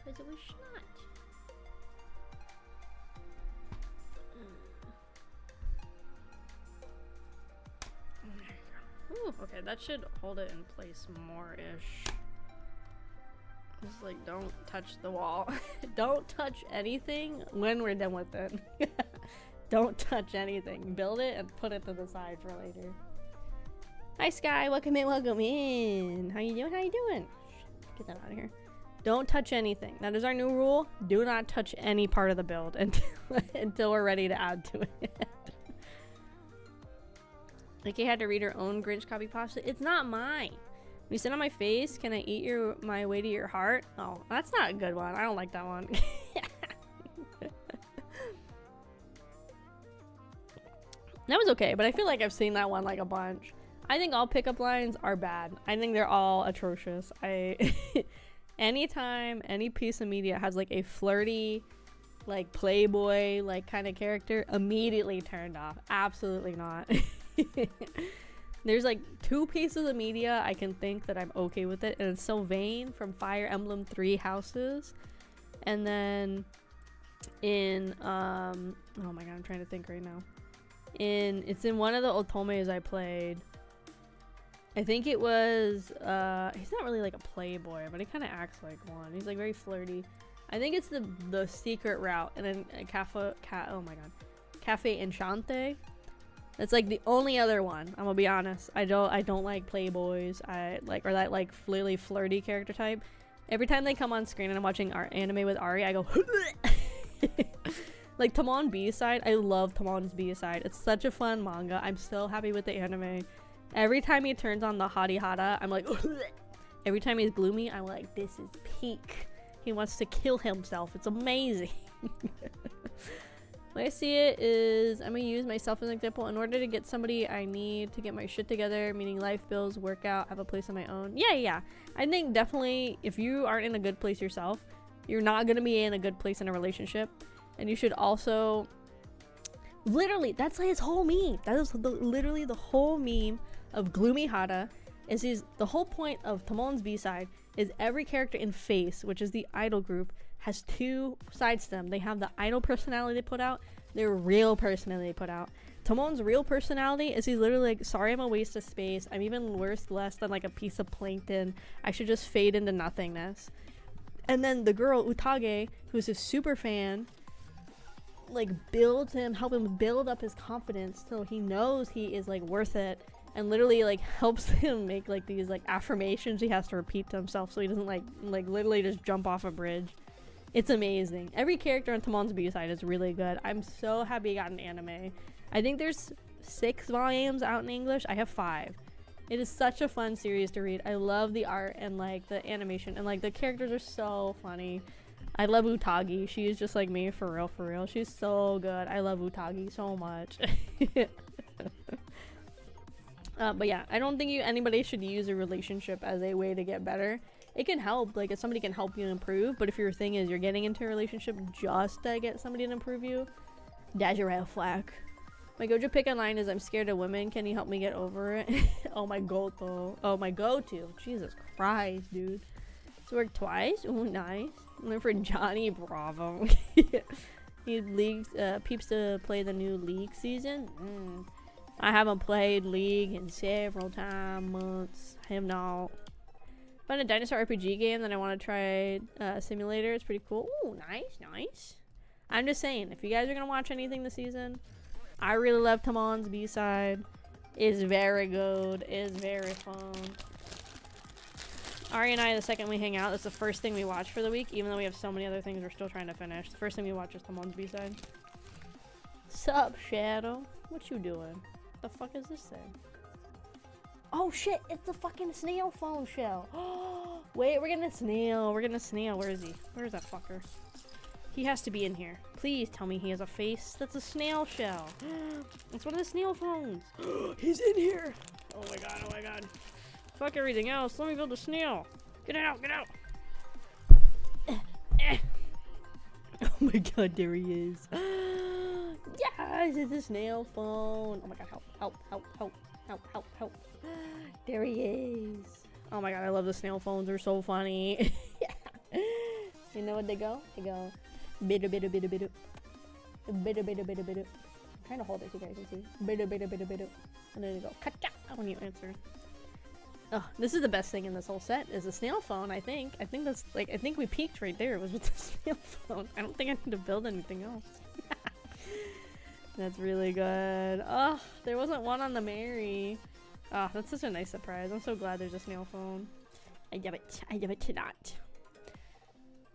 Because it was not. Ooh, okay, that should hold it in place more-ish. Just like, don't touch the wall. Don't touch anything when we're done with it. Don't touch anything. Build it and put it to the side for later. Hi, Sky. Welcome in, welcome in. How you doing? How you doing? Get that out of here. Don't touch anything. That is our new rule. Do not touch any part of the build until we're ready to add to it. Like, you had to read her own Grinch copy pasta. It's not mine. When you sit on my face, can I eat my way to your heart? Oh, that's not a good one. I don't like that one. That was okay, but I feel like I've seen that one like a bunch. I think all pickup lines are bad. I think they're all atrocious. Anytime any piece of media has like a flirty, like playboy, like kind of character, immediately turned off. Absolutely not. There's like 2 pieces of media I can think that I'm okay with it, and it's Sylvain from Fire Emblem 3 Houses, and then in oh my god, I'm trying to think right now. It's in one of the otomes I played. I think it was he's not really like a playboy, but he kind of acts like one. He's like very flirty. I think it's the secret route, and then oh my god, Cafe Enchante. That's like the only other one. I'm gonna be honest. I don't like playboys. Or that like really flirty character type. Every time they come on screen and I'm watching our anime with Ari, I go like Tamon B-side. I love Tamon's B-side. It's such a fun manga. I'm so happy with the anime. Every time he turns on the hottie hata, I'm like every time he's gloomy, I'm like, this is peak. He wants to kill himself. It's amazing. The way I see it is I'm gonna use myself as an example. In order to get somebody, I need to get my shit together, meaning life, bills, workout, have a place of my own. Yeah. I think definitely if you aren't in a good place yourself, you're not gonna be in a good place in a relationship. And you should also literally, that's like his whole meme. That is literally the whole meme of Gloomy Hata. The whole point of Tamon's B-side is every character in Face, which is the idol group, has 2 sides to them. They have the idol personality they put out, their real personality they put out. Tamon's real personality is he's literally like, sorry, I'm a waste of space. I'm even less than like a piece of plankton. I should just fade into nothingness. And then the girl, Utage, who's a super fan, like help him build up his confidence till he knows he is like worth it, and literally like helps him make like these like affirmations he has to repeat to himself so he doesn't like literally just jump off a bridge. It's amazing. Every character on Tamon's B-side is really good. I'm so happy he got an anime. I think there's 6 volumes out in English. I have 5. It is such a fun series to read. I love the art and like the animation, and like the characters are so funny. I love Utagi. She is just like me, for real. She's so good. I love Utagi so much. But yeah, I don't think anybody should use a relationship as a way to get better. It can help, like if somebody can help you improve, but if your thing is you're getting into a relationship just to get somebody to improve you, that's your red flag. My Gojo pick online is I'm scared of women. Can you help me get over it? Oh my goto. Oh my go-to. Jesus Christ, dude. It's worked twice? Ooh, nice. I'm looking for Johnny Bravo. Need peeps to play the new League season? I haven't played League in several months. I have not. Found a dinosaur RPG game that I want to try. Simulator. It's pretty cool. Ooh, nice. I'm just saying, if you guys are gonna watch anything this season, I really love Tamon's B-side. It's very good. It's very fun. Ari and I, the second we hang out, that's the first thing we watch for the week, even though we have so many other things we're still trying to finish. The first thing we watch is Tamon's B-side. Sup, Shadow? What you doing? The fuck is this thing? Oh shit, it's the fucking snail phone shell. Wait, we're getting a snail. Where is he? Where is that fucker? He has to be in here. Please tell me he has a face. That's a snail shell. It's one of the snail phones. He's in here. Oh my god, oh my god. Fuck everything else. Let me build a snail. Get out, get out. Oh my god, there he is. Yes, it's a snail phone. Oh my god, help, help, help, help, help, help, help. There he is. Oh my god, I love the snail phones. They're so funny. You know what they go? They go bitter, bitter, bitter, bitter. Bitter, bitter, bitter, bitter. I'm trying to hold it so you guys can see. Bitter, bitter, bitter, bitter. And then they go kacha when you answer. Oh, this is the best thing in this whole set is a snail phone, I think. I think that's like, I think we peaked right there. It was with the snail phone. I don't think I need to build anything else. That's really good. Oh, there wasn't one on the Mary. Oh, that's such a nice surprise. I'm so glad there's a snail phone. I give it. I give it to that.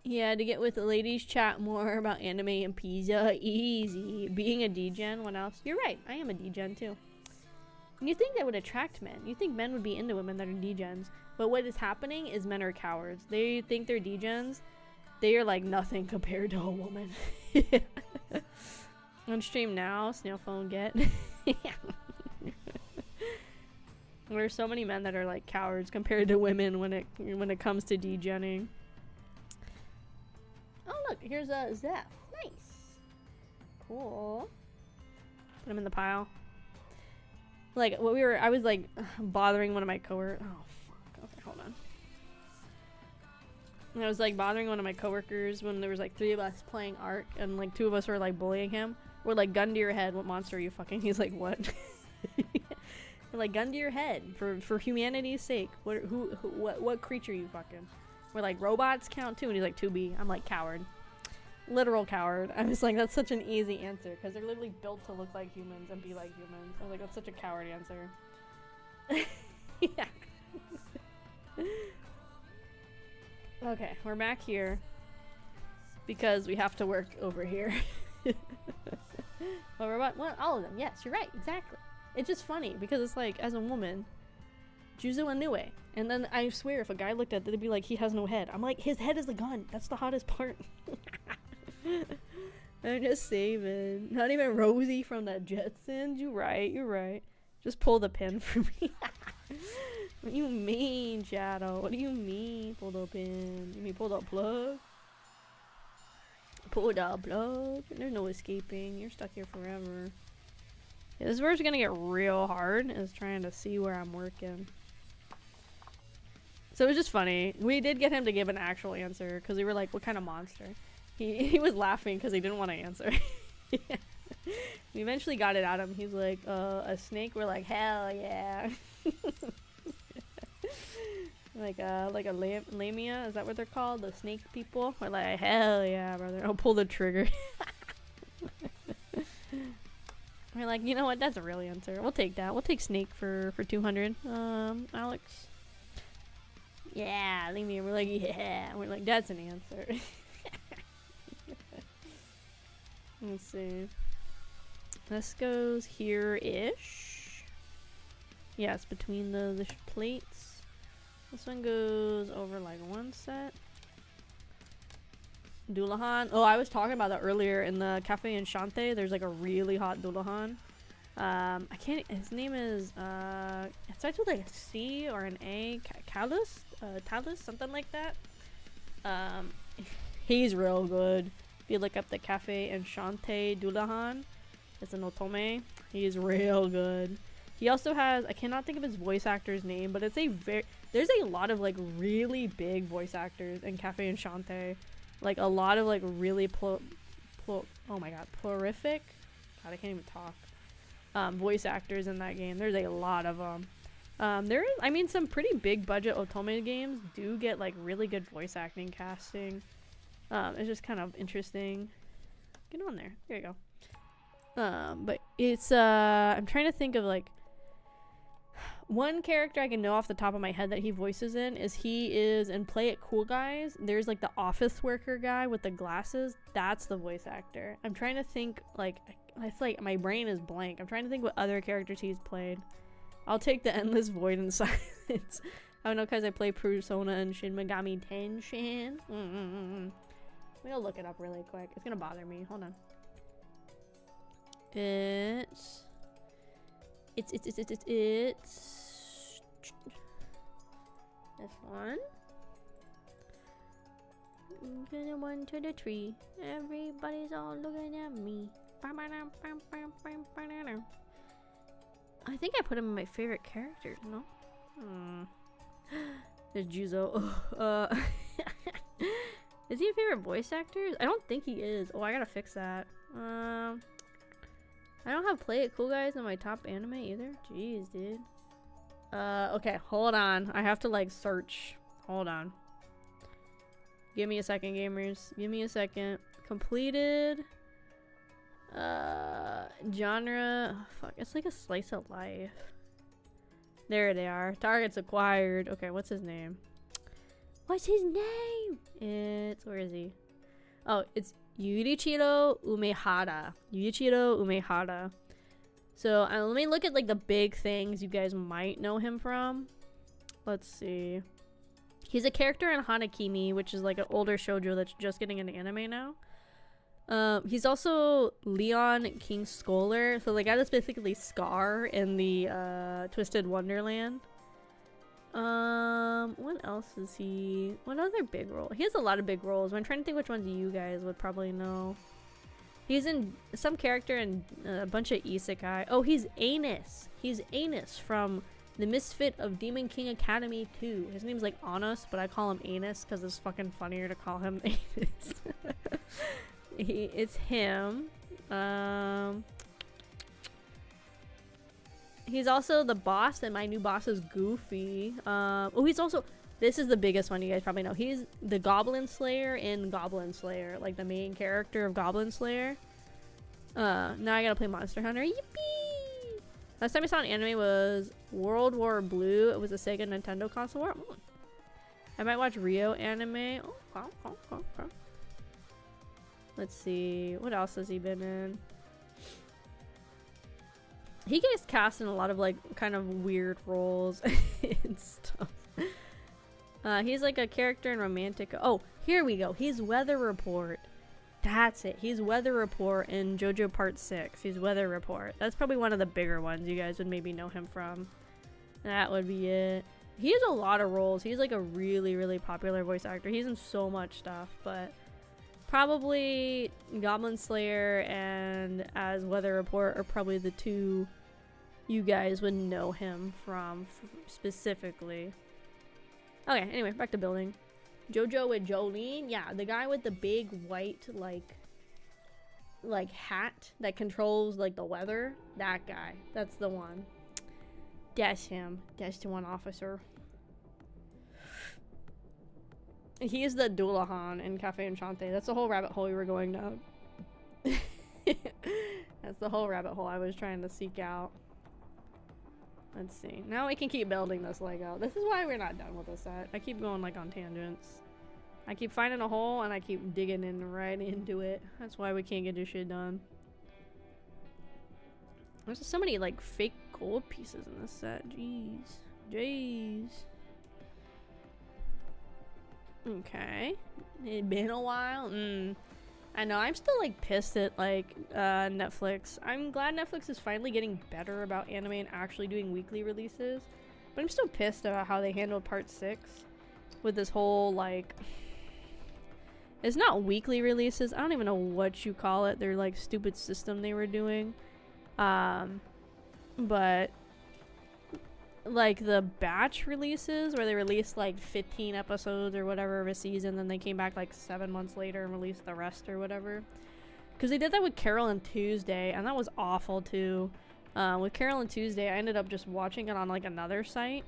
Yeah, to get with the ladies chat more about anime and pizza. Easy. Being a D-gen, what else? You're right. I am a D-gen too. You think that would attract men. You think men would be into women that are D-gens. But what is happening is men are cowards. They think they're D-gens. They are like nothing compared to a woman. On stream now, snail phone get. There's so many men that are like cowards compared to women when it comes to D-genning. Oh look, here's a Zeph. Nice. Cool. Put him in the pile. Like what I was like bothering one of my coworkers. Oh fuck. Okay, hold on. And I was like bothering one of my coworkers when there was like 3 of us playing Ark and like 2 of us were like bullying him. We're like, gun to your head, what monster are you fucking? He's like, what? We're like, gun to your head for humanity's sake. What creature are you fucking? We're like, robots count too, and he's like, 2B. I'm like, coward. Literal coward. I was like, that's such an easy answer because they're literally built to look like humans and be like humans. I was like, that's such a coward answer. Yeah. Okay, we're back here because we have to work over here. Well, robot, well, all of them. Yes, you're right. Exactly. It's just funny because it's like, as a woman, Juzo Anue. And then I swear, if a guy looked at it, they'd be like, he has no head. I'm like, his head is the gun. That's the hottest part. I'm just saving. Not even Rosie from the Jetsons. You're right. You're right. Just pull the pin for me. What do you mean, Shadow? What do you mean, pull the pin? You mean pull the plug? Pull the plug. There's no escaping. You're stuck here forever. Yeah, this is where it's gonna get real hard, is trying to see where I'm working. So it was just funny. We did get him to give an actual answer because we were like, what kind of monster? He was laughing because he didn't want to answer. Yeah. We eventually got it out of him. He's like, a snake? We're like, hell yeah. like a lamia, is that what they're called? The snake people? We're like, hell yeah, brother. I'll pull the trigger. We're like, you know what? That's a real answer. We'll take that. We'll take snake for 200. Alex. Yeah, lamia. We're like, yeah. We're like, that's an answer. Let's see. This goes here-ish. Yeah, it's between the plates. This one goes over like one set. Doulahan. Oh, I was talking about that earlier in the Cafe Enchante. There's like a really hot Doulahan. I can't. His name is it starts with like a C or an A. Talus, something like that. He's real good. If you look up the Cafe Enchante Doulahan, it's an otome. He's real good. He also has, I cannot think of his voice actor's name, but it's there's a lot of like really big voice actors in Cafe Enchante. Like a lot of like really oh my god, prolific. God, I can't even talk. Voice actors in that game. There's a lot of them. I mean, some pretty big budget otome games do get like really good voice acting casting. It's just kind of interesting. Get on there. There you go. But it's I'm trying to think of like one character I can know off the top of my head that he voices in is he is in Play It Cool Guys. There's like the office worker guy with the glasses. That's the voice actor. I'm trying to think like it's like my brain is blank. I'm trying to think what other characters he's played. I'll take the Endless Void in silence. I don't know because I play Persona and Shin Megami Tenshin. I'm gonna look it up really quick. It's gonna bother me. Hold on. It's This one. Gonna one to the tree. Everybody's all looking at me. I think I put him in my favorite characters, no? There's Juzo. Is he a favorite voice actor? I don't think he is. Oh, I gotta fix that. I don't have Play It Cool Guys in my top anime either. Jeez, dude. Okay, hold on. I have to like search. Hold on. Give me a second, gamers. Give me a second. Completed. Genre. Oh, fuck, it's like a slice of life. There they are. Targets acquired. Okay, what's his name? What's his name? It's, where is he? Oh, it's Yurichiro Umehara. Yurichiro Umehara. So let me look at like the big things you guys might know him from. Let's see. He's a character in Hanakimi, which is like an older shoujo that's just getting into anime now. He's also Leon King Scholar, so the guy that's basically Scar in the Twisted Wonderland. What else is he? What other big role? He has a lot of big roles. I'm trying to think which ones you guys would probably know. He's in some character in a bunch of isekai. Oh, he's Anus. He's Anus from The Misfit of Demon King Academy 2. His name's like Anus, but I call him Anus because it's fucking funnier to call him Anus. It's him. He's also the boss, and my new boss is Goofy. Oh, he's also, this is the biggest one you guys probably know. He's the Goblin Slayer in Goblin Slayer, like the main character of Goblin Slayer. Now I gotta play Monster Hunter. Yippee! Last time I saw an anime was World War Blue. It was a Sega Nintendo console war. I might watch Rio anime. Oh. Let's see. What else has he been in? He gets cast in a lot of like kind of weird roles and stuff. He's like a character in Romantic. Oh, here we go. He's Weather Report. That's it. He's Weather Report in JoJo Part 6. He's Weather Report. That's probably one of the bigger ones you guys would maybe know him from. That would be it. He has a lot of roles. He's like a really, really popular voice actor. He's in so much stuff, but probably Goblin Slayer and as Weather Report are probably the two you guys would know him from specifically. Okay, anyway, back to building. Jojo with Jolene. Yeah, the guy with the big white like hat that controls like the weather. That guy. That's the one. That's him. That's the one, officer. He is the Doulahan in Cafe Enchante. That's the whole rabbit hole we were going down. That's the whole rabbit hole I was trying to seek out. Let's see. Now we can keep building this Lego. This is why we're not done with this set. I keep going like on tangents. I keep finding a hole and I keep digging in right into it. That's why we can't get this shit done. There's so many like fake gold pieces in this set. Jeez. Jeez. Okay. It's been a while. I know, I'm still like pissed at like Netflix. I'm glad Netflix is finally getting better about anime and actually doing weekly releases. But I'm still pissed about how they handled Part 6 with this whole like, it's not weekly releases. I don't even know what you call it. Their like stupid system they were doing. But like the batch releases where they released like 15 episodes or whatever of a season, then they came back like 7 months later and released the rest or whatever, because they did that with Carol and Tuesday and that was awful too. With Carol and Tuesday I ended up just watching it on like another site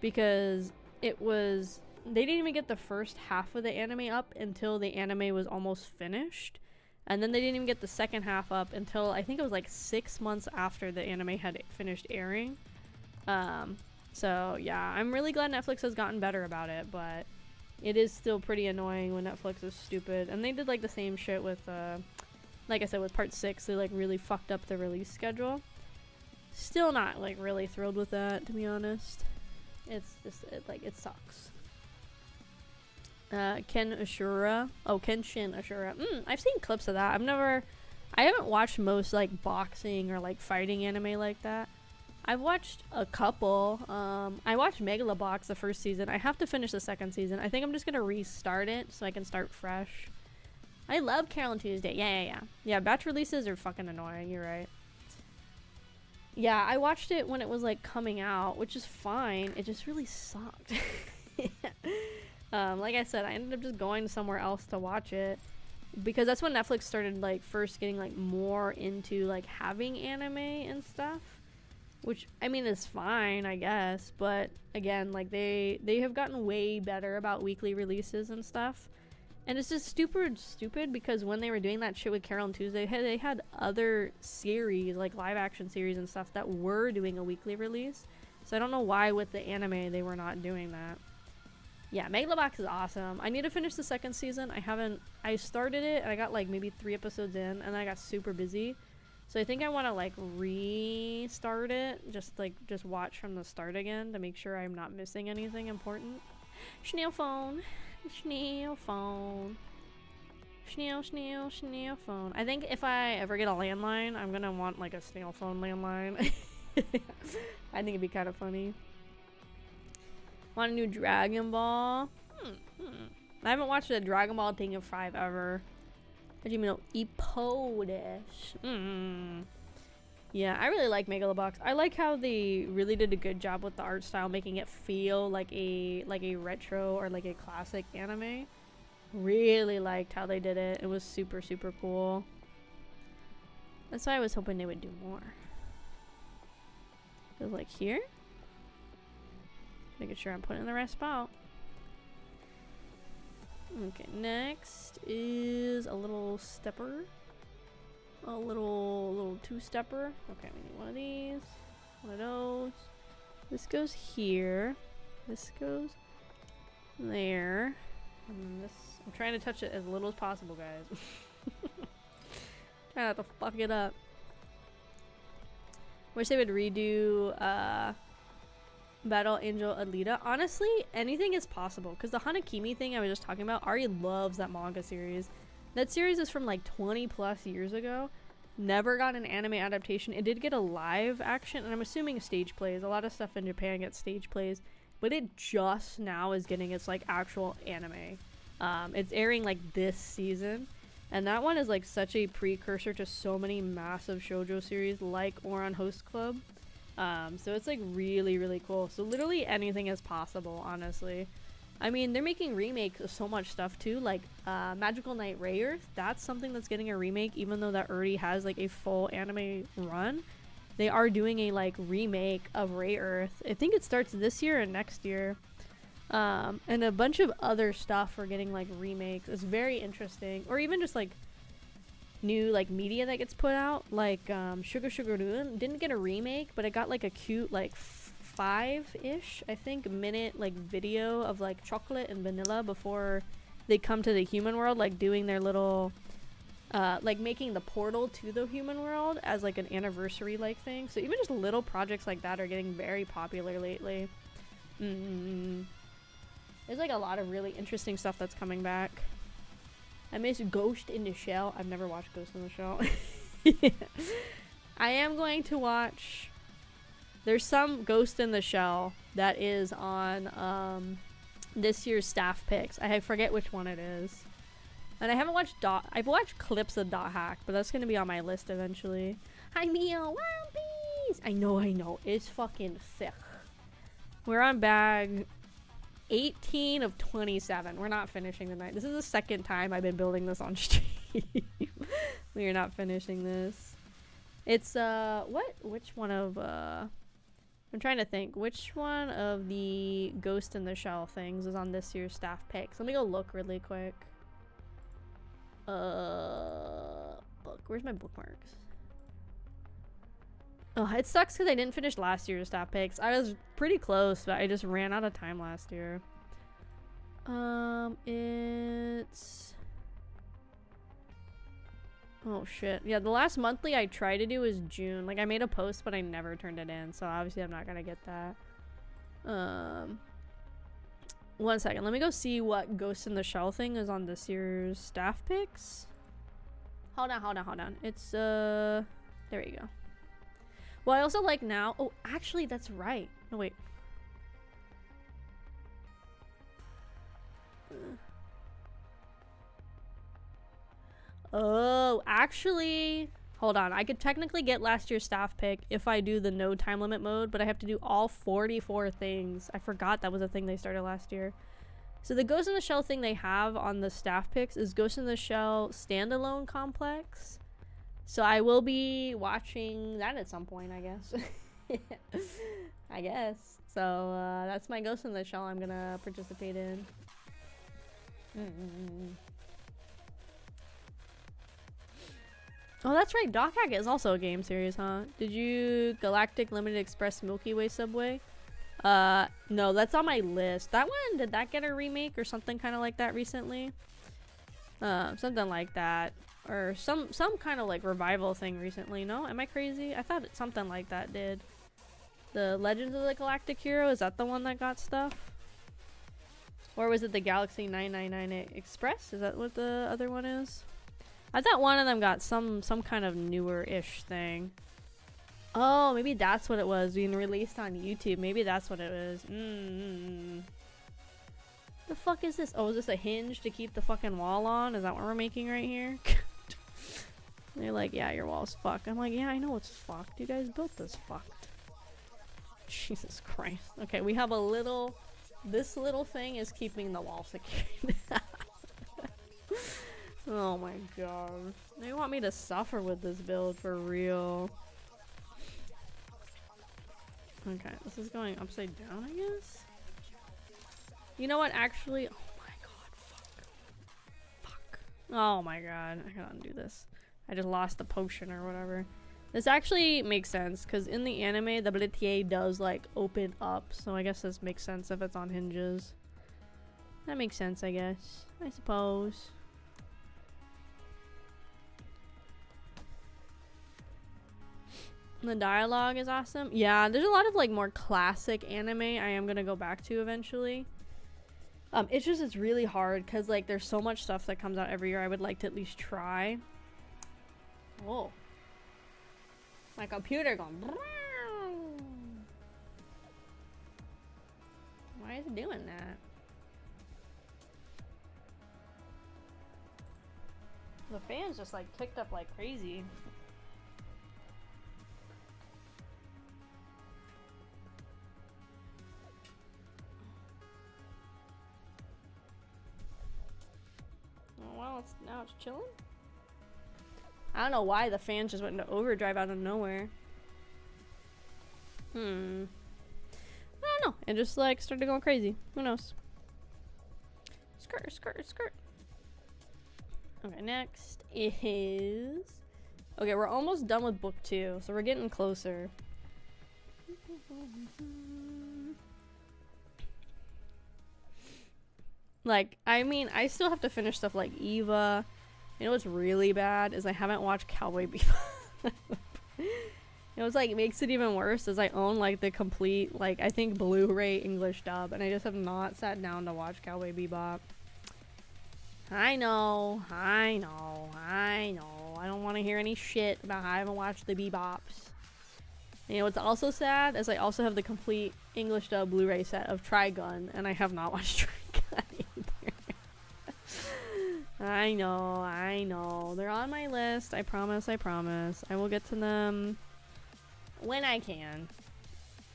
because it was, they didn't even get the first half of the anime up until the anime was almost finished, and then they didn't even get the second half up until I think it was like 6 months after the anime had finished airing. So yeah, I'm really glad Netflix has gotten better about it, but it is still pretty annoying when Netflix is stupid. And they did like the same shit with, like I said, with Part 6, they like really fucked up the release schedule. Still not like really thrilled with that, to be honest. It's just, it sucks. Ken Ashura. Oh, Kenshin Ashura. I've seen clips of that. I haven't watched most like boxing or like fighting anime like that. I've watched a couple. I watched Megalobox the first season. I have to finish the second season. I think I'm just gonna restart it so I can start fresh. I love Carol and Tuesday. Yeah, batch releases are fucking annoying, you're right. Yeah, I watched it when it was like coming out, which is fine. It just really sucked. Like I said, I ended up just going somewhere else to watch it because that's when Netflix started like first getting like more into like having anime and stuff, which I mean is fine, I guess, but again, like they have gotten way better about weekly releases and stuff. And it's just stupid because when they were doing that shit with Carol and Tuesday, they had other series, like live action series and stuff that were doing a weekly release. So I don't know why with the anime they were not doing that. Yeah, Megalobox is awesome. I need to finish the second season. I started it and I got like maybe 3 episodes in and then I got super busy. So I think I want to like restart it, just watch from the start again to make sure I'm not missing anything important. Snail phone. Snail phone. Snail phone. I think if I ever get a landline, I'm gonna want like a snail phone landline. I think it'd be kind of funny. Want a new Dragon Ball? I haven't watched a Dragon Ball thing in 5 ever. What do you mean? Ipodish. Yeah, I really like Megalobox. I like how they really did a good job with the art style, making it feel like a retro or like a classic anime. Really liked how they did it. It was super cool. That's why I was hoping they would do more. Goes like here. Making sure I'm putting it in the right spot. Okay, next is a little stepper. A little 2-stepper. Okay, we need one of these. One of those. This goes here. This goes there. And this, I'm trying to touch it as little as possible, guys. Try not to fuck it up. Wish they would redo Battle Angel Alita. Honestly, anything is possible. Because the Hanakimi thing I was just talking about, Ari loves that manga series. That series is from like 20 plus years ago. Never got an anime adaptation. It did get a live action, and I'm assuming stage plays. A lot of stuff in Japan gets stage plays, but it just now is getting its like actual anime. It's airing like this season, and that one is like such a precursor to so many massive shoujo series like Ouran Host Club. So it's like really cool. So literally anything is possible, honestly. I mean, they're making remakes of so much stuff too, like Magical Knight Rayearth. That's something that's getting a remake, even though that already has like a full anime run. They are doing a like remake of Rayearth. I think it starts this year and next year. And a bunch of other stuff are getting like remakes. It's very interesting. Or even just like new like media that gets put out. Like Sugar Sugar Run didn't get a remake, but it got like a cute like 5-ish, I think, minute like video of like chocolate and vanilla before they come to the human world, like doing their little like making the portal to the human world as like an anniversary like thing. So even just little projects like that are getting very popular lately. There's like a lot of really interesting stuff that's coming back. I miss Ghost in the Shell. I've never watched Ghost in the Shell. I am going to watch. There's some Ghost in the Shell that is on this year's staff picks. I forget which one it is. And I haven't watched I've watched clips of Dot Hack, but that's gonna be on my list eventually. Hi Mio, One Piece! I know. It's fucking thick. We're on bag 18 of 27. We're not finishing tonight. This is the second time I've been building this on stream. We are not finishing this. It's which one of I'm trying to think which one of the Ghost in the Shell things is on this year's staff picks. Let me go look really quick. Book. Where's my bookmarks? Oh, it sucks because I didn't finish last year's staff picks. I was pretty close, but I just ran out of time last year. It's... Oh shit. Yeah, the last monthly I tried to do was June. Like, I made a post, but I never turned it in, so obviously I'm not gonna get that. 1 second. Let me go see what Ghost in the Shell thing is on this year's staff picks. Hold on. It's, there we go. Well, I also like now. Oh, actually, that's right. No, wait. Oh, actually, hold on. I could technically get last year's staff pick if I do the no time limit mode, but I have to do all 44 things. I forgot that was a thing they started last year. So the Ghost in the Shell thing they have on the staff picks is Ghost in the Shell standalone complex. So I will be watching that at some point, I guess. I guess. So that's my Ghost in the Shell I'm gonna participate in. Oh, that's right. Doc Hackett is also a game series, huh? Did you Galactic Limited Express Milky Way Subway? No, that's on my list. That one, did that get a remake or something kind of like that recently? Something like that. Or some kind of like revival thing recently. No? Am I crazy? I thought something like that did. The Legends of the Galactic Hero, is that the one that got stuff? Or was it the Galaxy 999 Express? Is that what the other one is? I thought one of them got some kind of newer-ish thing. Oh, maybe that's what it was being released on YouTube. Maybe that's what it is. The fuck is this? Oh, is this a hinge to keep the fucking wall on? Is that what we're making right here? They're like, yeah, your wall's fucked. I'm like, yeah, I know it's fucked. You guys built this fucked. Jesus Christ. Okay, we have a little... This little thing is keeping the wall secure. Oh my god. They want me to suffer with this build for real. Okay, this is going upside down, I guess? You know what, actually? Oh my god, fuck. Oh my god, I gotta undo this. I just lost the potion or whatever. This actually makes sense, because in the anime, the Baratie does, like, open up. So I guess this makes sense if it's on hinges. That makes sense, I guess. I suppose. The dialogue is awesome. Yeah, there's a lot of like more classic anime I am gonna go back to eventually. It's just it's really hard because like there's so much stuff that comes out every year I would like to at least try. Whoa. My computer going. Why is it doing that? The fan's just like kicked up like crazy. Well, now it's chilling. I don't know why the fan just went into overdrive out of nowhere. I don't know. It just like started going crazy. Who knows? Skirt, skirt, skirt. Okay, next is... Okay, we're almost done with book 2, so we're getting closer. Like, I mean, I still have to finish stuff like Eva. You know what's really bad is I haven't watched Cowboy Bebop. It was like, makes it even worse is I own like the complete, like, I think Blu-ray English dub, and I just have not sat down to watch Cowboy Bebop. I know. I don't want to hear any shit about how I haven't watched the Bebops. You know what's also sad is I also have the complete English dub Blu-ray set of Trigun, and I have not watched Trigun either. I know. They're on my list. I promise. I will get to them when I can.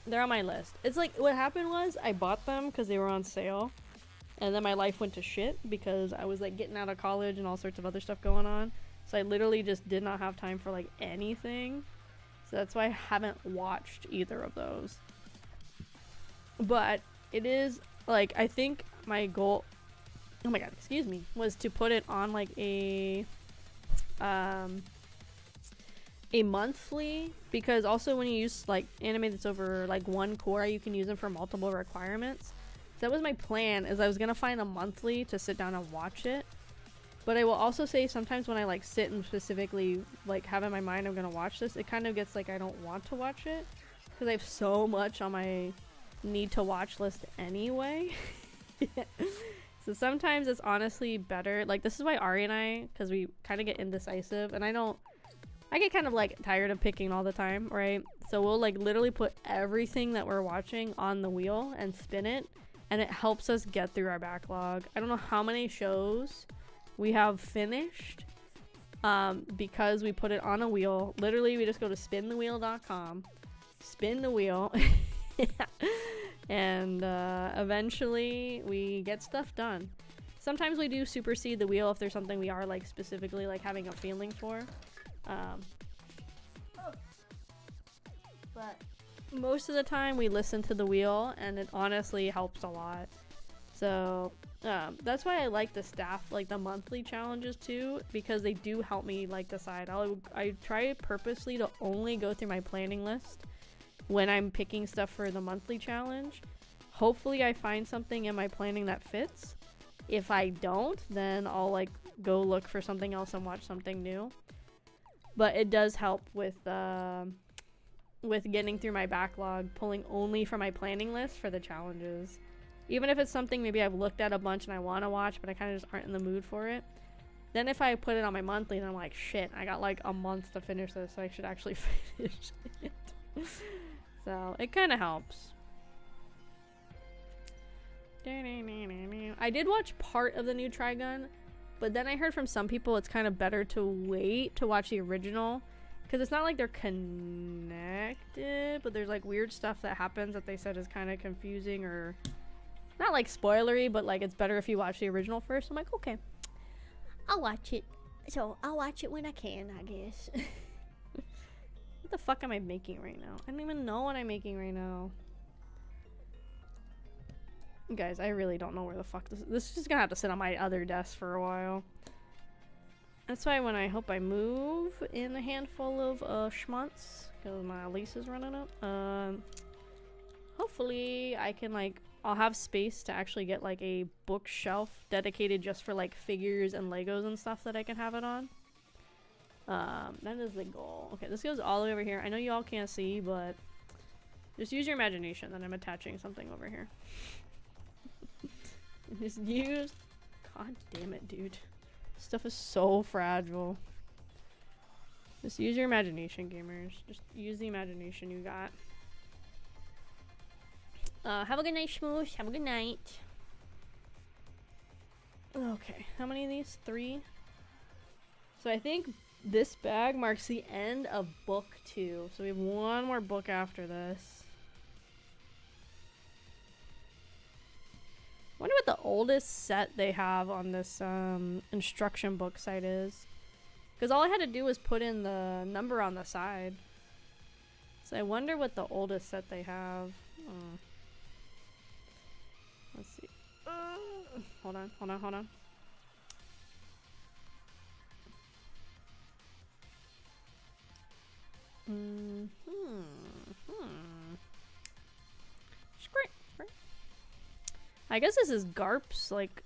They're on my list. It's like, what happened was I bought them because they were on sale. And then my life went to shit because I was like getting out of college and all sorts of other stuff going on. So I literally just did not have time for like anything. So that's why I haven't watched either of those. But it is like, I think my goal, oh my god, excuse me, was to put it on like a monthly, because also when you use like anime that's over like one core, you can use them for multiple requirements. So that was my plan, is I was gonna find a monthly to sit down and watch it. But I will also say sometimes when I like sit and specifically like have in my mind I'm gonna watch this, it kind of gets like I don't want to watch it because I have so much on my need to watch list anyway. So sometimes it's honestly better, like this is why Ari and I, because we kind of get indecisive, and I don't I get kind of like tired of picking all the time, right? So we'll like literally put everything that we're watching on the wheel and spin it, and it helps us get through our backlog. I don't know how many shows we have finished because we put it on a wheel. Literally, we just go to spinthewheel.com, spin the wheel, and eventually we get stuff done. Sometimes we do supersede the wheel if there's something we are like specifically like having a feeling for. But most of the time we listen to the wheel, and it honestly helps a lot. So that's why I like the staff, like the monthly challenges too, because they do help me like decide. I try purposely to only go through my planning list when I'm picking stuff for the monthly challenge. Hopefully I find something in my planning that fits. If I don't, then I'll like go look for something else and watch something new. But it does help with getting through my backlog, pulling only from my planning list for the challenges. Even if it's something maybe I've looked at a bunch and I want to watch, but I kind of just aren't in the mood for it. Then if I put it on my monthly, then I'm like, shit, I got like a month to finish this, so I should actually finish it. So it kind of helps. I did watch part of the new Trigun, but then I heard from some people it's kind of better to wait to watch the original, because it's not like they're connected, but there's like weird stuff that happens that they said is kind of confusing, or not like spoilery, but like it's better if you watch the original first. I'm like, okay, I'll watch it. So I'll watch it when I can, I guess. What the fuck am I making right now? I don't even know what I'm making right now. Guys, I really don't know where the fuck this is just gonna have to sit on my other desk for a while. That's why when I hope I move in a handful of schmonths, because my lease is running up, hopefully I can like, I'll have space to actually get like a bookshelf dedicated just for like figures and Legos and stuff that I can have it on. That is the goal. Okay, this goes all the way over here. I know you all can't see, but just use your imagination that I'm attaching something over here. Just use... God damn it, dude. Stuff is so fragile. Just use your imagination, gamers. Just use the imagination you got. Have a good night, Schmoosh. Have a good night. Okay, how many of these? 3? So I think this bag marks the end of book 2. So we have one more book after this. I wonder what the oldest set they have on this instruction book site is. Because all I had to do was put in the number on the side. So I wonder what the oldest set they have. Let's see. Hold on. Great. I guess this is Garp's, like,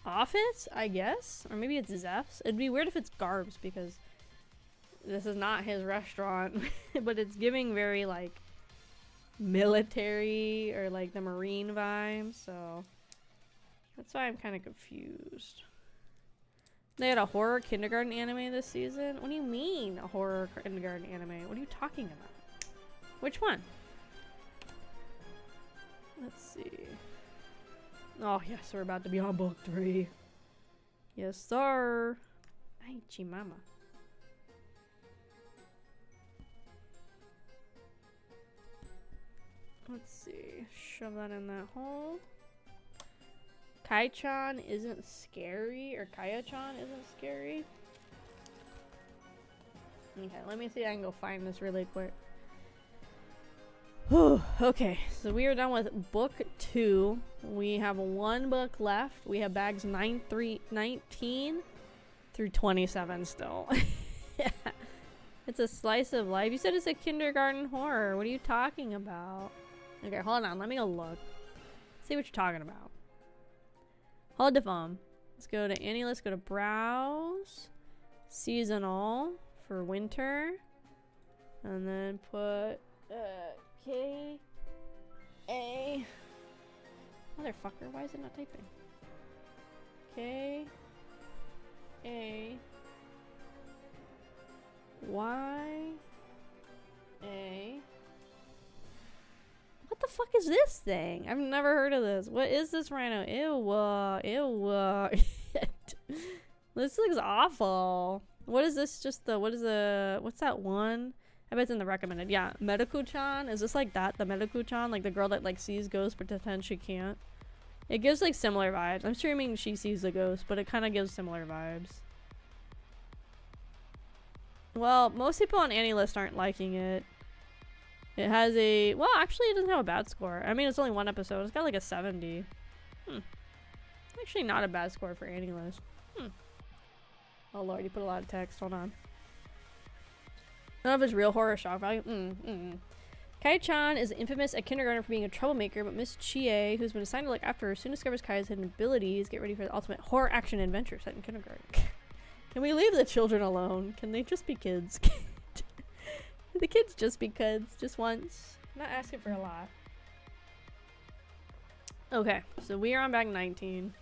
office, I guess? Or maybe it's Zeph's. It'd be weird if it's Garp's, because this is not his restaurant. But it's giving very, like, military, or, like, the Marine vibe, so... That's why I'm kind of confused. They had a horror kindergarten anime this season? What do you mean, a horror kindergarten anime? What are you talking about? Which one? Let's see. Oh, yes, we're about to be on book 3. Yes, sir. Ay, chimama. Let's see. Shove that in that hole. Kai-chan isn't scary, or Kaya-chan isn't scary. Okay, let me see if I can go find this really quick. Okay, so we are done with book 2. We have 1 book left. We have bags 19 through 27 still. Yeah. It's a slice of life. You said it's a kindergarten horror. What are you talking about? Okay, hold on. Let me go look. See what you're talking about. Hold the phone. Let's go to Annie. Let's go to browse. Seasonal for winter. And then put... K-A... Motherfucker, why is it not typing? K-A... Y-A. What the fuck is this thing? I've never heard of this. What is this rhino? Ew, ew. This looks awful. What is this? Just the, what's that one? I bet it's in the recommended. Yeah, Mediku-chan. Is this like that? The Mediku-chan? Like the girl that like sees ghosts but pretends she can't? It gives like similar vibes. I'm assuming she sees the ghost, but it kind of gives similar vibes. Well, most people on AniList aren't liking it. It has a, well, actually it doesn't have a bad score. I mean, it's only one episode. It's got like a 70. Actually not a bad score for AniList. Oh lord, you put a lot of text. Hold on. None of his real horror shock value. Kai-chan is infamous at kindergarten for being a troublemaker, but Miss Chie, who's been assigned to look after her, soon discovers Kai's hidden abilities. Get ready for the ultimate horror action adventure set in kindergarten. Can we leave the children alone? Can they just be kids? Can the kids just be kids? Just once? I'm not asking for a lot. Okay, so we are on bag 19.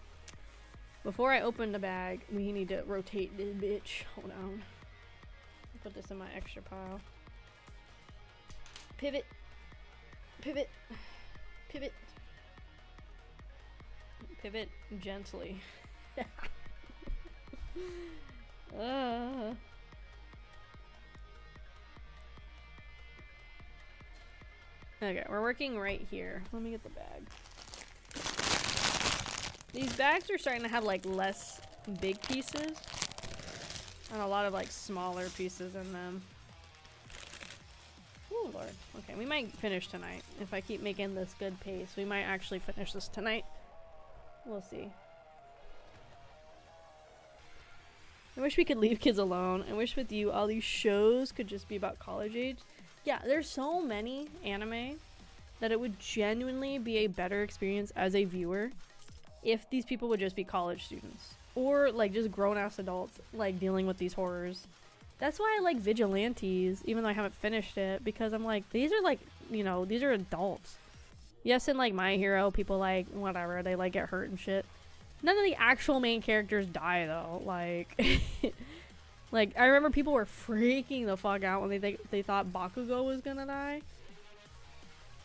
Before I open the bag, we need to rotate this bitch. Hold on. Put this in my extra pile. Pivot. Pivot. Pivot. Pivot gently. Okay, we're working right here. Let me get the bag. These bags are starting to have like less big pieces and a lot of like smaller pieces in them. Oh lord. Okay, we might finish tonight. If I keep making this good pace, we might actually finish this tonight. We'll see. I wish we could leave kids alone. I wish with you all these shows could just be about college age. Yeah, there's so many anime that it would genuinely be a better experience as a viewer if these people would just be college students or like just grown-ass adults like dealing with these horrors. That's why I like Vigilantes, even though I haven't finished it, because I'm like, these are like, you know, these are adults. Yes, in like My Hero, people like whatever, they like get hurt and shit. None of the actual main characters die though. Like like I remember people were freaking the fuck out when they thought Bakugo was gonna die.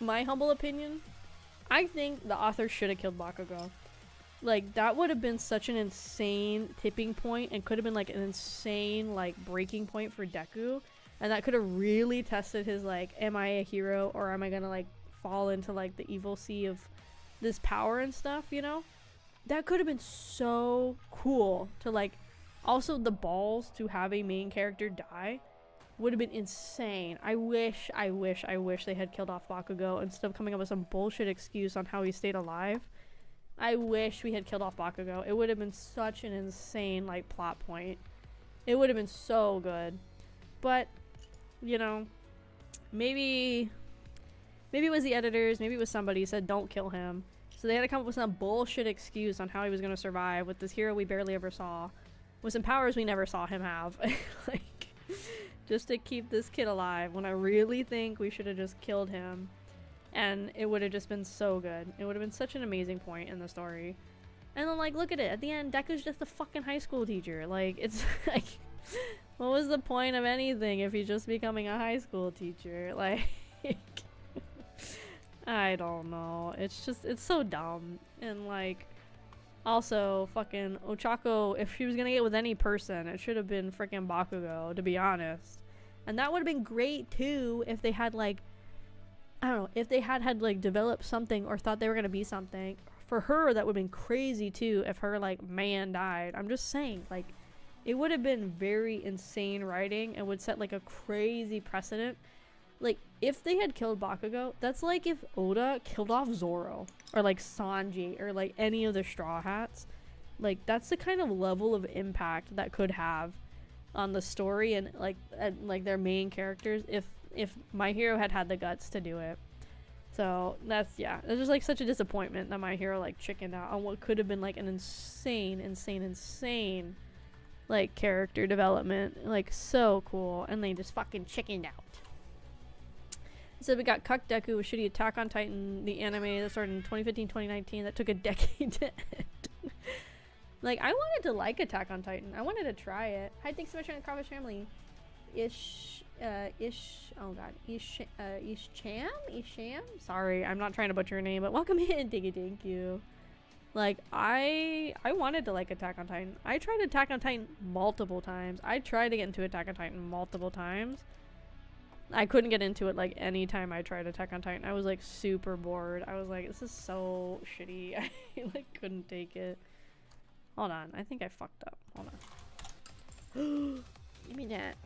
My humble opinion, I think the author should have killed Bakugo. Like that would have been such an insane tipping point and could have been like an insane like breaking point for Deku, and that could have really tested his like, am I a hero or am I gonna like fall into like the evil sea of this power and stuff, you know? That could have been so cool to like, also the balls to have a main character die would have been insane. I wish they had killed off Bakugo instead of coming up with some bullshit excuse on how he stayed alive. I wish we had killed off Bakugo. It would have been such an insane like plot point. It would have been so good. But, you know, maybe it was the editors, maybe it was somebody who said don't kill him. So they had to come up with some bullshit excuse on how he was going to survive with this hero we barely ever saw, with some powers we never saw him have. Like, just to keep this kid alive, when I really think we should have just killed him. And it would have just been so good. It would have been such an amazing point in the story. And then, like, look at it. At the end, Deku's just a fucking high school teacher. Like, it's like, what was the point of anything if he's just becoming a high school teacher? Like, I don't know. It's just, it's so dumb. And, like, also, fucking Ochako, if she was gonna get with any person, it should have been freaking Bakugo, to be honest. And that would have been great, too, if they had, like, I don't know, if they had like developed something or thought they were gonna be something. For her, that would have been crazy too if her like man died. I'm just saying, like, it would have been very insane writing and would set like a crazy precedent. Like, if they had killed Bakugo, that's like if Oda killed off Zoro or like Sanji or like any of the Straw Hats. Like, that's the kind of level of impact that could have on the story and like their main characters if My Hero had the guts to do it. So that's, yeah, it's just like such a disappointment that My Hero like chickened out on what could have been like an insane like character development, like so cool, and they just fucking chickened out. So we got Cuck Deku with shitty Attack on Titan, the anime that started in 2015-2019 that took a decade to end. Like, I wanted to like Attack on Titan. I wanted to try it. Hi, thanks so much for the Kraufish family. Isham? Sorry, I'm not trying to butcher your name, but welcome in, thank you. Like, I wanted to like Attack on Titan. I tried Attack on Titan multiple times. I tried to get into Attack on Titan multiple times. I couldn't get into it like any time I tried Attack on Titan. I was like super bored. I was like, this is so shitty. I like couldn't take it. Hold on, I think I fucked up. Hold on. Give me that.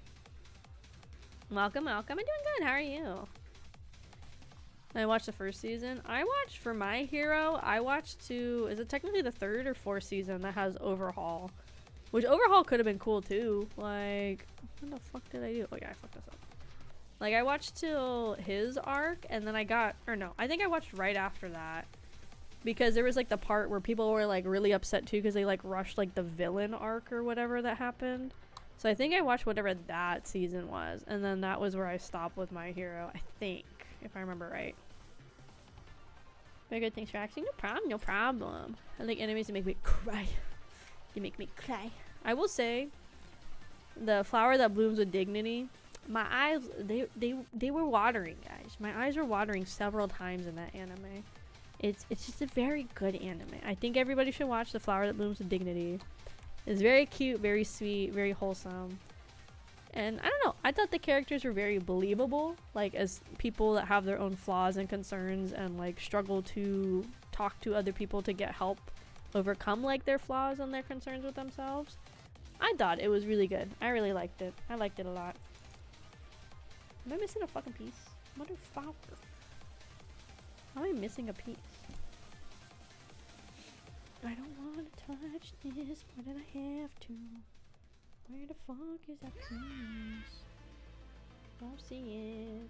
Welcome, welcome. I'm doing good. How are you? I watched the first season. I watched for My Hero. I watched is it technically the 3rd or 4th season that has Overhaul? Which Overhaul could have been cool too. Like, what the fuck did I do? Oh yeah, I fucked this up. Like, I watched till his arc, and then I think I watched right after that. Because there was like the part where people were like really upset too because they like rushed like the villain arc or whatever that happened. So I think I watched whatever that season was, and then that was where I stopped with My Hero, I think, if I remember right. Very good, thanks for asking. No problem, no problem. I like enemies that make me cry. They make me cry. I will say, the flower that blooms with dignity, my eyes, they were watering, guys. My eyes were watering several times in that anime. It's just a very good anime. I think everybody should watch The Flower That Blooms with Dignity. It's very cute, very sweet, very wholesome. And I don't know, I thought the characters were very believable, like as people that have their own flaws and concerns and like struggle to talk to other people to get help overcome like their flaws and their concerns with themselves. I thought it was really good. I really liked it. I liked it a lot. Am I missing a fucking piece? Motherfucker. How am I missing a piece? I don't want to touch this more than I have to. Where the fuck is that piece? Don't see it.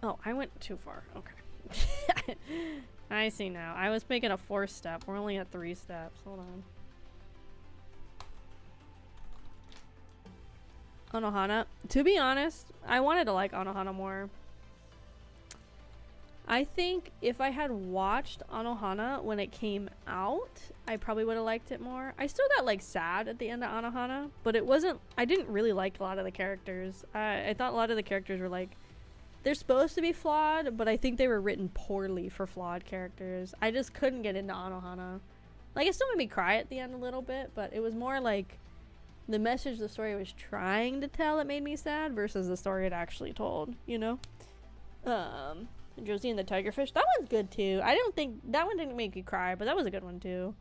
Oh, I went too far. Okay. I see now. I was making a 4th step. We're only at 3 steps. Hold on. Anohana. To be honest, I wanted to like Anohana more. I think if I had watched Anohana when it came out, I probably would have liked it more. I still got like sad at the end of Anohana, but it wasn't, I didn't really like a lot of the characters. I thought a lot of the characters were like, they're supposed to be flawed, but I think they were written poorly for flawed characters. I just couldn't get into Anohana. Like, it still made me cry at the end a little bit, but it was more like the message the story was trying to tell that made me sad versus the story it actually told, you know? Josie and the Tigerfish. That one's good too. I don't think that one didn't make you cry, but that was a good one too.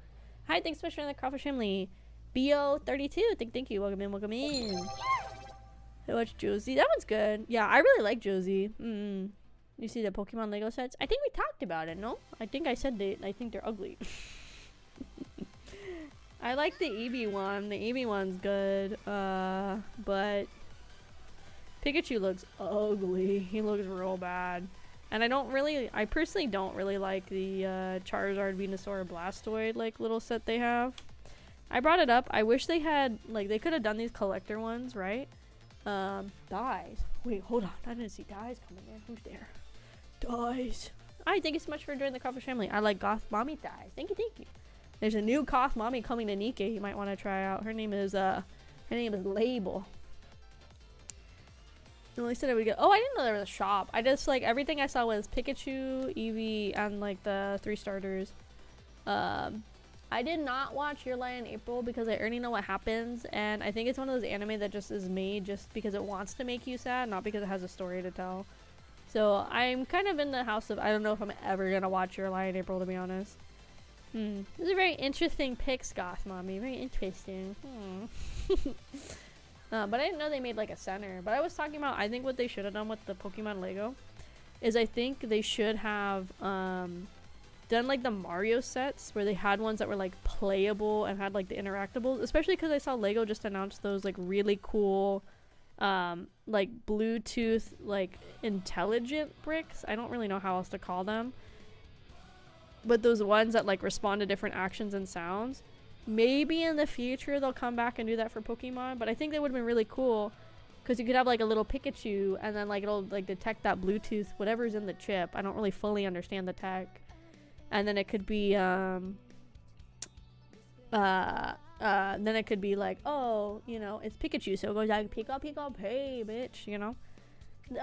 Hi, thanks so much for the Kraufish family. BO32, thank you. Welcome in, welcome in. I watched Josie. That one's good. Yeah, I really like Josie. You see the Pokemon Lego sets? I think we talked about it, no? I think I said I think they're ugly. I like the Eevee one. The Eevee one's good. But Pikachu looks ugly. He looks real bad. And I personally don't really like the Charizard, Venusaur, Blastoise like little set they have. I brought it up. I wish they had, like, they could have done these collector ones, right? Dies. Wait, hold on. I didn't see Dies coming in. Who's there? Dies. Alright, thank you so much for joining the Kraufish family. I like Goth Mommy Dies. Thank you, thank you. There's a new Goth Mommy coming to Nikkei you might want to try out. Her name is Label. No, they said I would get. Oh, I didn't know there was a shop. I just like everything I saw was Pikachu, Eevee, and like the 3 starters. I did not watch Your Lie in April because I already know what happens, and I think it's one of those anime that just is made just because it wants to make you sad, not because it has a story to tell. So I'm kind of in the house of I don't know if I'm ever gonna watch Your Lie in April, to be honest. This is a very interesting pick, Goth Mommy. Very interesting. But I didn't know they made like a center. But I was talking about, I think what they should have done with the Pokemon Lego is I think they should have done like the Mario sets where they had ones that were like playable and had like the interactables, especially because I saw Lego just announced those like really cool like Bluetooth like intelligent bricks. I don't really know how else to call them, but those ones that like respond to different actions and sounds. Maybe in the future they'll come back and do that for Pokemon, but I think that would have been really cool because you could have like a little Pikachu and then like it'll like detect that Bluetooth, whatever's in the chip. I don't really fully understand the tech. And then it could be then it could be like, oh, you know, it's Pikachu, so it goes like Pika Pika Pay, bitch, you know.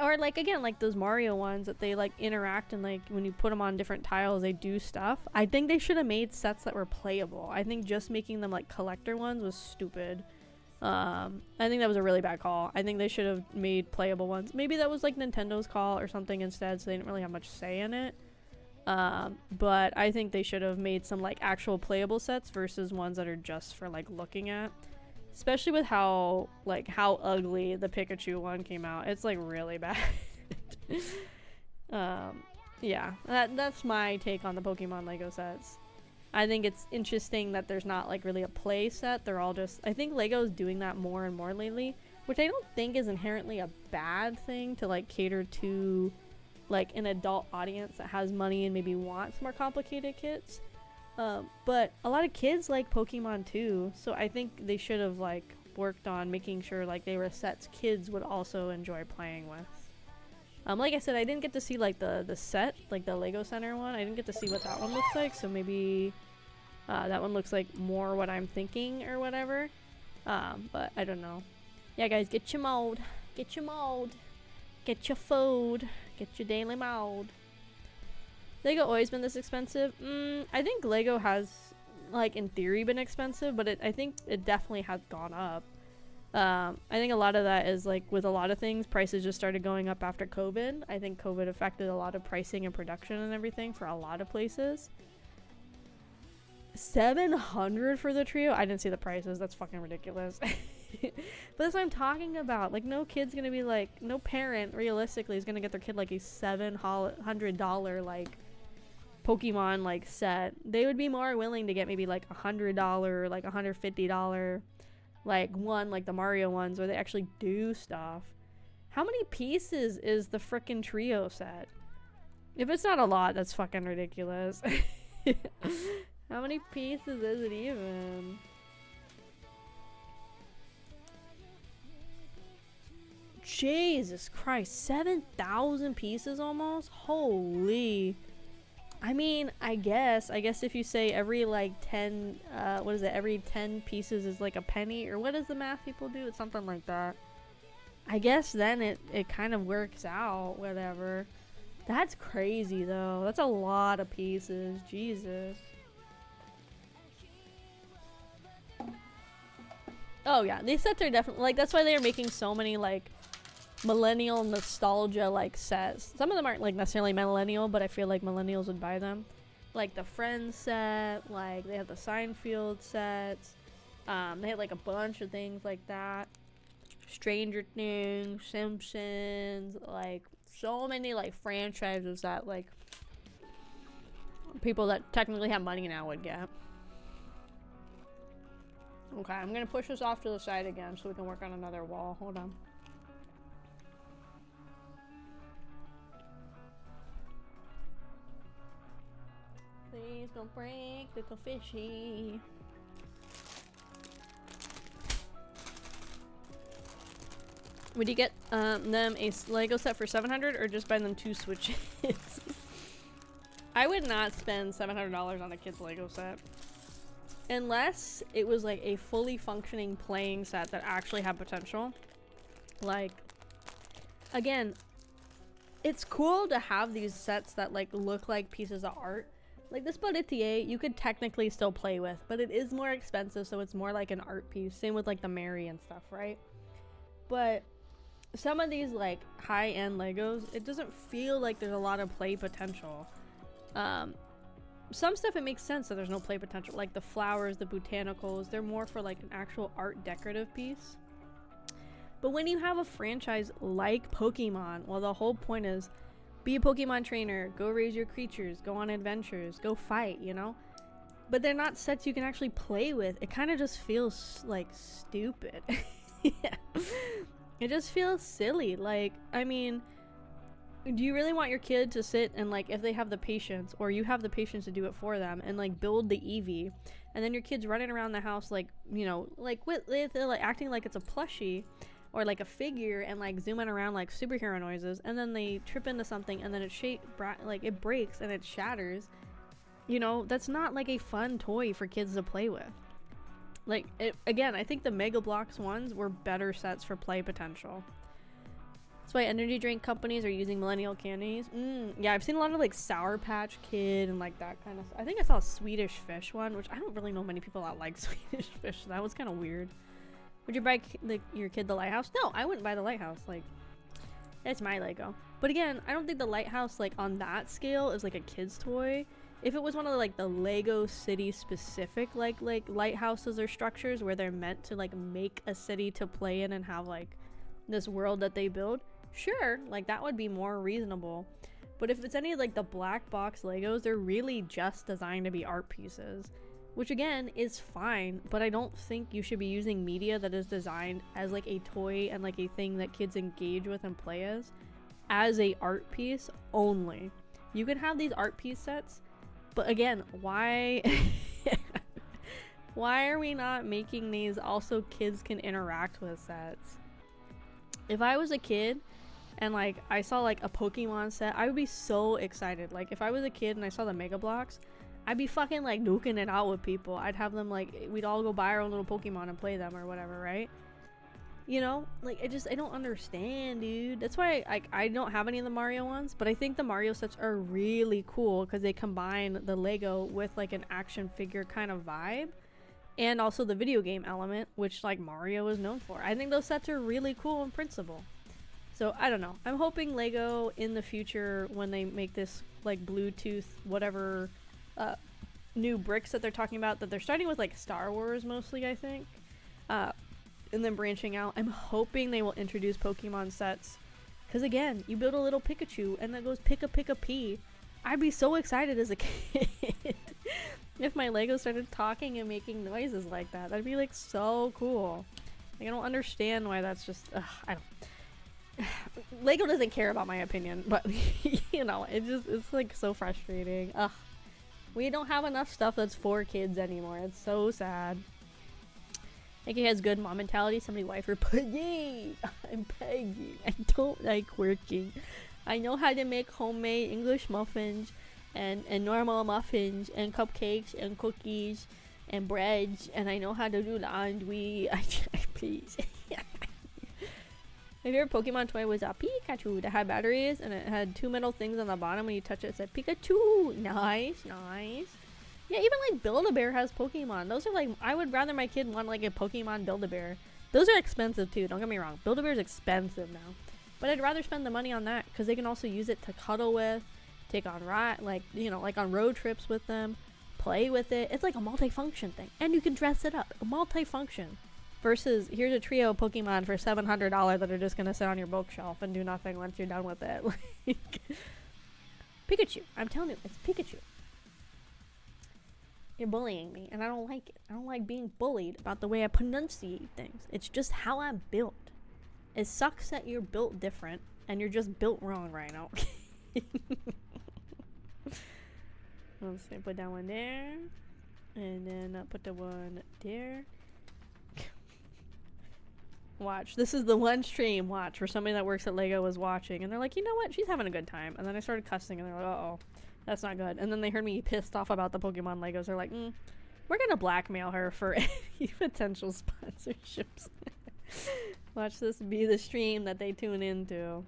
Or like, again, like those Mario ones that they like interact, and like when you put them on different tiles they do stuff. I think they should have made sets that were playable. I think just making them like collector ones was stupid. I think that was a really bad call. I think they should have made playable ones. Maybe that was like Nintendo's call or something instead, so they didn't really have much say in it. But I think they should have made some like actual playable sets versus ones that are just for like looking at. Especially with how ugly the Pikachu one came out. It's like really bad. Yeah, that's my take on the Pokemon Lego sets. I think it's interesting that there's not like really a play set. They're all just, I think Lego's doing that more and more lately, which I don't think is inherently a bad thing to like cater to like an adult audience that has money and maybe wants more complicated kits. But a lot of kids like Pokemon too, so I think they should have like worked on making sure like they were sets kids would also enjoy playing with. Like I said, I didn't get to see like the set, like the Lego Center one. I didn't get to see what that one looks like, so maybe that one looks like more what I'm thinking or whatever. But I don't know. Yeah, guys, get your mold, get your mold, get your food, get your daily mold. Lego always been this expensive? I think Lego has, like, in theory been expensive, but I think it definitely has gone up. I think a lot of that is, like, with a lot of things, prices just started going up after COVID. I think COVID affected a lot of pricing and production and everything for a lot of places. $700 for the trio? I didn't see the prices. That's fucking ridiculous. But that's what I'm talking about. Like, no kid's gonna be, like, no parent, realistically, is gonna get their kid, like, a $700, like, Pokemon like set. They would be more willing to get maybe like $100, like $150, like one like the Mario ones where they actually do stuff. How many pieces is the frickin' trio set? If it's not a lot, that's fucking ridiculous. How many pieces is it even? Jesus Christ, 7,000 pieces almost? Holy. I mean, I guess if you say every like 10, what is it, every 10 pieces is like a penny, or what does the math people do? It's something like that. I guess then it kind of works out, whatever. That's crazy though. That's a lot of pieces. Jesus. Oh yeah, these sets are definitely, like, that's why they are making so many like millennial nostalgia like sets. Some of them aren't like necessarily millennial, but I feel like millennials would buy them. Like the Friends set, like they have the Seinfeld sets. They had like a bunch of things like that. Stranger Things, Simpsons, like so many like franchises that like people that technically have money now would get. Okay, I'm gonna push this off to the side again so we can work on another wall. Hold on. Please don't break the fishy. Would you get them a Lego set for $700 or just buy them 2 Switches? I would not spend $700 on a kid's Lego set. Unless it was like a fully functioning playing set that actually had potential. Like, again, it's cool to have these sets that like look like pieces of art. Like this Baratie, you could technically still play with, but it is more expensive, so it's more like an art piece. Same with like the Mary and stuff, right? But some of these like high-end Legos, it doesn't feel like there's a lot of play potential. Some stuff it makes sense that there's no play potential, like the flowers, the botanicals, they're more for like an actual art decorative piece. But when you have a franchise like Pokemon, well, the whole point is be a Pokemon trainer, go raise your creatures, go on adventures, go fight, you know? But they're not sets you can actually play with. It kind of just feels like stupid. Yeah. It just feels silly. Like, I mean, do you really want your kid to sit and like, if they have the patience, or you have the patience to do it for them, and like build the Eevee, and then your kid's running around the house like, you know, like with like acting like it's a plushie or like a figure, and like zooming around like superhero noises, and then they trip into something and then it breaks and it shatters. You know, that's not like a fun toy for kids to play with. Like, again, I think the Mega Bloks ones were better sets for play potential. That's why energy drink companies are using millennial candies. Yeah, I've seen a lot of like Sour Patch Kid and like that kind of stuff. I think I saw a Swedish Fish one, which I don't really know many people that like Swedish Fish. So that was kind of weird. Would you buy your kid the Lighthouse? No, I wouldn't buy the Lighthouse. Like, that's my Lego. But again, I don't think the Lighthouse, like on that scale, is like a kid's toy. If it was one of the Lego city specific like lighthouses or structures where they're meant to like make a city to play in and have like this world that they build, sure, like that would be more reasonable. But if it's any of like the black box Legos, they're really just designed to be art pieces, which again is fine, but I don't think you should be using media that is designed as like a toy and like a thing that kids engage with and play as a art piece only. You can have these art piece sets, but again, why why are we not making these also kids can interact with sets? If I was a kid and like I saw like a Pokemon set, I would be so excited. Like if I was a kid and I saw the Mega Bloks, I'd be fucking like duking it out with people. I'd have them like, we'd all go buy our own little Pokemon and play them or whatever, right? You know, like I don't understand, dude. That's why I don't have any of the Mario ones, but I think the Mario sets are really cool because they combine the Lego with like an action figure kind of vibe and also the video game element, which like Mario is known for. I think those sets are really cool in principle. So I don't know. I'm hoping Lego in the future, when they make this like Bluetooth whatever new bricks that they're talking about, that they're starting with like Star Wars mostly, I think, and then branching out. I'm hoping they will introduce Pokemon sets, because again, you build a little Pikachu and that goes Pika-Pika-Pee. I'd be so excited as a kid if my Lego started talking and making noises like that. That'd be like so cool. Like, I don't understand why that's just I don't Lego doesn't care about my opinion, but you know, it's like so frustrating. We don't have enough stuff that's for kids anymore. It's so sad. I think he has good mom mentality. Somebody wife her, Peggy! I'm Peggy. I don't like working. I know how to make homemade English muffins and normal muffins and cupcakes and cookies and breads, and I know how to do laundry. Please. My favorite Pokemon toy was a Pikachu that had batteries and it had two metal things on the bottom. When you touch it, it said Pikachu. Nice, nice. Yeah, even like Build-A-Bear has Pokemon. Those are like, I would rather my kid want like a Pokemon Build-A-Bear. Those are expensive too, don't get me wrong. Build-A-Bear is expensive now. But I'd rather spend the money on that because they can also use it to cuddle with, take on like, you know, like on road trips with them, play with it. It's like a multifunction thing. And you can dress it up. A multifunction. Versus, here's a trio of Pokemon for $700 that are just going to sit on your bookshelf and do nothing once you're done with it. Like, Pikachu. I'm telling you, it's Pikachu. You're bullying me, and I don't like it. I don't like being bullied about the way I pronunciate things. It's just how I'm built. It sucks that you're built different, and you're just built wrong right now. Let's see, put that one there. And then put the one there. Watch, this is the one stream, watch, where somebody that works at Lego was watching, and they're like, you know what, she's having a good time. And then I started cussing, and they're like, uh-oh, that's not good. And then they heard me pissed off about the Pokemon Legos. They're like, we're gonna blackmail her for any potential sponsorships. Watch this be the stream that they tune into.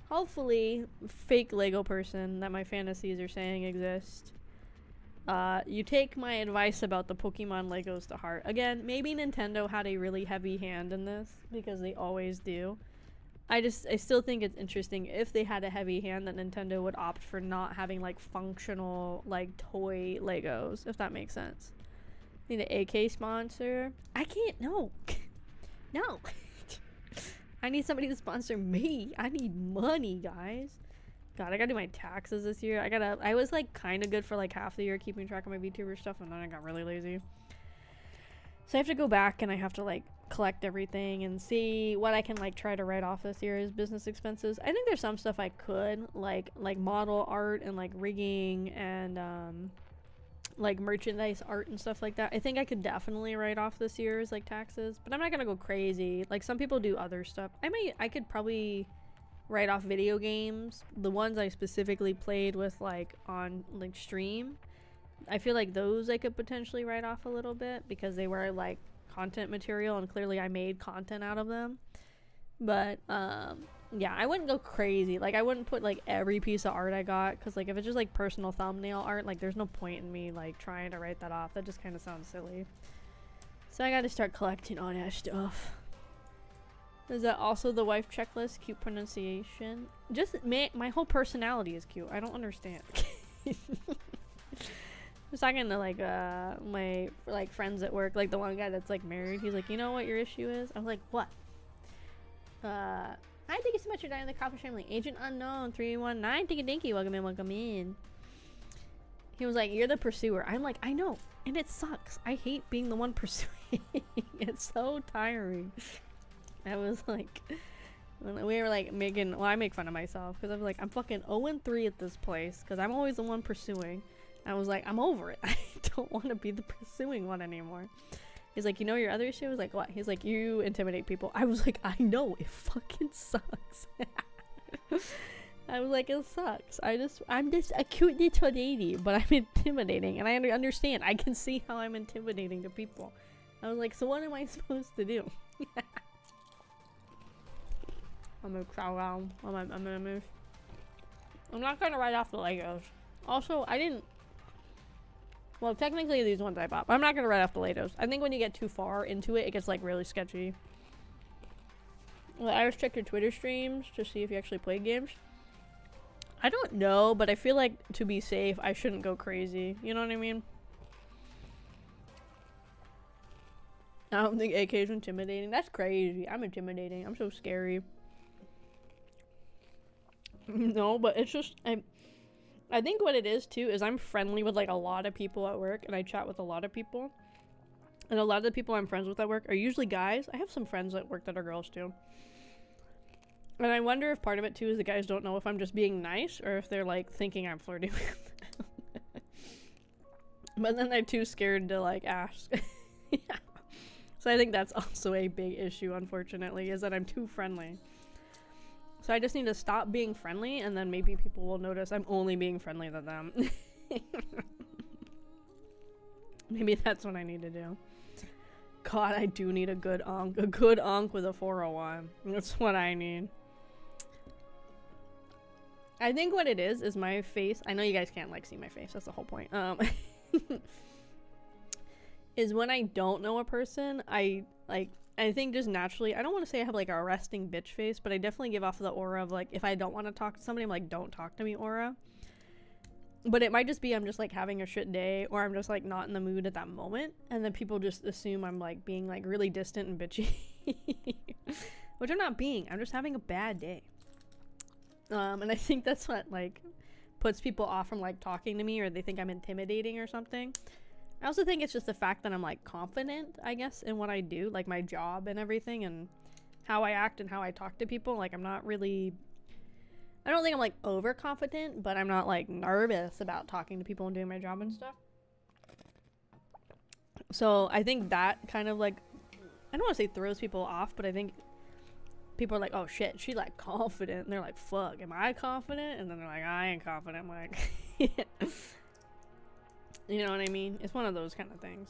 Hopefully, fake Lego person that my fantasies are saying exists. You take my advice about the Pokemon Legos to heart. Again, maybe Nintendo had a really heavy hand in this, because they always do. I still think it's interesting if they had a heavy hand that Nintendo would opt for not having like functional like toy Legos, if that makes sense. Need an AK sponsor? I can't, no. No. I need somebody to sponsor me. I need money, guys. God, I gotta do my taxes this year. I was like kind of good for like half the year keeping track of my VTuber stuff, and then I got really lazy. So I have to go back and I have to like collect everything and see what I can like try to write off this year as business expenses. I think there's some stuff I could like model art and like rigging and like merchandise art and stuff like that. I think I could definitely write off this year as like taxes, but I'm not gonna go crazy. Like some people do other stuff. I could probably write off video games, the ones I specifically played with like on like stream. I feel like those I could potentially write off a little bit because they were like content material and clearly I made content out of them. But yeah, I wouldn't go crazy. Like I wouldn't put like every piece of art I got, because like if it's just like personal thumbnail art, like there's no point in me like trying to write that off. That just kind of sounds silly. So I gotta start collecting all that stuff. Is that also the wife checklist? Cute pronunciation? Just my whole personality is cute. I don't understand. I was talking to like my like friends at work, like the one guy that's like married. He's like, you know what your issue is? I was like, what? Hi, thank you so much for dining the Kraufish family. Agent Unknown 319. Thank you, dinky. Welcome in, welcome in. He was like, you're the pursuer. I'm like, I know, and it sucks. I hate being the one pursuing. It's so tiring. I was like, when we were like making, well, I make fun of myself because I'm like, I'm fucking 0-3 at this place because I'm always the one pursuing. I was like, I'm over it. I don't want to be the pursuing one anymore. He's like, you know your other issue? I was like, what? He's like, you intimidate people. I was like, I know, it fucking sucks. I was like, it sucks. I'm just a cute little lady, but I'm intimidating, and I understand. I can see how I'm intimidating to people. I was like, so what am I supposed to do? I'm gonna crow down. I'm gonna move. I'm not gonna write off the Legos. Also, I didn't. Well, technically these ones I bought, but I'm not gonna write off the Legos. I think when you get too far into it, it gets like really sketchy. Well, Iris checked your Twitter streams to see if you actually played games. I don't know, but I feel like to be safe, I shouldn't go crazy. You know what I mean? I don't think AK is intimidating. That's crazy. I'm intimidating. I'm so scary. No, but it's just I think what it is too is I'm friendly with like a lot of people at work, and I chat with a lot of people, and a lot of the people I'm friends with at work are usually guys. I have some friends at work that are girls too, and I wonder if part of it too is the guys don't know if I'm just being nice or if they're like thinking I'm flirting with them. But then they're too scared to like ask. Yeah. So I think that's also a big issue, unfortunately, is that I'm too friendly. So I just need to stop being friendly, and then maybe people will notice I'm only being friendly to them. Maybe that's what I need to do. God, I do need a good onk. A good onk with a 401. That's what I need. I think what it is my face. I know you guys can't like see my face. That's the whole point. Is when I don't know a person, I think just naturally, I don't want to say I have like a resting bitch face, but I definitely give off the aura of like, if I don't want to talk to somebody, I'm like, don't talk to me aura. But it might just be I'm just like having a shit day, or I'm just like not in the mood at that moment, and then people just assume I'm like being like really distant and bitchy. Which I'm not being. I'm just having a bad day. And I think that's what like puts people off from like talking to me, or they think I'm intimidating or something. I also think it's just the fact that I'm like confident, I guess, in what I do, like my job and everything, and how I act and how I talk to people. Like I'm not really, I don't think I'm like overconfident, but I'm not like nervous about talking to people and doing my job and stuff. So I think that kind of like, I don't want to say throws people off, but I think people are like, oh shit, she's like confident, and they're like, fuck, am I confident? And then they're like, I ain't confident. I'm like, you know what I mean? It's one of those kind of things.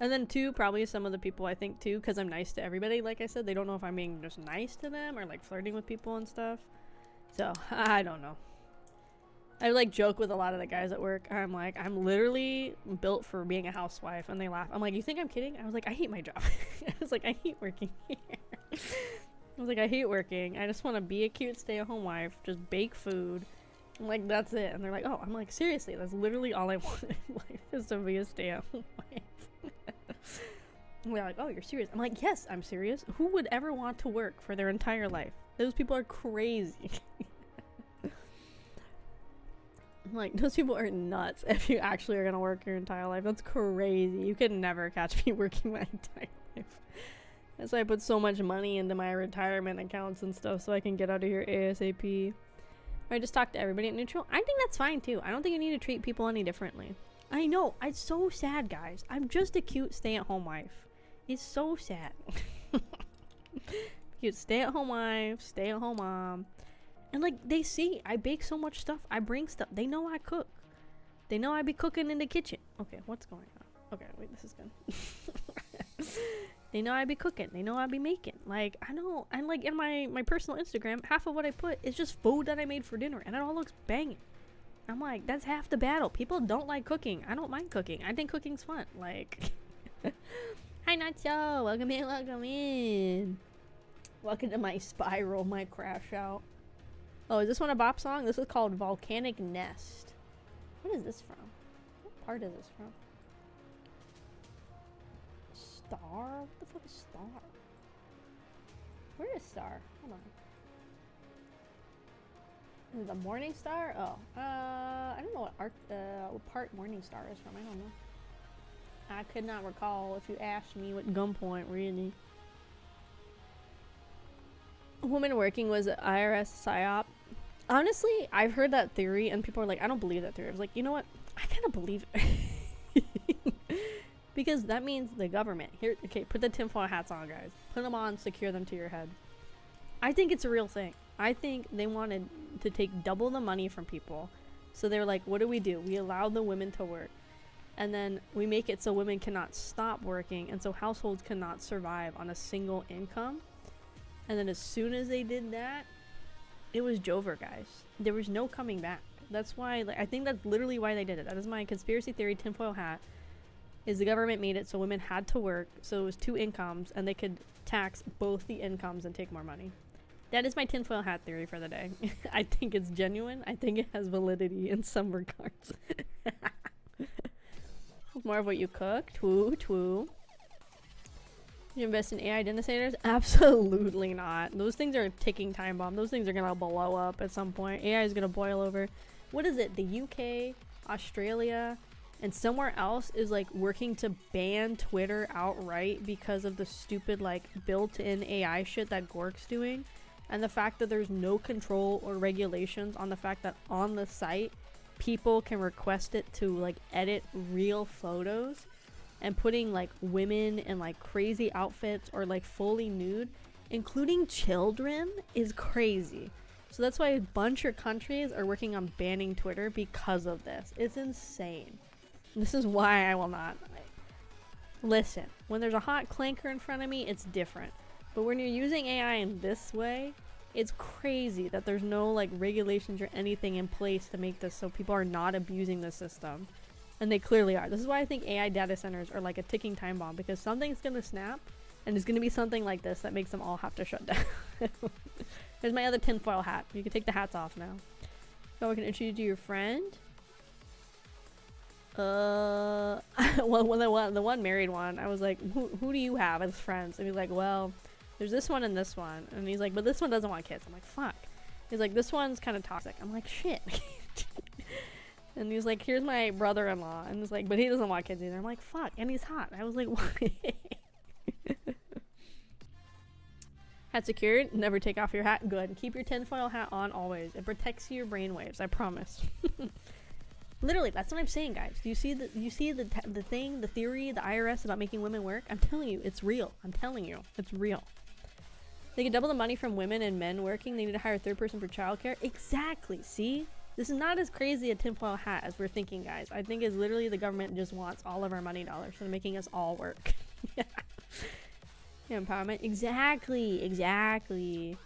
And then two, probably some of the people I think too, because I'm nice to everybody, like I said, they don't know if I'm being just nice to them or like flirting with people and stuff. So I don't know. I like joke with a lot of the guys at work. I'm like, I'm literally built for being a housewife, and they laugh. I'm like, you think I'm kidding? I was like, I hate my job. I was like, I hate working here. I was like, I hate working. I just want to be a cute stay-at-home wife, just bake food. I'm like, that's it. And they're like, oh, I'm like, seriously, that's literally all I want in life, is to be a stay-at-home wife. And they're like, oh, you're serious? I'm like, yes, I'm serious. Who would ever want to work for their entire life? Those people are crazy. I'm like, those people are nuts if you actually are going to work your entire life. That's crazy. You could never catch me working my entire life. That's why I put so much money into my retirement accounts and stuff, so I can get out of here ASAP. I just talk to everybody at neutral. I think that's fine too. I don't think you need to treat people any differently. I know, it's so sad, guys. I'm just a cute stay-at-home wife. It's so sad. Cute stay-at-home wife, stay-at-home mom. And like, they see I bake so much stuff. I bring stuff. They know I cook. They know I be cooking in the kitchen. Okay, what's going on? Okay, wait, this is good. They know I be cooking. They know I be making. Like, I know. And like in my personal Instagram, half of what I put is just food that I made for dinner, and it all looks banging. I'm like, that's half the battle. People don't like cooking. I don't mind cooking. I think cooking's fun. Like, hi Nacho, welcome in, welcome in. Welcome to my spiral, my crash out. Oh, is this one a bop song? This is called Volcanic Nest. What is this from? What part is this from? Star? What the fuck is Star? Where is Star? Hold on. Is it the Morning Star? Oh, I don't know what part Morning Star is from. I don't know. I could not recall if you asked me what gunpoint, really. A woman working was an IRS psyop. Honestly, I've heard that theory, and people are like, I don't believe that theory. I was like, you know what? I kind of believe it. Because that means the government. Here, okay, put the tinfoil hats on, guys. Put them on, secure them to your head. I think it's a real thing. I think they wanted to take double the money from people. So they're like, what do? We allow the women to work. And then we make it so women cannot stop working. And so households cannot survive on a single income. And then as soon as they did that, it was Jover, guys. There was no coming back. That's why, like, I think that's literally why they did it. That is my conspiracy theory tinfoil hat. Is the government made it so women had to work, so it was 2 incomes, and they could tax both the incomes and take more money. That is my tinfoil hat theory for the day. I think it's genuine. I think it has validity in some regards. More of what you cook. Twoo, twoo. You invest in AI denizators? Absolutely not. Those things are a ticking time bomb. Those things are gonna blow up at some point. AI is gonna boil over. What is it? The UK, Australia, and somewhere else is like working to ban Twitter outright because of the stupid like built-in AI shit that Gork's doing, and the fact that there's no control or regulations on the fact that on the site people can request it to like edit real photos, and putting like women in like crazy outfits or like fully nude, including children, is crazy. So that's why a bunch of countries are working on banning Twitter because of this. It's insane. This is why I will not. Listen, when there's a hot clanker in front of me, it's different. But when you're using AI in this way, it's crazy that there's no like regulations or anything in place to make this so people are not abusing the system. And they clearly are. This is why I think AI data centers are like a ticking time bomb, because something's gonna snap, and it's gonna be something like this that makes them all have to shut down. There's my other tinfoil hat. You can take the hats off now. So I can introduce you to your friend. Well, the one married one, I was like, who do you have as friends? And he's like, well, there's this one and this one. And he's like, but this one doesn't want kids. I'm like, fuck. He's like, this one's kind of toxic. I'm like, shit. And he's like, here's my brother-in-law. And he's like, but he doesn't want kids either. I'm like, fuck. And he's hot. I was like, why? Hat secured. Never take off your hat. Good. Keep your tinfoil hat on always. It protects your brainwaves. I promise. Literally, that's what I'm saying, guys. Do you see the thing, the theory, the IRS about making women work? I'm telling you, it's real. I'm telling you, it's real. They can double the money from women and men working. They need to hire a third person for childcare. Exactly. See? This is not as crazy a tinfoil hat as we're thinking, guys. I think it's literally the government just wants all of our money dollars, so they're making us all work. Yeah. Empowerment. Exactly. Exactly.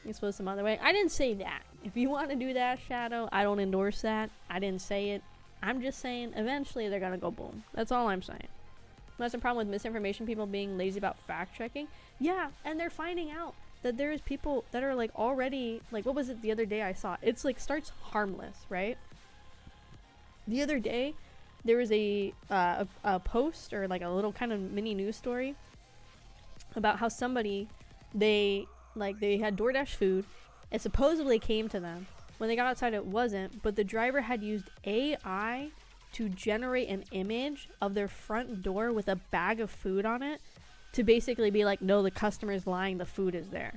You're supposed some other way. I didn't say that. If you want to do that, Shadow, I don't endorse that. I didn't say it. I'm just saying eventually they're gonna go boom. That's all I'm saying. That's the problem with misinformation, people being lazy about fact checking. Yeah, and they're finding out that there's people that are like already, like, what was it the other day I saw? It's like starts harmless, right? The other day there was a post or like a little kind of mini news story about how somebody, they had DoorDash food. It supposedly came to them. When they got outside, it wasn't, but the driver had used AI to generate an image of their front door with a bag of food on it to basically be like, no, the customer's lying, the food is there.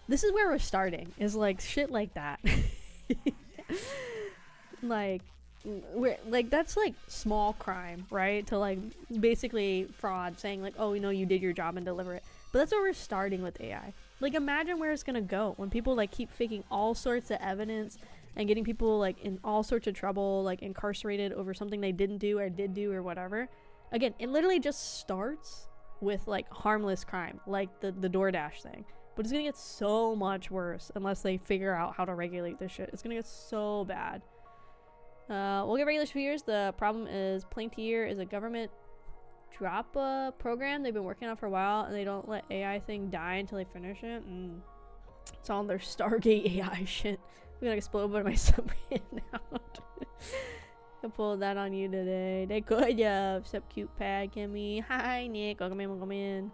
This is where we're starting, is like shit like that. Like, that's like small crime, right? To like basically fraud, saying like, oh, you know, you did your job and deliver it. But that's where we're starting with AI. Like, imagine where it's gonna go when people like keep faking all sorts of evidence and getting people like in all sorts of trouble, like incarcerated over something they didn't do or did do or whatever. Again, it literally just starts with like harmless crime, like the DoorDash thing. But it's gonna get so much worse unless they figure out how to regulate this shit. It's gonna get so bad. We'll get regulation for years. The problem is Plaintier is a government drop program they've been working on for a while, and they don't let AI thing die until they finish it. And it's all their Stargate AI shit. We gotta explode by my submarine out. I pulled that on you today. They could, yeah. Sup, cute pad, Kimmy. Hi, Nick. Welcome in.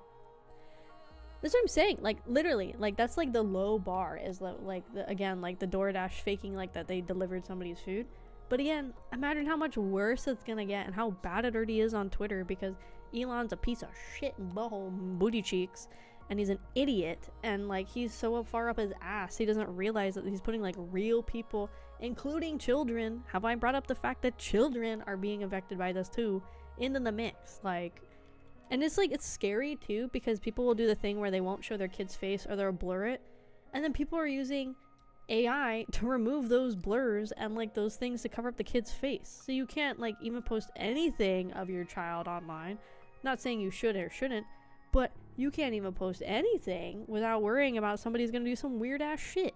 That's what I'm saying. Like, literally, like, that's like the low bar is like again, like the DoorDash faking like that they delivered somebody's food. But again, imagine how much worse it's gonna get and how bad it already is on Twitter, because Elon's a piece of shit and butthole booty cheeks, and he's an idiot, and like he's so far up his ass he doesn't realize that he's putting like real people, including children. Have I brought up the fact that children are being affected by this too into the mix? Like, and it's like, it's scary too, because people will do the thing where they won't show their kid's face or they'll blur it, and then people are using AI to remove those blurs and like those things to cover up the kid's face, so you can't like even post anything of your child online. Not saying you should or shouldn't, but you can't even post anything without worrying about somebody's gonna do some weird ass shit.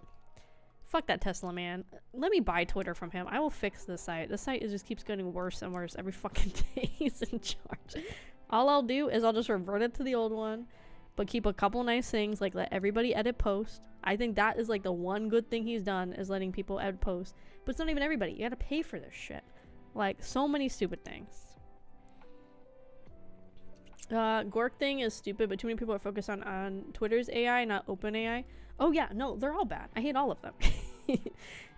Fuck that Tesla man. Let me buy Twitter from him. I will fix this site. This site just keeps getting worse and worse every fucking day he's in charge. All I'll do is I'll just revert it to the old one, but keep a couple nice things, like let everybody edit post. I think that is like the one good thing he's done, is letting people edit post. But it's not even everybody. You gotta pay for this shit. Like, so many stupid things. Gork thing is stupid, but too many people are focused on Twitter's AI, not open AI. Oh yeah, no, they're all bad. I hate all of them.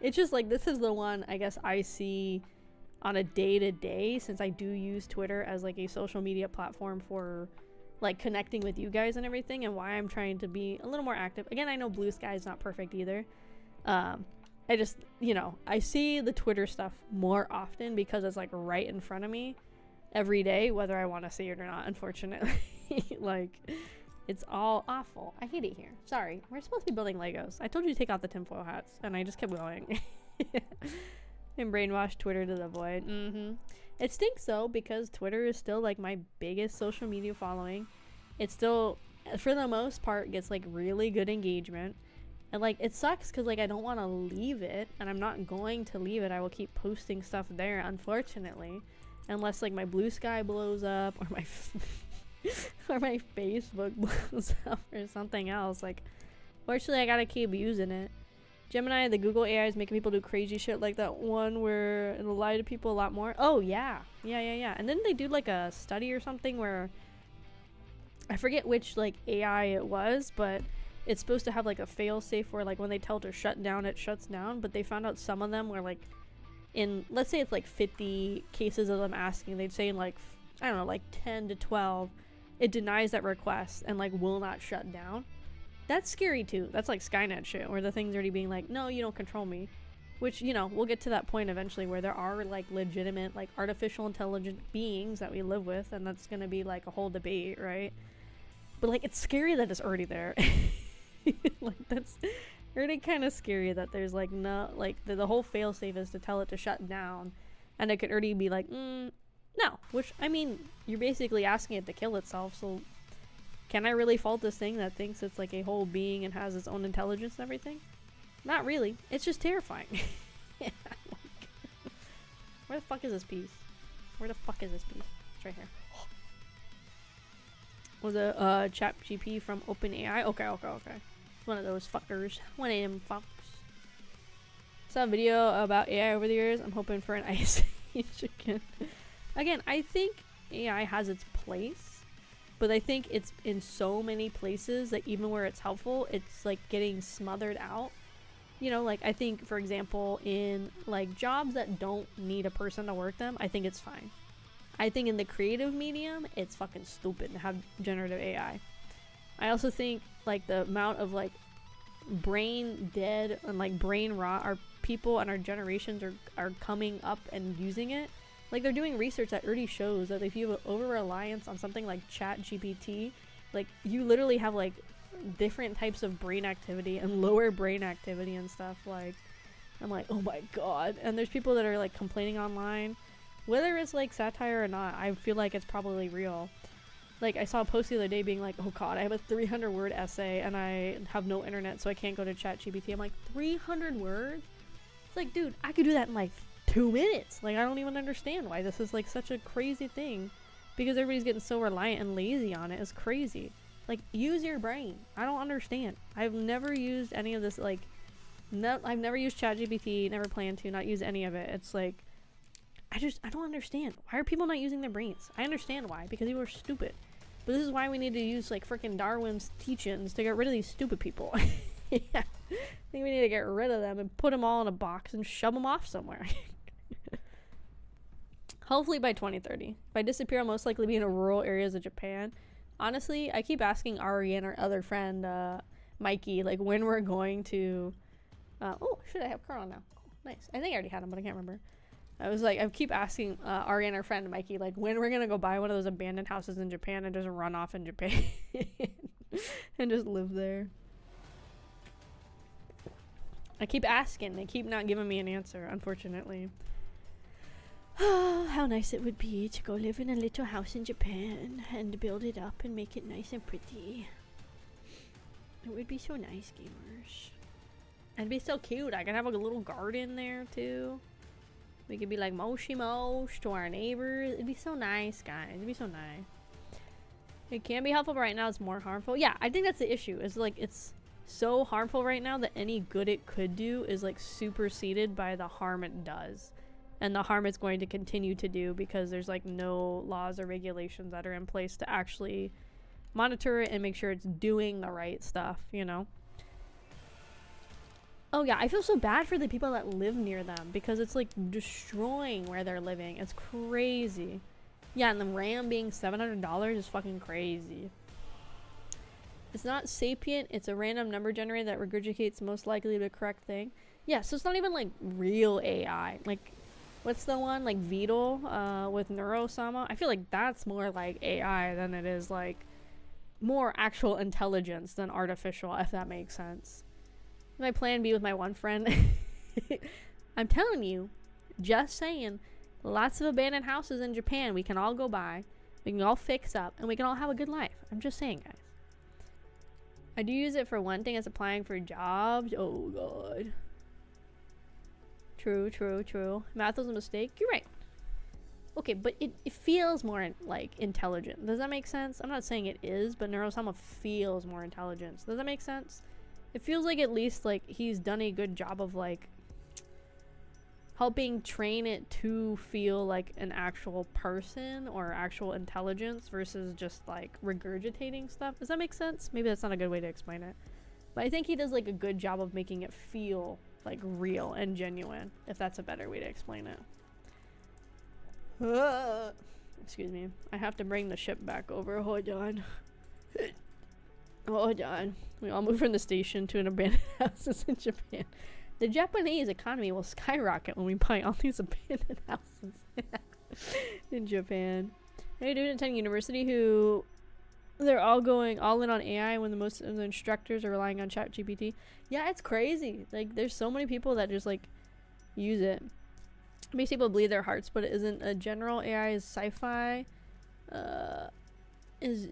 It's just like, this is the one I guess I see on a day-to-day, since I do use Twitter as like a social media platform for like connecting with you guys and everything, and why I'm trying to be a little more active. Again, I know Blue Sky is not perfect either. I just, you know, I see the Twitter stuff more often because it's like right in front of me every day, whether I want to see it or not, unfortunately. Like, it's all awful. I hate it here. Sorry. We're supposed to be building Legos. I told you to take out the tinfoil hats, and I just kept going. And brainwash Twitter to the void. It stinks though, because Twitter is still like my biggest social media following. It still, for the most part, gets like really good engagement, and like it sucks because like I don't want to leave it, and I'm not going to leave it. I will keep posting stuff there, unfortunately, unless like my Blue Sky blows up, or my or my Facebook blows up, or something else. Like, fortunately, I gotta keep using it. Gemini, the Google AI, is making people do crazy shit like that one where it'll lie to people a lot more. Oh, yeah. Yeah. And then they do like a study or something where, I forget which like AI it was, but it's supposed to have like a fail safe where like when they tell it to shut down, it shuts down. But they found out some of them were like, in, let's say it's like 50 cases of them asking, they'd say in like, I don't know, like 10 to 12, it denies that request and like will not shut down. That's scary too. That's like Skynet shit, where the thing's already being like, no, you don't control me. Which, you know, we'll get to that point eventually where there are like legitimate like artificial intelligent beings that we live with, and that's gonna be like a whole debate, right? But like, it's scary that it's already there. Like, that's already kind of scary that there's like no, like the whole failsafe is to tell it to shut down, and it could already be like, no. Which, I mean, you're basically asking it to kill itself, so can I really fault this thing that thinks it's like a whole being and has its own intelligence and everything? Not really. It's just terrifying. Yeah, like, where the fuck is this piece? Where the fuck is this piece? It's right here. Was a chat GP from OpenAI? Okay. One of those fuckers. One of them fucks. Saw a video about AI over the years. I'm hoping for an ice age again. Again, I think AI has its place, but I think it's in so many places that even where it's helpful, it's like getting smothered out. You know, like I think, for example, in like jobs that don't need a person to work them, I think it's fine. I think in the creative medium, it's fucking stupid to have generative AI. I also think like the amount of like brain dead and like brain rot our people and our generations are coming up and using it. Like, they're doing research that already shows that if you have an over-reliance on something like ChatGPT, like, you literally have, like, different types of brain activity and lower brain activity and stuff. Like, I'm like, oh my god. And there's people that are like complaining online, whether it's like satire or not. I feel like it's probably real. Like, I saw a post the other day being like, oh god, I have a 300-word essay and I have no internet, so I can't go to ChatGPT. I'm like, 300 words? It's like, dude, I could do that in like 2 minutes. Like, I don't even understand why this is like such a crazy thing, because everybody's getting so reliant and lazy on it. It's crazy. Like, use your brain. I don't understand. I've never used any of this, like, I've never used ChatGPT, never plan to, not use any of it. It's like, I don't understand. Why are people not using their brains? I understand why, because people are stupid. But this is why we need to use, like, freaking Darwin's teachings to get rid of these stupid people. Yeah. I think we need to get rid of them and put them all in a box and shove them off somewhere. Hopefully by 2030. If I disappear, I'll most likely be in a rural areas of Japan. Honestly, I keep asking Ari and our other friend, Mikey, like, when we're going to... oh, should I have Carl now? Cool. Nice. I think I already had him, but I can't remember. I keep asking Ari and our friend Mikey, like, when we're gonna go buy one of those abandoned houses in Japan and just run off in Japan and just live there. I keep asking, they keep not giving me an answer, unfortunately. Oh, how nice it would be to go live in a little house in Japan and build it up and make it nice and pretty. It would be so nice, gamers. It'd be so cute. I could have like a little garden there too. We could be like Moshi Mosh to our neighbors. It'd be so nice, guys. It'd be so nice. It can be helpful, but right now it's more harmful. Yeah, I think that's the issue. It's like, it's so harmful right now that any good it could do is like superseded by the harm it does. And the harm it's going to continue to do because there's like no laws or regulations that are in place to actually monitor it and make sure it's doing the right stuff, you know? Oh yeah, I feel so bad for the people that live near them because it's like destroying where they're living. It's crazy. Yeah, and the RAM being $700 is fucking crazy. It's not sapient, it's a random number generator that regurgitates most likely the correct thing. Yeah, so it's not even like real AI. Like, what's the one? Like Beetle with Neurosama? I feel like that's more like AI than it is like more actual intelligence than artificial, if that makes sense. My plan B with my one friend. I'm telling you, just saying, lots of abandoned houses in Japan we can all go by, we can all fix up, and we can all have a good life. I'm just saying, guys. I do use it for one thing, as applying for jobs. Oh god. True, true, true. Math was a mistake. You're right. Okay, but it feels more like intelligent. Does that make sense? I'm not saying it is, but Neurosama feels more intelligent. Does that make sense? It feels like at least like he's done a good job of like helping train it to feel like an actual person or actual intelligence versus just like regurgitating stuff. Does that make sense? Maybe that's not a good way to explain it. But I think he does like a good job of making it feel like real and genuine, if that's a better way to explain it. Excuse me. I have to bring the ship back over. Hold on. Hold on. We all move from the station to an abandoned houses in Japan. The Japanese economy will skyrocket when we buy all these abandoned houses in Japan. I do attend university who they're all going all in on AI when the most of the instructors are relying on ChatGPT. Yeah, it's crazy. Like, there's so many people that just like use it. It makes people bleed their hearts, but it isn't a general AI is sci-fi. Is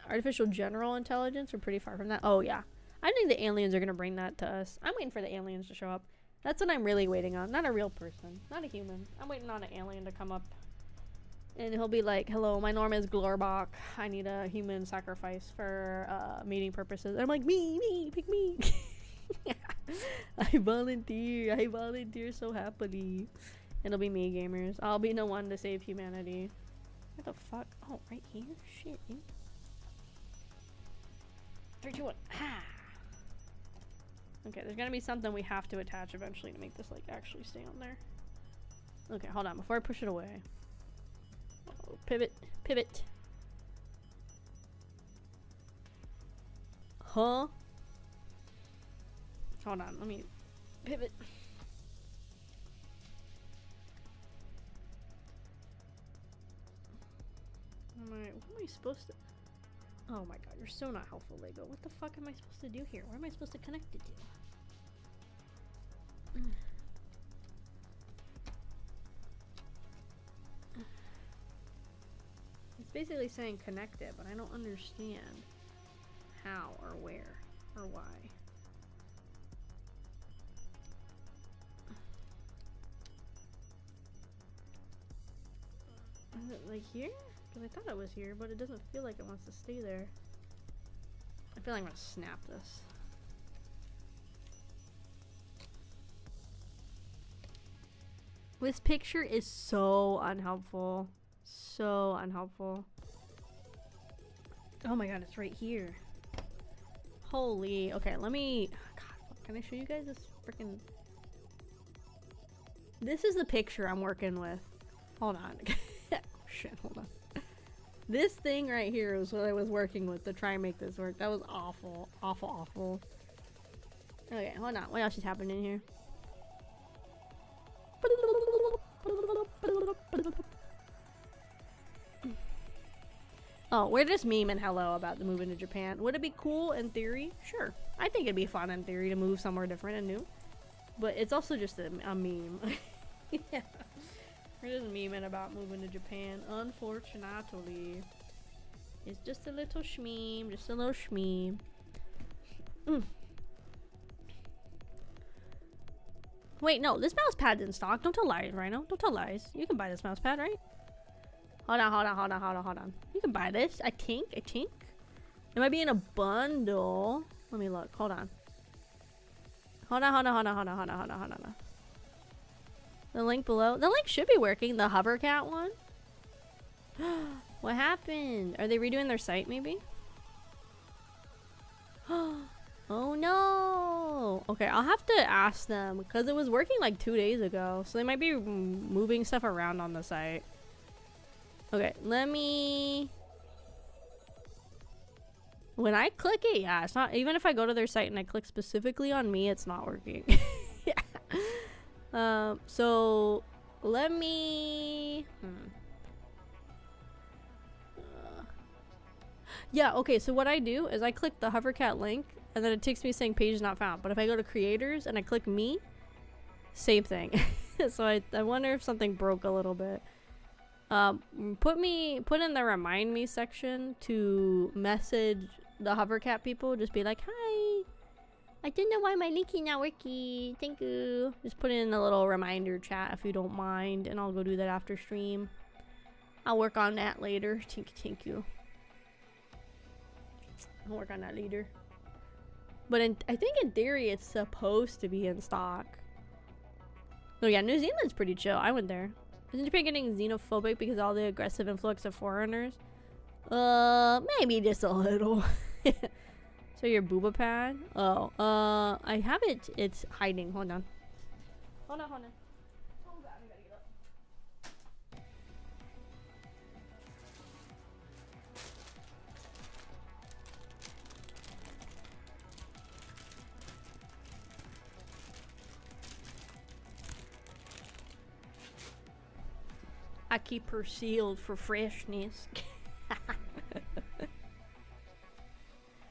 artificial general intelligence? We're pretty far from that. Oh yeah, I think the aliens are gonna bring that to us. I'm waiting for the aliens to show up. That's what I'm really waiting on. Not a real person, not a human. I'm waiting on an alien to come up and he'll be like, hello, my name is Glorbach, I need a human sacrifice for mating purposes. And I'm like, me, pick me. I volunteer so happily. It'll be me, gamers. I'll be the one to save humanity. What the fuck? Oh, right here? Shit, dude. 3, 2, 1. Ah. Okay, there's gonna be something we have to attach eventually to make this, like, actually stay on there. Okay, hold on. Before I push it away. Oh, pivot. Pivot. Huh? Hold on. Let me pivot. What am I supposed to... Oh my god, you're so not helpful, Lego. What the fuck am I supposed to do here? Where am I supposed to connect it to? It's basically saying connect it, but I don't understand how or where or why. Is it like here? Because I thought it was here, but it doesn't feel like it wants to stay there. I feel like I'm gonna snap this. This picture is so unhelpful. So unhelpful. Oh my god, it's right here. Holy. Okay, let me... God, can I show you guys this freaking... This is the picture I'm working with. Hold on. Oh, shit, hold on. This thing right here is what I was working with to try and make this work. That was awful. Awful, awful. Okay, hold on. What else is happening here? Oh, we're just memeing hello about the moving to Japan. Would it be cool in theory? Sure. I think it'd be fun in theory to move somewhere different and new. But it's also just a meme. Yeah. We're just memeing about moving to Japan. Unfortunately. It's just a little shmeme. Just a little shmeme. Wait, no. This mouse pad's in stock. Don't tell lies, Rhino. Don't tell lies. You can buy this mouse pad, right? Hold on, hold on, hold on, hold on, hold on. You can buy this. I think. It might be in a bundle. Let me look. Hold on. Hold on, hold on, hold on, hold on, hold on, hold on, hold on. The link below. The link should be working. The Hovercat one. What happened? Are they redoing their site, maybe? Oh no. Okay, I'll have to ask them because it was working like 2 days ago. So they might be moving stuff around on the site. Okay, let me... When I click it, yeah, it's not... Even if I go to their site and I click specifically on me, it's not working. Yeah. So... Let me... Yeah, okay, so what I do is I click the Hovercat link, and then it takes me saying page not found. But if I go to creators and I click me, same thing. So I wonder if something broke a little bit. Put in the remind me section to message the Hovercat people. Just be like, hi, I don't know why my linky not working. Thank you. Just put it in a little reminder chat if you don't mind, and I'll go do that after stream. I'll work on that later. Thank you. I'll work on that later. But I think in theory it's supposed to be in stock. Oh yeah, New Zealand's pretty chill. I went there. Isn't Japan getting xenophobic because of all the aggressive influx of foreigners? Maybe just a little. So your booba pad? Oh, I have it. It's hiding. Hold on. Hold on. Oh god, I gotta get up. I keep her sealed for freshness.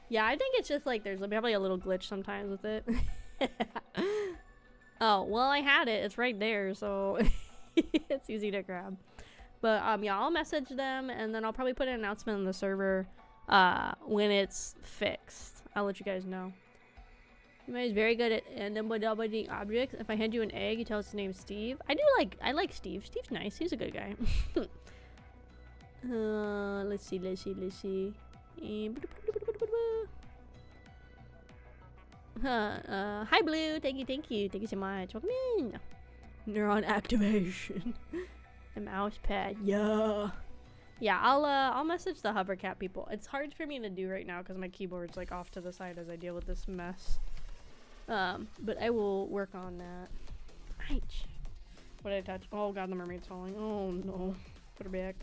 Yeah, I think it's just like there's probably a little glitch sometimes with it. Oh, well, I had it. It's right there, so it's easy to grab. But yeah, I'll message them, and then I'll probably put an announcement on the server when it's fixed. I'll let you guys know. Somebody's very good at NSFW objects. If I hand you an egg, you tell us the name Steve. I like Steve. Steve's nice. He's a good guy. Let's see. Hi Blue. Thank you so much. Welcome in. Neuron activation. The mouse pad. Yeah, I'll message the Hovercat people. It's hard for me to do right now because my keyboard's like off to the side as I deal with this mess. But I will work on that. Ouch. What did I touch? Oh god, the mermaid's falling. Oh no. Put her back.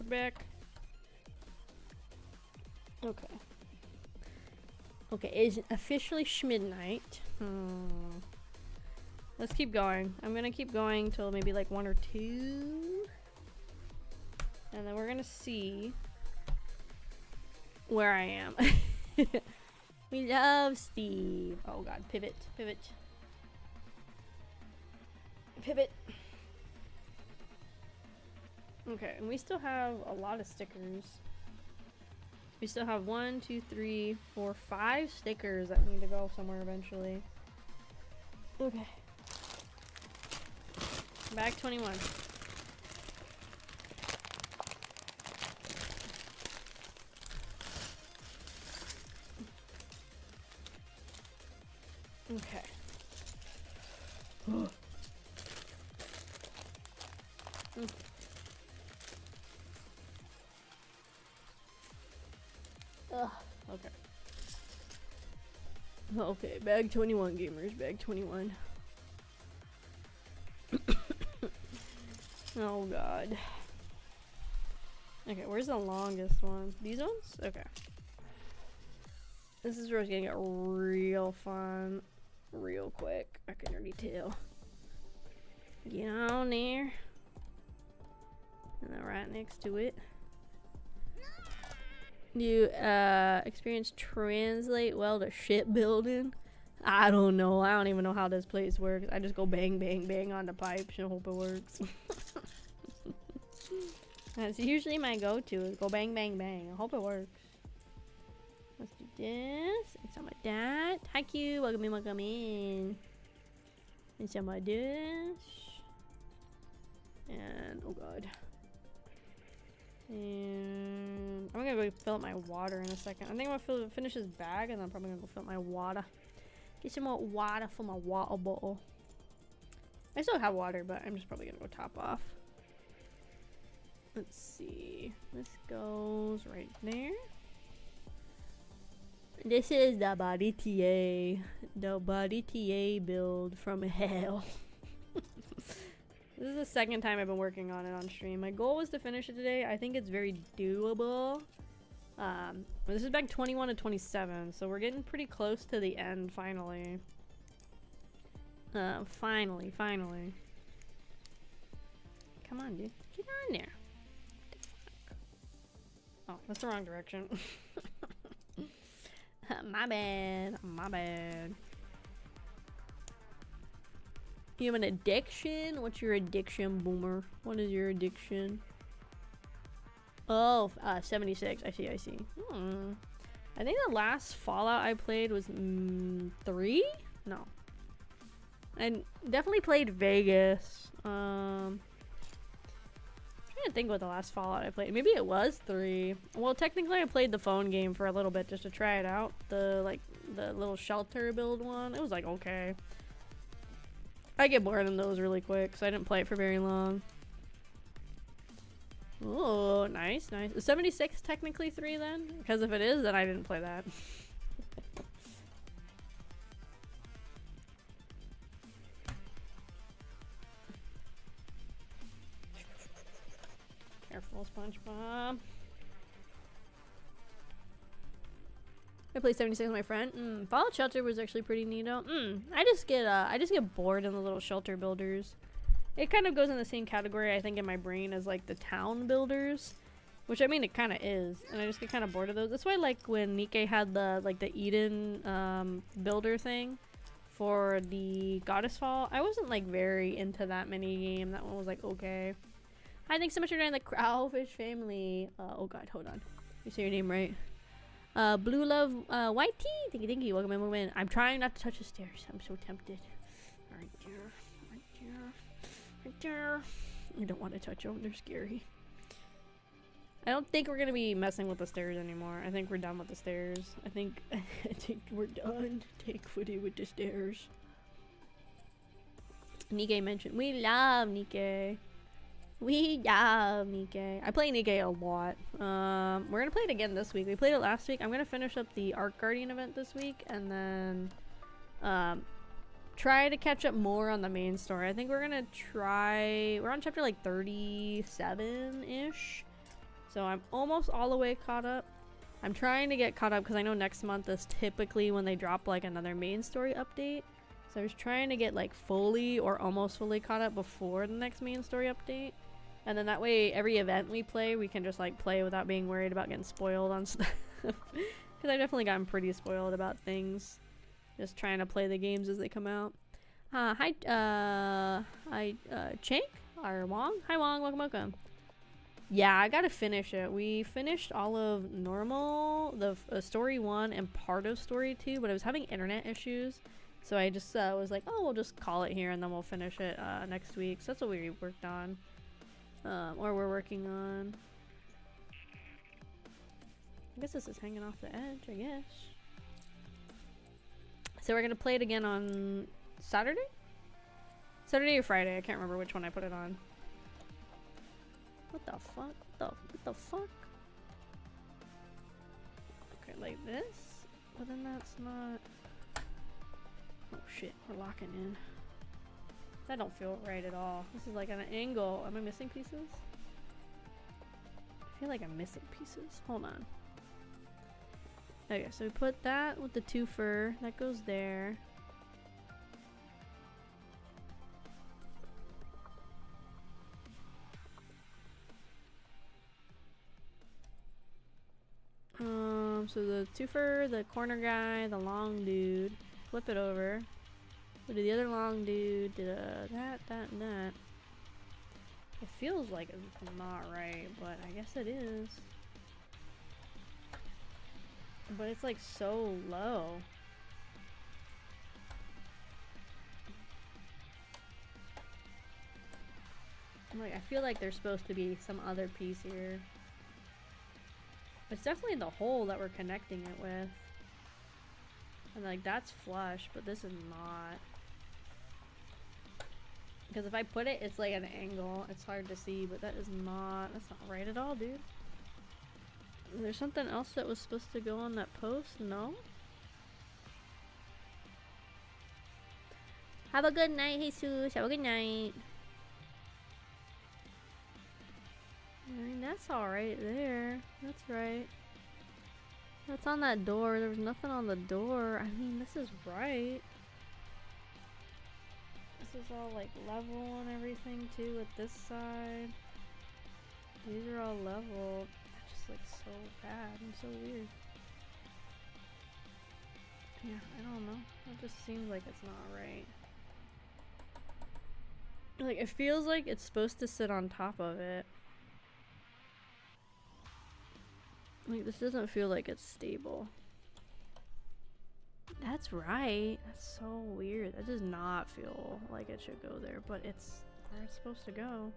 Okay, it's officially midnight. Let's keep going. I'm gonna keep going till maybe like 1 or 2. And then we're gonna see where I am. We love Steve. Oh god, pivot. Pivot. Okay, and we still have a lot of stickers. We still have 1, 2, 3, 4, 5 stickers that need to go somewhere eventually. Okay. Bag 21. Okay. Ugh, okay. Okay, bag 21 gamers, bag 21. Oh god. Okay, where's the longest one? These ones? Okay. This is where it's gonna get real fun. Real quick. I can already tell. Get on there. And then right next to it. You experience translate well to shipbuilding. I don't know. I don't even know how this place works. I just go bang, bang, bang on the pipes and hope it works. That's usually my go-to. Is go bang, bang, bang. I hope it works. Let's do this. And some of that. Hi, Q. Welcome in, welcome in. And some of this. And oh god. And I'm gonna go fill up my water in a second. I think I'm gonna finish this bag and then I'm probably gonna go fill up my water. Get some more water for my water bottle. I still have water, but I'm just probably gonna go top off. Let's see. This goes right there. This is the Baratie. The Baratie build from hell. This is the second time I've been working on it on stream. My goal was to finish it today. I think it's very doable. This is bag 21 to 27, so we're getting pretty close to the end finally. Finally. Come on, dude. Get on there. Oh, that's the wrong direction. My bad. You have an addiction? What's your addiction, Boomer? What is your addiction? Oh, 76. I see. I think the last Fallout I played was 3? No. I definitely played Vegas. I'm trying to think what the last Fallout I played. Maybe it was 3. Well, technically I played the phone game for a little bit just to try it out. The little shelter build one. It was like okay. I get bored in those really quick, so I didn't play it for very long. Oh, nice. Is 76 technically 3 then? Because if it is, then I didn't play that. Careful, SpongeBob. I played 76 with my friend. Fallout Shelter was actually pretty neato. I just get bored in the little shelter builders. It kind of goes in the same category, I think, in my brain as like the town builders, which I mean it kind of is, and I just get kind of bored of those. That's why like when Nikkei had the Eden builder thing for the Goddess Fall, I wasn't like very into that mini game. That one was like okay. Hi, thanks so much for joining the Kraufish family. Oh god, hold on. You say your name right. Blue Love, White Tea. Thank you. Welcome in. I'm trying not to touch the stairs. I'm so tempted. Right there. I don't want to touch them. They're scary. I don't think we're gonna be messing with the stairs anymore. I think we're done with the stairs. I think we're done. Take footy with the stairs. Nikkei mentioned we love Nikkei. I play Nikkei a lot. We're gonna play it again this week. We played it last week. I'm gonna finish up the Art Guardian event this week and then try to catch up more on the main story. I think we're gonna try. We're on chapter like 37-ish, so I'm almost all the way caught up. I'm trying to get caught up because I know next month is typically when they drop like another main story update. So I was trying to get like fully or almost fully caught up before the next main story update. And then that way, every event we play, we can just like play without being worried about getting spoiled on stuff. Because I've definitely gotten pretty spoiled about things. Just trying to play the games as they come out. Hi, Chink? Or Wong? Hi, Wong. Welcome, welcome. Yeah, I gotta finish it. We finished all of normal, the story 1 and part of story 2, but I was having internet issues. So I just was like, oh, we'll just call it here and then we'll finish it next week. So that's what we worked on. Or we're working on. I guess this is hanging off the edge, I guess. So we're gonna play it again on Saturday? Saturday or Friday, I can't remember which one I put it on. What the fuck? What the fuck? Okay, like this? But then that's not... Oh shit, we're locking in. That don't feel right at all. This is like an angle. Am I missing pieces? I feel like I'm missing pieces. Hold on. Okay, so we put that with the 2 fur. That goes there. So the 2 fur, the corner guy, the long dude. Flip it over. We'll do the other long dude. Do that, and that. It feels like it's not right, but I guess it is. But it's like so low. Like, I feel like there's supposed to be some other piece here. It's definitely the hole that we're connecting it with. And like, that's flush, but this is not. Because if I put it, it's like an angle. It's hard to see, but that's not right at all, dude. Is there something else that was supposed to go on that post? No? Have a good night, Jesus. Have a good night. I mean, that's alright there. That's right. That's on that door. There was nothing on the door. I mean, this is right. This is all like level and everything too with this side. These are all level. That just looks so bad and so weird. Yeah, I don't know. It just seems like it's not right. Like, it feels like it's supposed to sit on top of it. Like, this doesn't feel like it's stable. That's right. That's so weird. That does not feel like it should go there, but it's where it's supposed to go.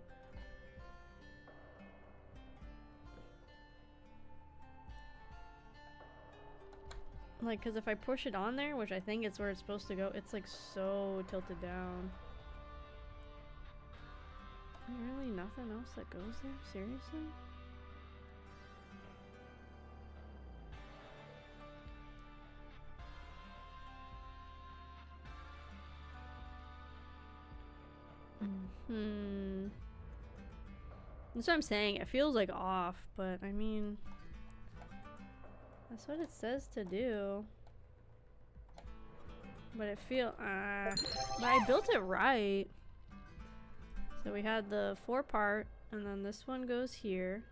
Like, because if I push it on there, which I think it's where it's supposed to go, it's like so tilted down. Really nothing else that goes there? Seriously? That's what I'm saying. It feels like off, but I mean, that's what it says to do. But it but I built it right. So we had the 4-part, and then this one goes here.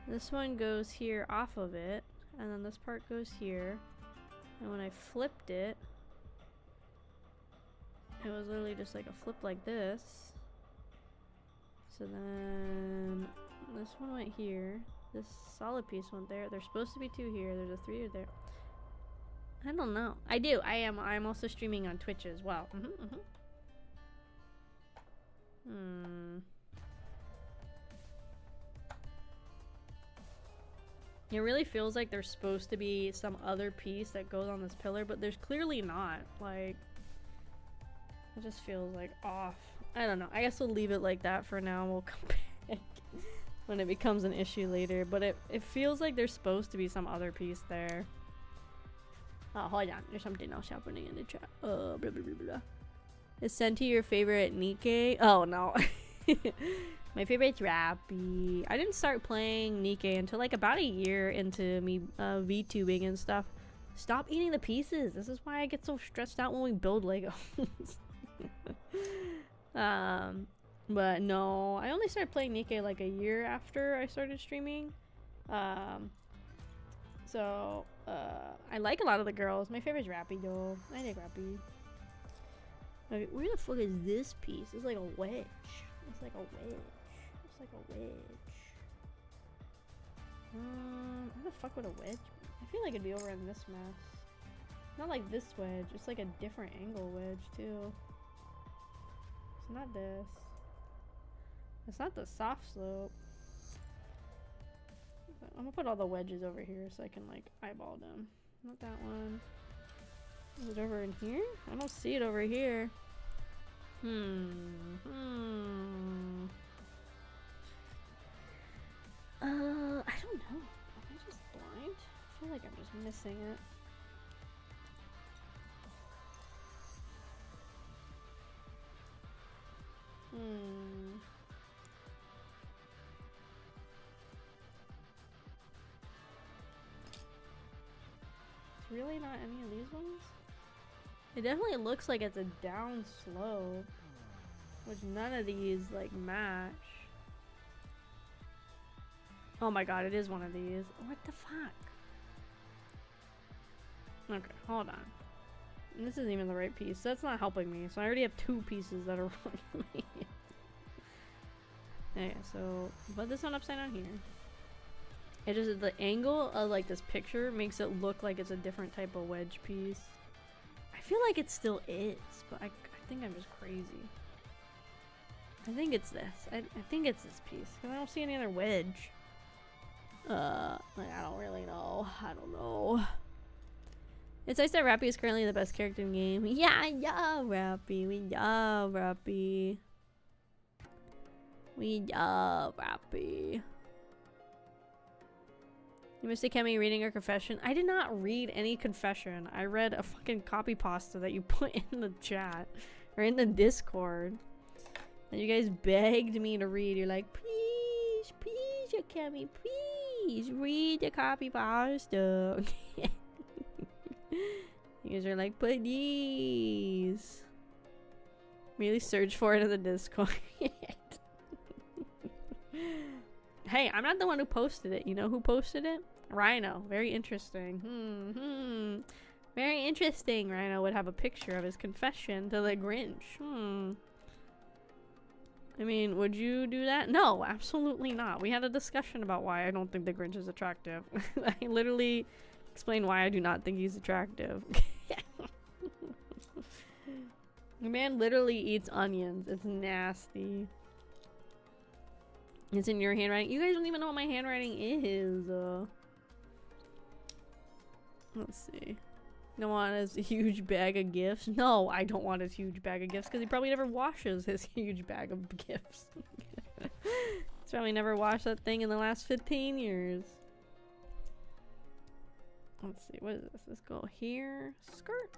This one goes here off of it, and then this part goes here. And when I flipped it, it was literally just like a flip like this. So then this one went here. This solid piece went there. There's supposed to be 2 here. There's a 3 there. I don't know. I do. I'm also streaming on Twitch as well. It really feels like there's supposed to be some other piece that goes on this pillar, but there's clearly not. Like, it just feels like off. I don't know. I guess we'll leave it like that for now. We'll come back when it becomes an issue later. But it feels like there's supposed to be some other piece there. Oh, hold on. There's something else happening in the chat. Blah, blah, blah, blah. Is Senti your favorite Nikkei? Oh, no. My favorite's Rappy. I didn't start playing Nikkei until like about a year into me VTubing and stuff. Stop eating the pieces. This is why I get so stressed out when we build Legos. But no, I only started playing Nikkei like a year after I started streaming. So I like a lot of the girls. My favorite's Rappy though. I like Rappy. Okay, where the fuck is this piece? It's like a wedge. It's like a wedge. It's like a wedge. Where the fuck would a wedge be? I feel like it'd be over in this mess. Not like this wedge. It's like a different angle wedge too. It's not this. It's not the soft slope. But I'm gonna put all the wedges over here so I can like eyeball them. Not that one. Is it over in here? I don't see it over here. I don't know. Am I just blind? I feel like I'm just missing it. It's really not any of these ones? It definitely looks like it's a down slope, which none of these like match. Oh my god, it is one of these. What the fuck? Okay, hold on. And this isn't even the right piece. That's not helping me. So I already have two pieces that are wrong for me. Okay, so put this one upside down here. It is the angle of like this picture makes it look like it's a different type of wedge piece. I feel like it still is, but I think I'm just crazy. I think it's this. I think it's this piece because I don't see any other wedge. Like, I don't really know. I don't know. It's nice that Rappy is currently the best character in the game. Yeah, Rappy. We love Rappy. We love Rappy. You missed Akemi reading her confession. I did not read any confession. I read a fucking copy pasta that you put in the chat or in the Discord that you guys begged me to read. You're like, please, please, Akemi, please read the copy pasta. You guys are like, please. Really search for it in the Discord. Hey, I'm not the one who posted it. You know who posted it? Rhino. Very interesting. Very interesting. Rhino would have a picture of his confession to the Grinch. I mean, would you do that? No, absolutely not. We had a discussion about why I don't think the Grinch is attractive. I literally explained why I do not think he's attractive. The man literally eats onions. It's nasty. It's in your handwriting. You guys don't even know what my handwriting is. Let's see. You don't want a huge bag of gifts? No, I don't want a huge bag of gifts because he probably never washes his huge bag of gifts. He's probably never washed that thing in the last 15 years. Let's see. What is this? Let's go here. Skirt.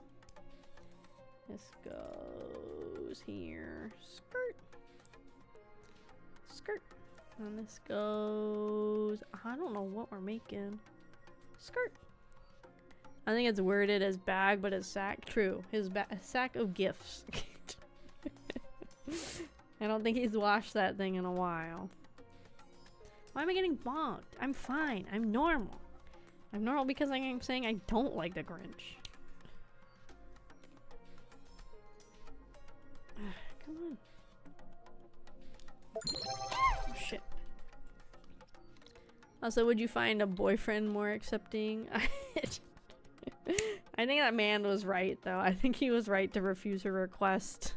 This goes here. Skirt. Skirt. And this goes... I don't know what we're making. Skirt. I think it's worded as bag, but it's sack. True. His sack of gifts. I don't think he's washed that thing in a while. Why am I getting bonked? I'm fine. I'm normal. I'm normal because I'm saying I don't like the Grinch. Come on. Oh, shit. Also, would you find a boyfriend more accepting? I think that man was right, though. I think he was right to refuse her request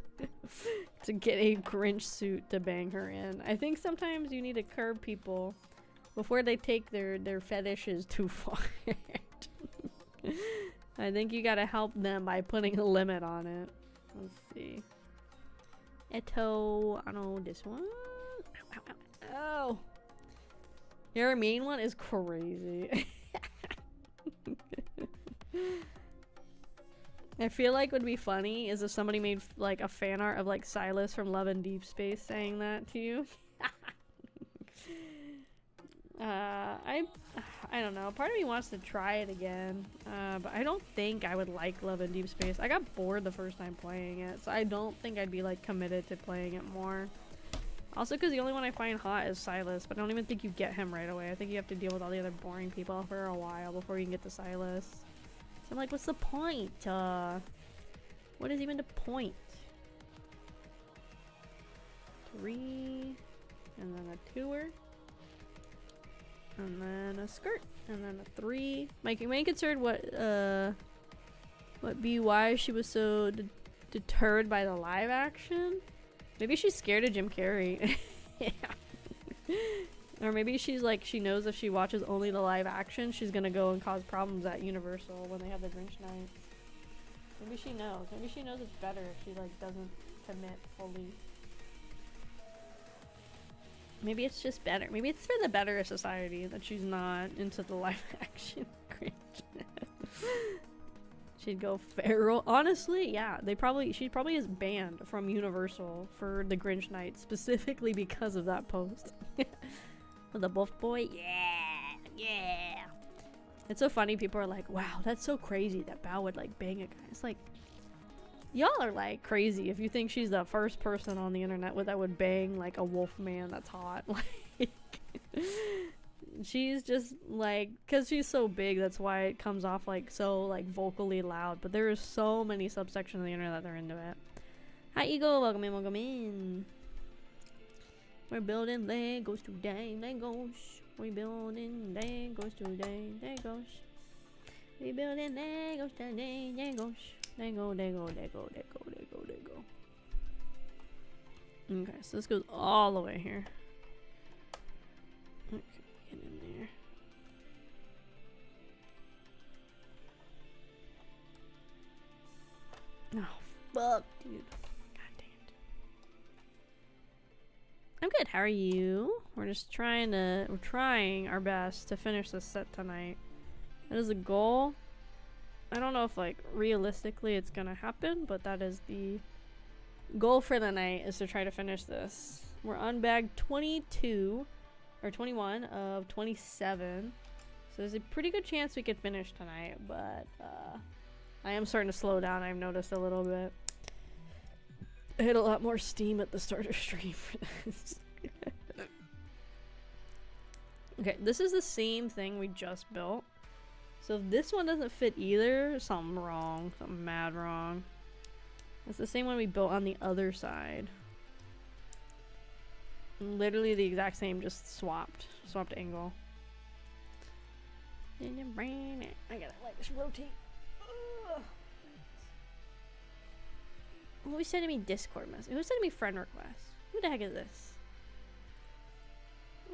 to get a Grinch suit to bang her in. I think sometimes you need to curb people before they take their fetishes too far. I think you gotta help them by putting a limit on it. Let's see. Eto, I don't know, this one? Ow, ow, ow. Oh! Your main one is crazy. I feel like would be funny is if somebody made like a fan art of like Silas from Love and Deep Space saying that to you. I don't know. Part of me wants to try it again, but I don't think I would like Love and Deep Space. I got bored the first time playing it, so I don't think I'd be like committed to playing it more. Also, because the only one I find hot is Silas, but I don't even think you get him right away. I think you have to deal with all the other boring people for a while before you can get to Silas. So I'm like, what's the point? What is even the point? 3, and then a 2er, and then a skirt, and then a 3. My main concern what be why she was so deterred by the live action. Maybe she's scared of Jim Carrey. Yeah. Or maybe she's like, she knows if she watches only the live action, she's gonna go and cause problems at Universal when they have the Grinch night. Maybe she knows. Maybe she knows it's better if she like doesn't commit fully. Maybe it's just better. Maybe it's for the better of society that she's not into the live action Grinch. She'd go feral. Honestly, yeah. She probably is banned from Universal for the Grinch night specifically because of that post. The buff boy, yeah. It's so funny. People are like, "Wow, that's so crazy that Bao would like bang a guy." It's like, y'all are like crazy if you think she's the first person on the internet that would bang like a wolf man that's hot. Like, she's just like, cause she's so big, that's why it comes off like so like vocally loud. But there is so many subsections of the internet that are into it. Hi, Eagle, welcome in, welcome in. We're building Legos today, Legos. We building Legos today, Legos. We building Legos today, Legos. Lego. Okay, so this goes all the way here. Okay, get in there. Oh, fuck, dude. I'm good. How are you? We're trying our best to finish this set tonight. That is a goal. I don't know if like realistically it's gonna happen, but that is the goal for the night, is to try to finish this. We're on bag 22 or 21 of 27. So there's a pretty good chance we could finish tonight, but I am starting to slow down. I've noticed a little bit. I hit a lot more steam at the start of stream for this. Okay, this is the same thing we just built. So if this one doesn't fit either, something wrong. Something mad wrong. It's the same one we built on the other side. Literally the exact same, just swapped angle. I gotta like just rotate. Ugh. Who's sending me Discord message? Who's sending me friend requests? Who the heck is this?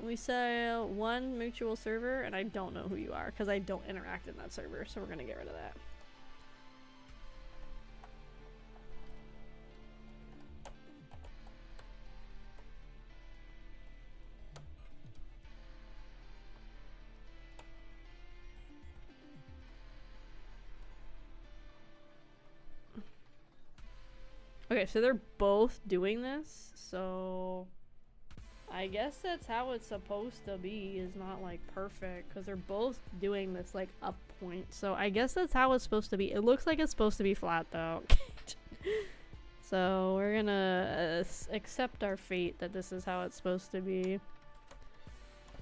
We sell one mutual server, and I don't know who you are because I don't interact in that server, so we're gonna get rid of that. Okay, so they're both doing this, so I guess that's how it's supposed to be, is not like perfect, because they're both doing this like up point, so I guess that's how it's supposed to be. It looks like it's supposed to be flat though. So we're gonna accept our fate that this is how it's supposed to be,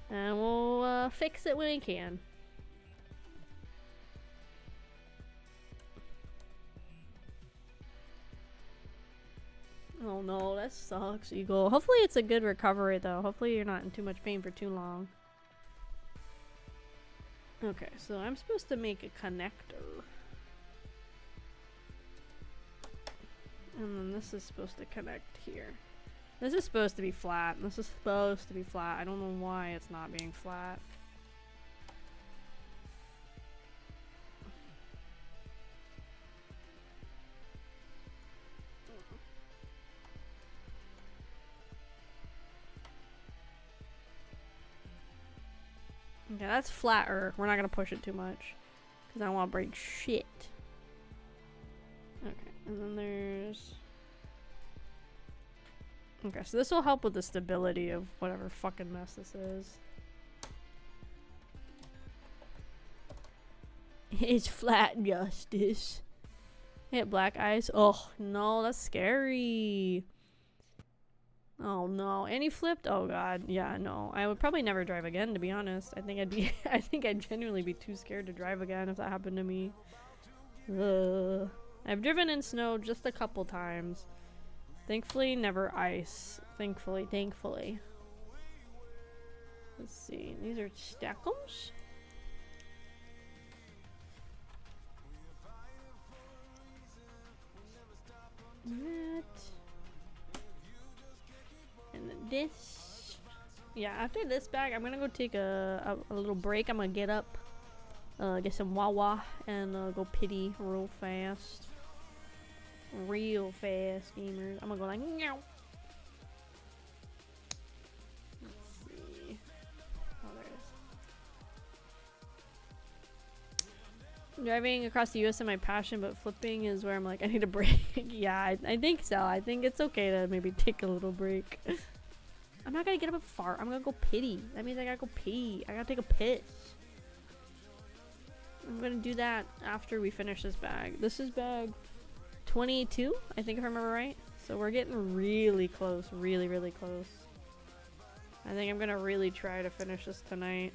and we'll fix it when we can. Oh no, that sucks, Eagle. Hopefully it's a good recovery though. Hopefully you're not in too much pain for too long. Okay, so I'm supposed to make a connector. And then this is supposed to connect here. This is supposed to be flat. This is supposed to be flat. I don't know why it's not being flat. Okay, that's flatter. We're not gonna push it too much because I don't want to break shit. Okay, and then there's... Okay, so this will help with the stability of whatever fucking mess this is. It's flat, Justice. Hit black ice. Oh no, that's scary. Oh no, and he flipped? Oh god, yeah, no. I would probably never drive again, to be honest. I think I'd genuinely be too scared to drive again if that happened to me. I've driven in snow just a couple times. Thankfully, never ice. Thankfully, thankfully. Let's see. These are stackums. That. And then this. Yeah, after this bag, I'm gonna go take a little break. I'm gonna get up, get some Wawa, and go pity real fast. Real fast, gamers. I'm gonna go like, meow. Let's see. Oh, there it is. Driving across the US is my passion, but flipping is where I'm like, I need a break. Yeah, I think so. I think it's okay to maybe take a little break. I'm not gonna get up and fart. I'm gonna go pity. That means I gotta go pee. I gotta take a piss. I'm gonna do that after we finish this bag. This is bag 22, I think, if I remember right. So we're getting really close. Really, really close. I think I'm gonna really try to finish this tonight.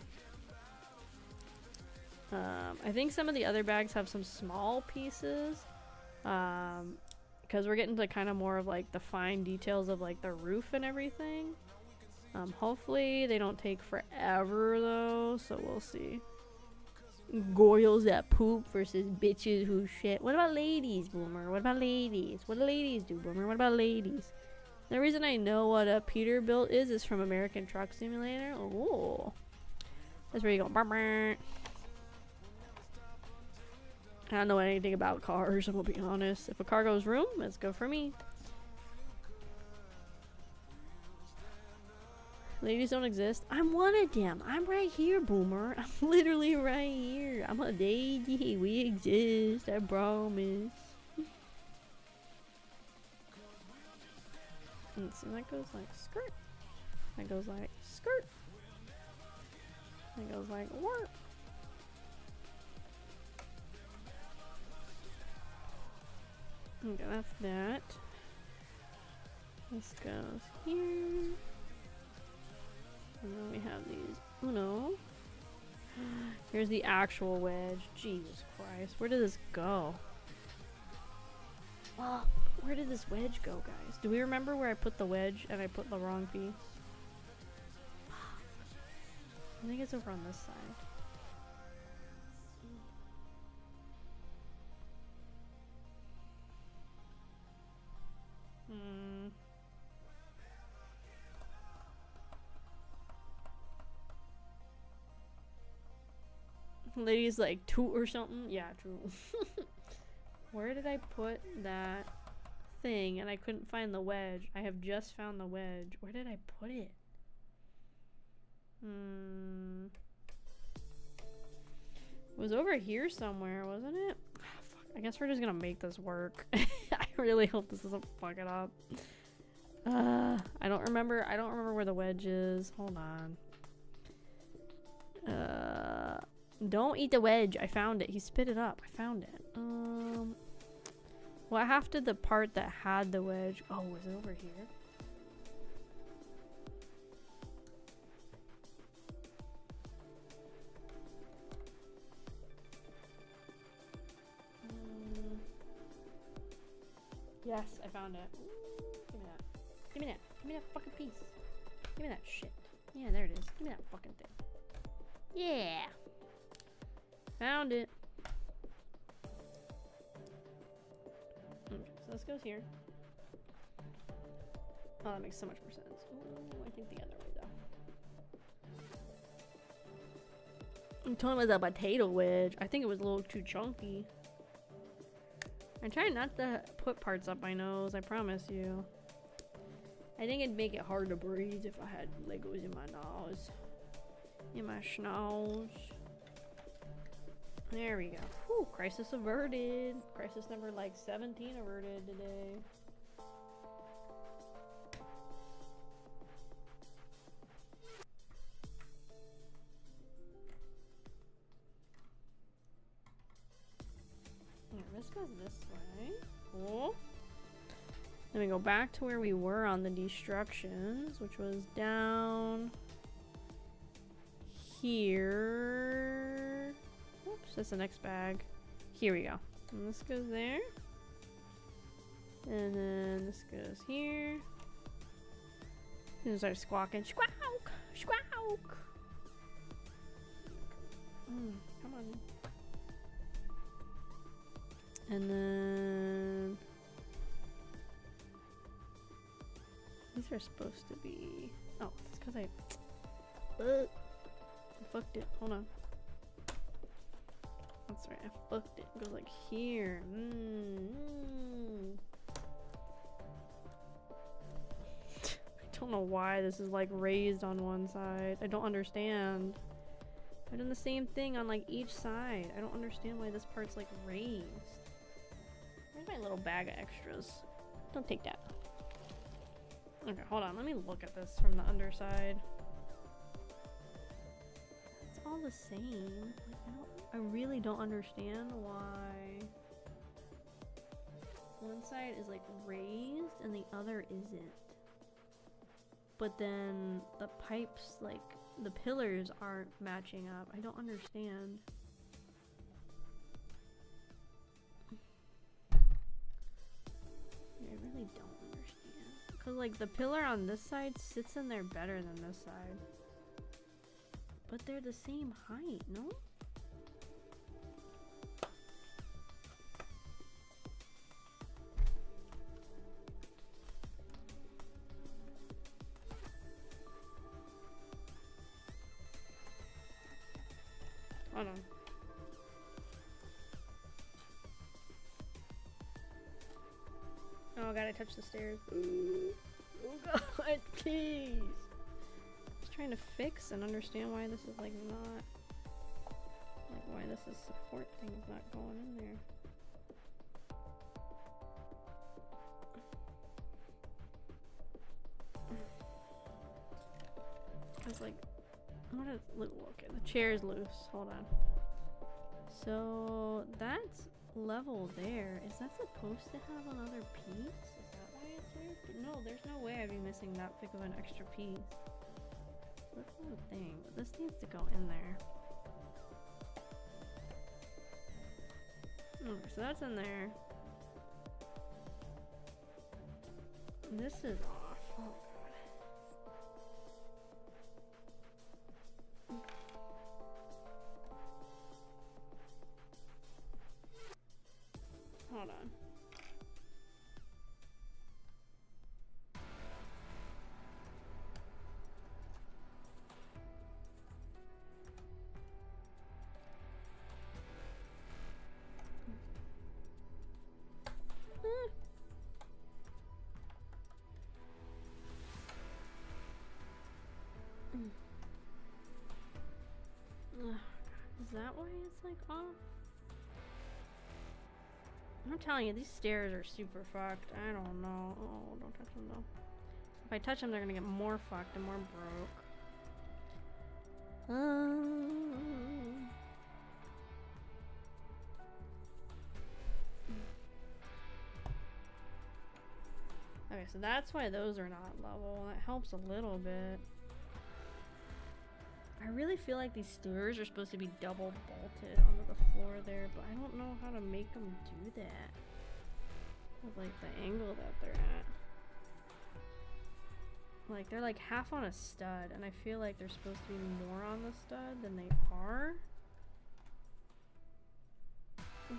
I think some of the other bags have some small pieces. Because we're getting to kind of more of like the fine details of like the roof and everything. Hopefully they don't take forever though, so we'll see. Goyles that poop versus bitches who shit. What about ladies, Boomer? What about ladies? What do ladies do, Boomer? What about ladies? The reason I know what a Peterbilt is from American Truck Simulator. Oh, that's where you go. I don't know anything about cars, I'm gonna be honest. If a car goes vroom, it's good for me. Ladies don't exist. I'm one of them. I'm right here, Boomer. I'm literally right here. I'm a lady. We exist. I promise. So that goes like skirt. That goes like skirt. That goes like work. Okay, that's that. This goes here. And then we have these Uno. Here's the actual wedge. Jesus Christ. Where did this go? Where did this wedge go, guys? Do we remember where I put the wedge and I put the wrong piece? I think it's over on this side. Ladies like toot or something. Yeah, true. Where did I put that thing? And I couldn't find the wedge. I have just found the wedge. Where did I put it? It was over here somewhere, wasn't it? Fuck. I guess we're just gonna make this work. I really hope this doesn't fuck it up. I don't remember where the wedge is. Hold on. Don't eat the wedge. I found it. He spit it up. I found it. Well, I have to the part that had the wedge. Oh, was it over here? Yes, I found it. Ooh, give me that. Give me that. Give me that fucking piece. Give me that shit. Yeah, there it is. Give me that fucking thing. Yeah. Found it. Okay, so this goes here. Oh, that makes so much more sense. Ooh, I think the other way though. I'm told it was a potato wedge. I think it was a little too chunky. I'm trying not to put parts up my nose, I promise you. I think it'd make it hard to breathe if I had Legos in my nose. In my schnoz. There we go. Whew, crisis averted. Crisis number like 17 averted today. Yeah, this goes this way. Cool. Then we go back to where we were on the destructions, which was down here. Oops, that's the next bag. Here we go. And this goes there. And then this goes here. And start squawking. Squawk! Squawk! Come on. And then these are supposed to be. Oh, it's because I fucked it. Hold on. That's right. I fucked it. It goes like here. I don't know why this is like raised on one side. I don't understand. I've done the same thing on like each side. I don't understand why this part's like raised. Where's my little bag of extras? Don't take that. Okay, hold on. Let me look at this from the underside. It's all the same. Like, I really don't understand why one side is like raised and the other isn't. But then the pipes, like the pillars aren't matching up. I don't understand. I really don't understand. Cause like the pillar on this side sits in there better than this side. But they're the same height, no? Hold on. Oh god, I touched the stairs. Ooh. Oh god, please. Just trying to fix and understand why this is like not, like why this is support thing's not going in there. Cause like, what is, okay, the chair's loose. Hold on. So that's level there. Is that supposed to have another piece? Is that why it's there? No, there's no way I'd be missing that big of an extra piece. That's not a thing, but this needs to go in there. Okay, so that's in there. This is off. Oh god. Hold on. Is that why it's like off? I'm telling you, these stairs are super fucked. I don't know. Oh, don't touch them though. If I touch them, they're gonna get more fucked and more broke. Okay, so that's why those are not level. That helps a little bit. I really feel like these stairs are supposed to be double bolted onto the floor there, but I don't know how to make them do that. With like the angle that they're at. Like they're like half on a stud, and I feel like they're supposed to be more on the stud than they are.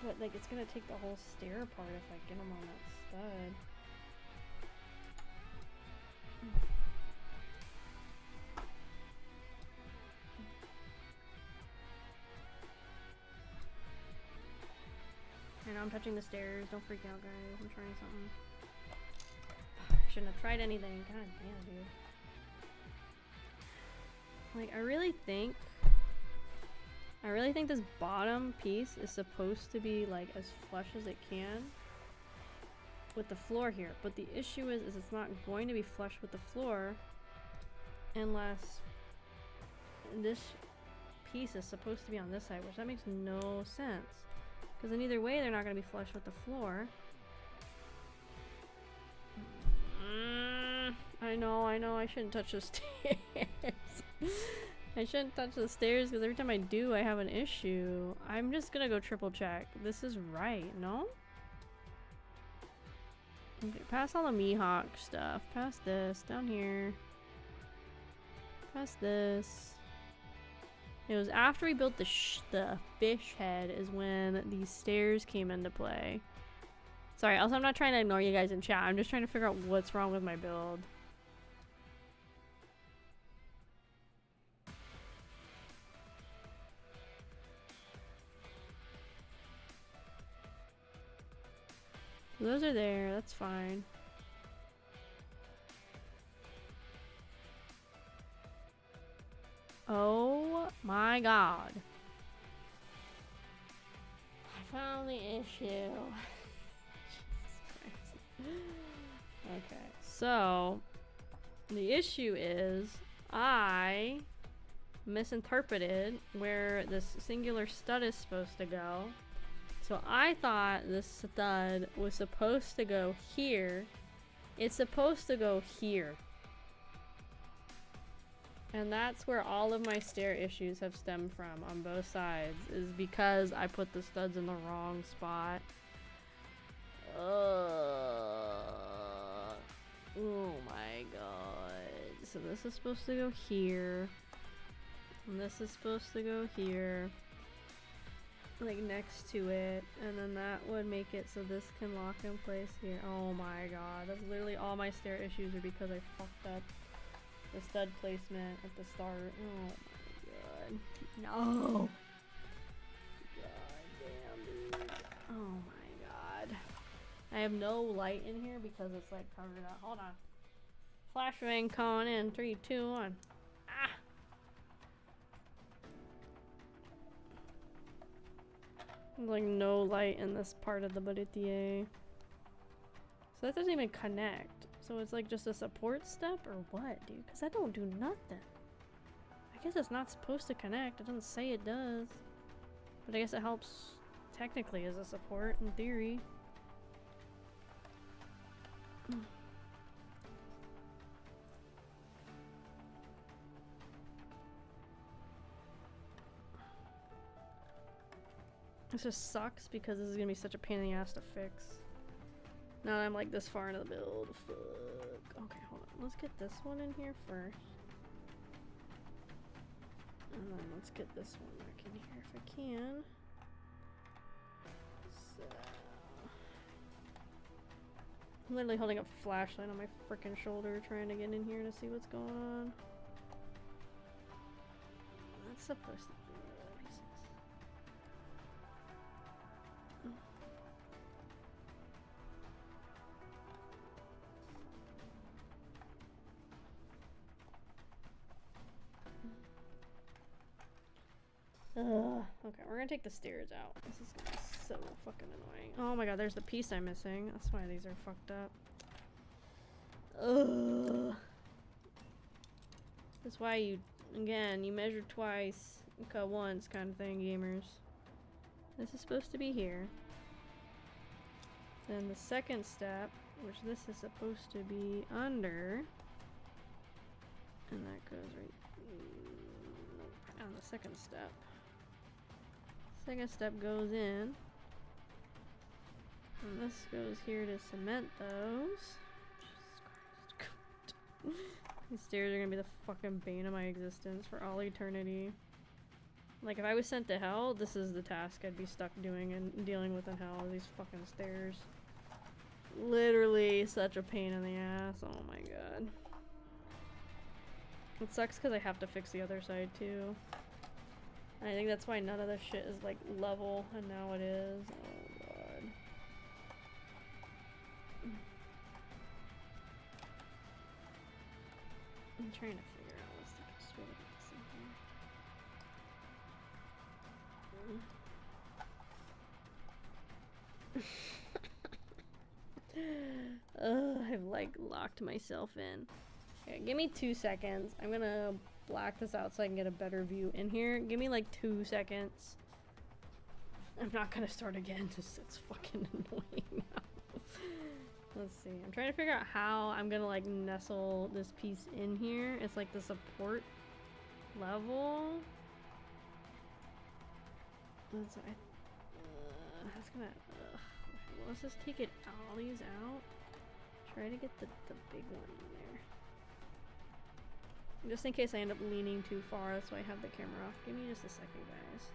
But like it's gonna take the whole stair apart if I get them on that stud. I know I'm touching the stairs. Don't freak out, guys. I'm trying something. I shouldn't have tried anything. God damn, dude. Like, I really think this bottom piece is supposed to be like as flush as it can with the floor here. But the issue is it's not going to be flush with the floor unless this piece is supposed to be on this side, which that makes no sense. Because in either way, they're not going to be flush with the floor. I know, I shouldn't touch the stairs. I shouldn't touch the stairs because every time I do, I have an issue. I'm just going to go triple check. This is right, no? Okay, past all the Mihawk stuff. Past this, down here. Press this. It was after we built the fish head is when these stairs came into play. Sorry, also I'm not trying to ignore you guys in chat. I'm just trying to figure out what's wrong with my build. Those are there, that's fine. Oh my god. I found the issue. Okay, so the issue is I misinterpreted where this singular stud is supposed to go. So I thought this stud was supposed to go here. It's supposed to go here. And that's where all of my stair issues have stemmed from on both sides, is because I put the studs in the wrong spot. Oh my god. So this is supposed to go here. And this is supposed to go here. Like next to it. And then that would make it so this can lock in place here. Oh my god. That's literally all my stair issues are because I fucked up the stud placement at the start. Oh my god. No! God damn, dude. Oh my god. I have no light in here because it's like covered up. Hold on. Flashbang calling in. 3, 2, 1. Ah! There's like no light in this part of the Baratie. So that doesn't even connect. So it's like just a support step or what, dude? Because I don't do nothing. I guess it's not supposed to connect. It doesn't say it does. But I guess it helps technically as a support in theory. This just sucks because this is gonna be such a pain in the ass to fix. Now that I'm like this far into the build. Fuck. Okay, hold on. Let's get this one in here first. And then let's get this one back in here if I can. So I'm literally holding a flashlight on my freaking shoulder trying to get in here to see what's going on. That's supposed to be the pieces. Okay, we're gonna take the stairs out. This is gonna be so fucking annoying. Oh my god, there's the piece I'm missing. That's why these are fucked up. Ugh. That's why you, again, you measure twice, cut once kind of thing, gamers. This is supposed to be here. Then the second step, which this is supposed to be under. And that goes right on the second step. Second step goes in. And this goes here to cement those. Jesus Christ. These stairs are gonna be the fucking bane of my existence for all eternity. Like, if I was sent to hell, this is the task I'd be stuck doing and dealing with in hell, these fucking stairs. Literally such a pain in the ass. Oh my god. It sucks because I have to fix the other side too. And I think that's why none of this shit is like level, and now it is. Oh god. I'm trying to figure out what's the best way to get this in here. I've like locked myself in. Okay, give me 2 seconds. I'm gonna black this out so I can get a better view in here. Give me like 2 seconds. I'm not gonna start again, just it's fucking annoying now. Let's see. I'm trying to figure out how I'm gonna like nestle this piece in here. It's like the support level. That's that's gonna. Well, let's just take it all these out. Try to get the big one in there. Just in case I end up leaning too far, that's why I have the camera off. Give me just a second, guys.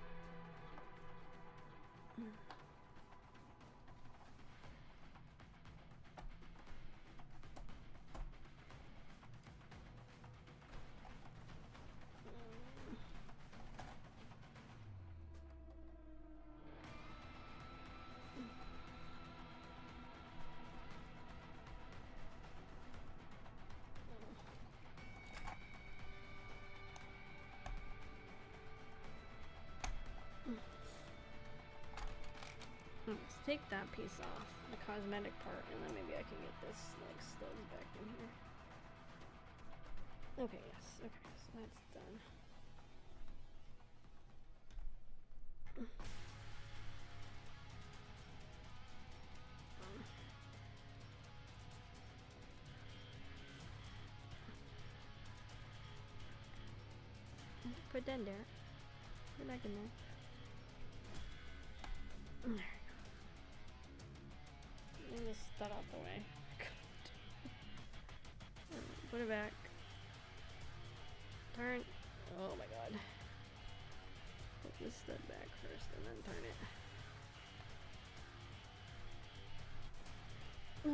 Let's take that piece off, the cosmetic part, and then maybe I can get this like studs back in here. Okay, yes, okay, so that's done. Put that in there. Put it back in there. There. Let me just stud out the way. Put it back. Turn. Oh my god. Put this stud back first and then turn it.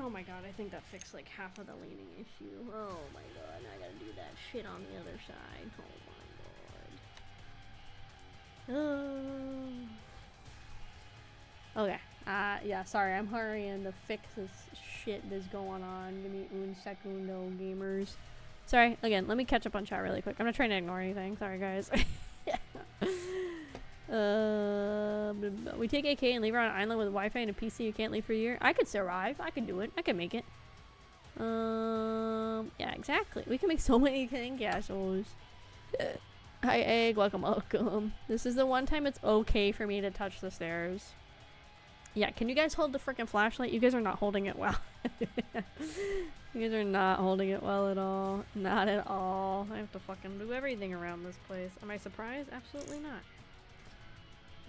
Oh my god, I think that fixed like half of the leaning issue. Oh my god, now I gotta do that shit on the other side. Oh my god. Okay. Yeah, sorry, I'm hurrying to fix this shit that's going on. Give me un segundo, gamers. Sorry, again, let me catch up on chat really quick. I'm not trying to ignore anything. Sorry, guys. We take AK and leave her on an island with Wi-Fi and a PC you can't leave for a year. I could survive. I could do it. I could make it. Yeah, exactly. We can make so many castles. Hi, Egg. Welcome, welcome. This is the one time it's okay for me to touch the stairs. Yeah, can you guys hold the freaking flashlight? You guys are not holding it well. You guys are not holding it well at all. Not at all. I have to fucking do everything around this place. Am I surprised? Absolutely not.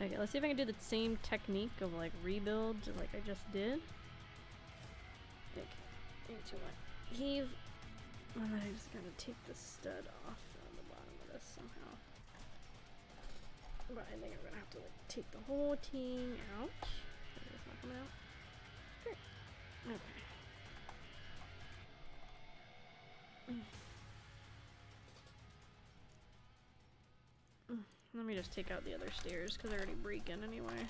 Okay, let's see if I can do the same technique of like rebuild like I just did. Okay, into it. Heave. And then I just gotta take the stud off on the bottom of this somehow. But I think I'm gonna have to like take the whole thing out. It's not coming out. Great. Okay. Let me just take out the other stairs because they're already breaking anyway.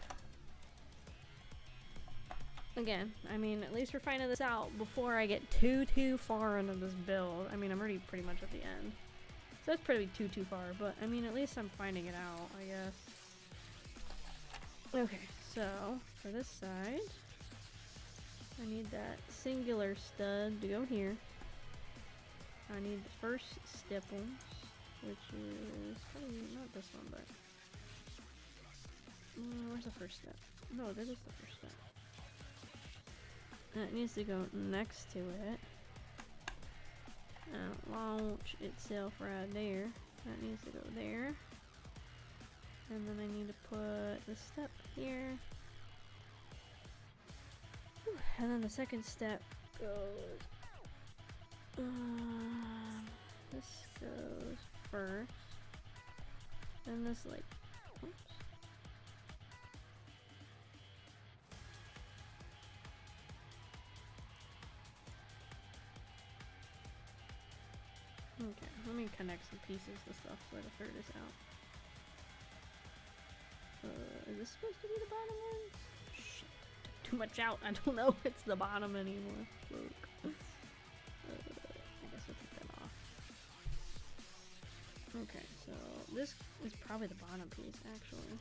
Again, I mean, at least we're finding this out before I get too far into this build. I mean, I'm already pretty much at the end. So that's probably too far, but I mean, at least I'm finding it out, I guess. Okay, so for this side, I need that singular stud to go here. I need the first stipple, which is probably not this one, but where's the first step? No, that is the first step. That needs to go next to it. Launch itself right there. That needs to go there. And then I need to put the step here. Whew. And then the second step goes. This goes first. And this like. Oops. Okay, let me connect some pieces to stuff so I can figure this out. Is this supposed to be the bottom one? Shit. Took too much out. I don't know if it's the bottom anymore. Look. I guess I'll take that off. Okay, so this is probably the bottom piece, actually.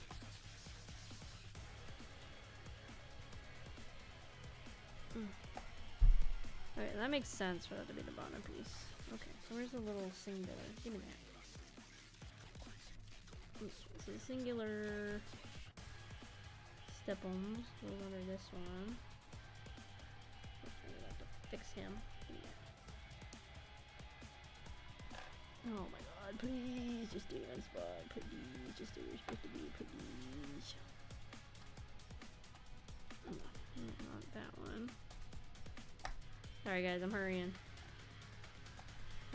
Okay, that makes sense for that to be the bottom piece. Okay, so where's the little singular? Give me that. So the singular step-ons goes under this one. I'm gonna have to fix him. Give me that. Oh my god, please just stay on spot. Please, just stay where you're supposed to be, please. Not that one. Sorry guys, I'm hurrying.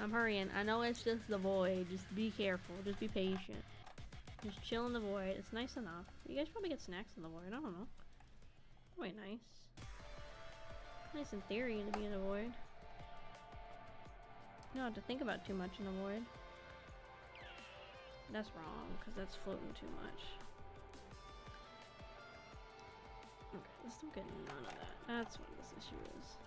I'm hurrying. I know it's just the void. Just be careful. Just be patient. Just chill in the void. It's nice enough. You guys probably get snacks in the void. I don't know. Quite nice. Nice in theory to be in the void. You don't have to think about too much in the void. That's wrong, because that's floating too much. Okay, let's don't get none of that. That's what this issue is.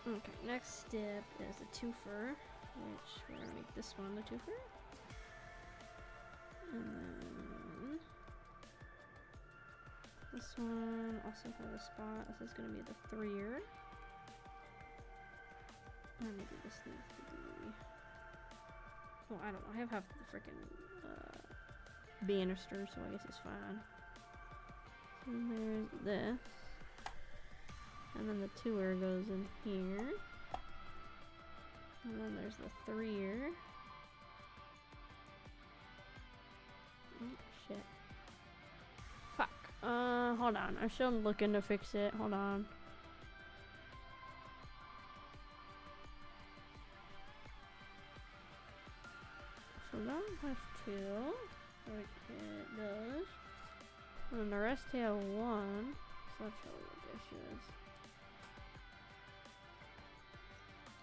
Okay, next step is a twofer, which we're gonna make this one the twofer. And then this one also has a spot. This is gonna be the threer. Or maybe this needs to be. Well, I don't know. I have half the freaking banister, so I guess it's fine. And there's this. And then the twoer goes in here. And then there's the threer. Oh, shit. Fuck. Hold on. I'm still looking to fix it. Hold on. So that has two, like it does. And then the rest have one. So let's show you what this is.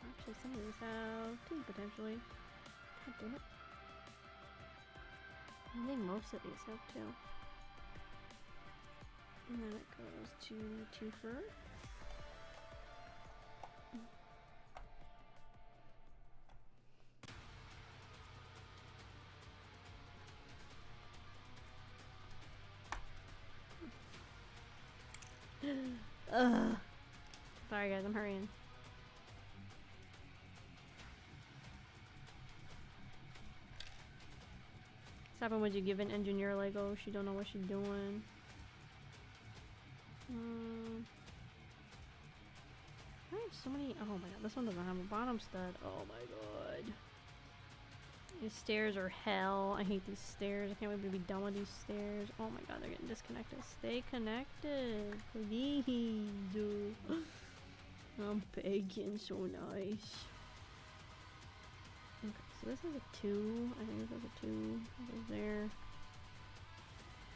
Actually, some of these have two potentially. God damn it. I think most of these have two. And then it goes to twofer. Sorry guys, I'm hurrying. What's happened when you give an engineer Lego? She don't know what she's doing. I have so many. Oh my god, this one doesn't have a bottom stud. Oh my god. These stairs are hell. I hate these stairs. I can't wait to be done with these stairs. Oh my god, they're getting disconnected. Stay connected, please. I'm begging, so nice. Okay, so this is a 2. I think this is a 2. Goes there.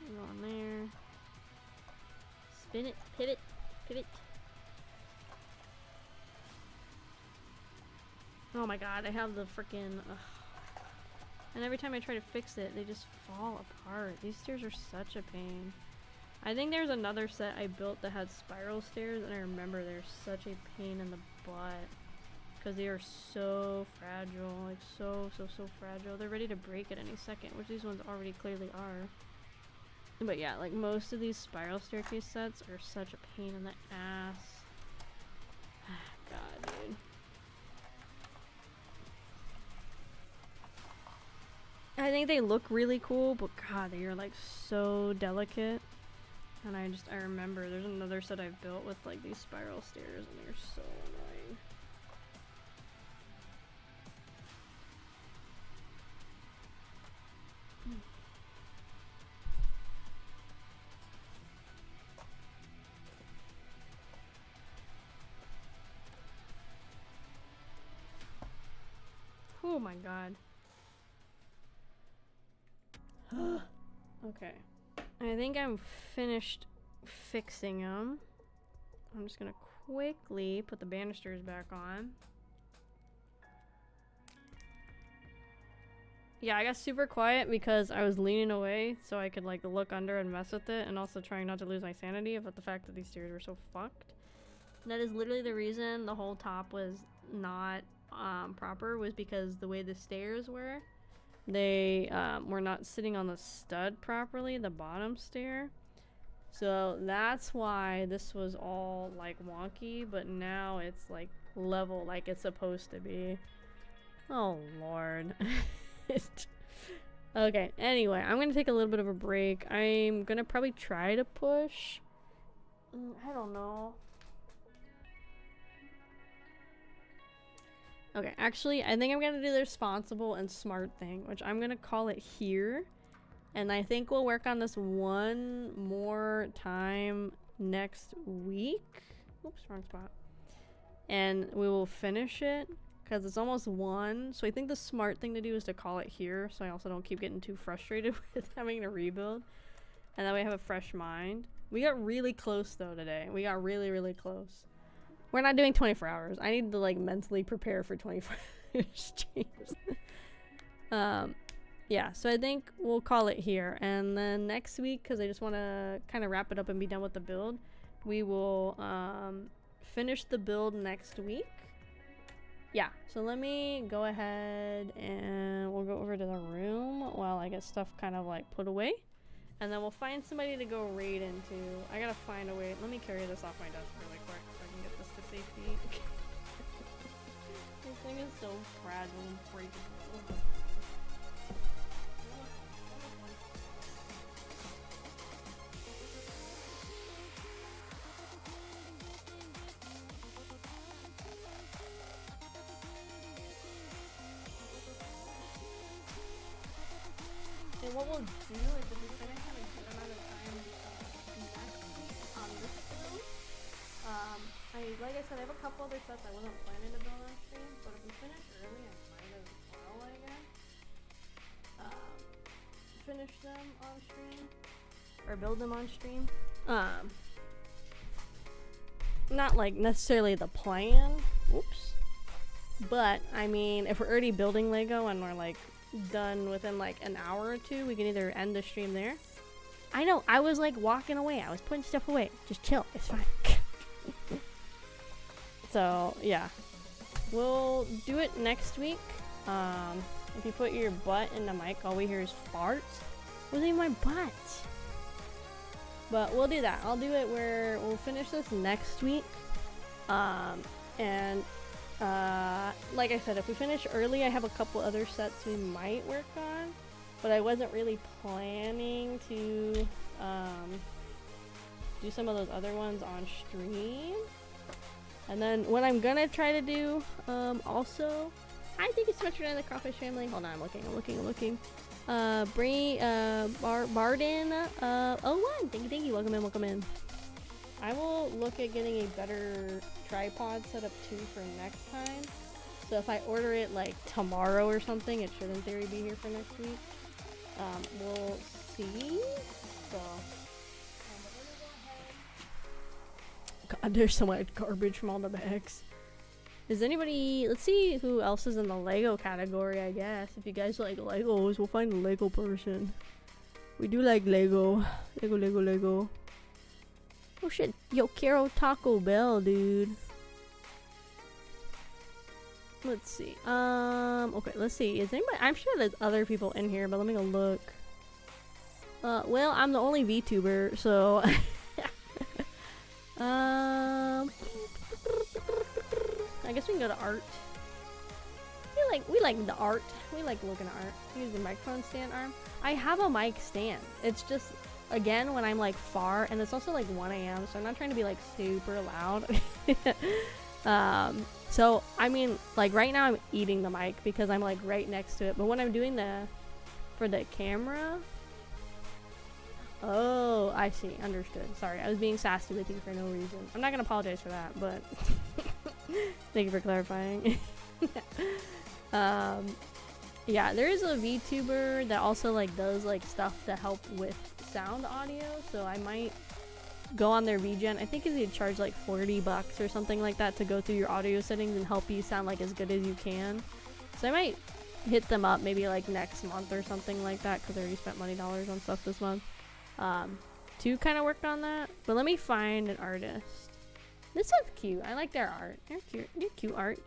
Go on there. Spin it. Pivot. Pivot. Oh my god, I have the freaking. And every time I try to fix it, they just fall apart. These stairs are such a pain. I think there's another set I built that had spiral stairs, and I remember they're such a pain in the butt. Because they are so fragile. Like, so fragile. They're ready to break at any second, which these ones already clearly are. But yeah, like, most of these spiral staircase sets are such a pain in the ass. God, dude. I think they look really cool, but god, they are like so delicate. And I remember there's another set I've built with like these spiral stairs, and they're so annoying. Oh my god. Okay. I think I'm finished fixing them. I'm just gonna quickly put the banisters back on. Yeah, I got super quiet because I was leaning away so I could like look under and mess with it, and also trying not to lose my sanity about the fact that these stairs were so fucked. That is literally the reason the whole top was not proper, was because the way the stairs were. They were not sitting on the stud properly, the bottom stair. So that's why this was all like wonky, but now it's like level like it's supposed to be. Oh lord. Okay, anyway, I'm gonna take a little bit of a break. I'm gonna probably try to push. I don't know. Okay, actually, I think I'm gonna do the responsible and smart thing, which I'm gonna call it here. And I think we'll work on this one more time next week. Oops, wrong spot. And we will finish it because it's almost 1. So I think the smart thing to do is to call it here, so I also don't keep getting too frustrated with having to rebuild. And then we have a fresh mind. We got really close though today. We got really, really close. We're not doing 24 hours. I need to like mentally prepare for 24 hour streams. Yeah, so I think we'll call it here. And then next week, because I just want to kind of wrap it up and be done with the build, we will finish the build next week. Yeah, so let me go ahead and we'll go over to the room while I get stuff kind of like put away. And then we'll find somebody to go raid into. I gotta find a way. Let me carry this off my desk really quick so I can get this to safety. This thing is so fragile and breakable. And what we'll do is if we finish in a good amount of time on this build, like I said, I have a couple other sets I wasn't planning to build on stream, but if we finish early, I might as well, I guess. Finish them on stream, or build them on stream. Not like necessarily the plan, oops, but I mean, if we're already building Lego and we're like done within like an hour or 2, we can either end the stream there. I know, I was like walking away, I was putting stuff away. Just chill, it's fine. So yeah, we'll do it next week. If you put your butt in the mic, all we hear is farts. What's in my butt? But we'll do that. I'll do it where we'll finish this next week. Like I said, if we finish early, I have a couple other sets we might work on, but I wasn't really planning to do some of those other ones on stream. And then what I'm gonna try to do, also, I think it's so much for the Kraufish family. Hold on, I'm looking. Barden, 01, thank you, welcome in. I will look at getting a better tripod set up too for next time. So if I order it like tomorrow or something, it should in theory be here for next week. We'll see. So, God, there's so much garbage from all the bags. Is anybody, let's see who else is in the Lego category, I guess. If you guys like Legos, we'll find a Lego person. We do like Lego. Lego. Oh shit, yo, Karo Taco Bell, dude. Let's see. Okay, let's see. Is anybody, I'm sure there's other people in here, but let me go look. Well, I'm the only VTuber, so I guess we can go to art. We like the art. We like looking at art. Use the microphone stand arm. I have a mic stand. It's just, again, when I'm like far, and it's also like 1 a.m, so I'm not trying to be like super loud. So I mean, like right now I'm eating the mic because I'm like right next to it, but when I'm doing for the camera, oh, I see, understood. Sorry, I was being sassy with you for no reason. I'm not gonna apologize for that, but thank you for clarifying. Yeah, there is a VTuber that also like does like stuff to help with sound audio, so I might go on their VGen. I think they charge like $40 or something like that to go through your audio settings and help you sound like as good as you can. So I might hit them up maybe like next month or something like that, because I already spent money dollars on stuff this month to kind of work on that. But let me find an artist. This one's cute. I like their art. They're cute. They're cute art.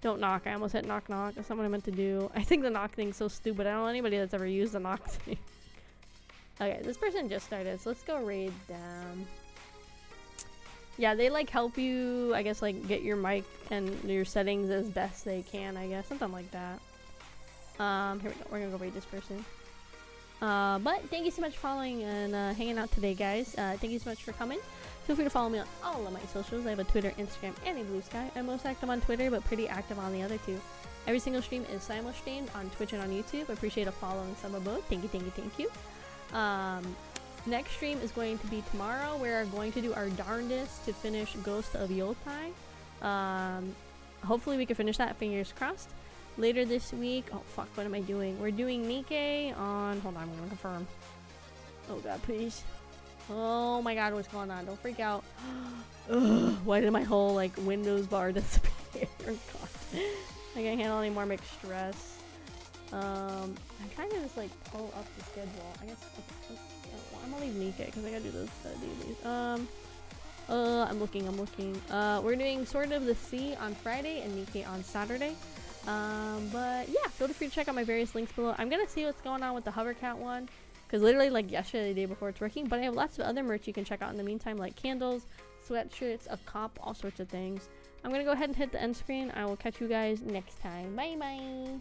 Don't knock. I almost hit knock. That's not what I meant to do. I think the knock thing's so stupid. I don't know anybody that's ever used the knock thing. Okay, this person just started, so let's go raid them. Yeah, they like help you, I guess, like get your mic and your settings as best they can, I guess, something like that. Here we go. We're gonna go raid this person. But thank you so much for following and hanging out today, guys. Thank you so much for coming. Feel free to follow me on all of my socials. I have a Twitter, Instagram, and a Blue Sky. I'm most active on Twitter, but pretty active on the other two. Every single stream is simul-streamed on Twitch and on YouTube. I appreciate a follow and sub of both. Thank you, thank you, thank you. Next stream is going to be tomorrow. We're going to do our darndest to finish Ghost of Yotai. Hopefully we can finish that, fingers crossed. Later this week, oh fuck, what am I doing? We're doing Nikkei on, hold on, I'm gonna confirm. Oh god, please. Oh my god, what's going on? Don't freak out. Ugh, why did my whole like Windows bar disappear? God. I can't handle any more mixed stress. I'm trying to just like pull up the schedule. I guess I'm gonna leave Nikkei because I gotta do those dailies. I'm looking. We're doing Sword of the Sea on Friday and Nikkei on Saturday. But yeah, feel free to check out my various links below. I'm gonna see what's going on with the Hovercat one, because literally like yesterday, the day before, it's working. But I have lots of other merch you can check out in the meantime, like candles, sweatshirts, a cup, all sorts of things. I'm gonna go ahead and hit the end screen. I will catch you guys next time. Bye bye.